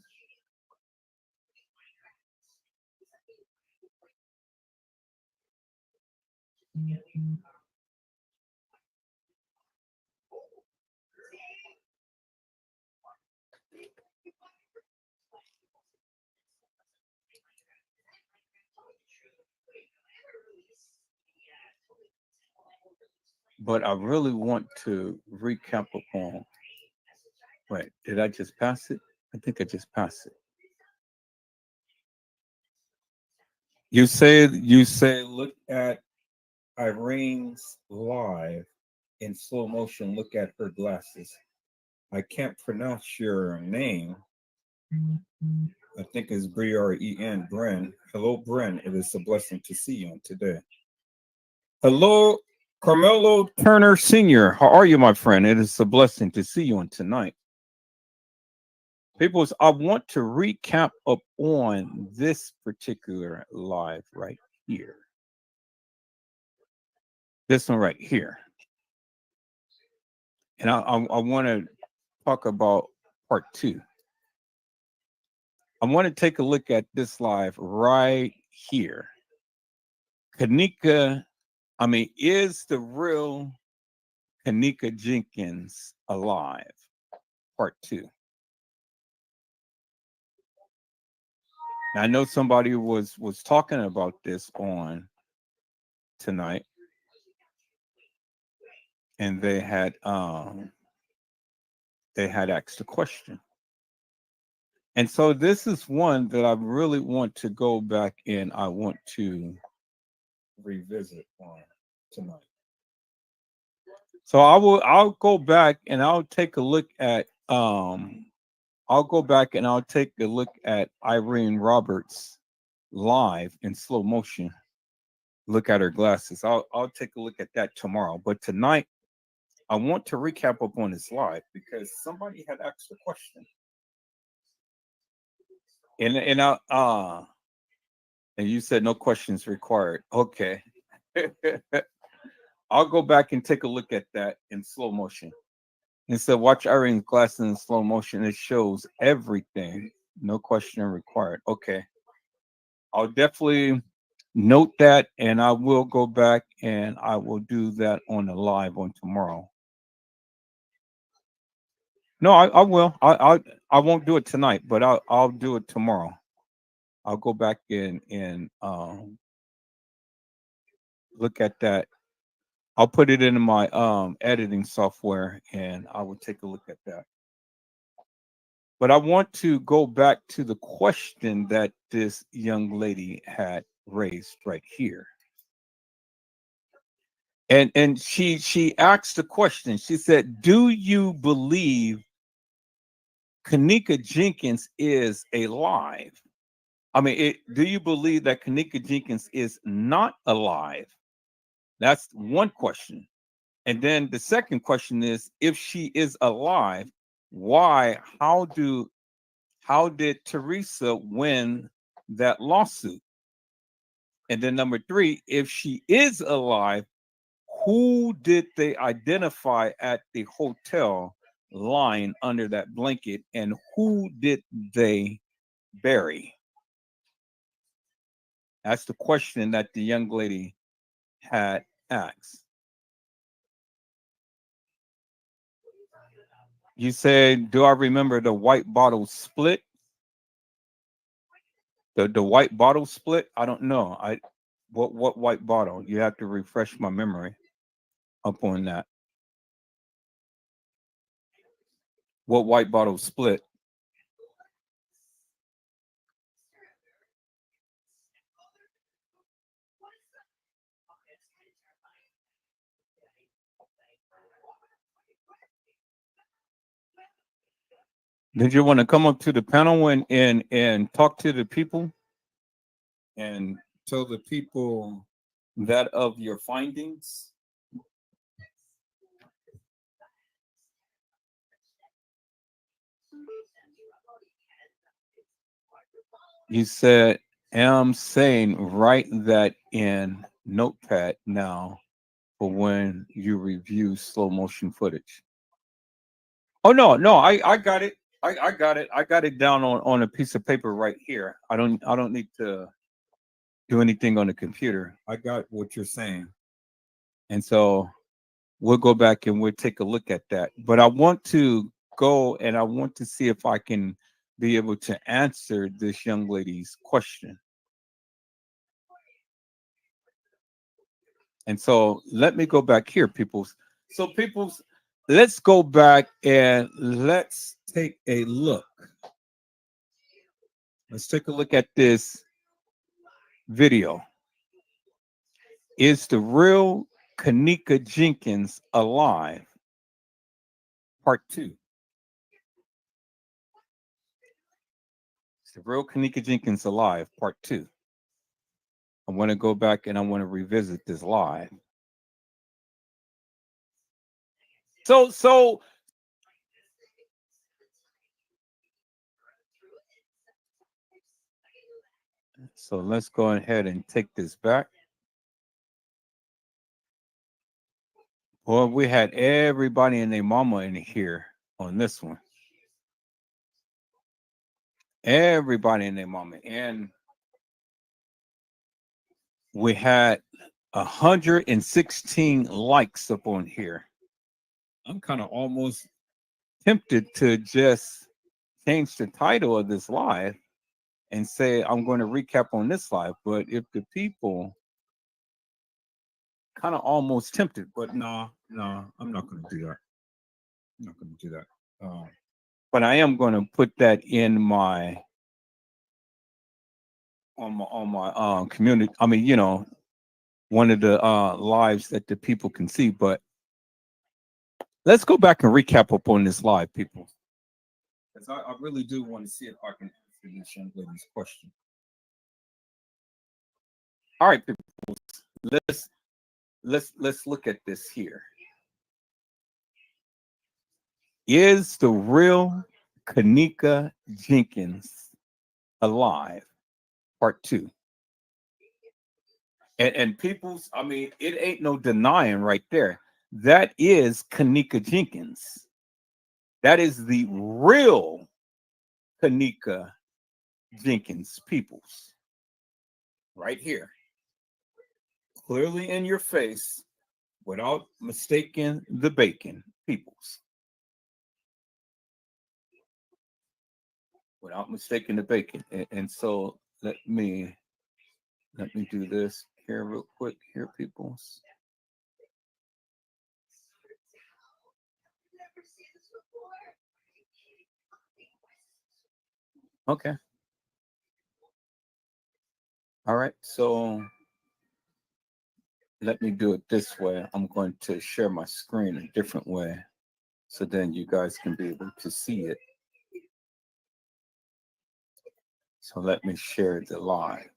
But I really want to recap upon. Wait, did I just pass it? I think I just passed it. You say look at Irene's live in slow motion. Look at her glasses. I can't pronounce your name. I think it's Bren. Bren. Hello, Bren. It is a blessing to see you today. Hello, Carmelo Turner Sr. How are you, my friend? It is a blessing to see you on tonight. People, I want to recap up on this particular live right here. This one right here. And I want to talk about part two. I want to take a look at this live right here. Kanika, is the real Kanika Jenkins alive? Part two. Now, I know somebody was talking about this on tonight, and they had asked a question. And so this is one that I really want to go back and I want to revisit on tonight. So I'll go back and I'll take a look at I'll go back and I'll take a look at Irene Roberts live in slow motion. Look at her glasses. I'll take a look at that tomorrow. But tonight I want to recap up on this live because somebody had asked a question, and you said no questions required. Okay, I'll go back and take a look at that in slow motion. And so watch Irene's glass in slow motion. It shows everything. No question required. Okay. I'll definitely note that and I will go back and I will do that on the live on tomorrow. No, I will. I won't do it tonight, but I'll do it tomorrow. I'll go back and look at that. I'll put it into my editing software and I will take a look at that. But I want to go back to the question that this young lady had raised right here. And she asked the question. She said, "Do you believe Kanika Jenkins is alive?" I mean, do you believe that Kanika Jenkins is not alive? That's one question. And then the second question is, if she is alive, why? How did Teresa win that lawsuit? And then number three, if she is alive, who did they identify at the hotel lying under that blanket and who did they bury? That's the question that the young lady had asked. You said, do I remember the white bottle split? The white bottle split? I don't know. What white bottle? You have to refresh my memory up on that. What white bottle split? Did you want to come up to the panel and talk to the people and tell the people that of your findings? You said, am saying write that in notepad now for when you review slow motion footage. Oh no, I got it. I got it. I got it down on a piece of paper right here. I don't need to do anything on the computer. I got what you're saying. And so we'll go back and we'll take a look at that. But I want to go and I want to see if I can be able to answer this young lady's question. And so let me go back here, peoples. So, peoples, let's go back and let's take a look. Let's take a look at this video. Is the real Kanika Jenkins alive? Part two. Is the real Kanika Jenkins alive? Part two. I want to go back and I want to revisit this live. So let's go ahead and take this back. Well, we had everybody and their mama in here on this one. Everybody and their mama. And we had 116 likes up on here. I'm kind of almost tempted to just change the title of this live and say I'm going to recap on this live. But if the people kind of almost tempted, but no, I'm not going to do that. I'm not going to do that. But I am going to put that in my on my community. I mean, one of the lives that the people can see. But let's go back and recap up on this live, people, because I really do want to see if I can answer this young lady's question. All right, people, let's let's look at this here. Is the real Kanika Jenkins alive? Part two. And people's, I mean, it ain't no denying right there. That is Kanika Jenkins. That is the real Kanika Jenkins, peoples. Right here. Clearly in your face without mistaking the bacon, peoples. Without mistaking the bacon. And so let me do this here real quick here, peoples. Okay. All right. So let me do it this way. I'm going to share my screen a different way so then you guys can be able to see it. So let me share the live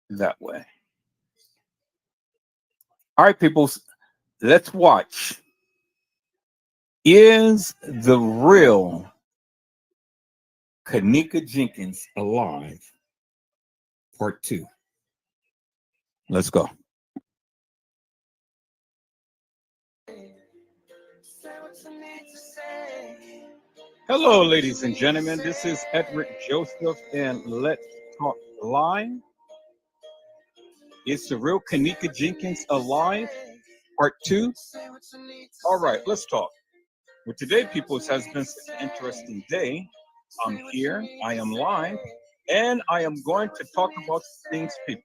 that way. All right, people, let's watch. Is the real Kanika Jenkins alive? Part two. Let's go. Hello, ladies and gentlemen. This is Edward Joseph, and let's talk live. Is the real Kanika Jenkins alive? Part two. All right, let's talk. Well, today, people, has been such an interesting day. I'm here, I am live, and I am going to talk about things, people.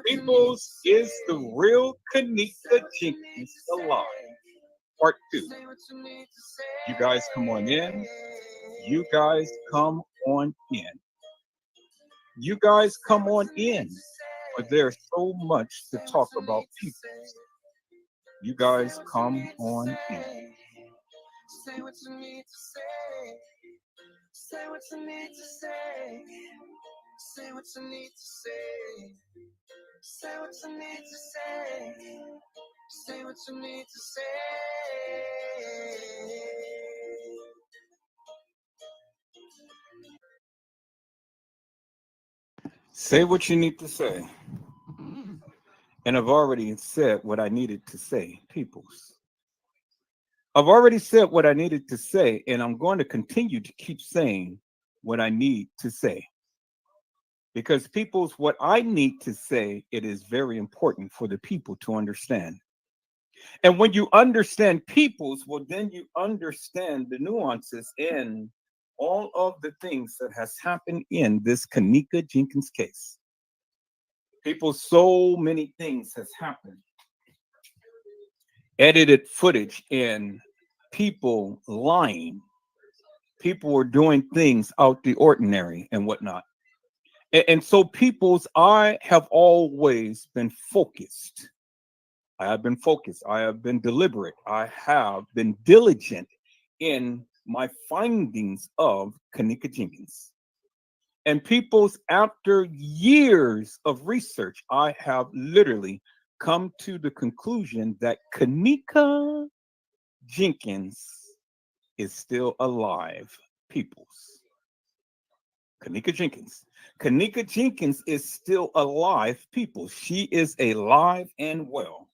Peoples, is the real Kanika Jenkins alive? Part two. You guys come on in. You guys come on in. You guys come on in. But there's so much to talk about, people. You guys come on in. Say what you need to say. Say what you need to say. Say what you need to say. Say what you need to say. Say what you need to say. Say what you need to say. And I've already said what I needed to say, peoples. I've already said what I needed to say, and I'm going to continue to keep saying what I need to say. Because people's what I need to say, it is very important for the people to understand. And when you understand people's, well, then you understand the nuances in all of the things that has happened in this Kanika Jenkins case. People, so many things has happened. Edited footage and people lying. People were doing things out the ordinary and whatnot. And so people's, I have always been focused. I have been focused. I have been deliberate. I have been diligent in my findings of Kanika Jenkins. And people's, after years of research, I have literally come to the conclusion that Kanika Jenkins is still alive, peoples. Kanika Jenkins. Kanika Jenkins is still alive, people. She is alive and well.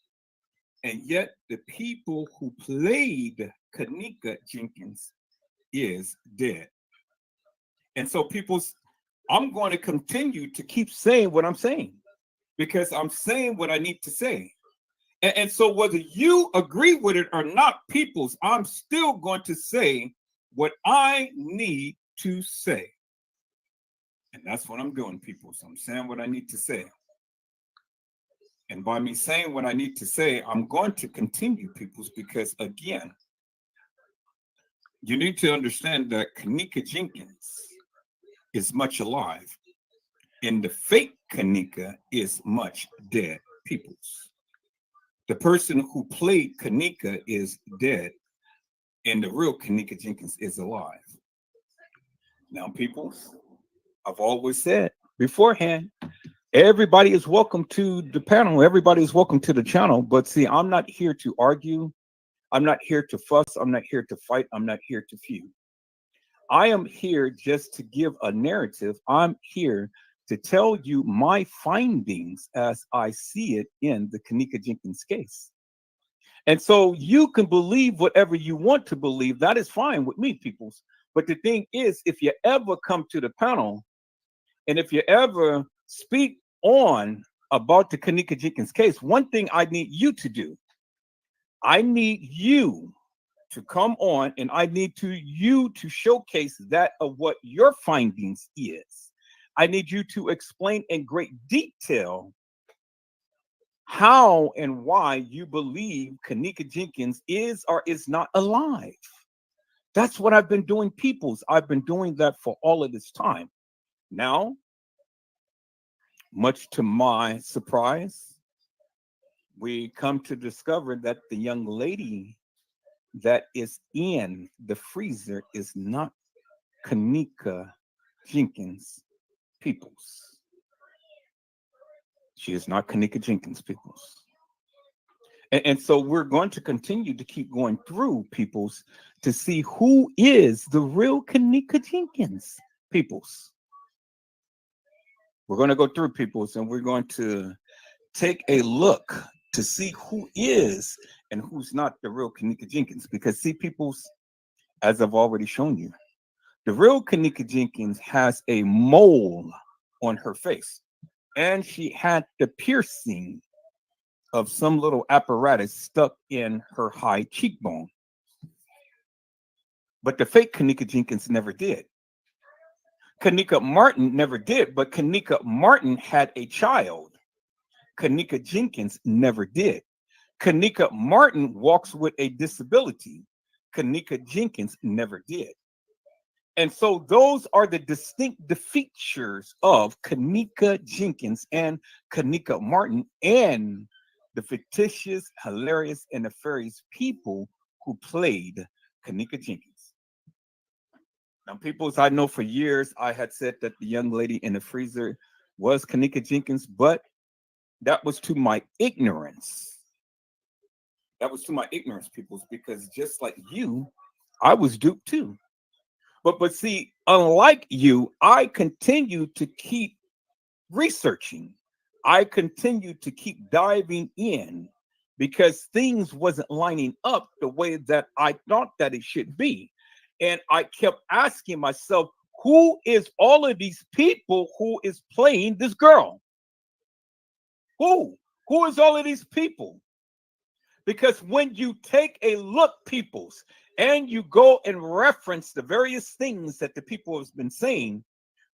And yet the people who played Kanika Jenkins is dead. And so people's, I'm going to continue to keep saying what I'm saying because I'm saying what I need to say. And so whether you agree with it or not, peoples, I'm still going to say what I need to say. And that's what I'm doing, people. So I'm saying what I need to say. And by me saying what I need to say, I'm going to continue, peoples, because again, you need to understand that Kanika Jenkins is much alive, and the fake Kanika is much dead, peoples. The person who played Kanika is dead, and the real Kanika Jenkins is alive. Now, peoples, I've always said beforehand, everybody is welcome to the panel. Everybody is welcome to the channel. But see, I'm not here to argue. I'm not here to fuss. I'm not here to fight. I'm not here to feud. I am here just to give a narrative. I'm here to tell you my findings as I see it in the Kanika Jenkins case. And so you can believe whatever you want to believe. That is fine with me, peoples. But the thing is, if you ever come to the panel and if you ever speak on about the Kanika Jenkins case, one thing I need you to do, I need you to come on and I need to you to showcase that of what your findings is. I need you to explain in great detail how and why you believe Kanika Jenkins is or is not alive. That's what I've been doing, peoples. I've been doing that for all of this time. Now, much to my surprise, we come to discover that the young lady that is in the freezer is not Kanika Jenkins Peoples. She is not Kanika Jenkins Peoples. And so we're going to continue to keep going through Peoples to see who is the real Kanika Jenkins Peoples. We're going to go through Peoples and we're going to take a look to see who is and who's not the real Kanika Jenkins. Because see, Peoples, as I've already shown you, the real Kanika Jenkins has a mole on her face, and she had the piercing of some little apparatus stuck in her high cheekbone. But the fake Kanika Jenkins never did. Kanika Martin never did, but Kanika Martin had a child. Kanika Jenkins never did. Kanika Martin walks with a disability. Kanika Jenkins never did. And so those are the distinct features of Kanika Jenkins and Kanika Martin and the fictitious, hilarious, and nefarious people who played Kanika Jenkins. Now, peoples, I know for years I had said that the young lady in the freezer was Kanika Jenkins, but that was to my ignorance. That was to my ignorance, peoples, because just like you, I was duped too. But see, unlike you, I continue to keep researching. I continue to keep diving in because things wasn't lining up the way that I thought that it should be. And I kept asking myself, who is all of these people who is playing this girl? Who? Who is all of these people? Because when you take a look, peoples, and you go and reference the various things that the people have been saying,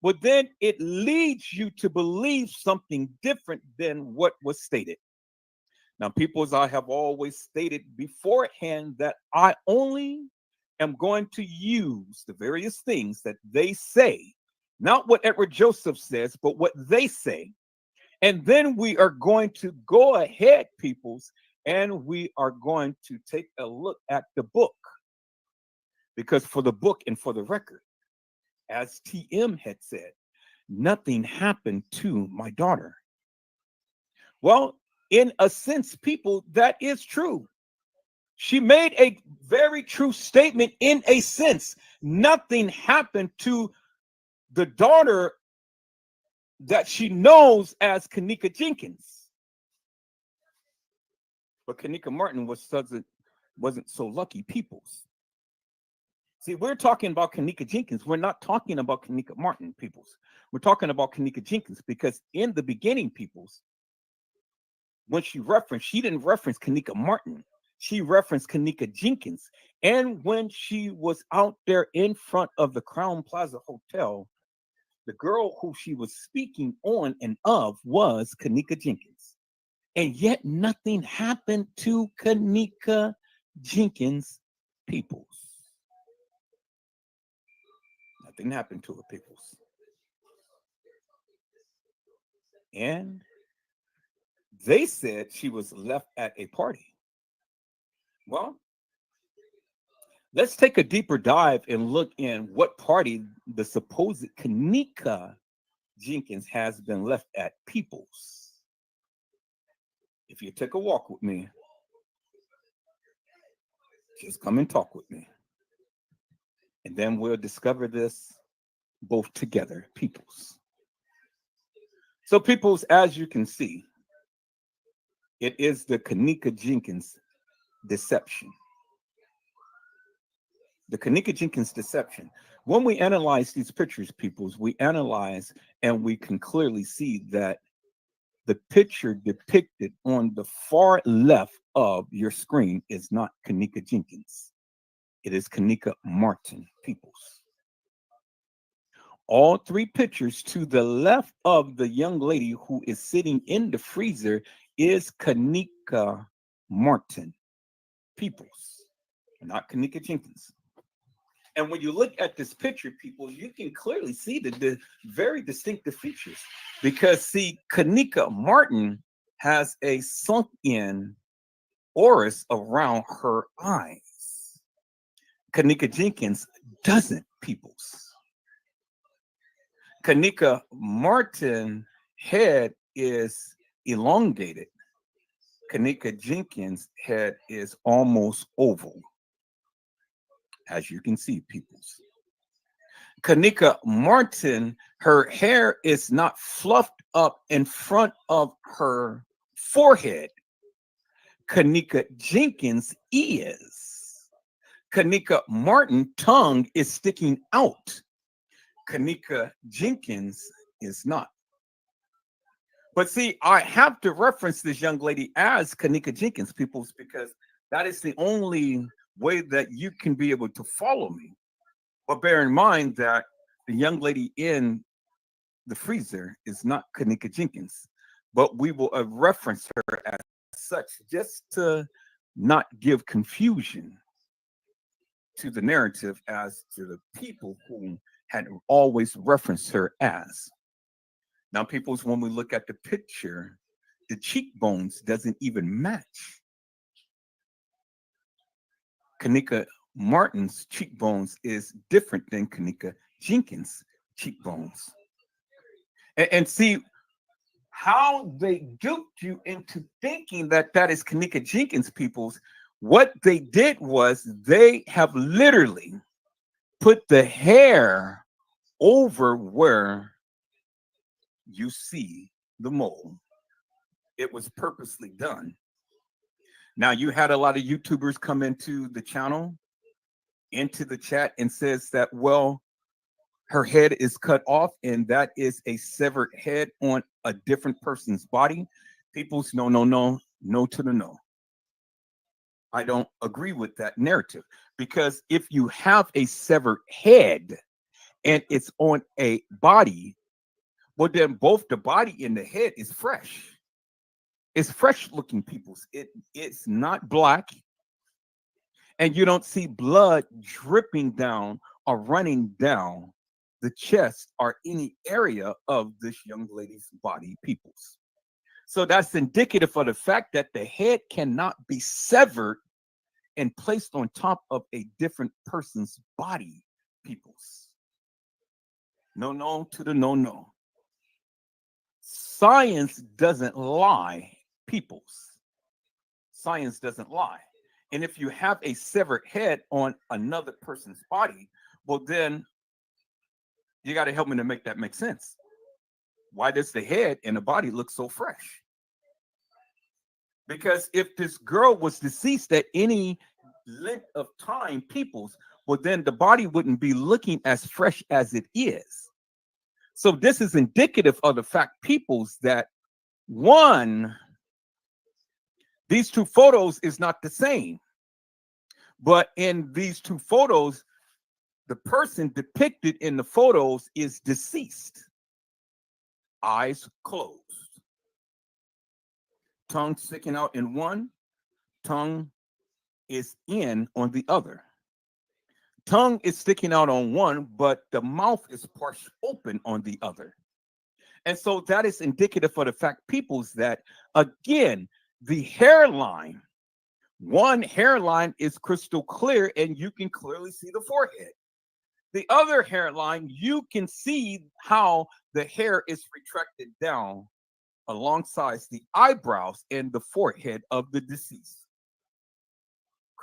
well, then it leads you to believe something different than what was stated. Now, peoples, I have always stated beforehand that I only am going to use the various things that they say, not what Edward Joseph says, but what they say. And then we are going to go ahead, peoples, and we are going to take a look at the book. Because for the book and for the record, as TM had said, nothing happened to my daughter. Well, in a sense, people, that is true. She made a very true statement in a sense. Nothing happened to the daughter that she knows as Kanika Jenkins. But Kanika Martin wasn't so lucky, peoples. See, we're talking about Kanika Jenkins. We're not talking about Kanika Martin, peoples. We're talking about Kanika Jenkins because in the beginning, peoples, when she didn't reference Kanika Martin. She referenced Kanika Jenkins. And when she was out there in front of the Crown Plaza Hotel, the girl who she was speaking on and of was Kanika Jenkins. And yet nothing happened to Kanika Jenkins, peoples. Nothing happened to her, peoples. And they said she was left at a party. Well, let's take a deeper dive and look in what party the supposed Kanika Jenkins has been left at, peoples. If you take a walk with me, Just come and talk with me. And then we'll discover this both together, peoples. So, peoples, as you can see, it is the Kanika Jenkins deception. The Kanika Jenkins deception. When we analyze these pictures, peoples, we analyze and we can clearly see that the picture depicted on the far left of your screen is not Kanika Jenkins. It is Kanika Martin, peoples. All three pictures to the left of the young lady who is sitting in the freezer is Kanika Martin, peoples, not Kanika Jenkins. And when you look at this picture, people, you can clearly see the very distinctive features because, see, Kanika Martin has a sunk in iris around her eyes. Kanika Jenkins doesn't, peoples. Kanika Martin head is elongated. Kanika Jenkins head is almost oval, as you can see, peoples. Kanika Martin, her hair is not fluffed up in front of her forehead. Kanika Jenkins is. Kanika Martin tongue is sticking out. Kanika Jenkins is not. But see, I have to reference this young lady as Kanika Jenkins, peoples, because that is the only way that you can be able to follow me. But bear in mind that the young lady in the freezer is not Kanika Jenkins, but we will reference her as such just to not give confusion to the narrative as to the people who had always referenced her as. Now, peoples, when we look at the picture, the cheekbones doesn't even match. Kanika Martin's cheekbones is different than Kanika Jenkins' cheekbones. And see how they duped you into thinking that that is Kanika Jenkins, peoples. What they did was they have literally put the hair over where you see the mole. It was purposely done. Now, you had a lot of YouTubers come into the channel, into the chat, and says that, well, her head is cut off and that is a severed head on a different person's body. People's no, no, no, no to the no. I don't agree with that narrative because if you have a severed head and it's on a body, well, then both the body and the head is fresh. It's fresh looking, people's. It's not black, and you don't see blood dripping down or running down the chest or any area of this young lady's body, peoples. So that's indicative of the fact that the head cannot be severed and placed on top of a different person's body, peoples. No, no to the no, no. Science doesn't lie, peoples. Science doesn't lie. And if you have a severed head on another person's body, well, then you got to help me to make that make sense. Why does the head and the body look so fresh? Because if this girl was deceased at any length of time, peoples, well, then the body wouldn't be looking as fresh as it is. So this is indicative of the fact, peoples, that one, these two photos is not the same. But in these two photos, the person depicted in the photos is deceased. Eyes closed. Tongue sticking out in one, tongue is in on the other. Tongue is sticking out on one, but the mouth is partially open on the other. And so that is indicative of the fact, peoples, that again, the hairline, one hairline is crystal clear and you can clearly see the forehead. The other hairline, you can see how the hair is retracted down alongside the eyebrows and the forehead of the deceased.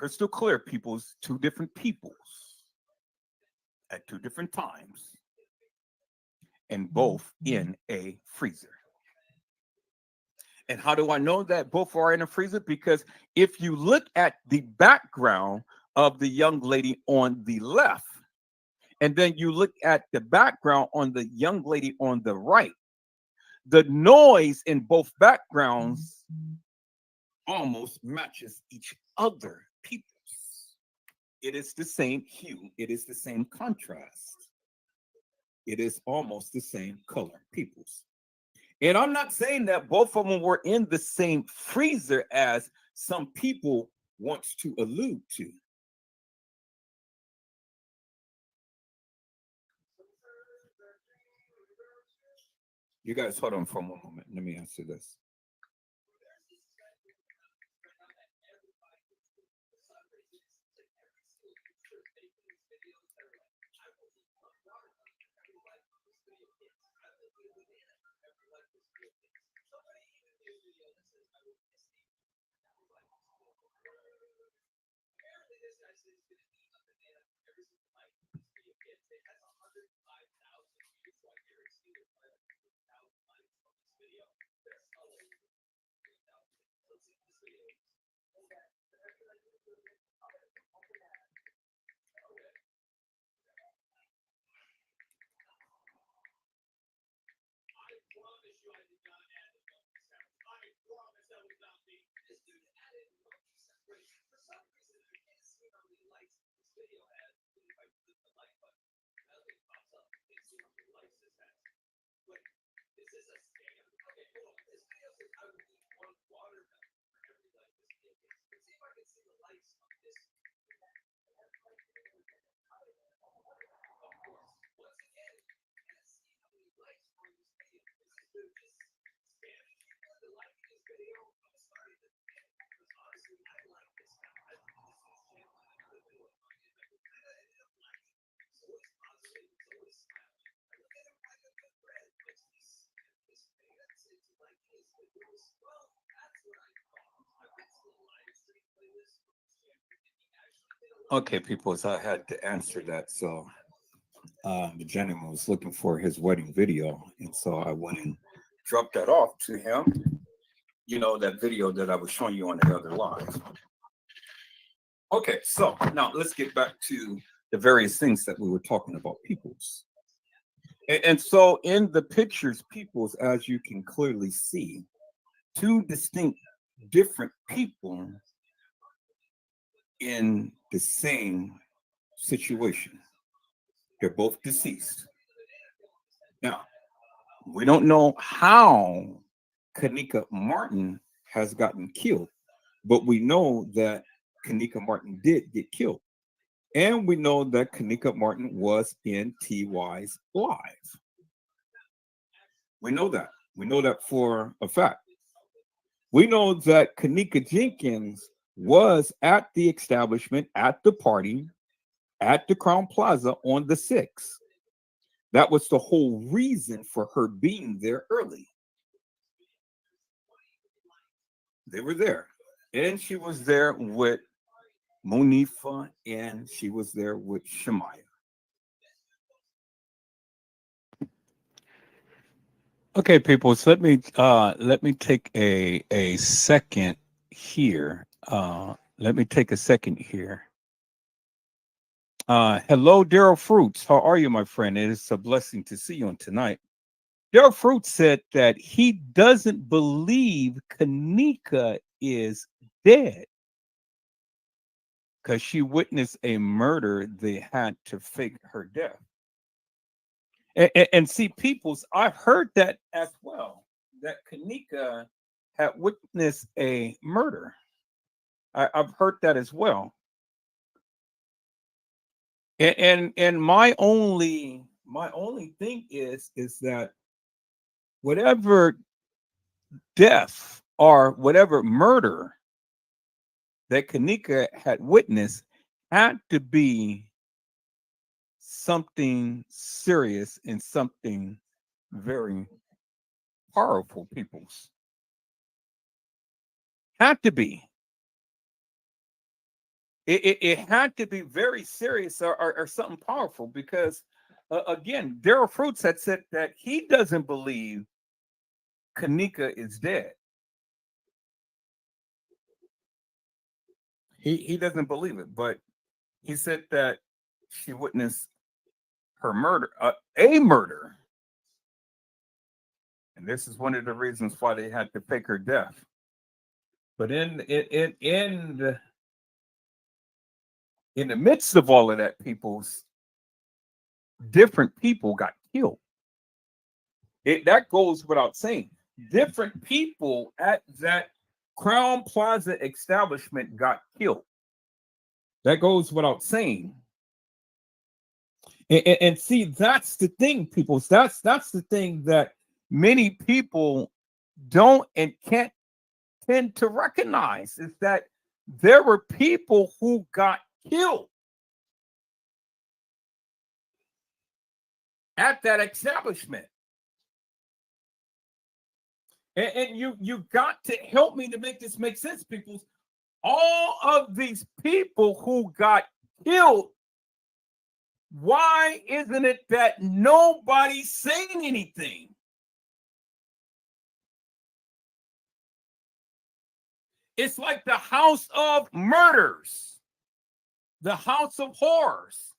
crystal clear, people's two different peoples at two different times, and both in a freezer. And how do I know that both are in a freezer? Because if you look at the background of the young lady on the left, and then you look at the background on the young lady on the right, the noise in both backgrounds almost matches each other peoples. It is the same hue, it is the same contrast, it is almost the same color peoples. And I'm not saying that both of them were in the same freezer as some people wants to allude to. You guys hold on for one moment. Let me answer this. Okay, people, so I had to answer that. So the gentleman was looking for his wedding video, and so I went and dropped that off to him. You know, that video that I was showing you on the other line. Okay, so now let's get back to the various things that we were talking about, peoples. And so in the pictures, peoples, as you can clearly see, two distinct, different people in the same situation. They're both deceased. Now, we don't know how Kanika Martin has gotten killed, but we know that Kanika Martin did get killed. And we know that Kanika Martin was in TY's live. We know that. We know that for a fact. We know that Kanika Jenkins was at the establishment, at the party, at the Crown Plaza on the 6th. That was the whole reason for her being there early. They were there. And she was there with Monifa and she was there with Shemaya. Okay, people. So let me take a second here. Let me take a second here. Hello, Daryl Fruits. How are you, my friend? It is a blessing to see you on tonight. Daryl Fruits said that he doesn't believe Kanika is dead because she witnessed a murder. They had to fake her death. And see, peoples, I've heard that as well. That Kanika had witnessed a murder. I've heard that as well. And my only thing is that whatever death or whatever murder that Kanika had witnessed had to be something serious and something very powerful, peoples. Had to be. it had to be very serious, or something powerful, because again, Daryl Fruits had said that he doesn't believe Kanika is dead. He doesn't believe it, but he said that she witnessed her murder, a murder, and this is one of the reasons why they had to fake her death. But in the midst of all of that, people's different people got killed. That goes without saying. Different people at that Crown Plaza establishment got killed. That goes without saying. And see, that's the thing, people. That's the thing that many people don't and can't tend to recognize, is that there were people who got killed at that establishment. And you got to help me to make this make sense, people. All of these people who got killed, why isn't it that nobody's saying anything? It's like the house of murders, the house of horrors.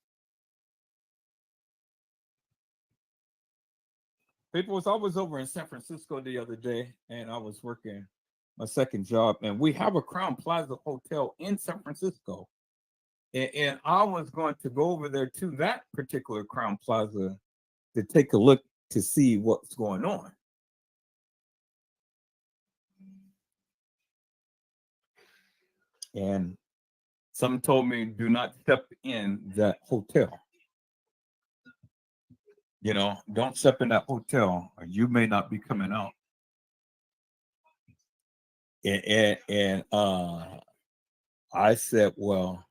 People, I was over in San Francisco the other day, and I was working my second job, and we have a Crown Plaza hotel in San Francisco. And I was going to go over there to that particular Crown Plaza to take a look to see what's going on. And some told me, do not step in that hotel. You know, don't step in that hotel, or you may not be coming out. And I said, well,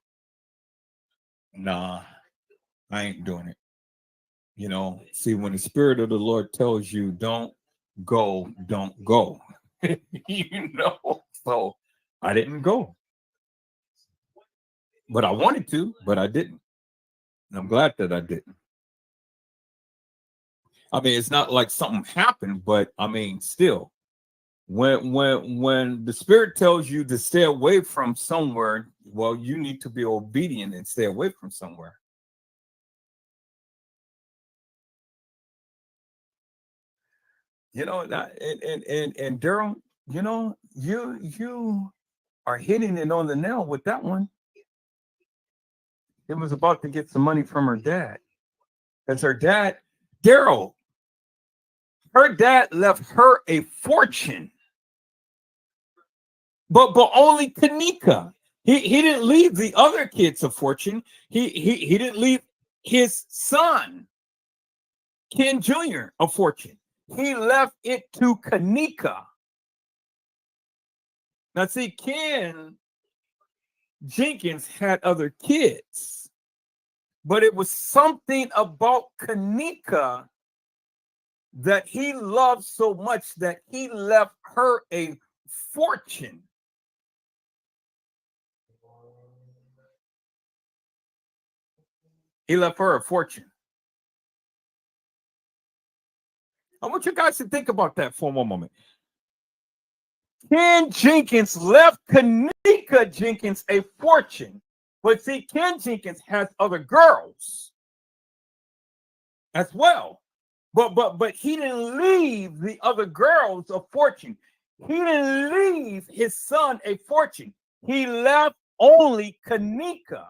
nah, I ain't doing it. You know, see, when the Spirit of the Lord tells you don't go, don't go. You know, so I didn't go. But I wanted to, but I didn't. And I'm glad that I didn't. I mean, it's not like something happened, but I mean, still, when the Spirit tells you to stay away from somewhere, well, you need to be obedient and stay away from somewhere. You know, and Daryl, you know, you are hitting it on the nail with that one. It was about to get some money from her dad. Because her dad, Daryl, her dad left her a fortune. But only Kanika. He didn't leave the other kids a fortune. He didn't leave his son, Ken Jr., a fortune. He left it to Kanika. Now, see, Ken Jenkins had other kids, but it was something about Kanika that he loved so much that he left her a fortune. He left her a fortune. I want you guys to think about that for one moment. Ken Jenkins left Kanika Jenkins a fortune. But see, Ken Jenkins has other girls as well. But he didn't leave the other girls a fortune. He didn't leave his son a fortune. He left only Kanika.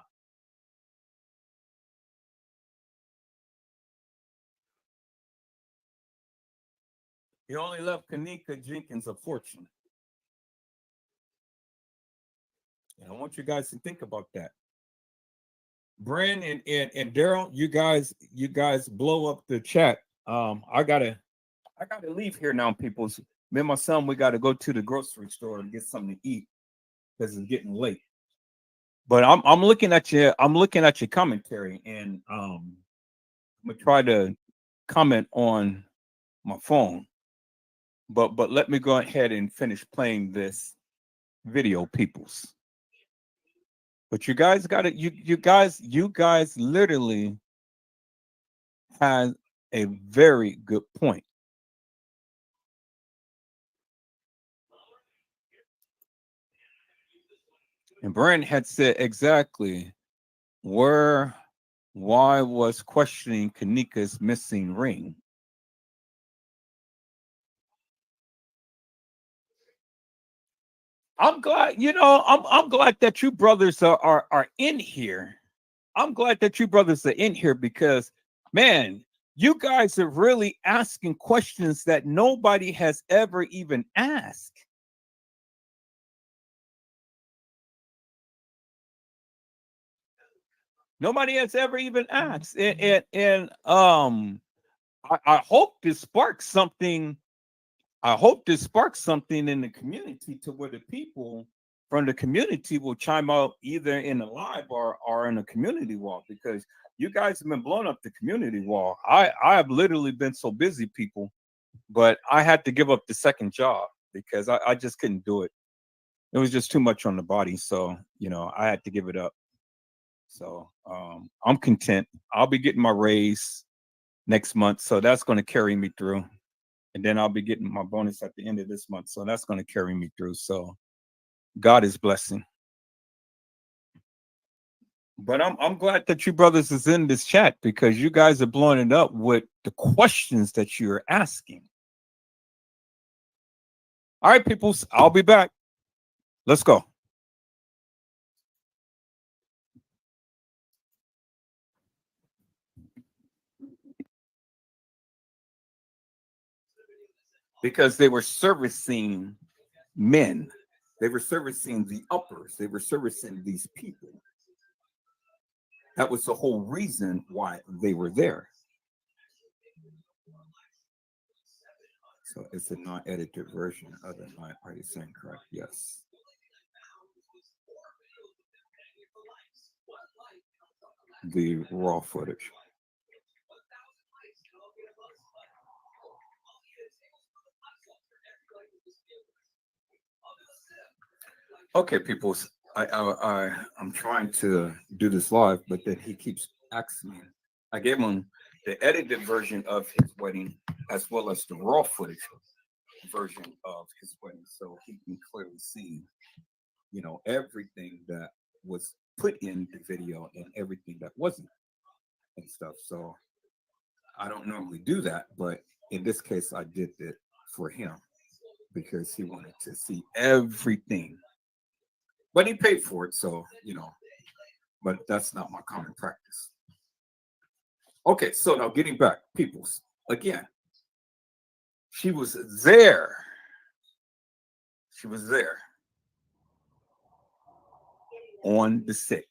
He only left Kanika Jenkins a fortune. And I want you guys to think about that. Bren and Daryl, you guys blow up the chat. I gotta leave here now, people. Me and my son, we gotta go to the grocery store and get something to eat because it's getting late. But I'm looking at your commentary, and I'm gonna try to comment on my phone. But let me go ahead and finish playing this video, peoples. But you guys got it. You guys literally had a very good point. And Brent had said exactly where, why was questioning Kanika's missing ring. I'm glad, I'm glad that you brothers are in here. I'm glad that you brothers are in here because, man, you guys are really asking questions that nobody has ever even asked. Nobody has ever even asked. I hope this sparks something. I hope this sparks something in the community to where the people from the community will chime out either in the live or in the community wall because you guys have been blowing up the community wall. I have literally been so busy, people, but I had to give up the second job because I just couldn't do it. It was just too much on the body. So, I had to give it up. So I'm content. I'll be getting my raise next month. So that's going to carry me through. And then I'll be getting my bonus at the end of this month. So that's going to carry me through. So God is blessing. But I'm glad that you brothers is in this chat because you guys are blowing it up with the questions that you're asking. All right, people, I'll be back. Let's go. Because they were servicing men. They were servicing the uppers. They were servicing these people. That was the whole reason why they were there. So it's a non-edited version of the line. Are you saying correct? Yes. The raw footage. Okay, people. I'm trying to do this live, but then he keeps asking me. I gave him the edited version of his wedding as well as the raw footage version of his wedding, so he can clearly see, everything that was put in the video and everything that wasn't and stuff. So I don't normally do that, but in this case, I did it for him because he wanted to see everything. But he paid for it, so but that's not my common practice. Okay, so now getting back, peoples. Again, she was there. She was there on the 6th.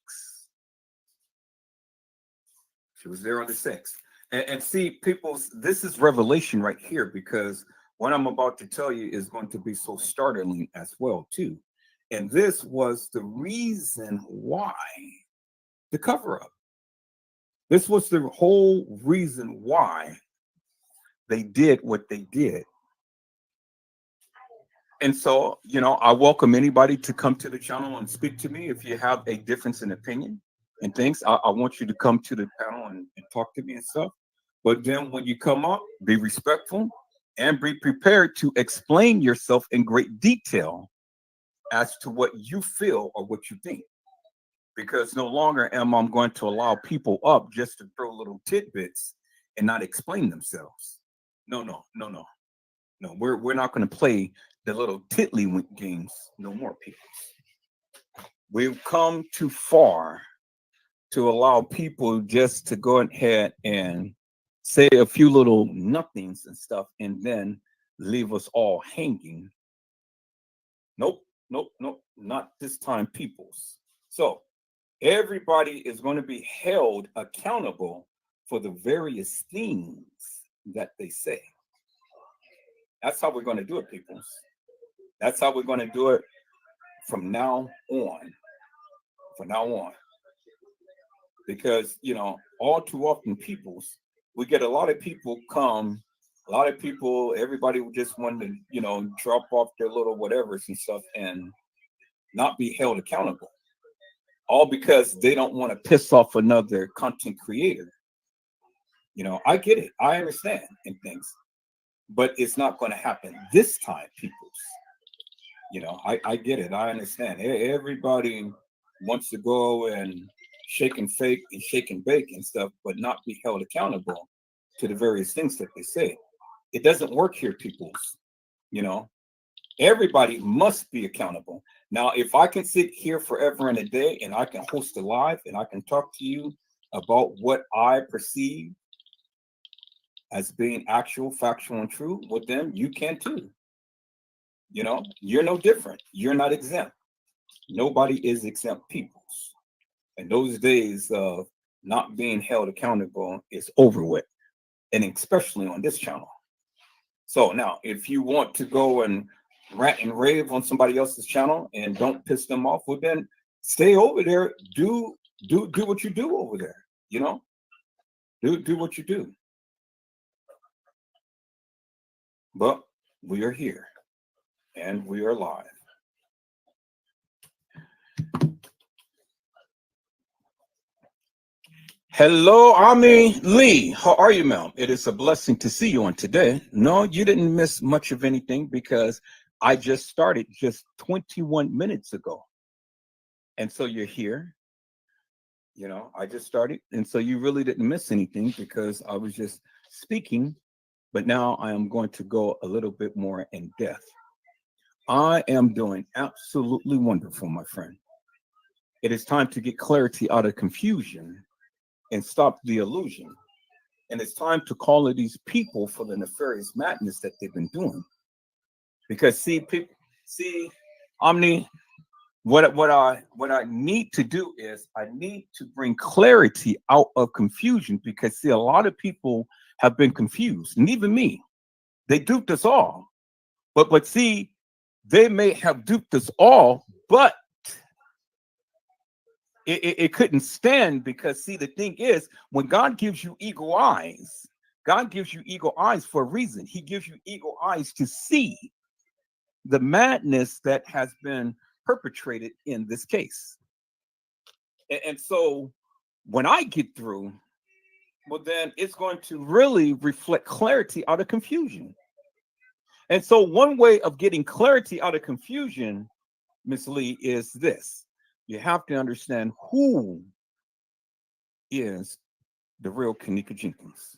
She was there on the 6th. And see, peoples, this is revelation right here because what I'm about to tell you is going to be so startling as well, too. And this was the reason why the cover up. This was the whole reason why they did what they did. And so, I welcome anybody to come to the channel and speak to me if you have a difference in opinion and things. I want you to come to the panel and talk to me and stuff. But then when you come up, be respectful and be prepared to explain yourself in great detail as to what you feel or what you think. Because no longer am I going to allow people up just to throw little tidbits and not explain themselves. No, no, no, no. No, we're not going to play the little tiddlywink games no more, people. We've come too far to allow people just to go ahead and say a few little nothings and stuff and then leave us all hanging. Nope, nope, nope, not this time, peoples. So everybody is going to be held accountable for the various things that they say. That's how we're going to do it, peoples. That's how we're going to do it from now on. From now on. Because, all too often, peoples, we get a lot of people come, a lot of people, everybody just want to, drop off their little whatevers and stuff and not be held accountable. all because they don't want to piss off another content creator. I get it. I understand and things, but it's not going to happen this time, peoples. I get it. I understand. Everybody wants to go and shake and fake and shake and bake and stuff, but not be held accountable to the various things that they say. It doesn't work here, peoples. You know, everybody must be accountable. Now, if I can sit here forever and a day and I can host a live and I can talk to you about what I perceive as being actual, factual, and true, well, then you can too. You're no different. You're not exempt. Nobody is exempt, peoples. And those days of not being held accountable is over with, and especially on this channel. So now, if you want to go and rant and rave on somebody else's channel and don't piss them off, well then stay over there. Do what you do over there. Do what you do. But we are here and we are live. Hello, Ami Lee. How are you, ma'am? It is a blessing to see you on today. No, you didn't miss much of anything because I just started just 21 minutes ago. And so you're here. I just started. And so you really didn't miss anything because I was just speaking. But now I am going to go a little bit more in depth. I am doing absolutely wonderful, my friend. It is time to get clarity out of confusion and stop the illusion. And it's time to call it these people for the nefarious madness that they've been doing. Because Omni, what I need to do is I need to bring clarity out of confusion because see, a lot of people have been confused, and even me. They duped us all. But see, they may have duped us all, but it couldn't stand because see, the thing is, when God gives you eagle eyes, God gives you eagle eyes for a reason. He gives you eagle eyes to see the madness that has been perpetrated in this case. And so when I get through, well, then it's going to really reflect clarity out of confusion. And so one way of getting clarity out of confusion, Miss Lee, is this. You have to understand who is the real Kanika Jenkins.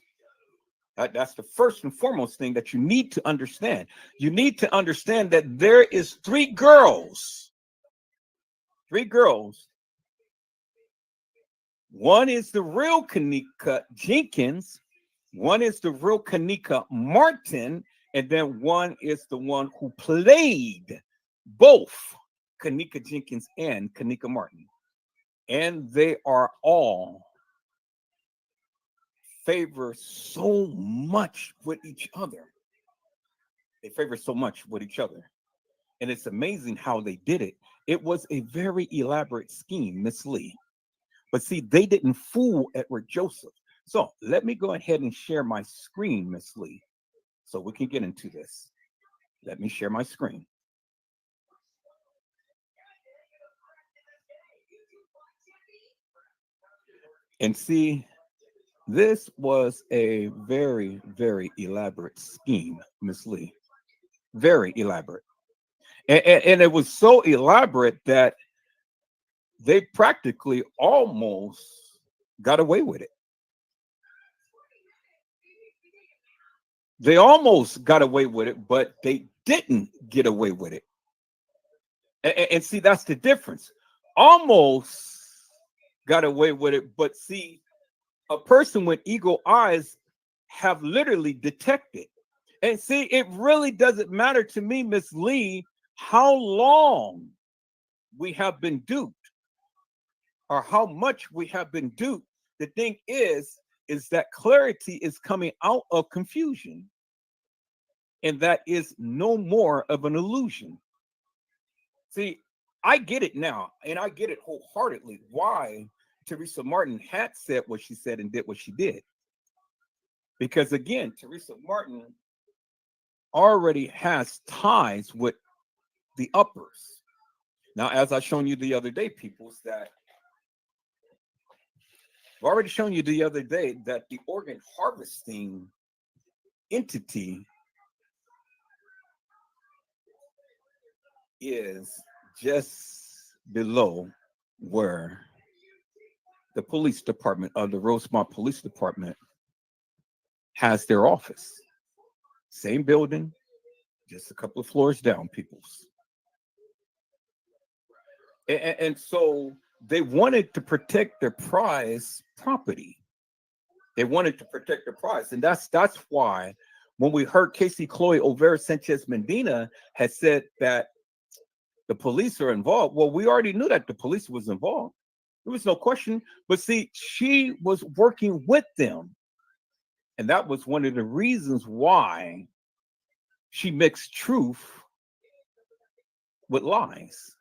That's the first and foremost thing that you need to understand. You need to understand that there is three girls. One is the real Kanika Jenkins. One is the real Kanika Martin. And then one is the one who played both Kanika Jenkins and Kanika Martin. And they are all favor so much with each other. They favor so much with each other. And it's amazing how they did it. It was a very elaborate scheme, Miss Lee. But see, they didn't fool Edward Joseph. So let me go ahead and share my screen, Miss Lee, so we can get into this. Let me share my screen. And see, this was a very, very elaborate scheme, Miss Lee. Very elaborate. And it was so elaborate that they practically almost got away with it. They almost got away with it, but they didn't get away with it. And see, that's the difference. Almost got away with it, but see, a person with eagle eyes have literally detected. And see, it really doesn't matter to me, Miss Lee, how long we have been duped or how much we have been duped. The thing is that clarity is coming out of confusion. And that is no more of an illusion. See, I get it now, and I get it wholeheartedly why Teresa Martin had said what she said and did what she did. Because again, Teresa Martin already has ties with the uppers. Now, as I shown you the other day, peoples, that I've already shown you the other day that the organ harvesting entity is just below where the police department of the Rosemont Police Department has their office. Same building, just a couple of floors down, peoples. And so they wanted to protect their prize property. They wanted to protect their prize. And that's why when we heard Casey Chloe Olvera Sanchez Medina had said that the police are involved, well, we already knew that the police was involved. There was no question. But see, she was working with them. And that was one of the reasons why she mixed truth with lies.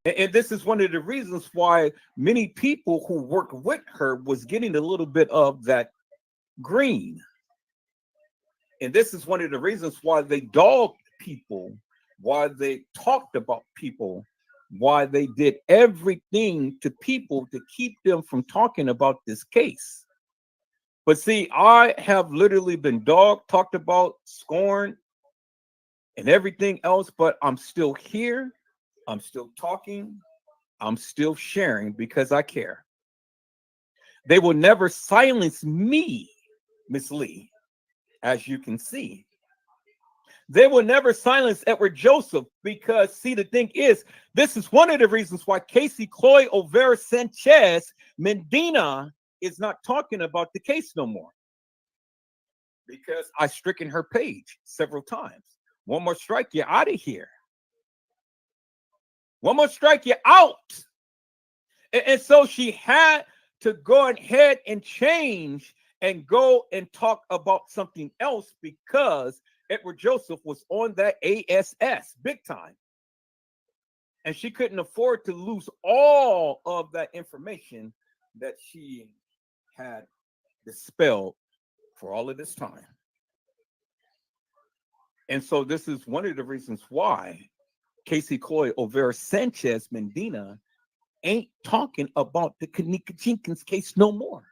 And this is one of the reasons why many people who worked with her was getting a little bit of that green. And this is one of the reasons why they dogged people, why they talked about people, why they did everything to people to keep them from talking about this case. But see, I have literally been dogged, talked about, scorned, and everything else, but I'm still here. I'm still talking. I'm still sharing because I care. They will never silence me, Miss Lee, as you can see. They will never silence Edward Joseph because, see, the thing is, this is one of the reasons why Casey Chloe Olvera Sanchez Medina is not talking about the case no more. Because I stricken her page several times. One more strike, you're out of here. One more strike, you're out. And so she had to go ahead and change and go and talk about something else because Edward Joseph was on that ASS big time. And she couldn't afford to lose all of that information that she had dispelled for all of this time. And so this is one of the reasons why Casey Chloe Olvera Sanchez Medina ain't talking about the Kanika Jenkins case no more.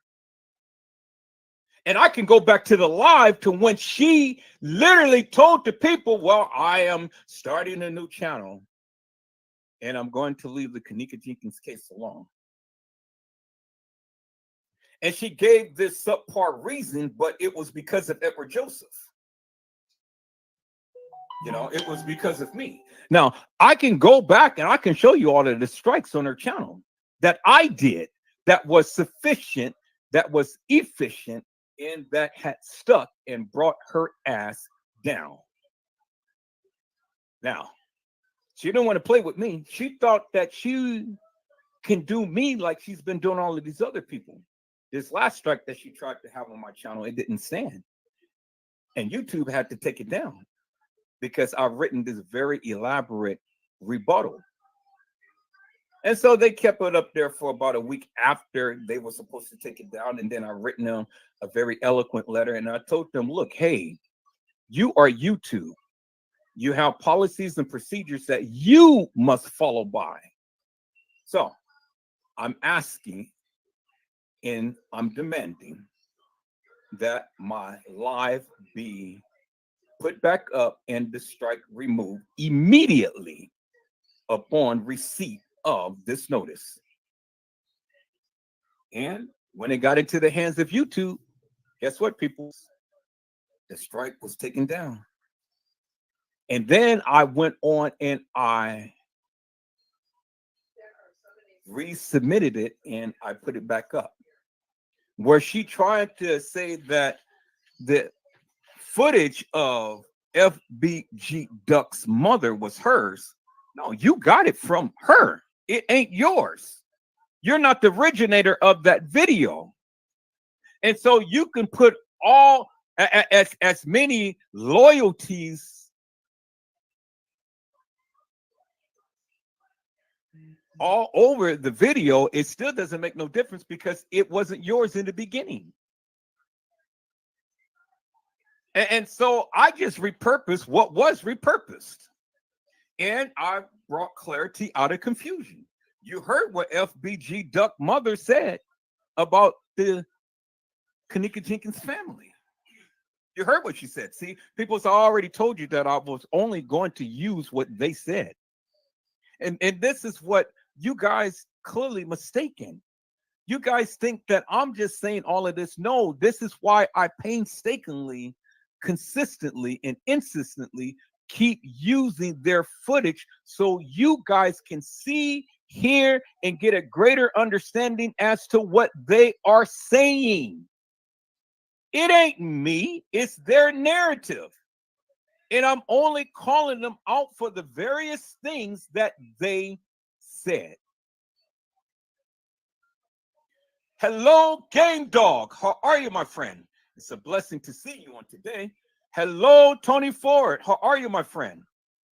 And I can go back to the live to when she literally told the people, well, I am starting a new channel and I'm going to leave the Kanika Jenkins case alone. And she gave this subpar reason, but it was because of Edward Joseph. You know, it was because of me. Now, I can go back and I can show you all of the strikes on her channel that I did that was sufficient, that was efficient, and that had stuck and brought her ass down. Now, she didn't want to play with me. She thought that she can do me like she's been doing all of these other people. This last strike that she tried to have on my channel, it didn't stand. And YouTube had to take it down because I've written this very elaborate rebuttal. And so they kept it up there for about a week after they were supposed to take it down. And then I written them a very eloquent letter. And I told them, look, hey, you are YouTube. You have policies and procedures that you must follow by. So I'm asking and I'm demanding that my live be put back up and the strike removed immediately upon receipt of this notice. And when it got into the hands of YouTube, guess what, people? The strike was taken down. And then I went on and I resubmitted it and I put it back up. Where she tried to say that the footage of FBG Duck's mother was hers. No, you got it from her. It ain't yours. You're not the originator of that video. And so you can put all as many loyalties all over the video. It still doesn't make no difference because it wasn't yours in the beginning. And so I just repurposed what was repurposed. And I brought clarity out of confusion. You heard what FBG Duck Mother said about the Kanika Jenkins family. You heard what she said. See, people's already told you that I was only going to use what they said. And this is what you guys clearly mistaken. You guys think that I'm just saying all of this. No, this is why I painstakingly, consistently, and insistently keep using their footage so you guys can see, hear, and get a greater understanding as to what they are saying. It ain't me, it's their narrative. And I'm only calling them out for the various things that they said. Hello, Game Dog. How are you, my friend? It's a blessing to see you on today. Hello, Tony Ford. How are you, my friend?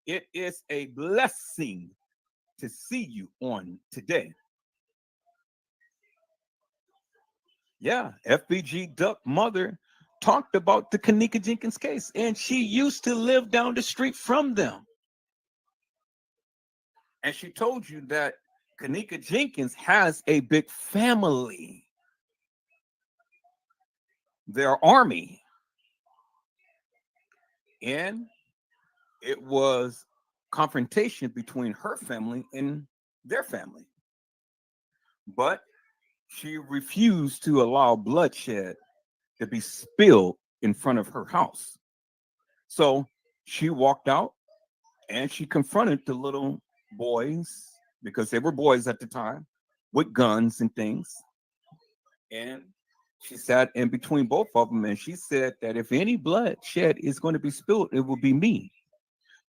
It is a blessing to see you on today. Yeah, FBG Duck Mother talked about the Kanika Jenkins case, and she used to live down the street from them. And she told you that Kanika Jenkins has a big family, their army. And it was confrontation between her family and their family. But she refused to allow bloodshed to be spilled in front of her house. So she walked out and she confronted the little boys, because they were boys at the time, with guns and things. And she sat in between both of them and she said that if any bloodshed is going to be spilled, it will be me.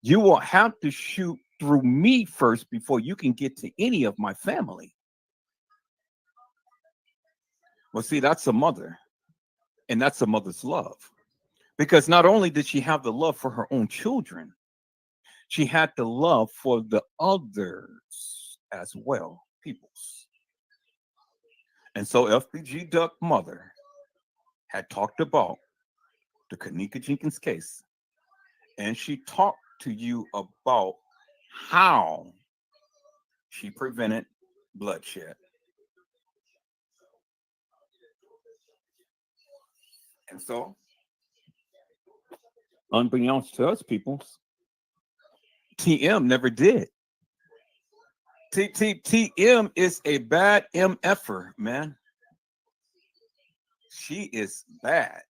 You will have to shoot through me first before you can get to any of my family. Well, see, that's a mother, and that's a mother's love. Because not only did she have the love for her own children, she had the love for the others as well, peoples. And so FPG Duck Mother had talked about the Kanika Jenkins case, and she talked to you about how she prevented bloodshed. And so, unbeknownst to us, peoples, TM never did. TM is a bad MFer, man. She is bad.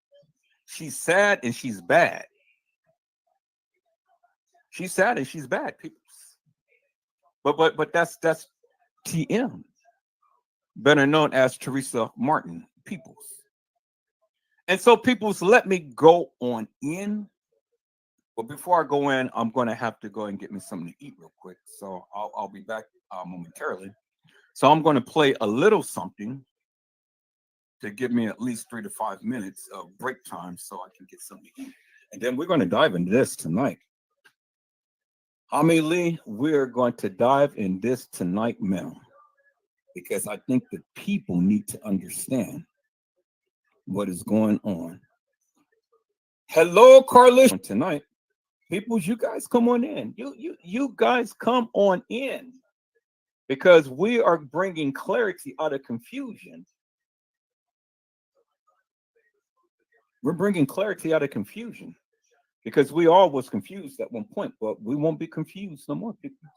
She's sad and she's bad. She's sad and she's bad, people. But that's TM, better known as Teresa Martin, peoples. And so, peoples, let me go on in. But before I go in, I'm going to have to go and get me something to eat real quick. So I'll be back momentarily. So I'm going to play a little something to give me at least 3 to 5 minutes of break time so I can get something to eat. And then we're going to dive into this tonight. Hami Lee, we're going to dive in this tonight, ma'am, because I think that people need to understand what is going on. Hello, Carlish. Tonight, people, you guys come on in. You guys come on in, because we are bringing clarity out of confusion. We're bringing clarity out of confusion, because we all was confused at one point, but we won't be confused no more, people.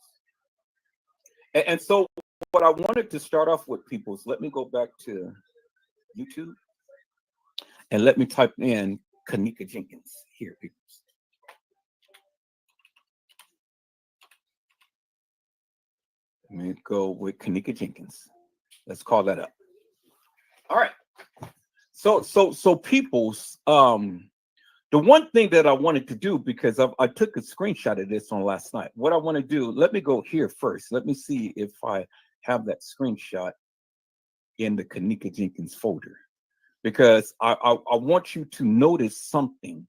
And so what I wanted to start off with, people, is let me go back to YouTube and let me type in Kanika Jenkins here, people. Let me go with Kanika Jenkins. Let's call that up. All right. So people's the one thing that I wanted to do, because I took a screenshot of this on last night. What I want to do, let me go here first. Let me see if I have that screenshot in the Kanika Jenkins folder, because I want you to notice something.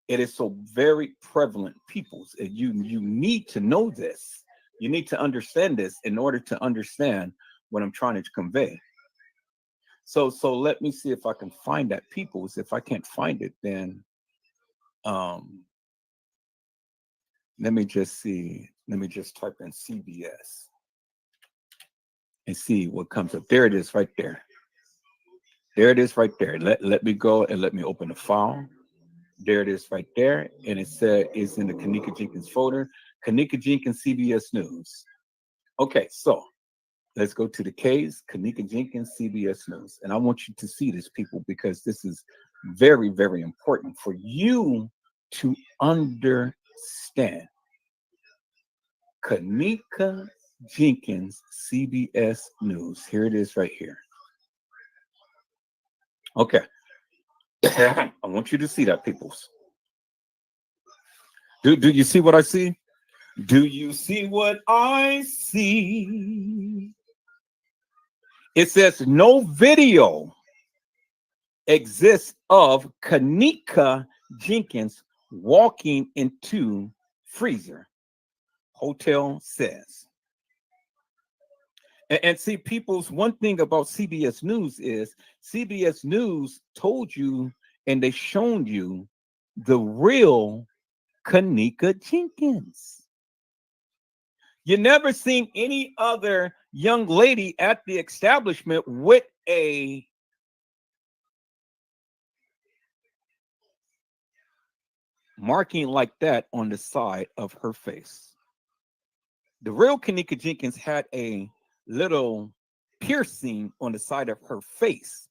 It is so very prevalent, peoples. You need to know this. You need to understand this in order to understand what I'm trying to convey. So let me see if I can find that, peoples. If I can't find it, then let me just see. Let me just type in CBS. and see what comes up. There it is right there. There it is right there. Let me go and let me open the file. There it is right there. And it said it's in the Kanika Jenkins folder. Kanika Jenkins, CBS News. Okay, so let's go to the K's, Kanika Jenkins, CBS News. And I want you to see this, people, because this is very, very important for you to understand. Kanika Jenkins, CBS News. Here it is right here. Okay. I want you to see that, peoples. Do you see what I see? Do you see what I see? It says no video exists of Kanika Jenkins walking into freezer. Hotel says. And see, people's one thing about CBS News is CBS News told you and they shown you the real Kanika Jenkins. You never seen any other young lady at the establishment with a marking like that on the side of her face. The real Kanika Jenkins had a little piercing on the side of her face.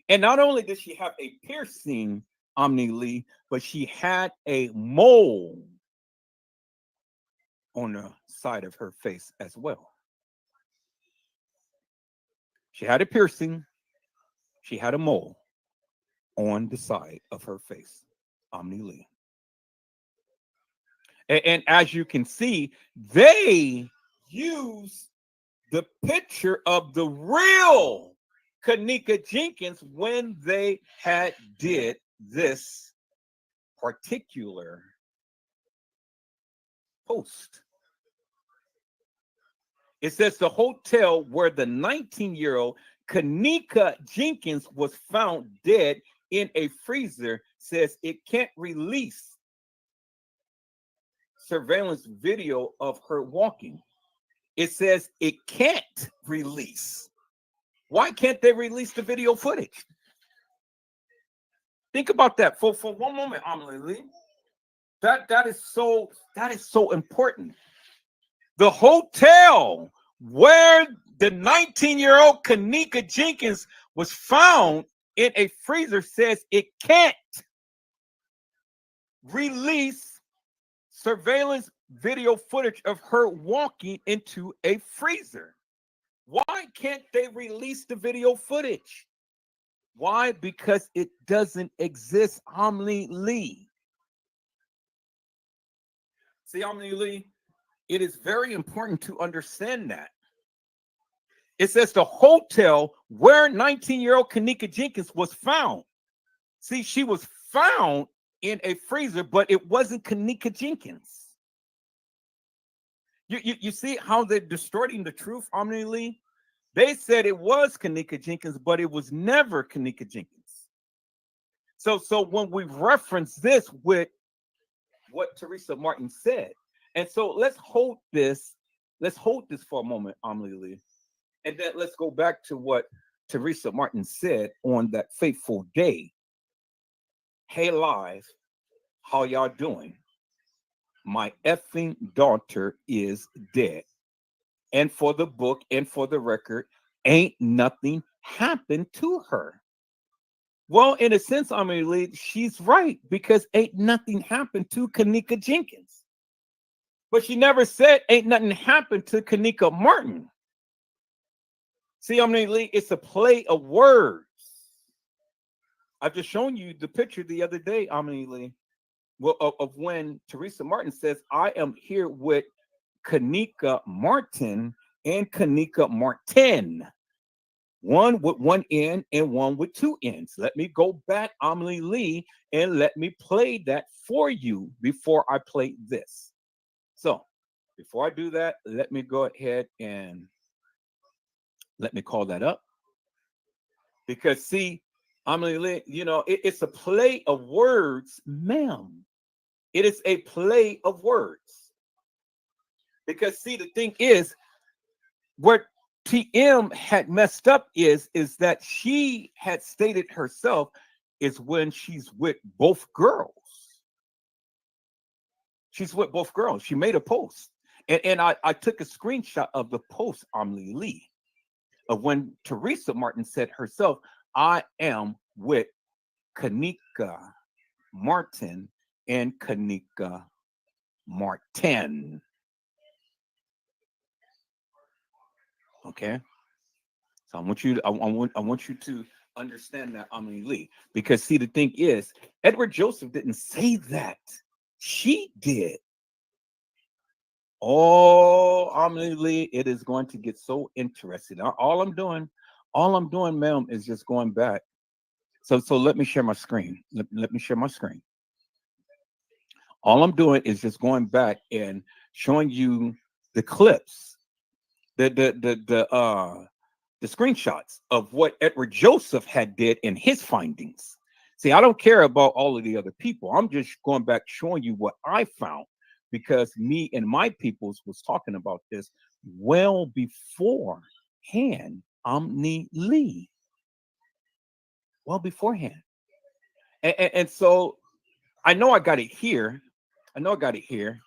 And not only did she have a piercing, Omni Lee, but she had a mole on the side of her face as well. She had a piercing, she had a mole on the side of her face, Omni Lee. And as you can see, they use the picture of the real Kanika Jenkins when they had did this particular post. It says the hotel where the 19-year-old Kanika Jenkins was found dead in a freezer says it can't release surveillance video of her walking. It says it can't release. Why can't they release the video footage? Think about that for one moment, Amelie. That is so important. The hotel where the 19-year-old Kanika Jenkins was found in a freezer says it can't release surveillance video footage of her walking into a freezer. Why can't they release the video footage? Why? Because it doesn't exist, Omni Lee. See, Omni Lee, it is very important to understand that. It says the hotel where 19-year-old Kanika Jenkins was found. See, she was found in a freezer, but it wasn't Kanika Jenkins. You see how they're distorting the truth, Omni Lee? They said it was Kanika Jenkins, but it was never Kanika Jenkins. So when we reference this with what Teresa Martin said, and so let's hold this for a moment, Omni Lee, and then let's go back to what Teresa Martin said on that fateful day. Hey, live, how y'all doing? My effing daughter is dead. And for the book and for the record, ain't nothing happened to her. Well, in a sense, I mean, she's right, because ain't nothing happened to Kanika Jenkins. But she never said ain't nothing happened to Kanika Martin. See, I mean, it's a play of words. I've just shown you the picture the other day, Amelie, well, of when Teresa Martin says, I am here with Kanika Martin and Kanika Martin. One with one N and one with two N's. Let me go back, Amelie Lee, and let me play that for you before I play this. So before I do that, let me go ahead and let me call that up. Because see, Amelie Lee, it's a play of words, ma'am. It is a play of words. Because see, the thing is, what TM had messed up is that she had stated herself is when she's with both girls. She's with both girls. She made a post. And I took a screenshot of the post, Omni Lee, of when Teresa Martin said herself, I am with Kanika Martin and Kanika Martin. Okay. So I want you to understand that, Omni Lee. Because see, the thing is, Edward Joseph didn't say that. She did. Oh, Omni, it is going to get so interesting. All I'm doing, ma'am, is just going back. So let me share my screen. Let me share my screen. All I'm doing is just going back and showing you the clips, the screenshots of what Edward Joseph had did in his findings. See, I don't care about all of the other people. I'm just going back showing you what I found because me and my peoples was talking about this well beforehand. Omni Lee, well beforehand, and so I know I got it here. I know I got it here.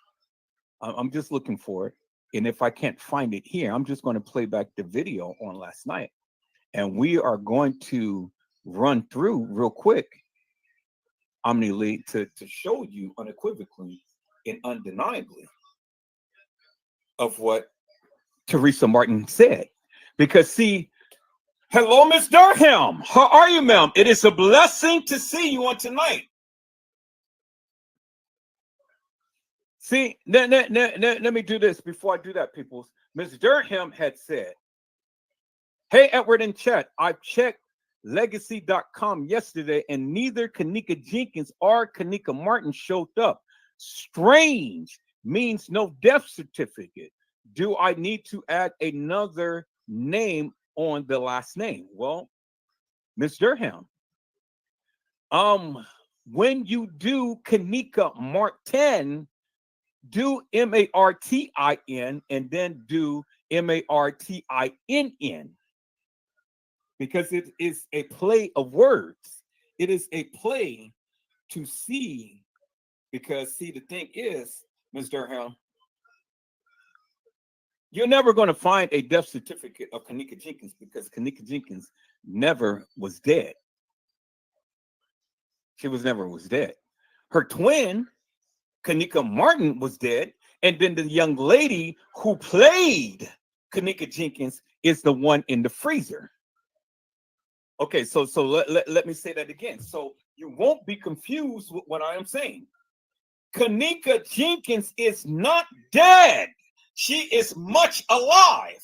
I'm just looking for it, and if I can't find it here, I'm just going to play back the video on last night and we are going to run through real quick, Omni Lee, to show you unequivocally and undeniably of what Teresa Martin said. Because see, hello, Miss Durham. How are you, ma'am? It is a blessing to see you on tonight. See, let me do this before I do that, peoples. Miss Durham had said, hey, Edward and Chet, I checked legacy.com yesterday and neither Kanika Jenkins or Kanika Martin showed up. Strange means no death certificate. Do I need to add another name on the last name? Well, Miss Durham, when you do Kanika Martin, do Martin and then do Martinn because it is a play of words. It is a play to see because see the thing is, Ms. Durham, you're never going to find a death certificate of Kanika Jenkins because Kanika Jenkins never was dead. She was dead. Her twin, Kanika Martin, was dead. And then the young lady who played Kanika Jenkins is the one in the freezer. Okay, so let me say that again. So you won't be confused with what I am saying. Kanika Jenkins is not dead. She is much alive.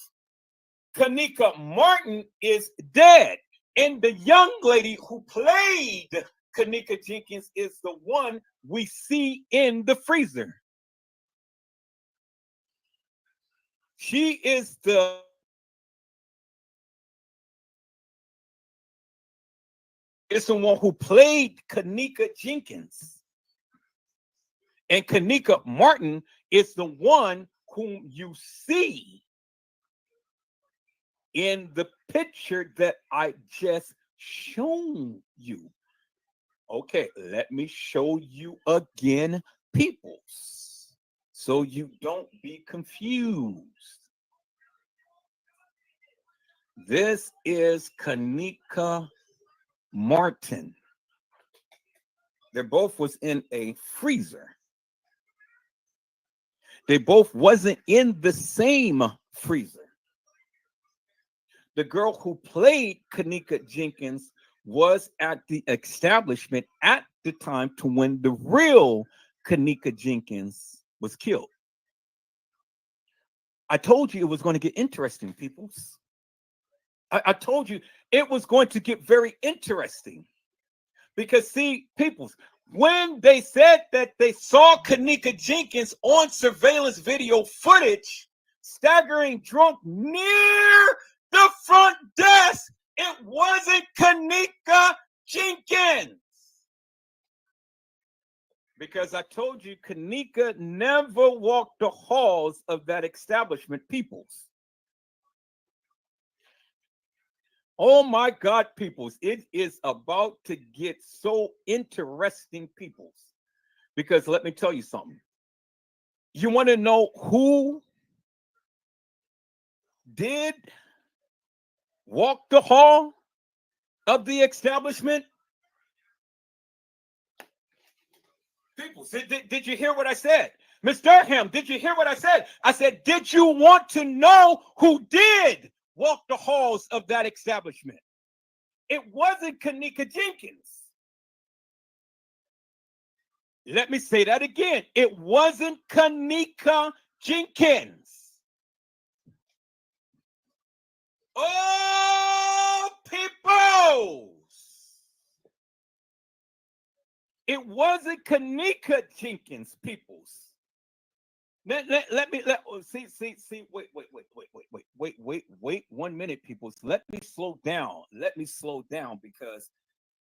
Kanika Martin is dead. And the young lady who played Kanika Jenkins is the one we see in the freezer. She is the one who played Kanika Jenkins. And Kanika Martin is the one whom you see in the picture that I just shown you. Okay, let me show you again, peoples, so you don't be confused. This is Kanika Martin. They both was in a freezer. They both wasn't in the same freezer. The girl who played Kanika Jenkins was at the establishment at the time to when the real Kanika Jenkins was killed. I told you it was going to get interesting, peoples. I told you it was going to get very interesting. Because, see, peoples, when they said that they saw Kanika Jenkins on surveillance video footage, staggering drunk near the front desk, it wasn't Kanika Jenkins. Because I told you, Kanika never walked the halls of that establishment, peoples. Oh my God, peoples. It is about to get so interesting, peoples. Because let me tell you something. You want to know who did walk the hall of the establishment? People, did you hear what I said? Miss Durham, did you hear what I said? I said, did you want to know who did walk the halls of that establishment? It wasn't Kanika Jenkins. Let me say that again. It wasn't Kanika Jenkins. Oh, people! It wasn't Kanika Jenkins, peoples. Let me see. Wait 1 minute, peoples. Let me slow down. Let me slow down because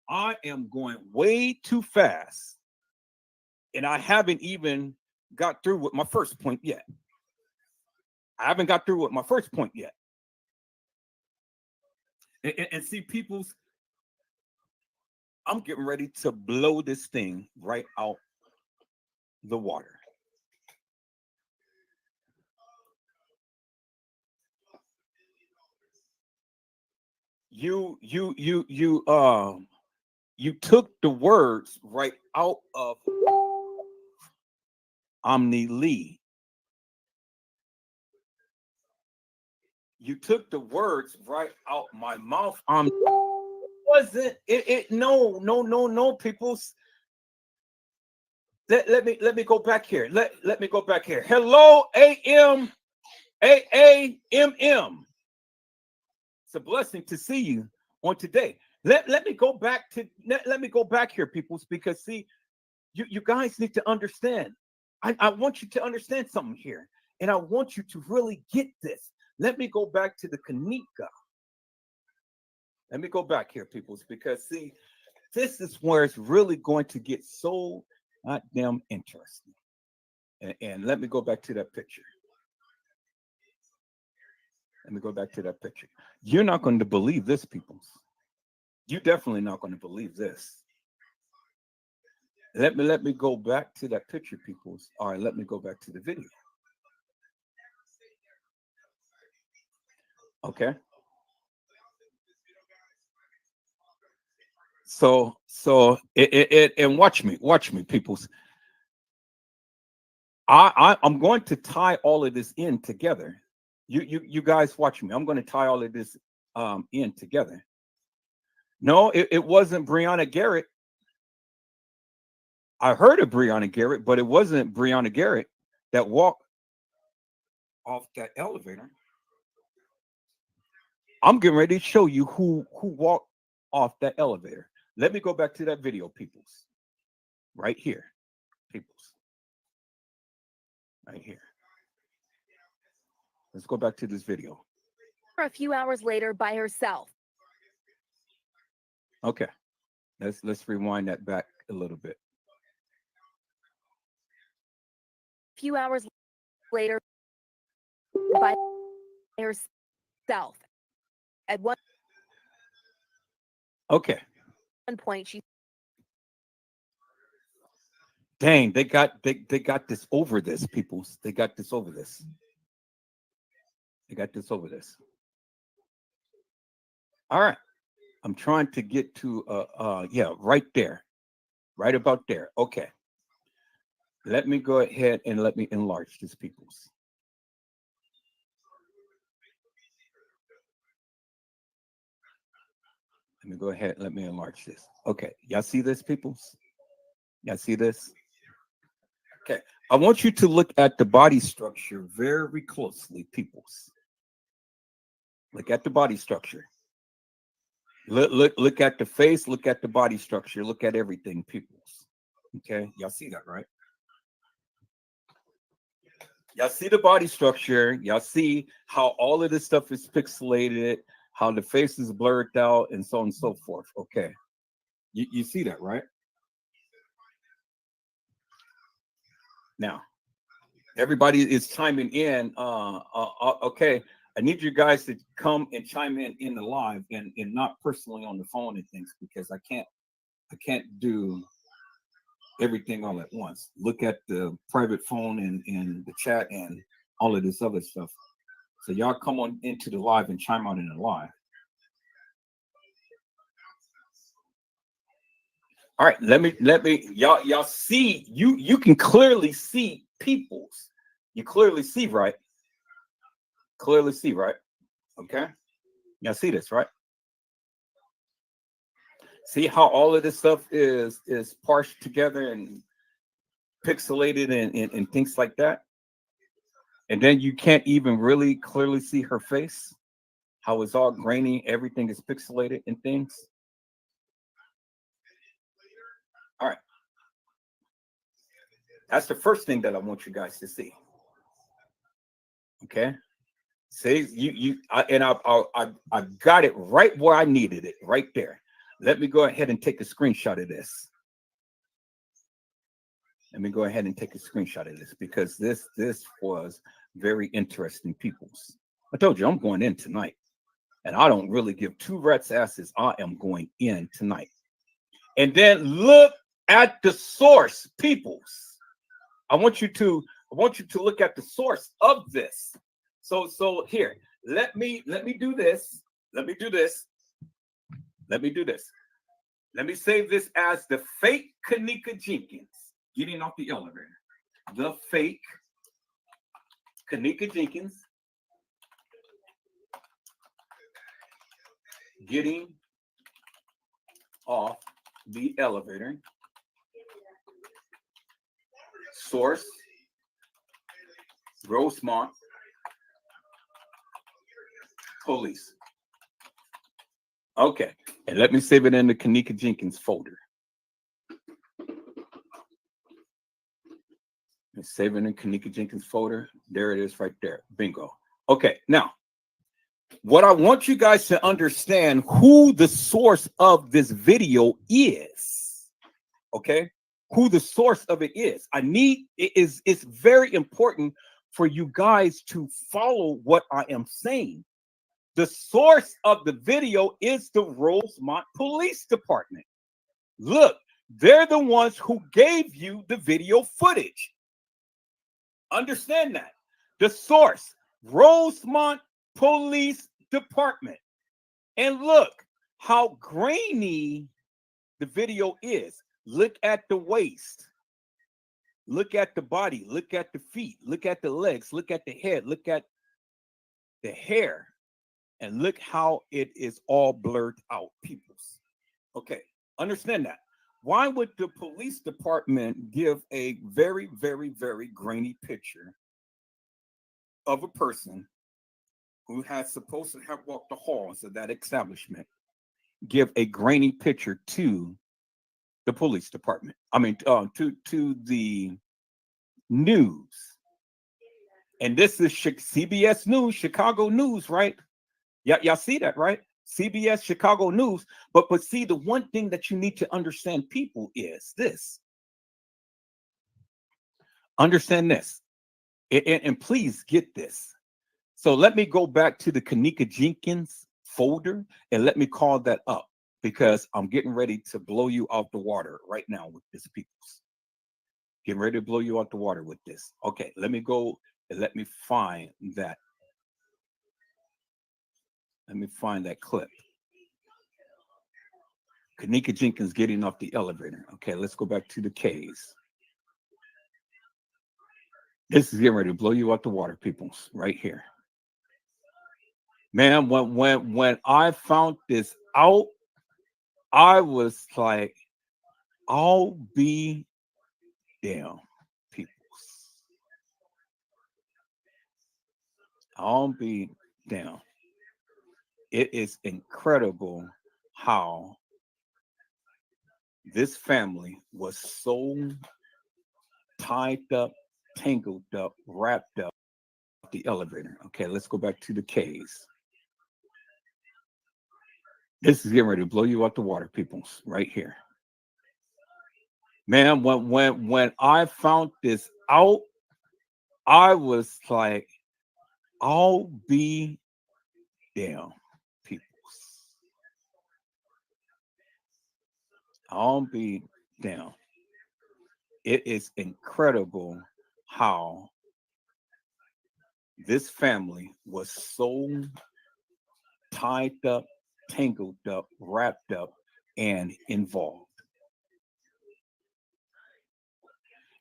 I am going way too fast, and I haven't even got through with my first point yet. I haven't got through with my first point yet. And see, peoples, I'm getting ready to blow this thing right out the water. You took the words right out of Omni Lee. You took the words right out my mouth. Wasn't it? No, people. Let me go back here. Let me go back here. Hello, AAMM. It's a blessing to see you on today. Let me go back to let me go back here, peoples, because see, you guys need to understand. I want you to understand something here, and I want you to really get this. Let me go back to the Kanika. Let me go back here, peoples, because see, this is where it's really going to get so goddamn interesting. And let me go back to that picture. Let me go back to that picture. You're not going to believe this, peoples. You're definitely not going to believe this. Let me go back to that picture, peoples. All right, let me go back to the video. Okay. So and watch me, peoples. I'm going to tie all of this in together. You guys watch me. I'm going to tie all of this in together. No, it wasn't Brianna Garrett. I heard of Brianna Garrett, but it wasn't Brianna Garrett that walked off that elevator. I'm getting ready to show you who walked off that elevator. Let me go back to that video, peoples. Right here, peoples. Right here. Let's go back to this video. A few hours later by herself. Okay. Let's rewind that back a little bit. A few hours later by herself. At one Okay. point she Dang, they got this over this, peoples. They got this over this. They got this over this. All right. I'm trying to get to yeah, right there. Right about there. Okay. Let me go ahead and let me enlarge this, peoples. Let me go ahead and let me enlarge this. Okay. Y'all see this, peoples? Y'all see this? Okay. I want you to look at the body structure very closely, peoples. Look at the body structure. Look at the face, look at the body structure, look at everything, peoples. Okay, y'all see that, right? Y'all see the body structure, y'all see how all of this stuff is pixelated, how the face is blurred out, and so on and so forth. Okay. You see that, right? Now, everybody is chiming in. Okay. I need you guys to come and chime in the live and not personally on the phone and things because I can't do everything all at once. Look at the private phone and the chat and all of this other stuff. So y'all come on into the live and chime out in the live. All right, let me y'all see you can clearly see peoples. You clearly see, right? Clearly see, right? Okay. Y'all see this, right? See how all of this stuff is parsed together and pixelated and things like that. And then you can't even really clearly see her face. How it's all grainy, everything is pixelated and things. All right. That's the first thing that I want you guys to see. Okay. See, I got it right where I needed it, right there. Let me go ahead and take a screenshot of this. Let me go ahead and take a screenshot of this because this was very interesting, peoples. I told you I'm going in tonight, and I don't really give two rats asses. I am going in tonight. And then look at the source, peoples. I want you to look at the source of this. So here, let me do this. Let me do this. Let me do this. Let me save this as the fake Kanika Jenkins getting off the elevator. The fake Kanika Jenkins getting off the elevator. Source, Rosemont Police. Okay, and let me save it in the Kanika Jenkins folder. And save it in the Kanika Jenkins folder. There it is right there. Bingo. Okay, now, what I want you guys to understand who the source of this video is. Okay? Who the source of it is. It's very important for you guys to follow what I am saying. The source of the video is the Rosemont Police Department. Look, they're the ones who gave you the video footage. Understand that. The source, Rosemont Police Department. And look how grainy the video is. Look at the waist. Look at the body. Look at the feet. Look at the legs. Look at the head. Look at the hair. And look how it is all blurred out, peoples. Okay, understand that. Why would the police department give a very, very, very grainy picture of a person who has supposed to have walked the halls of that establishment, give a grainy picture to the police department? I mean, to the news. And this is CBS News, Chicago News, right? Y'all see that, right? CBS Chicago News. But see, the one thing that you need to understand, people, is this. Understand this. And please get this. So let me go back to the Kanika Jenkins folder and let me call that up because I'm getting ready to blow you out the water right now with this, peoples. Getting ready to blow you out the water with this. Okay, let me go and let me find that. Let me find that clip. Kanika Jenkins getting off the elevator. Okay, let's go back to the K's. This is getting ready to blow you out the water, peoples, right here. Man, when I found this out, I was like, I'll be damn, peoples. I'll be damn. It is incredible how this family was so tied up, tangled up, wrapped up the elevator. Okay, let's go back to the K's. This is getting ready to blow you out the water, peoples, right here. Man, when I found this out, I was like, I'll be damn peoples. I'll be damn. It is incredible how this family was so tied up, tangled up, wrapped up, and involved.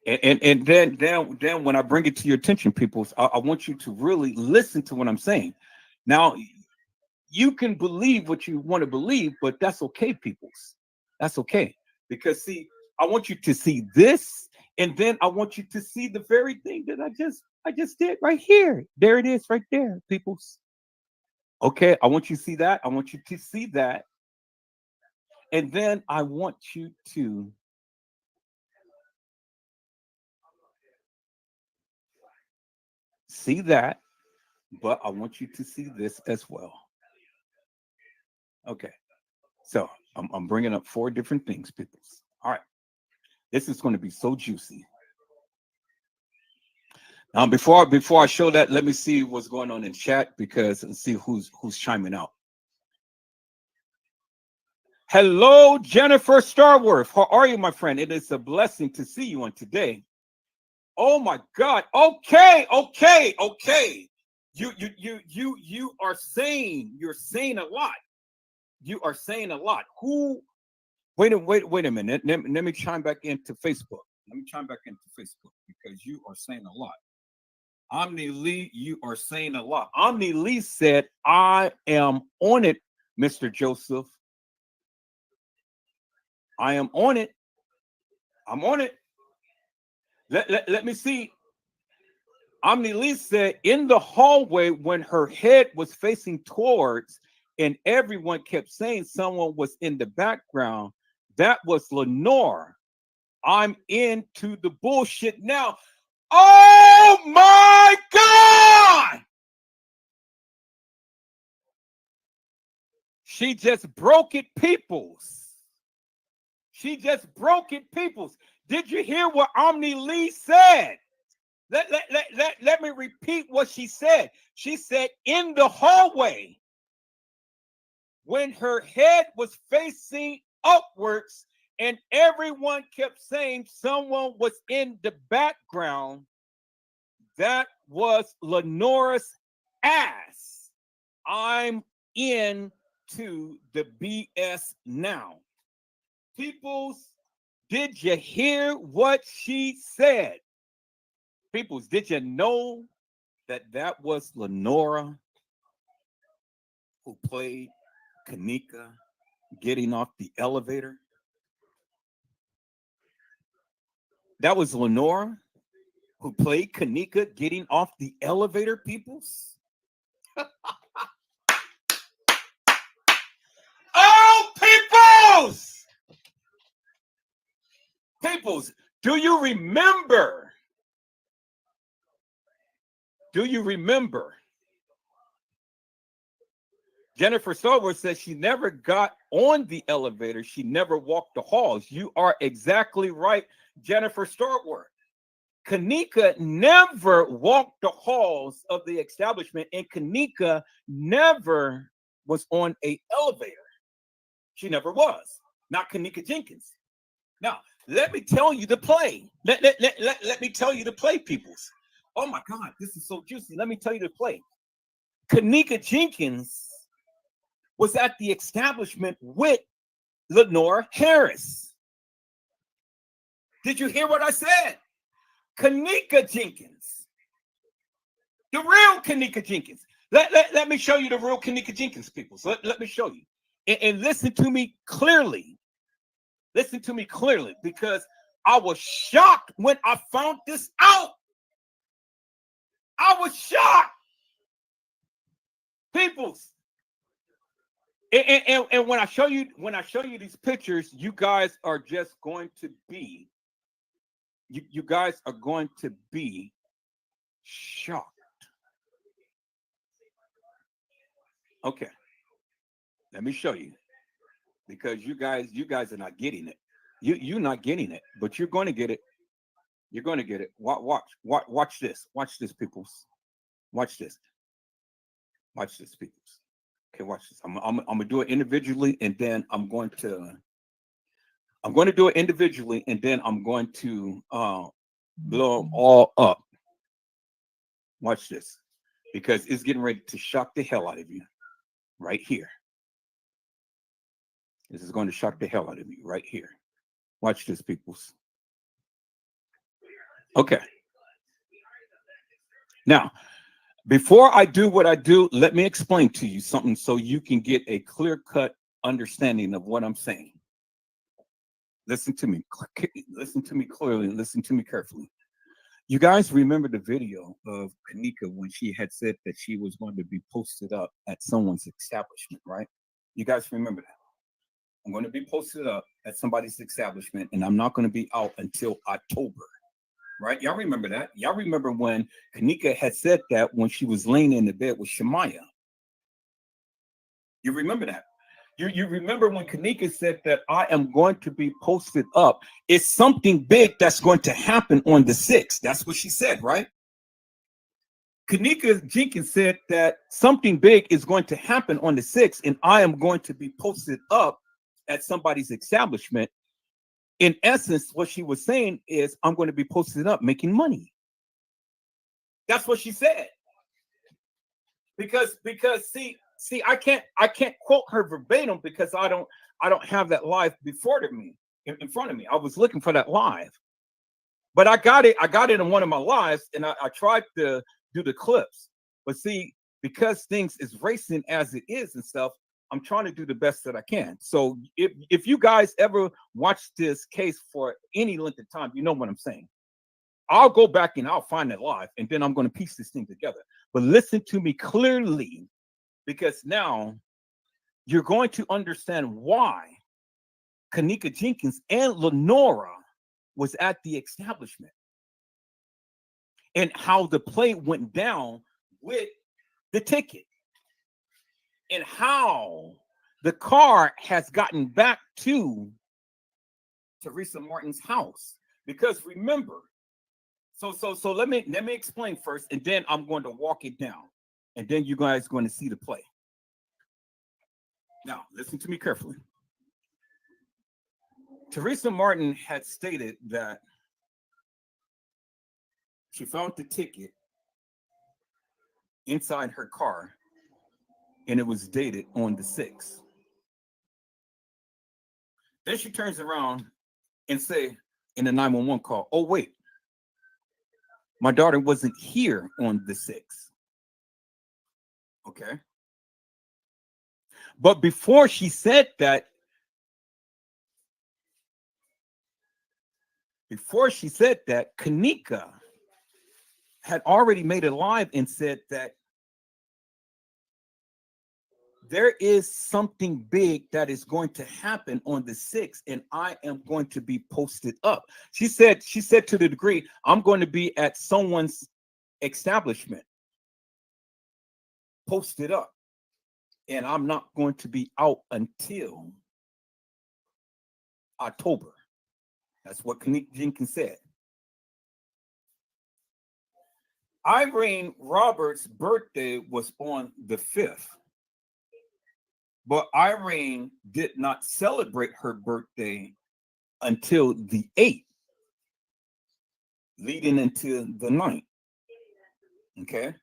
And then when I bring it to your attention, people, I want you to really listen to what I'm saying. Now, you can believe what you want to believe, but that's okay, peoples. That's okay. Because see, I want you to see this, and then I want you to see the very thing that I just did right here. There it is, right there, peoples. Okay, I want you to see that. I want you to see that. And then I want you to see that, but I want you to see this as well. Okay, so I'm bringing up four different things, people. All right, this is going to be so juicy. Before I show that, let me see what's going on in chat because let's see who's chiming out. Hello, Jennifer Starworth. How are you, my friend? It is a blessing to see you on today. Oh my God. Okay, okay, okay. You are saying a lot. You are saying a lot. Who? Wait a minute. Let me chime back into Facebook. Let me chime back into Facebook because you are saying a lot. Omni Lee, you are saying a lot. Omni Lee said, "I am on it, Mr. Joseph. I am on it. I'm on it. Let me see." Omni Lee said, "In the hallway, when her head was facing towards, and everyone kept saying someone was in the background, that was Lenore. I'm into the bullshit now." Oh my God! She just broke it, peoples. She just broke it, peoples. Did you hear what Omni Lee said? Let me repeat what she said. She said, in the hallway, when her head was facing upwards, and everyone kept saying someone was in the background, that was Lenora's ass. I'm into the BS now. Peoples, did you hear what she said? Peoples, did you know that was Lenora who played Kanika getting off the elevator? That was Lenora who played Kanika getting off the elevator, peoples? Oh, peoples! Peoples, do you remember? Do you remember? Jennifer Silver says she never got on the elevator. She never walked the halls. You are exactly right, Jennifer Starworth. Kanika never walked the halls of the establishment, and Kanika never was on a elevator. She never was. Not Kanika Jenkins. Now, let me tell you the play. Let me tell you the play, peoples. Oh my God, this is so juicy. Let me tell you the play. Kanika Jenkins was at the establishment with Lenore Harris. Did you hear what I said? Kanika Jenkins. The real Kanika Jenkins. Let me show you the real Kanika Jenkins, people. So let me show you. And listen to me clearly. Listen to me clearly, because I was shocked when I found this out. I was shocked. Peoples. And when I show you these pictures, you guys are just going to be, you guys are going to be shocked. Okay, let me show you, because you guys are not getting it. You're not getting it, but you're going to get it. You're going to get it. Watch this. Watch this, peoples. Watch this. Watch this, peoples. Okay, watch this. I'm gonna do it individually, and then I'm going to do it individually, and then I'm going to blow them all up. Watch this, because it's getting ready to shock the hell out of you right here. This is going to shock the hell out of you right here. Watch this, peoples. Okay. Now, before I do what I do, let me explain to you something so you can get a clear-cut understanding of what I'm saying. Listen to me. Listen to me clearly. Listen to me carefully. You guys remember the video of Kanika when she had said that she was going to be posted up at someone's establishment, right? You guys remember that? I'm going to be posted up at somebody's establishment, and I'm not going to be out until October, right? Y'all remember that? Y'all remember when Kanika had said that when she was laying in the bed with Shemaya? You remember that? You remember when Kanika said that I am going to be posted up. It's something big that's going to happen on the 6th. That's what she said, right? Kanika Jenkins said that something big is going to happen on the 6th, and I am going to be posted up at somebody's establishment. In essence, what she was saying is, I'm going to be posted up making money. That's what she said. Because see, I can't quote her verbatim because I don't have that live before to me in front of me. I was looking for that live, but I got it in one of my lives, and I tried to do the clips. But see, because things is racing as it is and stuff, I'm trying to do the best that I can. So if you guys ever watch this case for any length of time, you know what I'm saying. I'll go back and I'll find it live, and then I'm going to piece this thing together. But listen to me clearly, because now you're going to understand why Kanika Jenkins and Lenora was at the establishment and how the play went down with the ticket and how the car has gotten back to Teresa Martin's house. Because remember, so let me explain first, and then I'm going to walk it down, and then you guys are going to see the play. Now, listen to me carefully. Teresa Martin had stated that she found the ticket inside her car, and it was dated on the 6th. Then she turns around and say in the 911 call, oh, wait, my daughter wasn't here on the 6th. Okay. But before she said that, Kanika had already made it live and said that there is something big that is going to happen on the 6th, and I am going to be posted up. She said to the degree, I'm going to be at someone's establishment, posted up, and I'm not going to be out until October. That's what Kanika Jenkins said. Irene Roberts' birthday was on the 5th. But Irene did not celebrate her birthday until the 8th, leading into the 9th. Okay.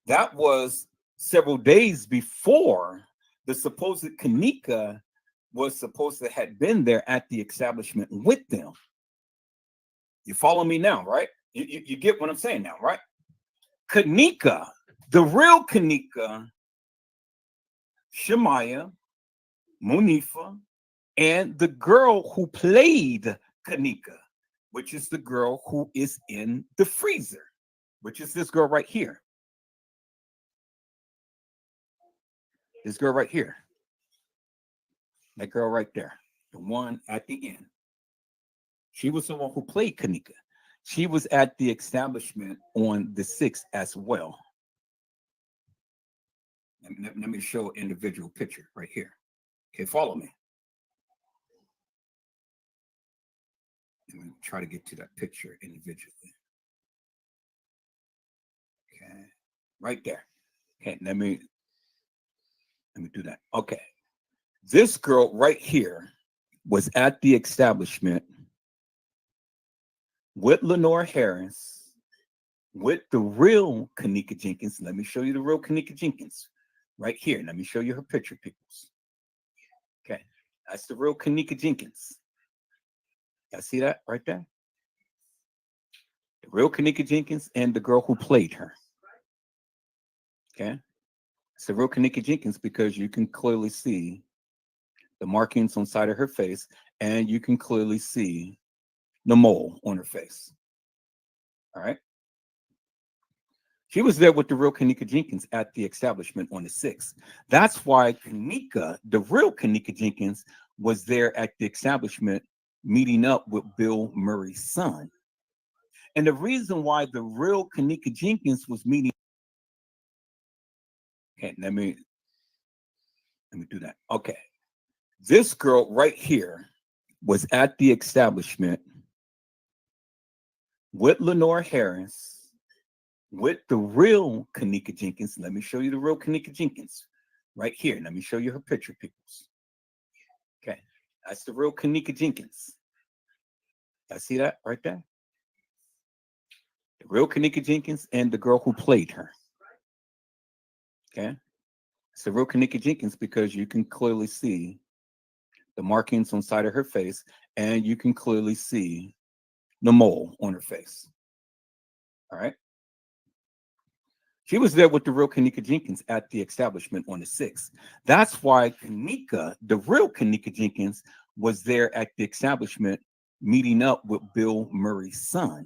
That was several days before the supposed Kanika was supposed to have been there at the establishment with them. You follow me now, right? You get what I'm saying now, right? Kanika, the real Kanika, Shemaya, Monifa, and the girl who played Kanika, which is the girl who is in the freezer, which is this girl right here. This girl right here. That girl right there. The one at the end. She was the one who played Kanika. She was at the establishment on the 6th as well. Let me show an individual picture right here. Okay, follow me. Let me try to get to that picture individually. Okay, right there. Okay, let me Let me do that. Okay. This girl right here was at the establishment with Lenore Harris, with the real Kanika Jenkins. Let me show you the real Kanika Jenkins right here. Let me show you her picture, peoples. Okay. That's the real Kanika Jenkins. Y'all see that right there? The real Kanika Jenkins and the girl who played her. Okay. It's the real Kanika Jenkins because you can clearly see the markings on the side of her face, and you can clearly see the mole on her face. All right. She was there with the real Kanika Jenkins at the establishment on the 6th. That's why Kanika, the real Kanika Jenkins, was there at the establishment meeting up with Bill Murray's son. And the reason why the real Kanika Jenkins was meeting, okay, let me do that. Okay. This girl right here was at the establishment with Lenore Harris, with the real Kanika Jenkins. Let me show you the real Kanika Jenkins right here. Let me show you her picture, peoples. Okay. That's the real Kanika Jenkins. I see that right there? The real Kanika Jenkins and the girl who played her. Okay. It's the real Kanika Jenkins because you can clearly see the markings on the side of her face, and you can clearly see the mole on her face. All right. She was there with the real Kanika Jenkins at the establishment on the 6th. That's why Kanika, the real Kanika Jenkins, was there at the establishment meeting up with Bill Murray's son.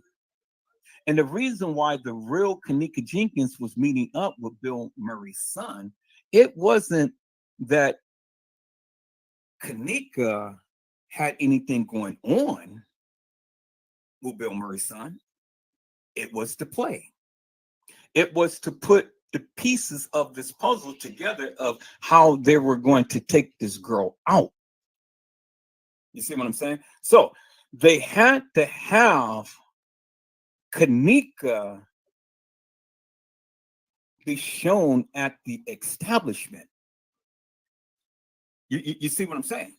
And the reason why the real Kanika Jenkins was meeting up with Bill Murray's son, it wasn't that Kanika had anything going on with Bill Murray's son. It was to play. It was to put the pieces of this puzzle together of how they were going to take this girl out. You see what I'm saying? So they had to have Kanika be shown at the establishment. You see what I'm saying?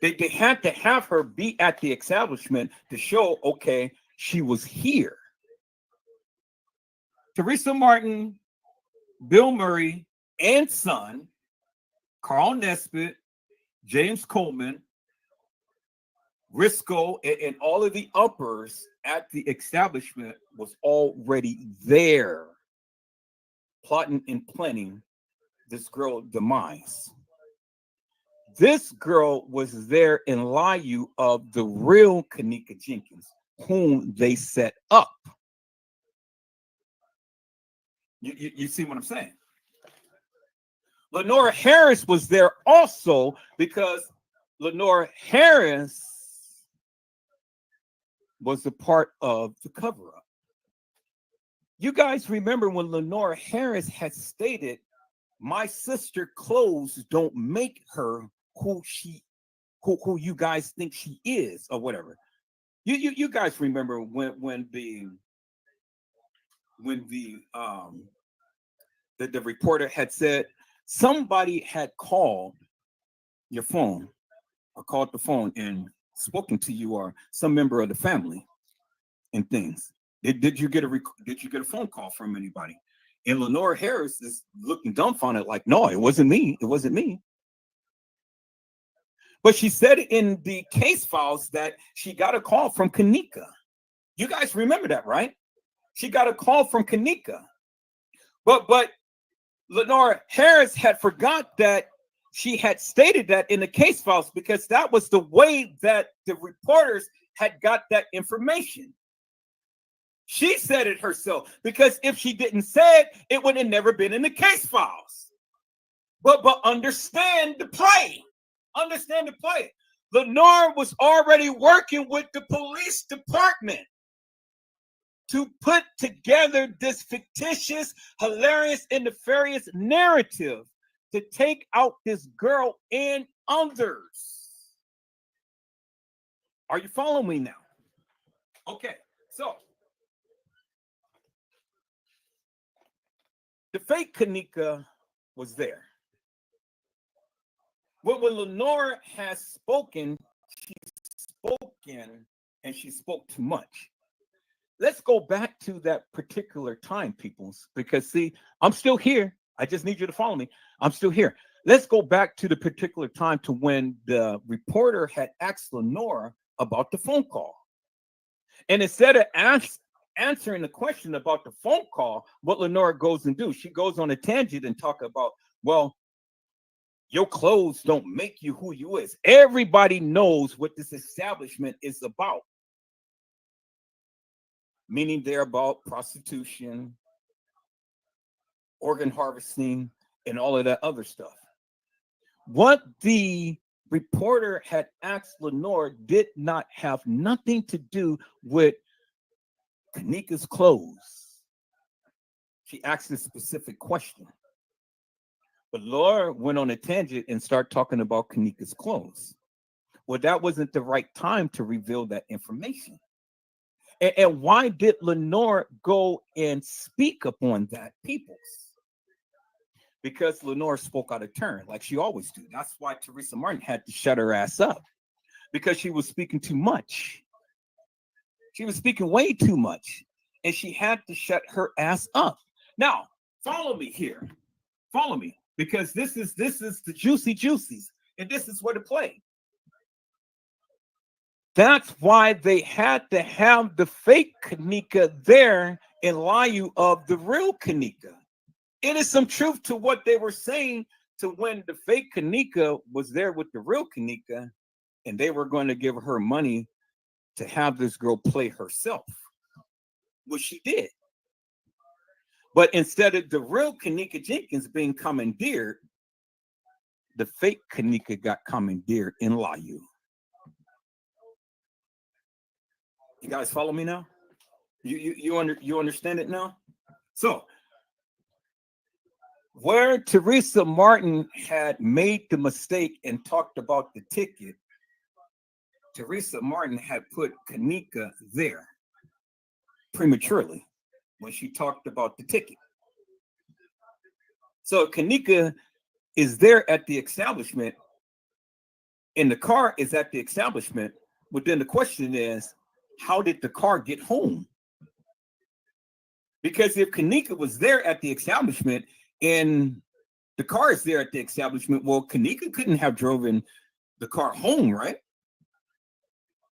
They had to have her be at the establishment to show, okay, she was here. Teresa Martin, Bill Murray, and son, Carl Nesbitt, James Coleman, Risco, and all of the uppers at the establishment was already there, plotting and planning this girl demise. This girl was there in lieu of the real Kanika Jenkins, whom they set up. You see what I'm saying? Lenore Harris was there also because Lenore Harris was a part of the cover-up. You guys remember when Lenore Harris had stated, "My sister clothes don't make her who you guys think she is," or whatever. You guys remember when the reporter had said somebody had called your phone or called the phone and spoken to you or some member of the family and things. Did you get a phone call from anybody? And Lenore Harris is looking dumbfounded, like, "No, it wasn't me. It wasn't me." But she said in the case files that she got a call from Kanika. You guys remember that, right? She got a call from Kanika. But Lenore Harris had forgot that she had stated that in the case files because that was the way that the reporters had got that information. She said it herself because if she didn't say it, it would have never been in the case files. But understand the play. Understand the play. Lenore was already working with the police department to put together this fictitious, hilarious, and nefarious narrative to take out this girl and others. Are you following me now? Okay, so the fake Kanika was there. When Lenore has spoken, she's spoken and she spoke too much. Let's go back to that particular time, peoples, because see, I'm still here. I just need you to follow me. I'm still here. Let's go back to the particular time to when the reporter had asked Lenore about the phone call. And instead of answering the question about the phone call, what Lenore goes and do, she goes on a tangent and talk about, well, your clothes don't make you who you is. Everybody knows what this establishment is about. Meaning they're about prostitution, organ harvesting, and all of that other stuff. What the reporter had asked Lenore did not have nothing to do with Kanika's clothes. She asked a specific question. But Laura went on a tangent and started talking about Kanika's clothes. Well, that wasn't the right time to reveal that information. And why did Lenore go and speak upon that, peoples? Because Lenore spoke out of turn, like she always do. That's why Teresa Martin had to shut her ass up, because she was speaking too much. She was speaking way too much, and she had to shut her ass up. Now, follow me here. Follow me, because this is the juicy juicies, and this is where to play. That's why they had to have the fake Kanika there in lieu of the real Kanika. It is some truth to what they were saying, to when the fake Kanika was there with the real Kanika, and they were going to give her money to have this girl play herself, which she did. But instead of the real Kanika Jenkins being commandeered, the fake Kanika got commandeered in lieu. You guys follow me now? You understand it now? So, where Teresa Martin had made the mistake and talked about the ticket, Teresa Martin had put Kanika there prematurely when she talked about the ticket. So Kanika is there at the establishment, and the car is at the establishment. But then the question is, how did the car get home? Because if Kanika was there at the establishment and the car is there at the establishment, well, Kanika couldn't have driven the car home, right?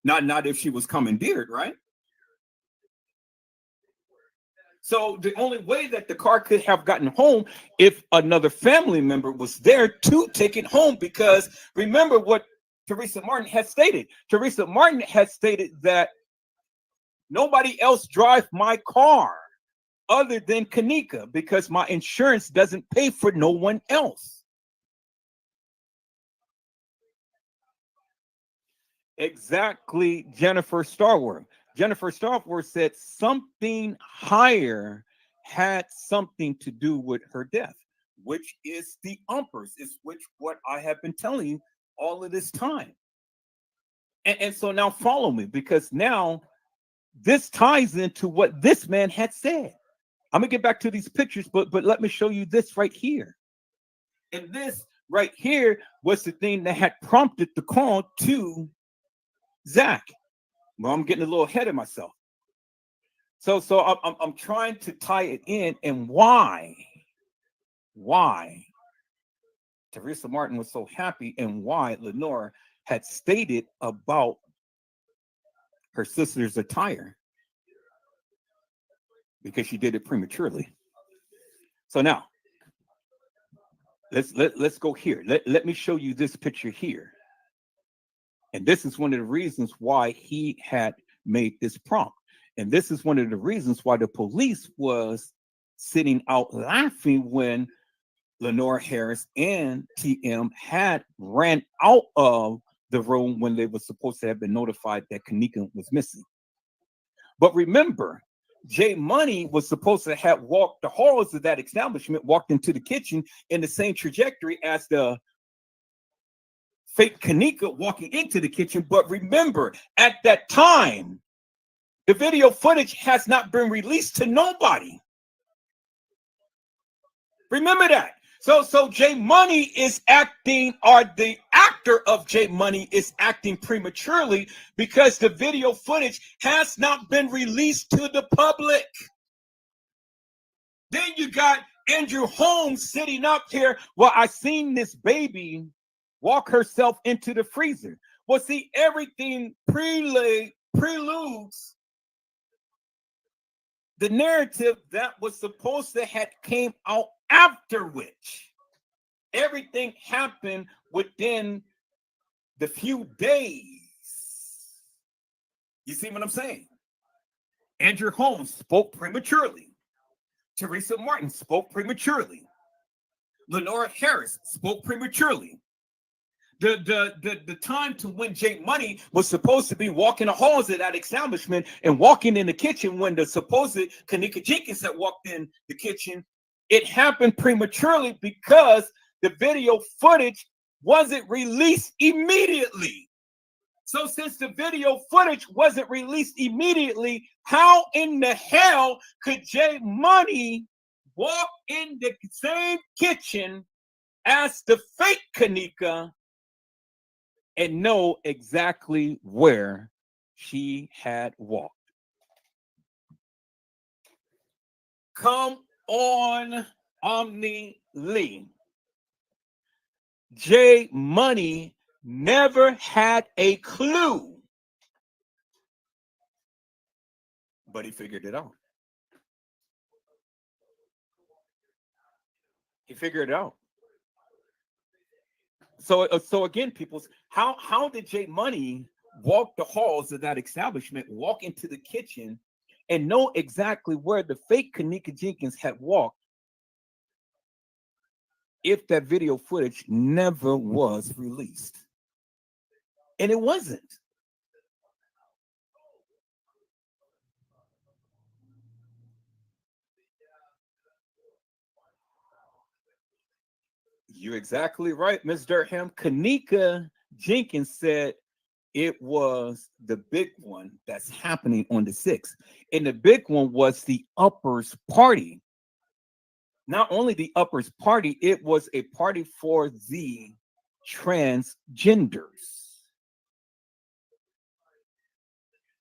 Not if she was commandeered, right? So the only way that the car could have gotten home if another family member was there to take it home, because remember what Teresa Martin had stated. Teresa Martin had stated that nobody else drive my car other than Kanika, because my insurance doesn't pay for no one else. Exactly, Jennifer Starworth. Jennifer Starworth said something higher had something to do with her death, which is the umpers, is which what I have been telling you all of this time. And so now follow me, because now this ties into what this man had said. I'm gonna get back to these pictures, but let me show you this right here. And this right here was the thing that had prompted the call to Zach. Well, I'm getting a little ahead of myself. So I'm trying to tie it in, and why Teresa Martin was so happy, and why Lenore had stated about her sister's attire, because she did it prematurely. So now let's go here. Let me show you this picture here. And this is one of the reasons why he had made this prompt. And this is one of the reasons why the police was sitting out laughing when Lenore Harris and TM had ran out of the room when they were supposed to have been notified that Kanika was missing. But remember, Jay Money was supposed to have walked the halls of that establishment, walked into the kitchen in the same trajectory as the fake Kanika walking into the kitchen. But remember, at that time, the video footage has not been released to nobody. Remember that. So J Money is acting, or the actor of J Money is acting prematurely because the video footage has not been released to the public. Then you got Andrew Holmes sitting up here. Well, I seen this baby walk herself into the freezer. Well, see, everything preludes the narrative that was supposed to have came out after which everything happened within the few days. You see what I'm saying? Andrew Holmes spoke prematurely. Teresa Martin spoke prematurely. Lenora Harris spoke prematurely. The time to when Jake Money was supposed to be walking the halls of that establishment and walking in the kitchen when the supposed Kanika Jenkins had walked in the kitchen, it happened prematurely because the video footage wasn't released immediately. So since the video footage wasn't released immediately, how in the hell could Jay Money walk in the same kitchen as the fake Kanika and know exactly where she had walked? Come on, Omni Lee. Jay Money never had a clue, but he figured it out. He figured it out. So again, people, how did Jay Money walk the halls of that establishment, walk into the kitchen, and know exactly where the fake Kanika Jenkins had walked if that video footage never was released? And it wasn't. You're exactly right, Ms. Durham. Kanika Jenkins said it was the big one that's happening on the 6th. And the big one was the uppers party. Not only the uppers party, it was a party for the transgenders.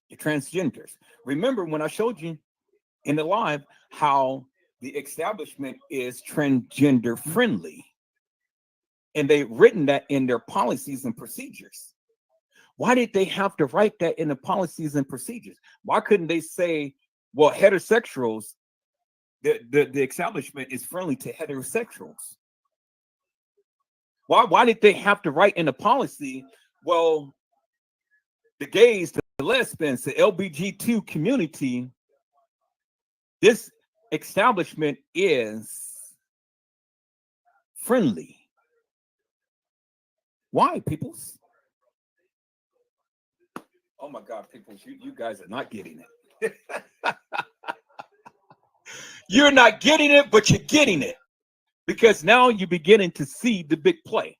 The transgenders. Remember when I showed you in the live how the establishment is transgender friendly? And they've written that in their policies and procedures. Why did they have to write that in the policies and procedures? Why couldn't they say, well, heterosexuals, the establishment is friendly to heterosexuals? Why did they have to write in the policy, well, the gays, the lesbians, the LBGT community, this establishment is friendly? Why, peoples? Oh my God, peoples, you guys are not getting it. You're not getting it, but you're getting it. Because now you're beginning to see the big play.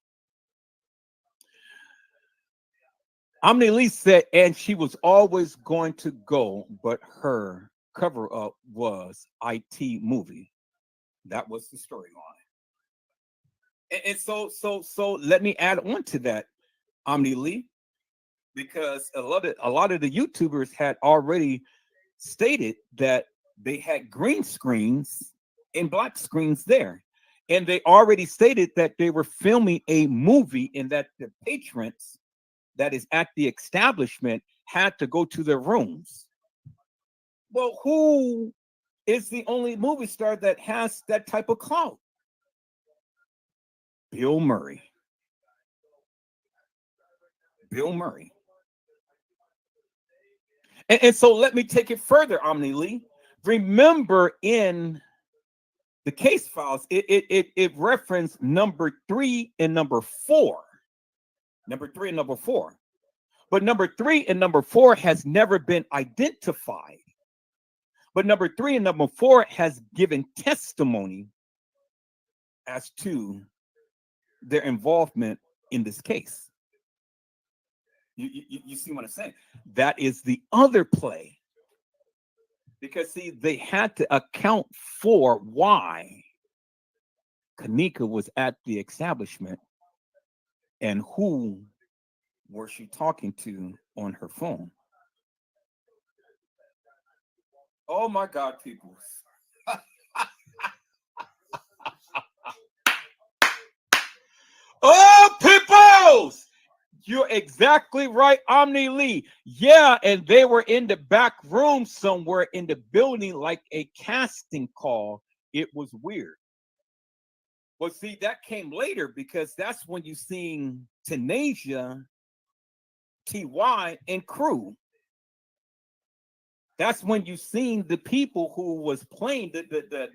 Omni Lee said, and she was always going to go, but her cover up was IT movie. That was the storyline. And so let me add on to that, Omni Lee, because a lot of the YouTubers had already stated that they had green screens and black screens there. And they already stated that they were filming a movie and that the patrons that is at the establishment had to go to their rooms. Well, who is the only movie star that has that type of clout? Bill Murray. Bill Murray. And so let me take it further, Omni Lee. Remember in the case files, it referenced number 3 and number 4. Number 3 and number 4. But number 3 and number 4 has never been identified. But number 3 and number 4 has given testimony as to their involvement in this case. You see what I'm saying? That is the other play. Because, see, they had to account for why Kanika was at the establishment, and who was she talking to on her phone? Oh my God, people. Oh, peoples! You're exactly right, Omni Lee. Yeah, and they were in the back room somewhere in the building, like a casting call. It was weird. But see, that came later because that's when you seen Tanasia, TY, and crew. That's when you seen the people who was playing the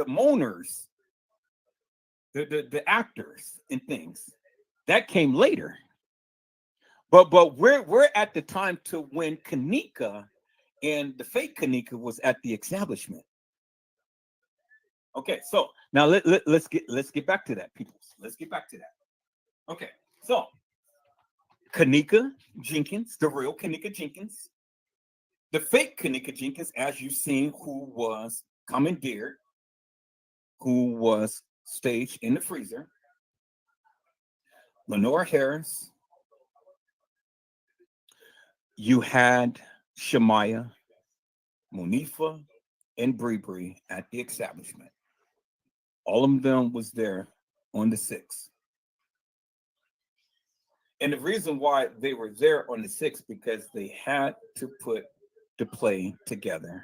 moaners, the actors and things. That came later. But we're at the time to when Kanika and the fake Kanika was at the establishment. Okay, so now let's get back to that, people. Let's get back to that. Okay, so Kanika Jenkins, the real Kanika Jenkins, the fake Kanika Jenkins, as you've seen, who was commandeered, who was staged in the freezer, Lenora Harris. You had Shamaya, Monifa, and Bree at the establishment. All of them was there on the 6th. And the reason why they were there on the 6th, because they had to put the play together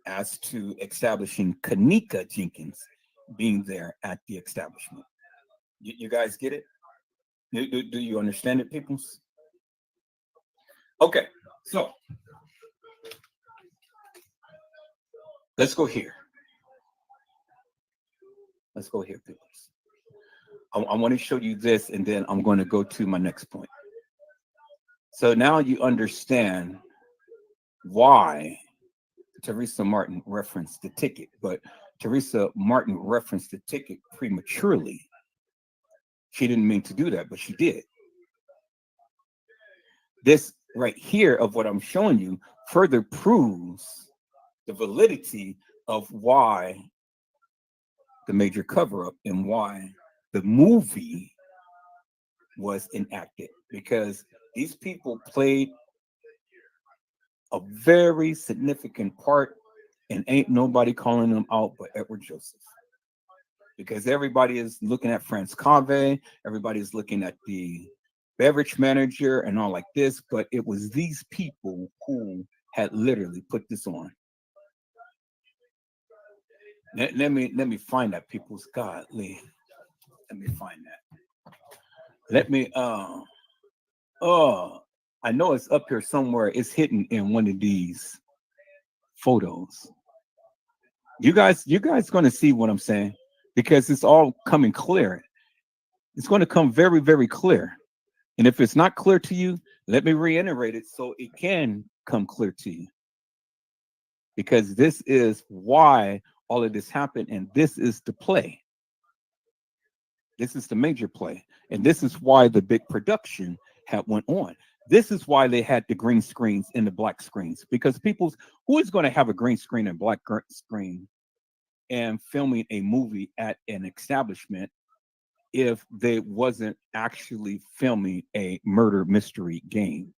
as to establishing Kanika Jenkins being there at the establishment. You guys get it? Do you understand it, peoples? Okay, so let's go here. Let's go here, peoples. I want to show you this, and then I'm going to go to my next point. So now you understand why Teresa Martin referenced the ticket, but Teresa Martin referenced the ticket prematurely. She didn't mean to do that, but she did. This right here of what I'm showing you further proves the validity of why the major cover up and why the movie was enacted, because these people played a very significant part, and ain't nobody calling them out but Edward Joseph. Because everybody is looking at Franz Cave, everybody is looking at the beverage manager and all like this, but it was these people who had literally put this on. Let me find that, people's godly. Let me find that. Let me oh, I know it's up here somewhere. It's hidden in one of these photos. You guys going to see what I'm saying, because it's all coming clear. It's going to come very, very clear. And if it's not clear to you, let me reiterate it so it can come clear to you. Because this is why all of this happened, and this is the play. This is the major play, and this is why the big production had went on. This is why they had the green screens and the black screens, because people, who is going to have a green screen and black screen and filming a movie at an establishment if they wasn't actually filming a murder mystery game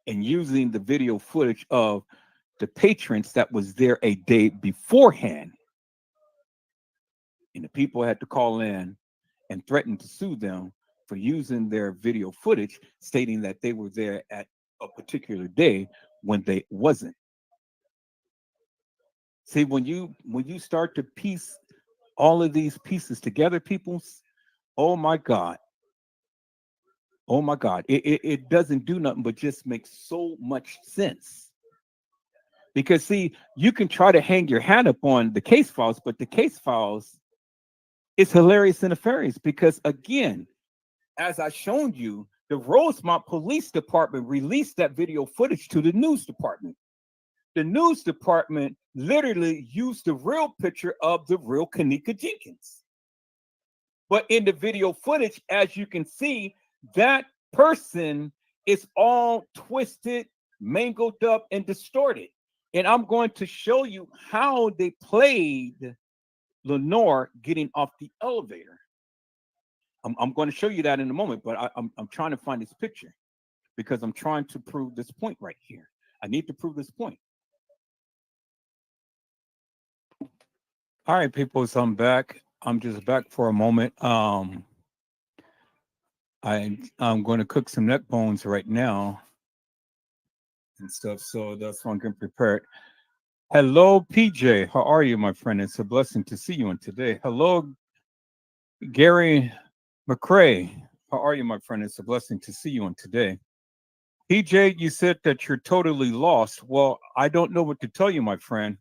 and using the video footage of the patrons that was there a day beforehand? And the people had to call in and threaten to sue them for using their video footage, stating that they were there at a particular day when they wasn't. See, when you start to piece all of these pieces together, peoples, oh my God. Oh my God. It doesn't do nothing but just make so much sense. Because see, you can try to hang your hat up on the case files, but the case files is hilarious and nefarious because, again, as I shown you, the Rosemont Police Department released that video footage to the news department. The news department literally used the real picture of the real Kanika Jenkins. But in the video footage, as you can see, that person is all twisted, mangled up, and distorted. And I'm going to show you how they played Lenore getting off the elevator. I'm going to show you that in a moment, but I'm trying to find this picture because I'm trying to prove this point right here. I need to prove this point. All right, people, so I'm back. I'm just back for a moment. I'm going to cook some neck bones right now and stuff, so that's why I'm getting prepared. Hello, PJ. How are you, my friend? It's a blessing to see you on today. Hello, Gary McCrae. How are you, my friend? It's a blessing to see you on today. PJ, you said that you're totally lost. Well, I don't know what to tell you, my friend.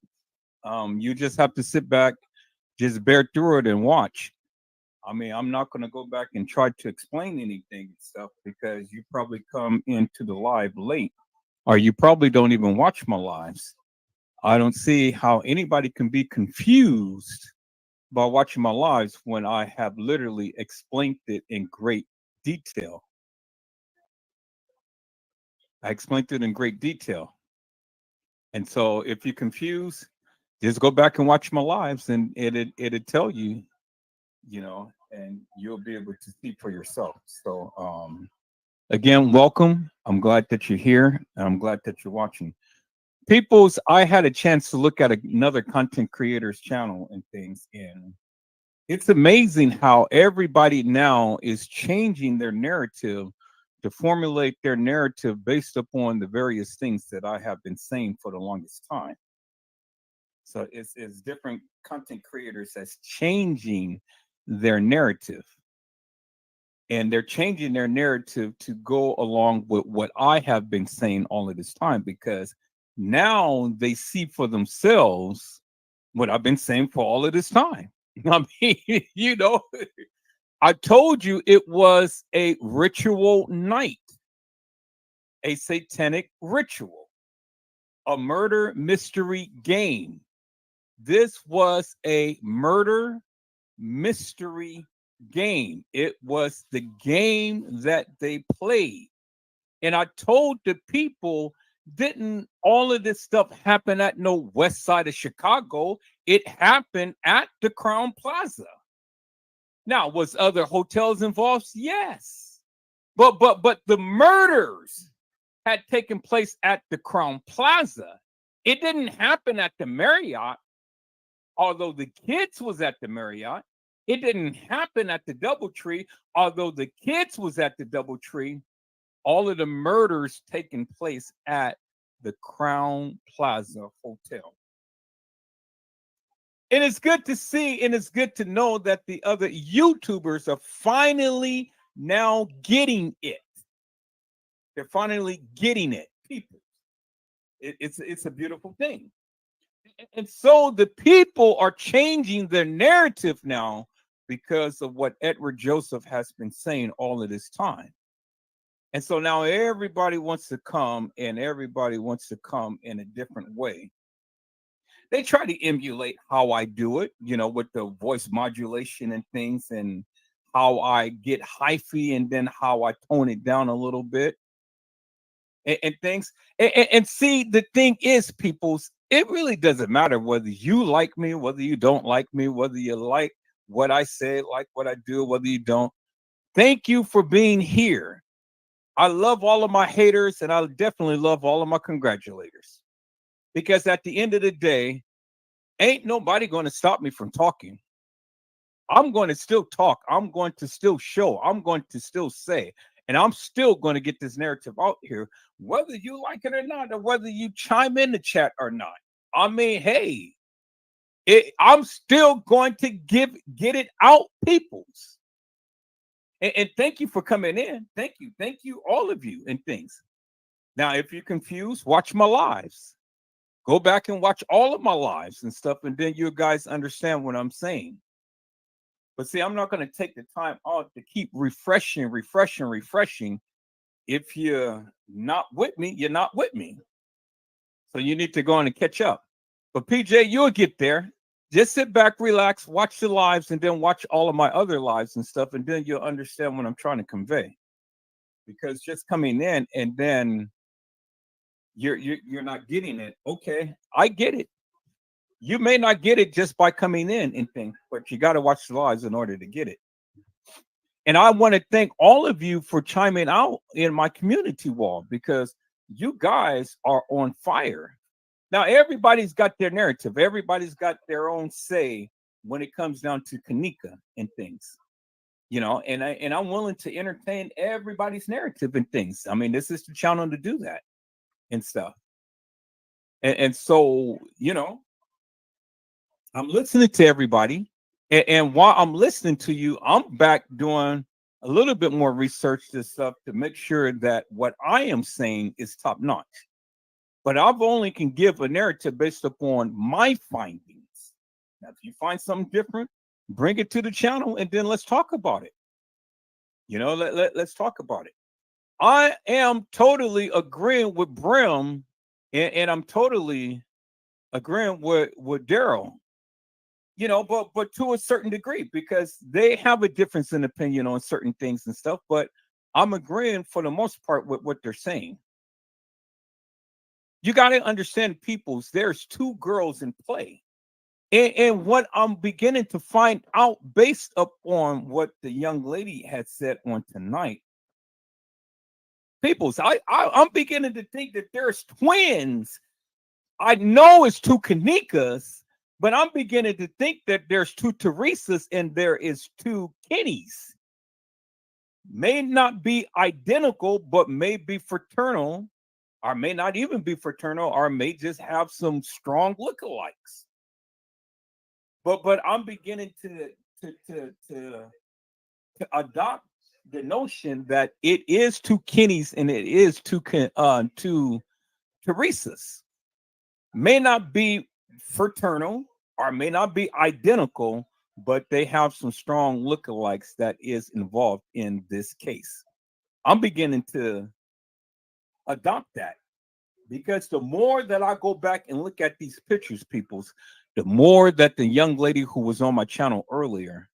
You just have to sit back, just bear through it and watch. I mean, I'm not going to go back and try to explain anything and stuff because you probably come into the live late or you probably don't even watch my lives. I don't see how anybody can be confused by watching my lives when I have literally explained it in great detail. I explained it in great detail. And so if you're confused, just go back and watch my lives and it'll tell you, and you'll be able to see for yourself. So again, welcome. I'm glad that you're here and I'm glad that you're watching. Peoples, I had a chance to look at another content creator's channel and things, and it's amazing how everybody now is changing their narrative to formulate their narrative based upon the various things that I have been saying for the longest time. So it's different content creators that's changing their narrative. And they're changing their narrative to go along with what I have been saying all of this time because now they see for themselves what I've been saying for all of this time. I mean, I told you it was a ritual night, a satanic ritual, a murder mystery game. This was a murder mystery game. It was the game that they played. And I told the people, didn't all of this stuff happen at no west side of Chicago? It happened at the Crown Plaza. Now, was other hotels involved? Yes. But the murders had taken place at the Crown Plaza. It didn't happen at the Marriott, although the kids was at the Marriott. It didn't happen at the Doubletree, although the kids was at the Doubletree. All of the murders taking place at the Crown Plaza Hotel. And it's good to see and it's good to know that the other YouTubers are finally now getting it. They're finally getting it, people. It's a beautiful thing. And so the people are changing their narrative now because of what Edward Joseph has been saying all of this time. And so now everybody wants to come and everybody wants to come in a different way. They try to emulate how I do it, with the voice modulation and things and how I get hyphy and then how I tone it down a little bit and things. And see, the thing is, peoples, it really doesn't matter whether you like me, whether you don't like me, whether you like what I say, like what I do, whether you don't. Thank you for being here. I love all of my haters and I definitely love all of my congratulators. Because at the end of the day, ain't nobody going to stop me from talking. I'm going to still talk. I'm going to still show. I'm going to still say. And I'm still going to get this narrative out here, whether you like it or not, or whether you chime in the chat or not. I mean, hey, I'm still going to get it out, peoples. And thank you for coming in. Thank you, all of you, and things. Now, if you're confused, watch my lives. Go back and watch all of my lives and stuff, and then you guys understand what I'm saying. But see, I'm not going to take the time out to keep refreshing. If you're not with me, you're not with me. So you need to go on and catch up. But PJ, you'll get there. Just sit back, relax, watch the lives, and then watch all of my other lives and stuff, and then you'll understand what I'm trying to convey. Because just coming in and then you're not getting it. Okay, I get it. You may not get it just by coming in and things, but you got to watch the lives in order to get it. And I want to thank all of you for chiming out in my community wall because you guys are on fire. Now everybody's got their narrative. Everybody's got their own say when it comes down to Kanika and things. And I'm willing to entertain everybody's narrative and things. I mean, this is the channel to do that and stuff. And so, I'm listening to everybody. And while I'm listening to you, I'm back doing a little bit more research this stuff to make sure that what I am saying is top notch. But I've only can give a narrative based upon my findings. Now, if you find something different, bring it to the channel and then let's talk about it. Let's talk about it. I am totally agreeing with Brim, and I'm totally agreeing with Daryl. But to a certain degree, because they have a difference in opinion on certain things and stuff. But I'm agreeing for the most part with what they're saying. You got to understand, peoples. There's two girls in play, and what I'm beginning to find out based upon what the young lady had said on tonight. Peoples, I'm beginning to think that there's twins. I know it's two Kanikas, but I'm beginning to think that there's two Teresas and there is two Kennys. May not be identical, but may be fraternal, or may not even be fraternal, or may just have some strong lookalikes. But I'm beginning to adopt the notion that it is two Kennys and it is two Teresas. May not be fraternal or may not be identical, but they have some strong lookalikes that is involved in this case. I'm beginning to adopt that because the more that I go back and look at these pictures, peoples, the more that the young lady who was on my channel earlier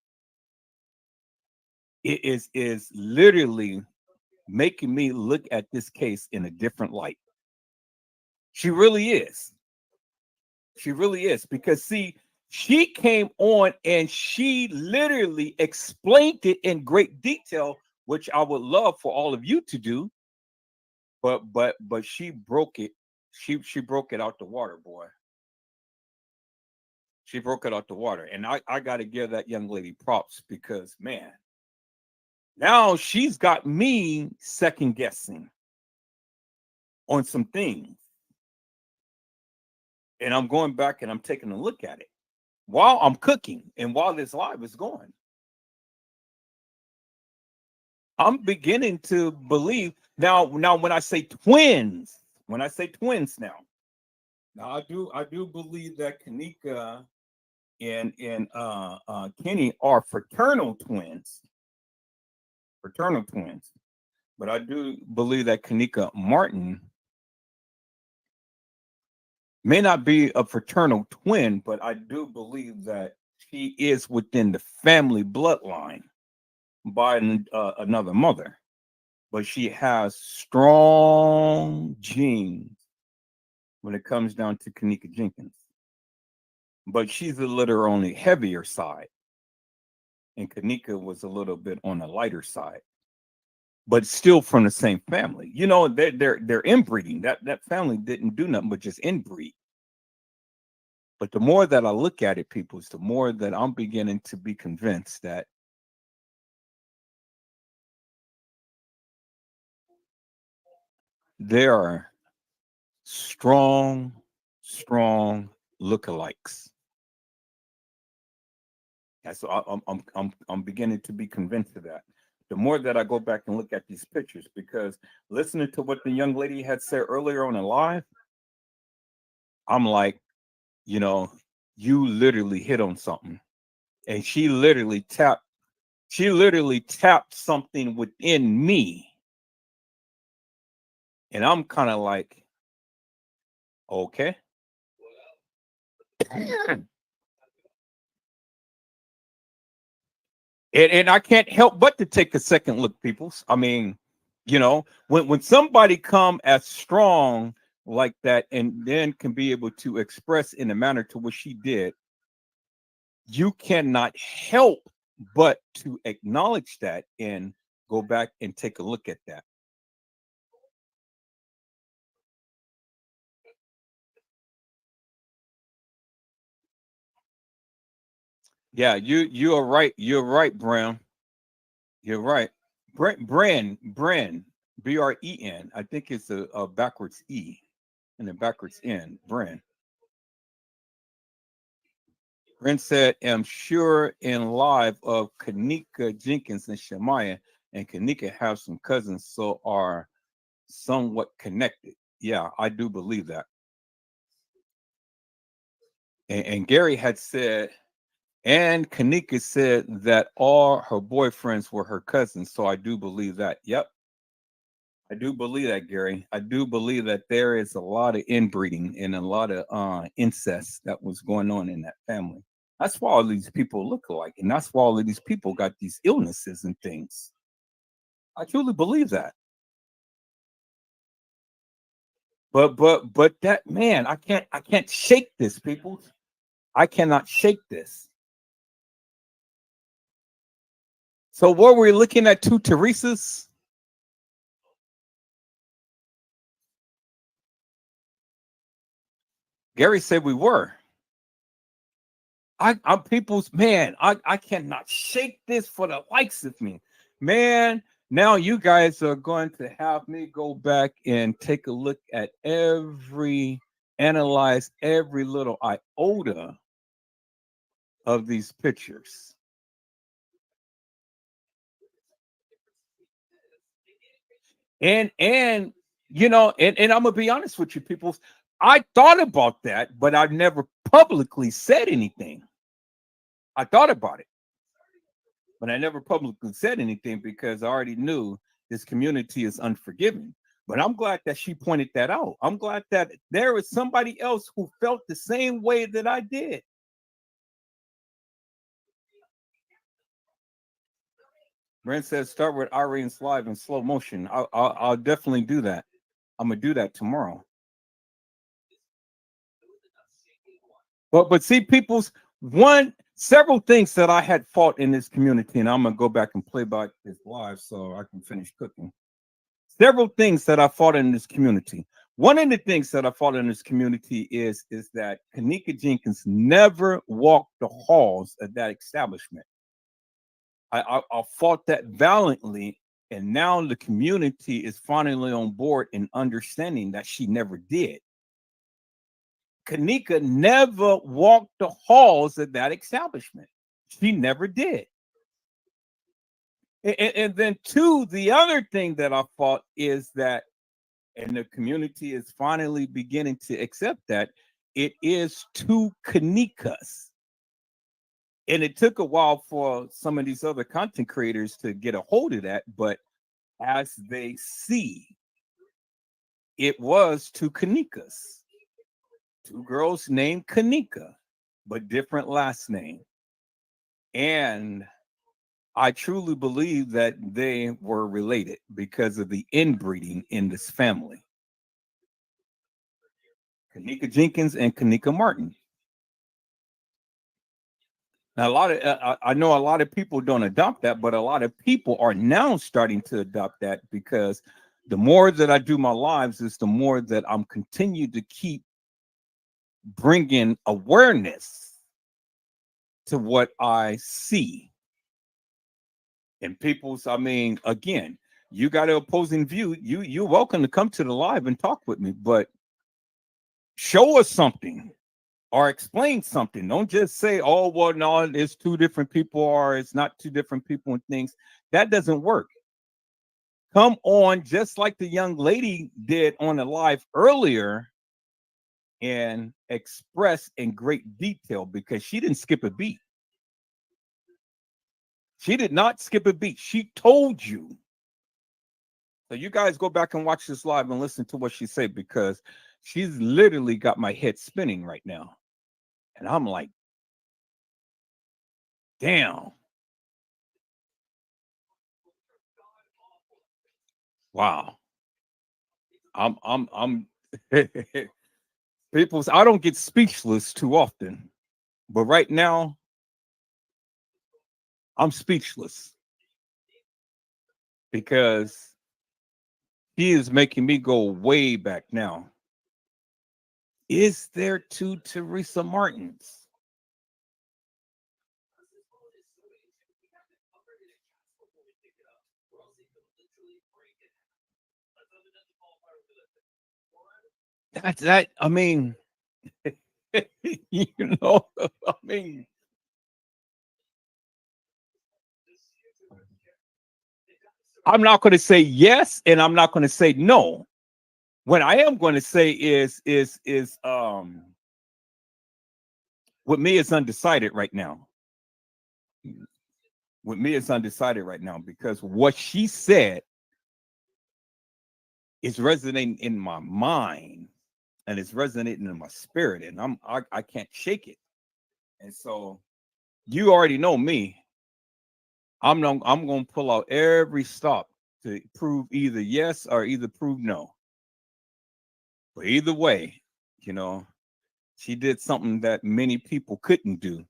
is literally making me look at this case in a different light. She really is. She really is. Because see, she came on and she literally explained it in great detail, which I would love for all of you to do. But she broke it. She broke it out the water, boy. She broke it out the water. And I gotta give that young lady props because man, now she's got me second guessing on some things. And I'm going back and I'm taking a look at it while I'm cooking and while this live is going. I'm beginning to believe now. Now, when I say twins, now I do believe that Kanika and Kenny are fraternal twins. But I do believe that Kanika Martin may not be a fraternal twin, but I do believe that she is within the family bloodline by another mother. But she has strong genes when it comes down to Kanika Jenkins. But she's a little on the heavier side, and Kanika was a little bit on the lighter side. But still from the same family. They're inbreeding. That family didn't do nothing but just inbreed. But the more that I look at it, people, is the more that I'm beginning to be convinced that there are strong, strong lookalikes. And so I'm beginning to be convinced of that. The more that I go back and look at these pictures, because listening to what the young lady had said earlier on in live, I'm like, you know, you literally hit on something. And she literally tapped something within me. And I'm kind of like, okay. And I can't help but to take a second look, peoples. I mean, when somebody come as strong like that and then can be able to express in a manner to what she did, you cannot help but to acknowledge that and go back and take a look at that. Yeah, you are right. You're right, Brown. You're right. Bren, Bren. I think it's a backwards E and a backwards N. Bren. Bren said, "Am sure in live of Kanika Jenkins and Shemaya, and Kanika have some cousins, so are somewhat connected." Yeah, I do believe that. And Gary had said, and Kanika said that all her boyfriends were her cousins, so I do believe that. Yep, I do believe that, Gary. I do believe that there is a lot of inbreeding and a lot of incest that was going on in that family. That's why all these people look alike, and that's why all of these people got these illnesses and things. I truly believe that. But that man, I can't shake this, people. I cannot shake this. So what were we looking at? Two Teresas? Gary said we were. I'm people's man. I cannot shake this for the likes of me, man. Now you guys are going to have me go back and take a look at analyze every little iota of these pictures. And and I'm gonna be honest with you, people. I thought about that, but I've never publicly said anything. I thought about it, but I never publicly said anything because I already knew this community is unforgiving. But I'm glad that she pointed that out. I'm glad that there is somebody else who felt the same way that I did. Brent says start with Irene's live in slow motion. I'll definitely do that. I'm gonna do that tomorrow. But see, people's one several things that I had fought in this community, and I'm gonna go back and play back this live so I can finish cooking. Several things that I fought in this community. One of the things that I fought in this community is that Kanika Jenkins never walked the halls of that establishment. I fought that valiantly, and now the community is finally on board and understanding that she never did. Kanika never walked the halls of that establishment. She never did. And then two, the other thing that I fought is that, and the community is finally beginning to accept that it is two Kanikas. And it took a while for some of these other content creators to get a hold of that, but as they see, it was two Kanikas, two girls named Kanika, but different last name. And I truly believe that they were related because of the inbreeding in this family. Kanika Jenkins and Kanika Martin. Now, a lot of I know a lot of people don't adopt that, but a lot of people are now starting to adopt that because the more that I do my lives, is the more that I'm continued to keep bringing awareness to what I see in people's. I mean, again, you got an opposing view. You're welcome to come to the live and talk with me, but show us something or explain something. Don't just say, oh, well, no, it's two different people or it's not two different people and things. That doesn't work. Come on, just like the young lady did on the live earlier and express in great detail because she didn't skip a beat. She did not skip a beat. She told you. So you guys go back and watch this live and listen to what she said because she's literally got my head spinning right now. And I'm like, damn. Wow. I'm People, I don't get speechless too often, but right now I'm speechless because he is making me go way back now. Is there two Teresa Martins? That's that. I mean, you know, I mean, I'm not going to say yes, and I'm not going to say no. What I am going to say is with me it's undecided right now. With me it's undecided right now because what she said is resonating in my mind and it's resonating in my spirit, and I can't shake it. And so you already know me. I'm gonna pull out every stop to prove either yes or either prove no. But either way, you know, she did something that many people couldn't do,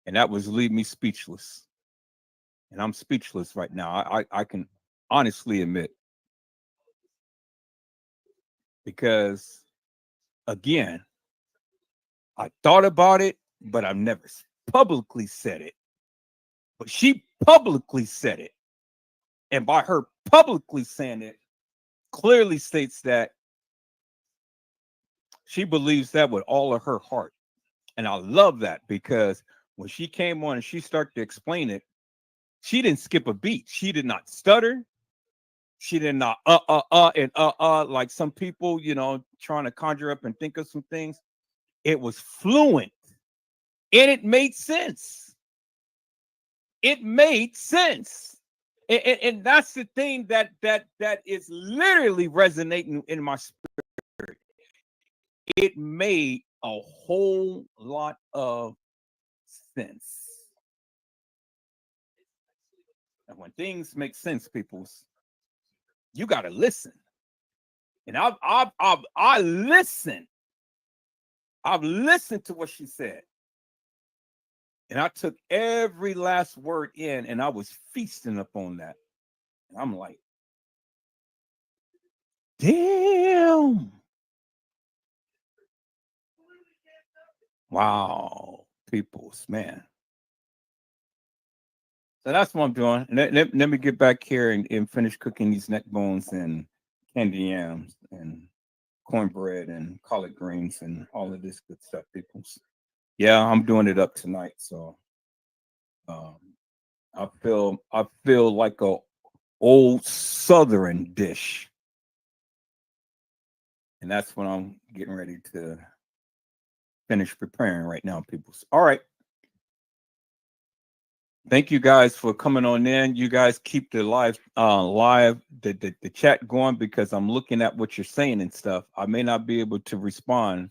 and that was leave me speechless. And I'm speechless right now. I can honestly admit because again, I thought about it, but I've never publicly said it. But she publicly said it, and by her publicly saying it, clearly states that she believes that with all of her heart. And I love that because when she came on and she started to explain it, she didn't skip a beat. She did not stutter. She did not and like some people, you know, trying to conjure up and think of some things. It was fluent and it made sense. It made sense. And that's the thing that is literally resonating in my spirit. It made a whole lot of sense. And when things make sense, peoples, you gotta listen. And I listened. I've listened to what she said. And I took every last word in and I was feasting upon that. And I'm like, damn. Wow, peoples, man. So that's what I'm doing. Let me get back here and finish cooking these neck bones and candy yams and cornbread and collard greens and all of this good stuff, peoples. Yeah, I'm doing it up tonight. So um, I feel like a old southern dish. And that's what I'm getting ready to finish preparing right now, peoples. All right. Thank you guys for coming on in. You guys keep the the chat going because I'm looking at what you're saying and stuff. I may not be able to respond,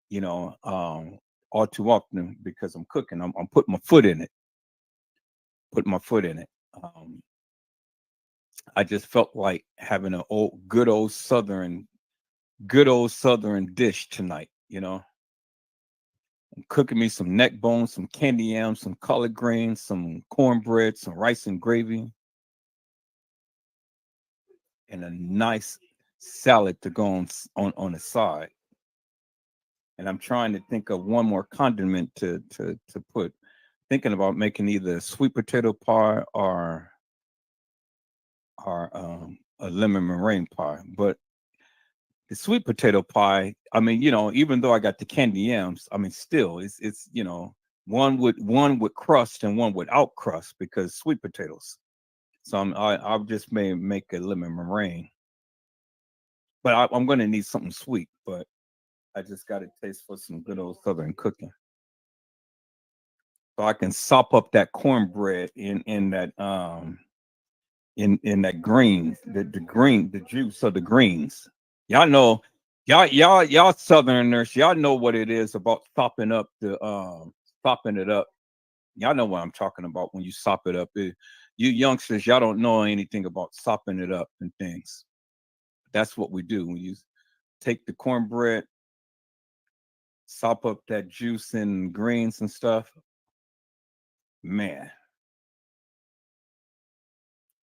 you know, all too often because I'm cooking. I'm putting my foot in it. Putting my foot in it. I just felt like having an good old southern dish tonight. You know, I'm cooking me some neck bones, some candy yams, some collard greens, some cornbread, some rice and gravy, and a nice salad to go on the side. And I'm trying to think of one more condiment to put. Thinking about making either sweet potato pie or a lemon meringue pie. But the sweet potato pie, I mean, you know, even though I got the candy yams, I mean, still, it's you know, one with crust and one without crust because sweet potatoes. So I just may make a lemon meringue, but I'm going to need something sweet. But I just got a taste for some good old southern cooking, so I can sop up that cornbread in that in that green, the green, the juice of the greens. Y'all know, y'all Southerners, y'all know what it is about sopping it up. Y'all know what I'm talking about when you sop it up. You youngsters, y'all don't know anything about sopping it up and things. That's what we do. take the cornbread, sop up that juice and greens and stuff. Man,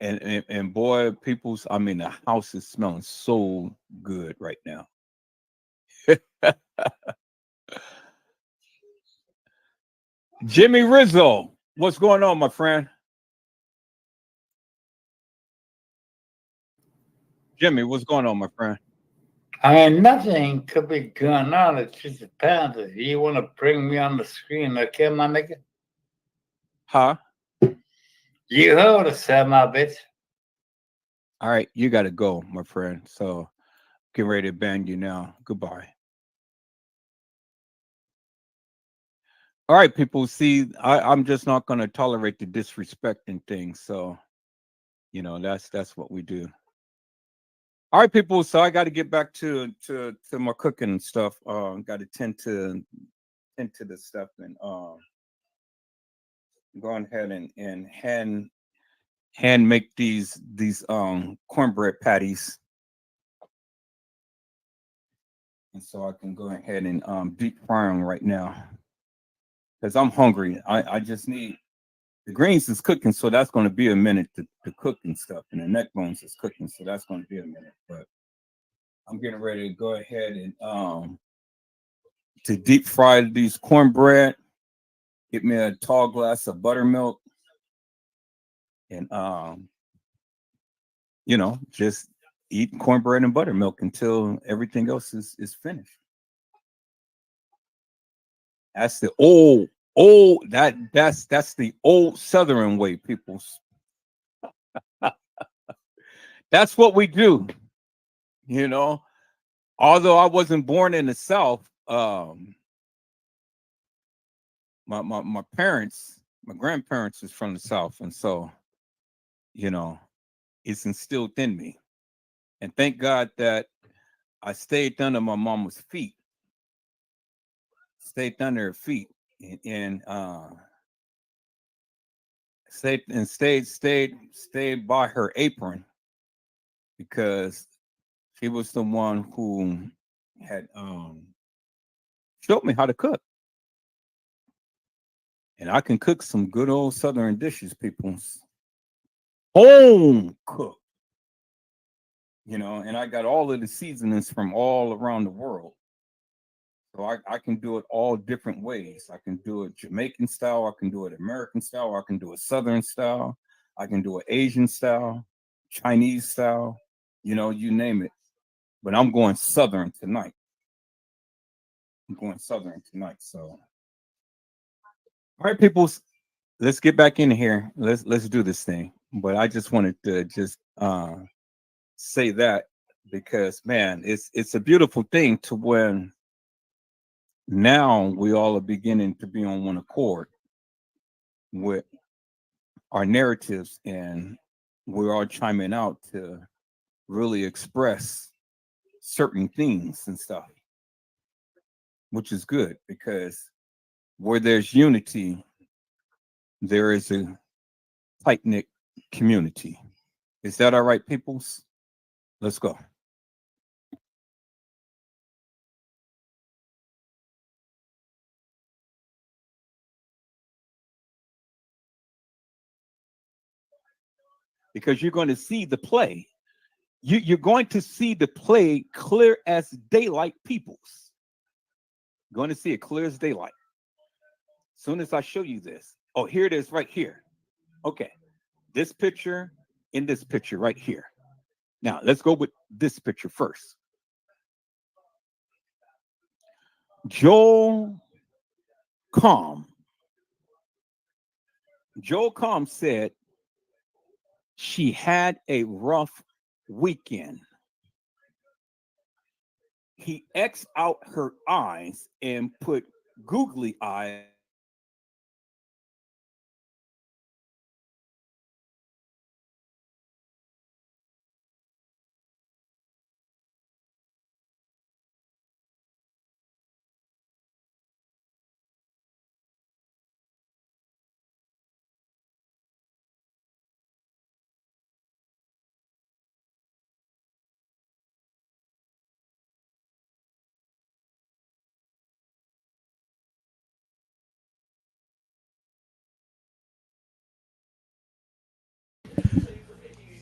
and boy, people's. I mean, the house is smelling so good right now. Jimmy Rizzo, what's going on, my friend? Jimmy, what's going on, my friend? I mean, nothing could be going on. It just depends. If you want to bring me on the screen, okay, my nigga? Huh? You heard us, my bitch. All right, you got to go, my friend. So get ready to ban you now. Goodbye. All right, people. See, I'm just not going to tolerate the disrespecting thing. So that's what we do. All right, people. So I got to get back to my cooking and stuff. Got to tend to the stuff and go ahead and hand make these cornbread patties, and so I can go ahead and deep fry them right now because I'm hungry. I just need the greens is cooking, so that's going to be a minute to cook and stuff, and the neck bones is cooking, so that's going to be a minute. But I'm getting ready to go ahead and to deep fry these cornbread. Get me a tall glass of buttermilk, and just eat cornbread and buttermilk until everything else is finished. That's the old that's the old Southern way, peoples. That's what we do. You know, although I wasn't born in the South, my parents, my grandparents is from the South, and so you know, it's instilled in me. And thank God that I stayed under my mama's feet, stayed under her feet, and stayed by her apron because she was the one who had showed me how to cook. And I can cook some good old southern dishes, people. Home cook, and I got all of the seasonings from all around the world. So I can do it all different ways. I can do it Jamaican style, I can do it American style, I can do it Southern style, I can do it Asian style, Chinese style, you name it. But I'm going Southern tonight. I'm going Southern tonight. So all right, people, let's get back in here. Let's do this thing. But I just wanted to just say that because man, it's a beautiful thing to when now we all are beginning to be on one accord with our narratives and we're all chiming out to really express certain things and stuff, which is good because where there's unity, there is a tight knit community. Is that all right, peoples? Let's go. Because you're going to see the play. You're going to see the play clear as daylight, peoples. You're going to see it clear as daylight. As soon as I show you this. Oh, here it is right here. Okay. This picture in this picture right here. Now, let's go with this picture first. Joel Calm. Joel Calm said she had a rough weekend. He X'd out her eyes and put googly eyes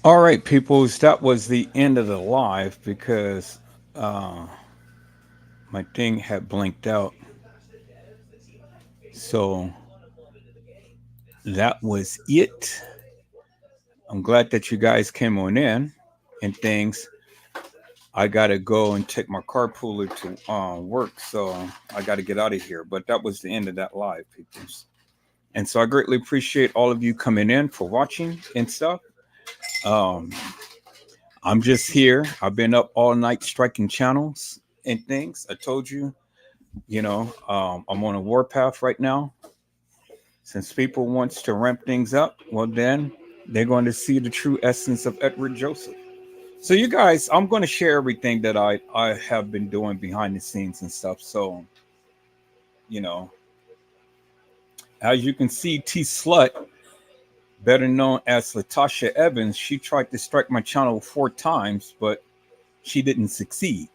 All right, peoples, that was the end of the live because uh, my thing had blinked out. So that was it. I'm glad that you guys came on in and things. I gotta go and take my carpooler to work, so I gotta get out of here. But that was the end of that live, peoples. And so I greatly appreciate all of you coming in for watching and stuff. Um, I'm just here. I've been up all night striking channels and things. I told you, I'm on a warpath right now. Since people wants to ramp things up, well then they're going to see the true essence of Edward Joseph. So you guys, I'm going to share everything that I have been doing behind the scenes and stuff. So, you know, as you can see, T Slut, better known as Latasha Evans, she tried to strike my channel 4 times, but she didn't succeed.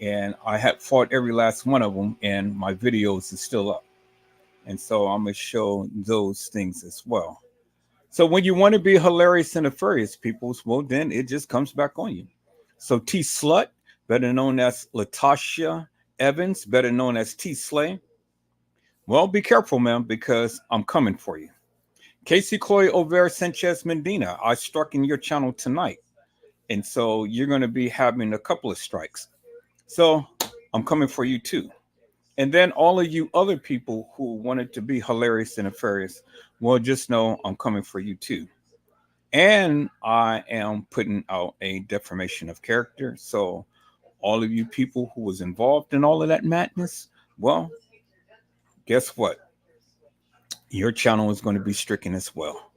And I had fought every last one of them, and my videos are still up. And so I'm gonna show those things as well. So when you want to be hilarious and nefarious, peoples, well then it just comes back on you. So T Slut, better known as Latasha Evans, better known as T Slay. Well, be careful, man, because I'm coming for you. Casey Chloe Over Sanchez Medina, I struck in your channel tonight. And so you're going to be having a couple of strikes. So I'm coming for you too. And then all of you other people who wanted to be hilarious and nefarious, well, just know I'm coming for you too. And I am putting out a defamation of character. So all of you people who was involved in all of that madness, well, guess what? Your channel is going to be stricken as well.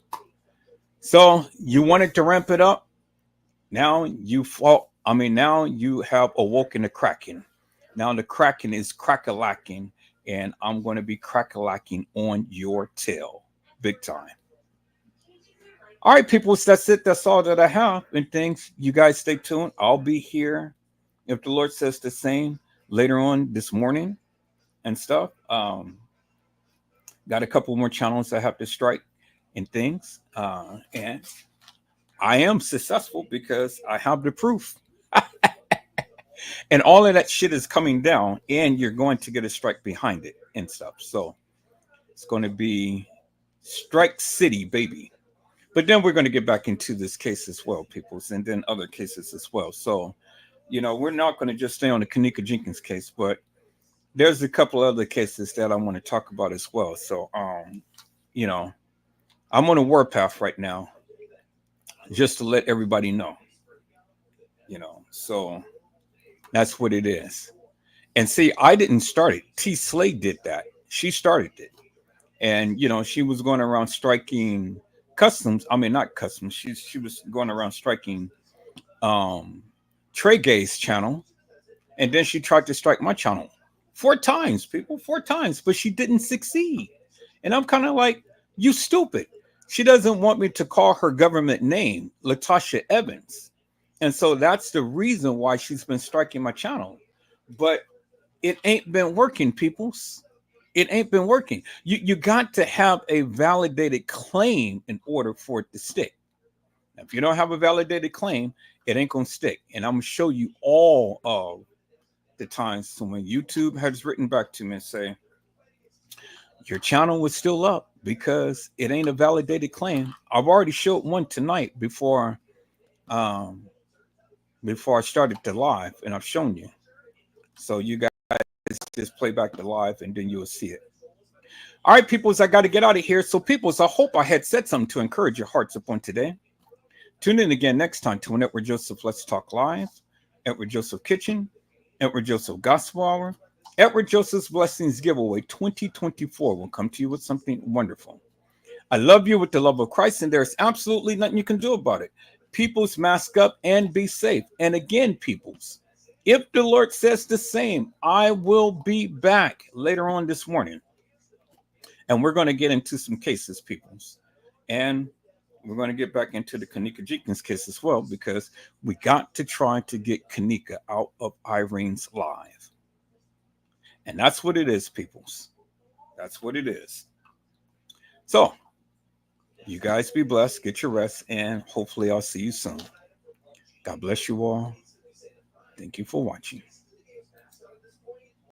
So you wanted to ramp it up. Now you fought. I mean, now you have awoken the Kraken. Now the Kraken is crackalacking, and I'm going to be crackalacking on your tail, big time. All right, people, so that's it. That's all that I have. And things, you guys stay tuned. I'll be here if the Lord says the same later on this morning and stuff. Got a couple more channels I have to strike and things. And I am successful because I have the proof. And all of that shit is coming down, and you're going to get a strike behind it and stuff. So it's going to be Strike City, baby. But then we're going to get back into this case as well, peoples, and then other cases as well. So, we're not going to just stay on the Kanika Jenkins case, but there's a couple other cases that I want to talk about as well. So, you know, I'm on a warpath right now, just to let everybody know, so that's what it is. And see, I didn't start it. T Slade did that. She started it. And, she was going around striking customs. I mean, not customs. She was going around striking um, Trey Gay's channel. And then she tried to strike my channel 4 times, people, 4 times, but she didn't succeed. And I'm kind of like, you stupid. She doesn't want me to call her government name, Latasha Evans. And so that's the reason why she's been striking my channel. But it ain't been working, peoples. It ain't been working. You got to have a validated claim in order for it to stick. Now, if you don't have a validated claim, it ain't gonna stick. And I'm gonna show you all of the times so when YouTube has written back to me and say your channel was still up because it ain't a validated claim. I've already showed one tonight um before I started the live, and I've shown you. So you guys just play back the live and then you'll see it. All right, peoples, I got to get out of here. So, peoples, I hope I had said something to encourage your hearts upon today. Tune in again next time to an Edward Joseph Let's Talk Live, Edward Joseph Kitchen, Edward Joseph Gospel Hour, Edward Joseph's Blessings Giveaway 2024 will come to you with something wonderful. I love you with the love of Christ, and there's absolutely nothing you can do about it. Peoples, mask up and be safe. And again, peoples, if the Lord says the same, I will be back later on this morning. And we're going to get into some cases, peoples. And we're going to get back into the Kanika Jenkins case as well, because we got to try to get Kanika out of Irene's live. And that's what it is, peoples. That's what it is. So You guys be blessed. Get your rest, and hopefully, I'll see you soon. God bless you all. Thank you for watching.